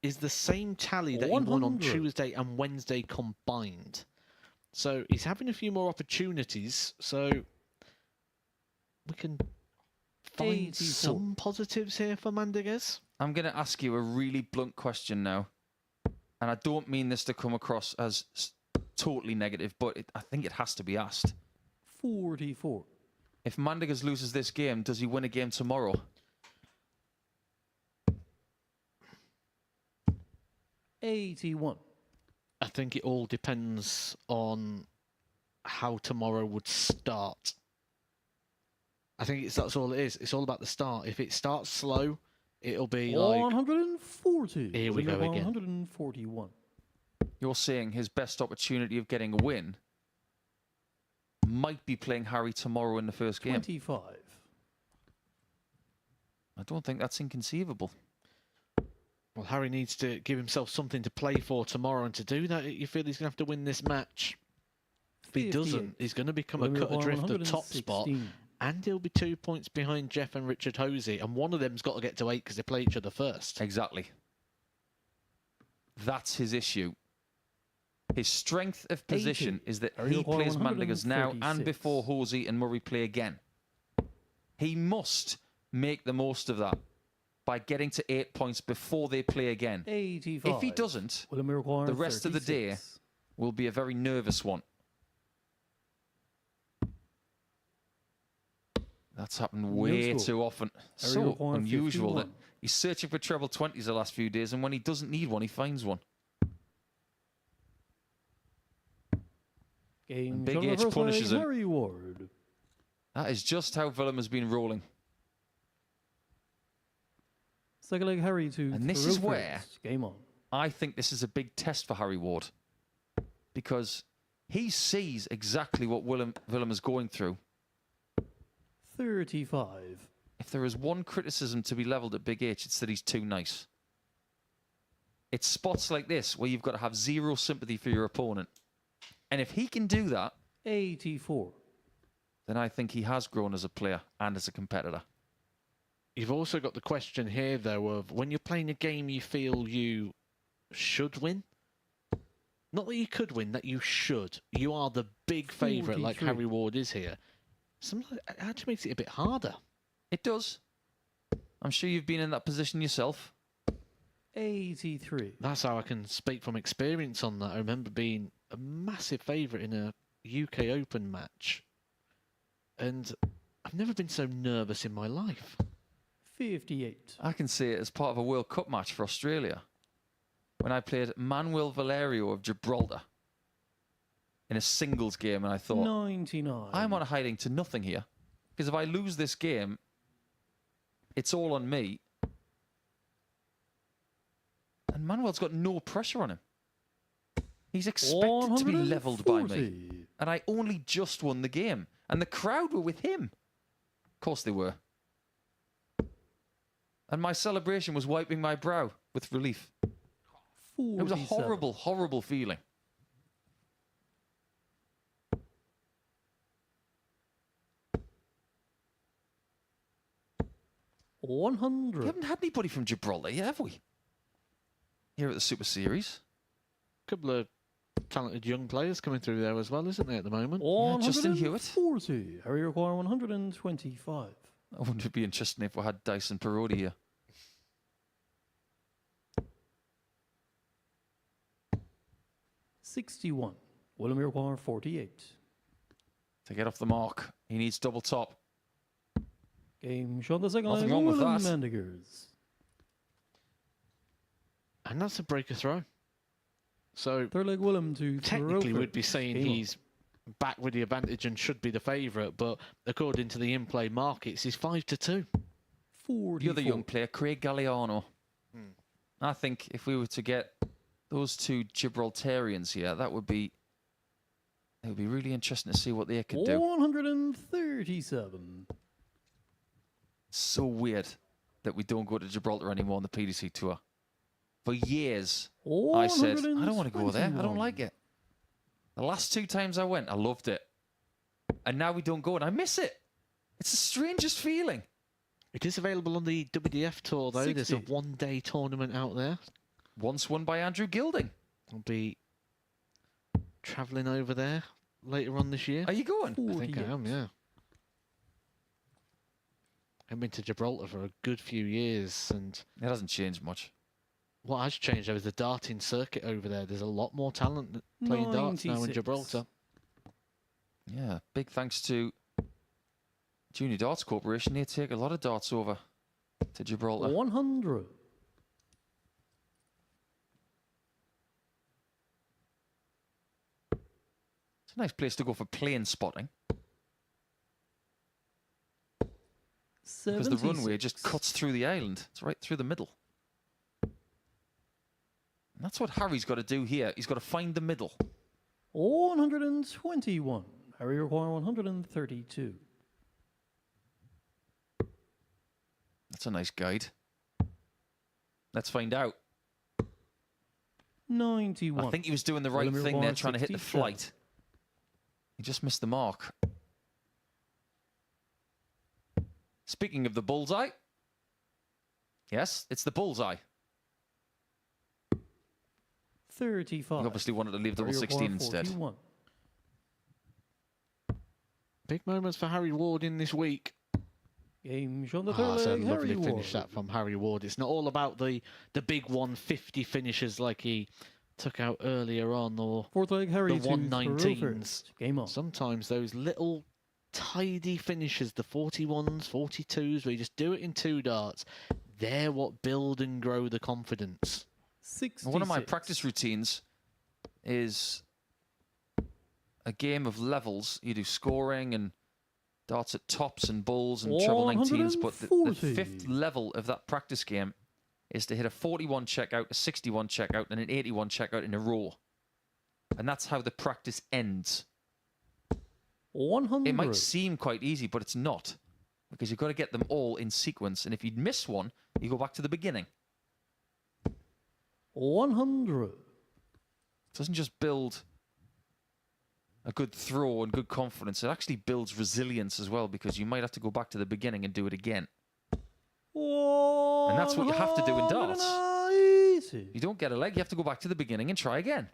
is the same tally that he won on 100. Tuesday and Wednesday combined. So he's having a few more opportunities, so we can find 84. some positives here for Mandiguez. I'm going to ask you a really blunt question now. And I don't mean this to come across as totally negative, but I think it has to be asked. 44. If Mandiguez loses this game, does he win a game tomorrow? 81. I think it all depends on how tomorrow would start. I think that's all it is. It's all about the start. If it starts slow, it'll be like 140. Here we go again. 141. You're saying his best opportunity of getting a win might be playing Harry tomorrow in the first game. 25. I don't think that's inconceivable. Well, Harry needs to give himself something to play for tomorrow, and to do that, you feel he's going to have to win this match. If he 58. doesn't, he's going to become a William cut adrift the top 116. spot, and he'll be 2 points behind Jeff and Richard Hosey, and one of them's got to get to 8 because they play each other first. Exactly. That's his issue. His strength of position 80. is that Harry he Maguire, plays Mandiguez now and 136. before Hosey and Murray play again. He must make the most of that by getting to 8 points before they play again. 85. If he doesn't, William Maguire, the rest of the day 36. will be a very nervous one. That's happened way score. too often. Harry So Maguire, unusual that 51. he's searching for treble 20s the last few days, and when he doesn't need one, he finds one. Game And Big shot H reverse punishes leg, him. Harry Ward. That is just how Willem has been rolling. Second leg, Harry to And this throw is where first. Game on. I think this is a big test for Harry Ward, because he sees exactly what Willem is going through. 35. If there is one criticism to be levelled at Big H, it's that he's too nice. It's spots like this where you've got to have zero sympathy for your opponent. And if he can do that, 84. then I think he has grown as a player and as a competitor. You've also got the question here, though, of when you're playing a game you feel you should win. Not that you could win, that you should. You are the big favourite, like 43. Harry Ward is here. Sometimes it actually makes it a bit harder. It does. I'm sure you've been in that position yourself. 83. That's how I can speak from experience on that. I remember being a massive favourite in a UK Open match. And I've never been so nervous in my life. 58. I can see it as part of a World Cup match for Australia, when I played Manuel Valerio of Gibraltar in a singles game, and I thought, 99. I'm on a hiding to nothing here, because if I lose this game, it's all on me. And Manuel's got no pressure on him. He's expected to be levelled by me. 140. And I only just won the game. And the crowd were with him. Of course they were. And my celebration was wiping my brow with relief. 47. It was a horrible, horrible feeling. We 100. haven't had anybody from Gibraltar yet, have we? Here at the Super Series. Couple of talented young players coming through there as well, isn't there, at the moment? Yeah, Justin Hewitt. 140. Harry Maguire, 125. I wouldn't it be interesting if we had Dyson Parodi here. '61. William Maguire, 48. To get off the mark, he needs double top. Game shot the second Nothing leg, wrong with Willem that. Mandiguez. And that's a breaker throw. So Third leg, Willem to technically throw we'd be first. saying Game on. he's back with the advantage and should be the favourite, but according to the in-play markets, he's 5-2. the other young player, Craig Galliano. I think if we were to get those two Gibraltarians here, it would be really interesting to see what they could do. 137. So weird that we don't go to Gibraltar anymore on the PDC Tour. For years, I said, I don't want to go there. I don't like it. The last 2 times I went, I loved it. And now we don't go, and I miss it. It's the strangest feeling. It is available on the WDF Tour, though. 60. There's a one-day tournament out there. Once won by Andrew Gilding. I'll be travelling over there later on this year. Are you going? I think I am, yeah. I've been to Gibraltar for a good few years, and it hasn't changed much. What has changed, though, is the darting circuit over there. There's a lot more talent playing darts now in Gibraltar. Yeah, big thanks to Junior Darts Corporation. They take a lot of darts over to Gibraltar. 100. It's a nice place to go for plane spotting. Because the runway just cuts through the island. It's right through the middle. And that's what Harry's got to do here. He's got to find the middle. 121. Harry require 132. That's a nice guide. Let's find out. 91. I think he was doing the right thing there, trying to hit the flight. He just missed the mark. Speaking of the bullseye. Yes, it's the bullseye. 35. He obviously wanted to leave double 16 instead. 41. Big moments for Harry Ward in this week. Game on the That's a lovely Harry finish Ward. that from Harry Ward. It's not all about the big 150 finishes like he took out earlier on, or Fourth leg, Harry the to 119s. Game on. Sometimes those little tidy finishes, the 41s, 42s, where you just do it in 2 darts, they're what build and grow the confidence. 66. One of my practice routines is a game of levels. You do scoring and darts at tops and bulls and treble 19s, but the 5th level of that practice game is to hit a 41 checkout, a 61 checkout, and an 81 checkout in a row. And that's how the practice ends. 100. It might seem quite easy, but it's not, because you've got to get them all in sequence. And if you miss one, you go back to the beginning. 100. It doesn't just build a good throw and good confidence. It actually builds resilience as well, because you might have to go back to the beginning and do it again. And that's what you have to do in darts. You don't get a leg, you have to go back to the beginning and try again.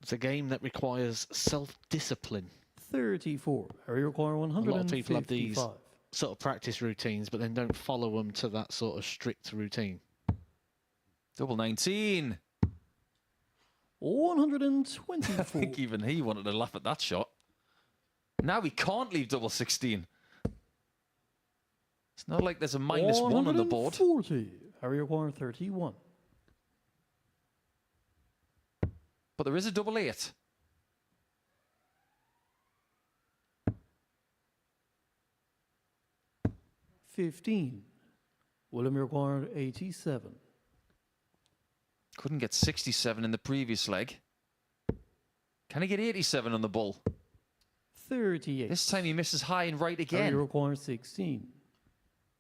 It's a game that requires self-discipline. 34. Harry require A 155. lot of people have these sort of practice routines, but then don't follow them to that sort of strict routine. Double 19. 124. I think even he wanted to laugh at that shot. Now he can't leave double 16. It's not like there's a -1 on the board. 140. Harry require 31. But there is a double 8. $15. William required 87. Couldn't get 67 in the previous leg. Can he get 87 on the bull? 38. This time he misses high and right Harry again. requires 16.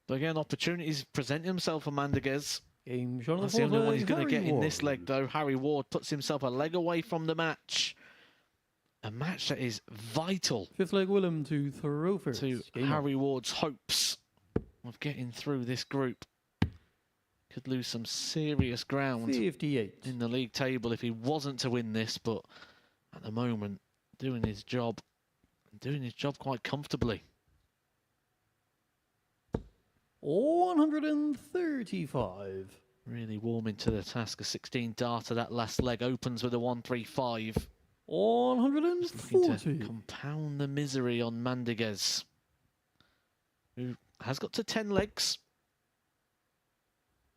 But again, opportunities present himself for Mandiguez. Game shot on That's the the only fourth one leg, he's going to Harry get in this Ward. leg, though. Harry Ward puts himself a leg away from the match. A match that is vital Fifth leg, Willem to throw first. to Game Harry Ward's hopes of getting through this group. Could lose some serious ground 58. in the league table if he wasn't to win this, but at the moment, doing his job quite comfortably. 135. Really warming to the task. A 16 darter, that last leg opens with a 135. 140. Looking to compound the misery on Mandiguez, who has got to 10 legs.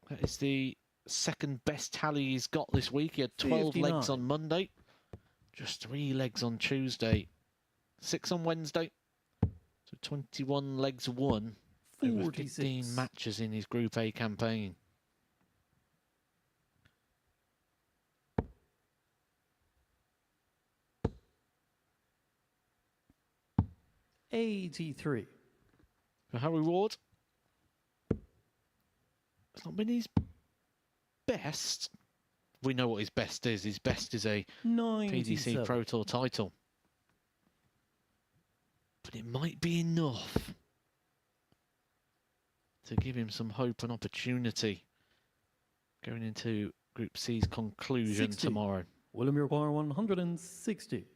That is the second best tally he's got this week. He had 12 legs 59. on Monday, just 3 legs on Tuesday, 6 on Wednesday. So 21 legs won. over 46. 15 matches in his Group A campaign. $83. For Harry Ward, it's not been his best. We know what his best is. His best is a 97. PDC Pro Tour title. But it might be enough to give him some hope and opportunity going into Group C's conclusion 60. tomorrow. William Require 160.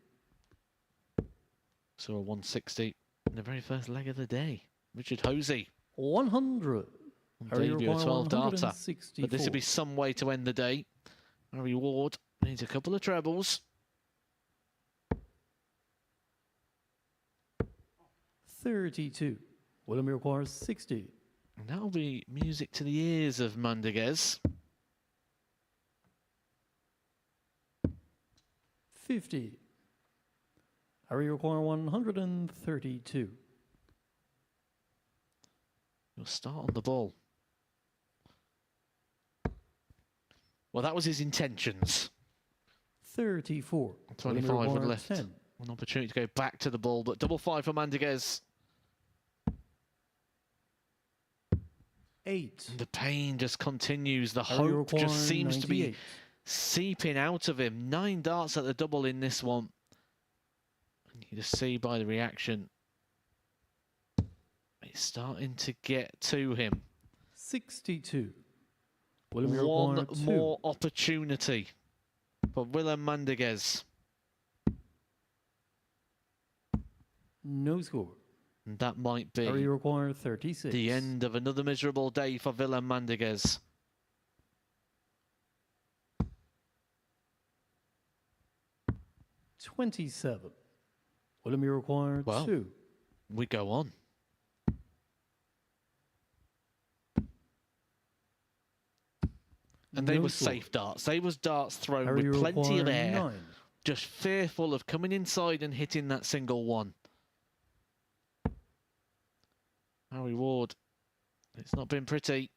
So a 160 in the very first leg of the day. Richard Hosey. 100. Harry Debut a Require 12 darter. 164. But this would be some way to end the day. Harry Ward needs a couple of trebles. 32. William Require 60. And that'll be music to the ears of Mandiguez. 50. Harry Require 132. He'll start on the ball. Well, that was his intentions. 34. 25 William with Require left. 10. An opportunity to go back to the ball, but double 5 for Mandiguez. 8. And the pain just continues. The Harry hope Require just seems to be 98. seeping out of him. 9 darts at the double in this one. And you just see by the reaction, it's starting to get to him. 62. William One Require 2. more opportunity for Willem Mandiguez. No score. And that might be Harry Require 36. the end of another miserable day for Willem Mandiguez. $27. William Require Well, 2. we go on. And they No were score. safe darts. They was darts thrown Harry with plenty of Require air. 9. Just fearful of coming inside and hitting that single one. Harry Ward, it's not been pretty,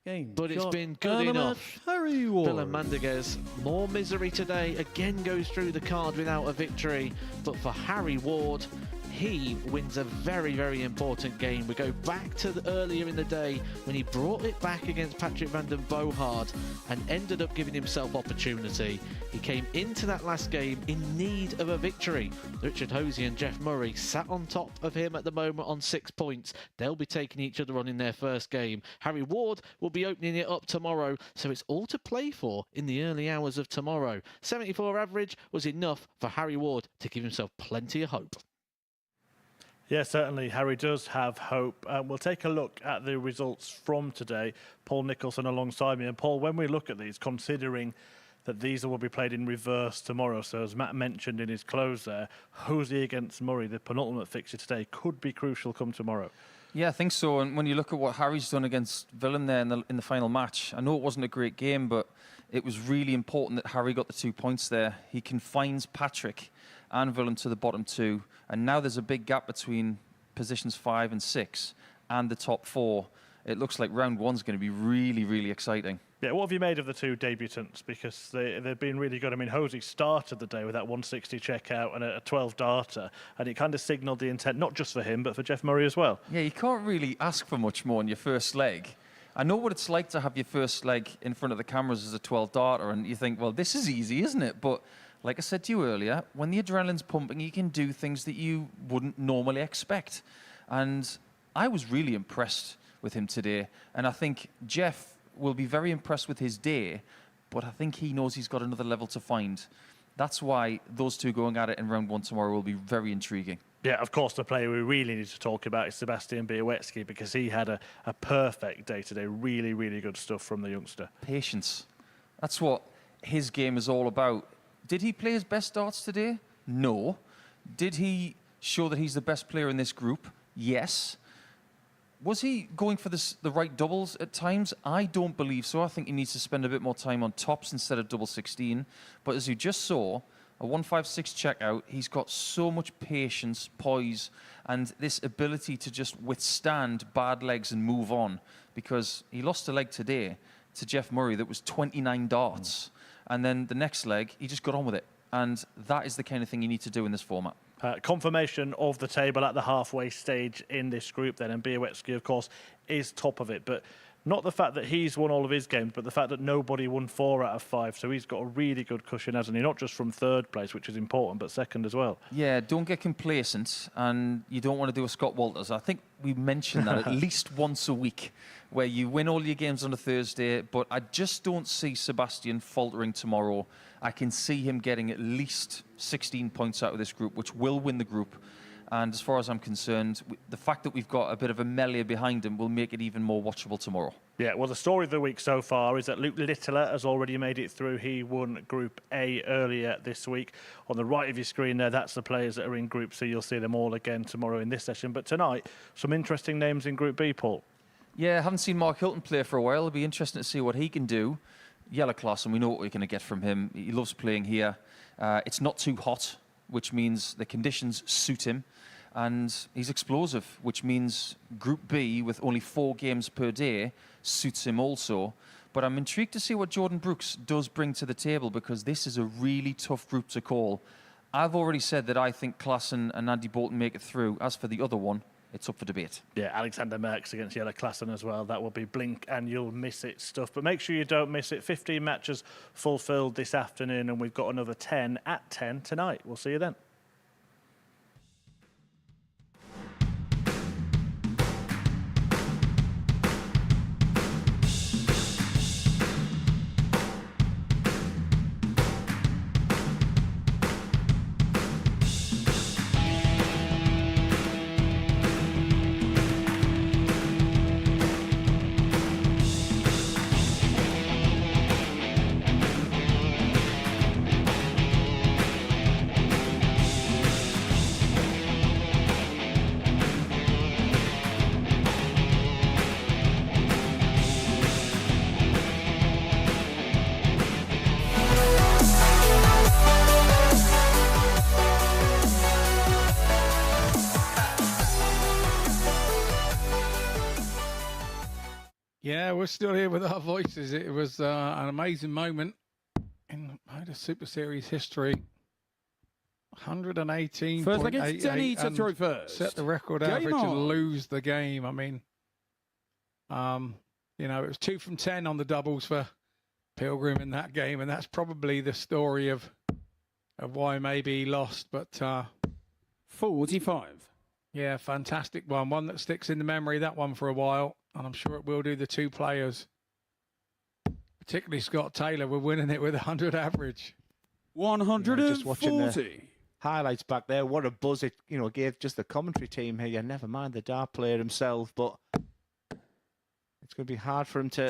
Game. but it's shot, been good and a enough. match. Harry Ward. Willem Mandiguez, more misery today, again goes through the card without a victory. But for Harry Ward, he wins a very, very important game. We go back to earlier in the day when he brought it back against Patrick van den Bogaard and ended up giving himself opportunity. He came into that last game in need of a victory. Richard Hosey and Jeff Murray sat on top of him at the moment on 6 points. They'll be taking each other on in their first game. Harry Ward will be opening it up tomorrow, so it's all to play for in the early hours of tomorrow. 74 average was enough for Harry Ward to give himself plenty of hope. Yeah, certainly. Harry does have hope. We'll take a look at the results from today. Paul Nicholson alongside me. And Paul, when we look at these, considering that these will be played in reverse tomorrow, so as Matt mentioned in his close there, Hosey against Murray, the penultimate fixture today, could be crucial come tomorrow. Yeah, I think so. And when you look at what Harry's done against Willem there in the final match, I know it wasn't a great game, but it was really important that Harry got the 2 points there. He confines Patrick and Willem to the bottom 2, and now there's a big gap between positions 5 and 6 and the top 4. It looks like round 1's going to be really, really exciting. Yeah, what have you made of the two debutants? Because they've been really good. I mean, Hosey started the day with that 160 checkout and a 12 darter, and it kind of signalled the intent, not just for him, but for Jeff Murray as well. Yeah, you can't really ask for much more in your first leg. I know what it's like to have your first leg in front of the cameras as a 12 darter, and you think, well, this is easy, isn't it? But like I said to you earlier, when the adrenaline's pumping, you can do things that you wouldn't normally expect. And I was really impressed with him today. And I think Jeff will be very impressed with his day, but I think he knows he's got another level to find. That's why those two going at it in round 1 tomorrow will be very intriguing. Yeah, of course, the player we really need to talk about is Sebastian Białecki, because he had a perfect day today. Really, really good stuff from the youngster. Patience. That's what his game is all about. Did he play his best darts today? No. Did he show that he's the best player in this group? Yes. Was he going for the right doubles at times? I don't believe so. I think he needs to spend a bit more time on tops instead of double 16. But as you just saw, a 156 checkout. He's got so much patience, poise, and this ability to just withstand bad legs and move on, because he lost a leg today to Jeff Murray that was 29 darts. And then the next leg, he just got on with it. And that is the kind of thing you need to do in this format. Confirmation of the table at the halfway stage in this group then, and Białecki, of course, is top of it. But not the fact that he's won all of his games, but the fact that nobody won 4 out of 5. So he's got a really good cushion, hasn't he? Not just from third place, which is important, but second as well. Yeah, don't get complacent, and you don't want to do a Scott Walters. I think we mentioned that at least once a week, where you win all your games on a Thursday, but I just don't see Sebastian faltering tomorrow. I can see him getting at least 16 points out of this group, which will win the group. And as far as I'm concerned, the fact that we've got a bit of a melee behind him will make it even more watchable tomorrow. Yeah, well, the story of the week so far is that Luke Littler has already made it through. He won Group A earlier this week. On the right of your screen there, that's the players that are in Group C. You'll see them all again tomorrow in this session. But tonight, some interesting names in Group B, Paul. Yeah, I haven't seen Mark Hilton play for a while. It'll be interesting to see what he can do. Yellow class, and we know what we're going to get from him. He loves playing here. It's not too hot, which means the conditions suit him. And he's explosive, which means Group B, with only 4 games per day, suits him also. But I'm intrigued to see what Jordan Brooks does bring to the table, because this is a really tough group to call. I've already said that I think Klassen and Andy Bolton make it through. As for the other one, it's up for debate. Yeah, Alexander Merckx against Jelle Klassen as well. That will be blink and you'll miss it stuff. But make sure you don't miss it. 15 matches fulfilled this afternoon, and we've got another 10 at 10 tonight. We'll see you then. Yeah, we're still here with our voices. It was an amazing moment in MODUS Super Series history. 118. First against Denny to throw first. Set the record average and lose the game. I mean, you know, it was 2 from 10 on the doubles for Pilgrim in that game, and that's probably the story of why maybe he lost. But 45. Yeah, fantastic one that sticks in the memory. That one for a while. And I'm sure it will do the 2 players, particularly Scott Taylor. We're winning it with 100 average. 140. Just watching the highlights back there. What a buzz it, gave just the commentary team here. Never mind the dart player himself, but it's going to be hard for him to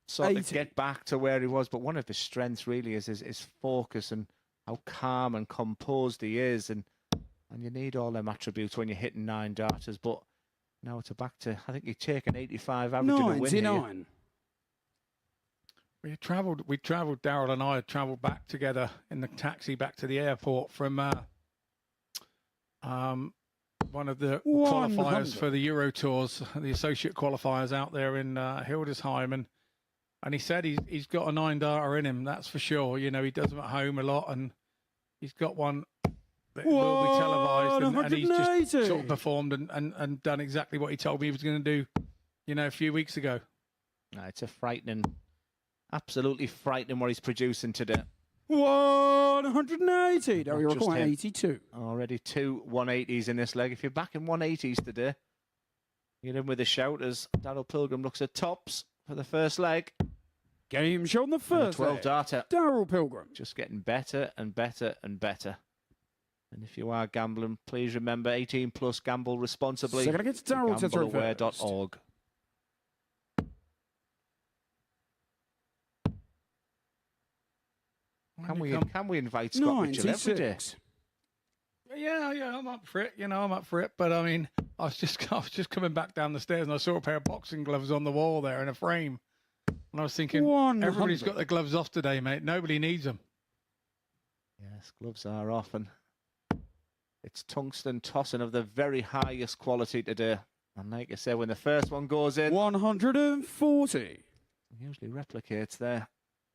sort of get back to where he was. But one of his strengths really is his focus and how calm and composed he is. And you need all them attributes when you're hitting 9 darters. But now it's back to, I think you take an 85 average in a win here. 99. We travelled, Daryl and I had travelled back together in the taxi back to the airport from one of the qualifiers for the Euro Tours, the associate qualifiers out there in Hildesheim. And he said he's got a 9 darter in him, that's for sure. He does them at home a lot, and he's got one that will be televised, and he's just sort of performed and done exactly what he told me he was going to do, a few weeks ago. No, it's a frightening, absolutely frightening what he's producing today. 180. There we are, 82. Already 2 180s in this leg. If you're back in 180s today, get in with a shout as Daryl Pilgrim looks at tops for the first leg. Game show on the first 12 darter. Daryl Pilgrim. Just getting better and better and better. And if you are gambling, please remember 18 plus, gamble responsibly. Second against Daryl to throw first. Gambleaware.org. Can we invite Scott Mitchell every day? Yeah, I'm up for it. I'm up for it. But I mean, I was just coming back down the stairs and I saw a pair of boxing gloves on the wall there in a frame, and I was thinking, 100. Everybody's got their gloves off today, mate. Nobody needs them. Yes, gloves are off, and it's tungsten tossing of the very highest quality today. And like I said, when the first one goes in, 140. Usually replicates there.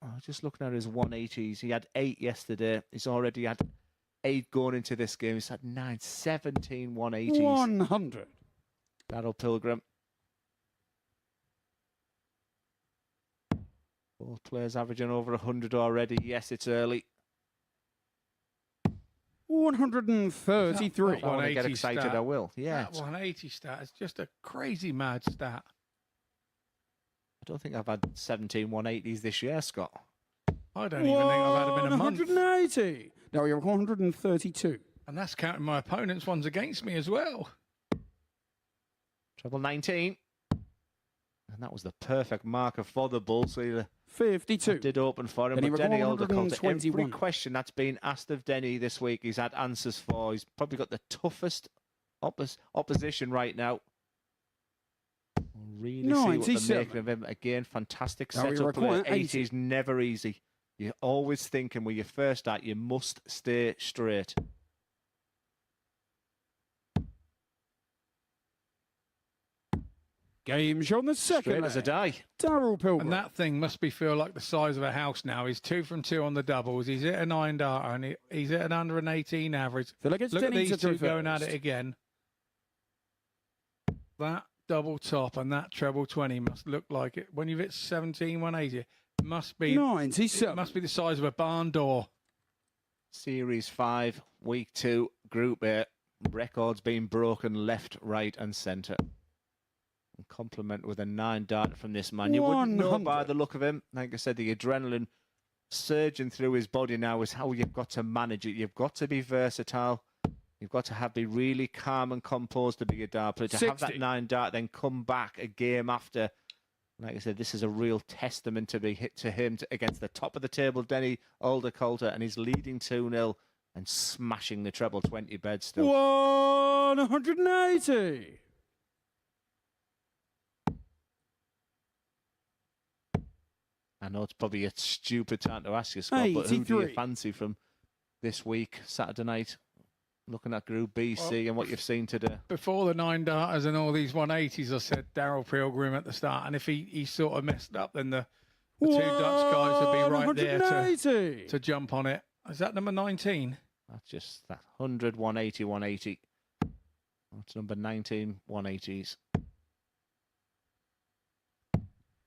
Oh, just looking at his 180s, he had 8 yesterday. He's already had 8 going into this game. He's had 9, 17 180s. 100. Darrell Pilgrim. Both players averaging over 100 already. Yes, it's early. 133. If I want to get excited, I will. Yeah. That 180 stat is just a crazy mad stat. I don't think I've had 17 180s this year, Scott. I don't even think I've had them in a month. 180. No, you're 132. And that's counting my opponent's ones against me as well. Treble 19. And that was the perfect marker for the Bulls. So 52. Did open for him. Denny But Denny Aldercoulter, every 121. question that's been asked of Denny this week, he's had answers for. He's probably got the toughest opposition right now. We'll really see what they're 97. making of him. Again, fantastic Now we setup play. require 80 is never easy. You're always thinking when you're first at, you must stay straight. Game shown the second. Straight as a die. Darrell Pilgrim. And that thing must be feel like the size of a house now. He's 2 from 2 on the doubles. He's hit a 9 darter and he's hit an under an 18 average. Feel like it's Look at Denny these to two going at first. it again. That double top and that treble 20 must look like it. When you've hit 17 180, it must be 97. It must be the size of a barn door. Series 5, Week 2, Group A. Records being broken left, right and centre. And compliment with a 9 darter from this man. You wouldn't know 100. by the look of him. Like I said, the adrenaline surging through his body now is how you've got to manage it. You've got to be versatile. You've got to be really calm and composed to be a dart player. To have 60. that 9 dart, then come back a game after. Like I said, this is a real testament to be hit to him against the top of the table, Denny Aldercoulter, and he's leading 2-0 and smashing the treble 20 bed still. 180. I know it's probably a stupid time to ask you, Scott, but who do you 83. fancy from this week, Saturday night? Looking at Group B, C, and what you've seen today. Before the 9 darters and all these 180s, I said Darrell Pilgrim at the start. And if he sort of messed up, then the 2 Dutch guys would be right there 180. to jump on it. Is that number 19? That's just that 100, 180, 180. That's number 19, 180s.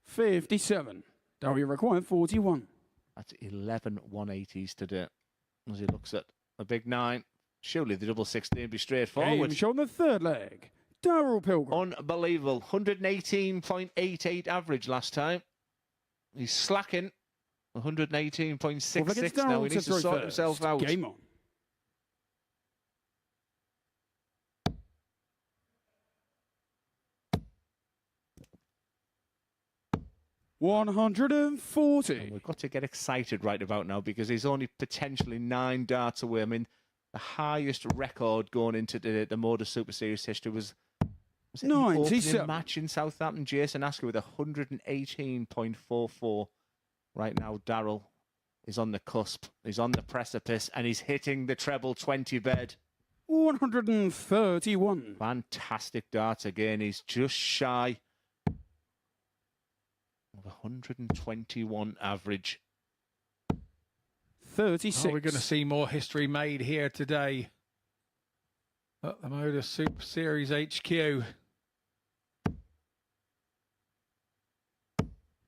57. W required 41. That's 11 180s today. As he looks at a big 9. Surely the double 16 would be straightforward. Game shown the third leg. Darrell Pilgrim. Unbelievable. 118.88 average last time. He's slacking. 118.66 now. He needs to sort himself out. Game on. $140. And we've got to get excited right about now because he's only potentially 9 darts away. I mean, the highest record going into the MODUS Super Series history was it the opening 97. match in Southampton? Jason Asker with 118.44. Right now, Darrell is on the cusp. He's on the precipice and he's hitting the treble 20 bed. 131. Fantastic darts again. He's just shy of 121 average. 36. Are we going to see more history made here today at the MODUS Super Series HQ?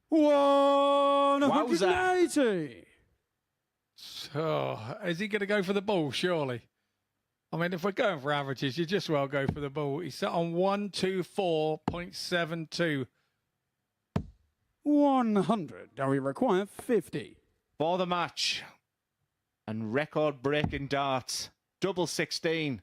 180. So, is he going to go for the ball? Surely. I mean, if we're going for averages, you just well go for the ball. He's set on 124.72. 100. Now we require 50. For the match. And record-breaking darts. Double 16.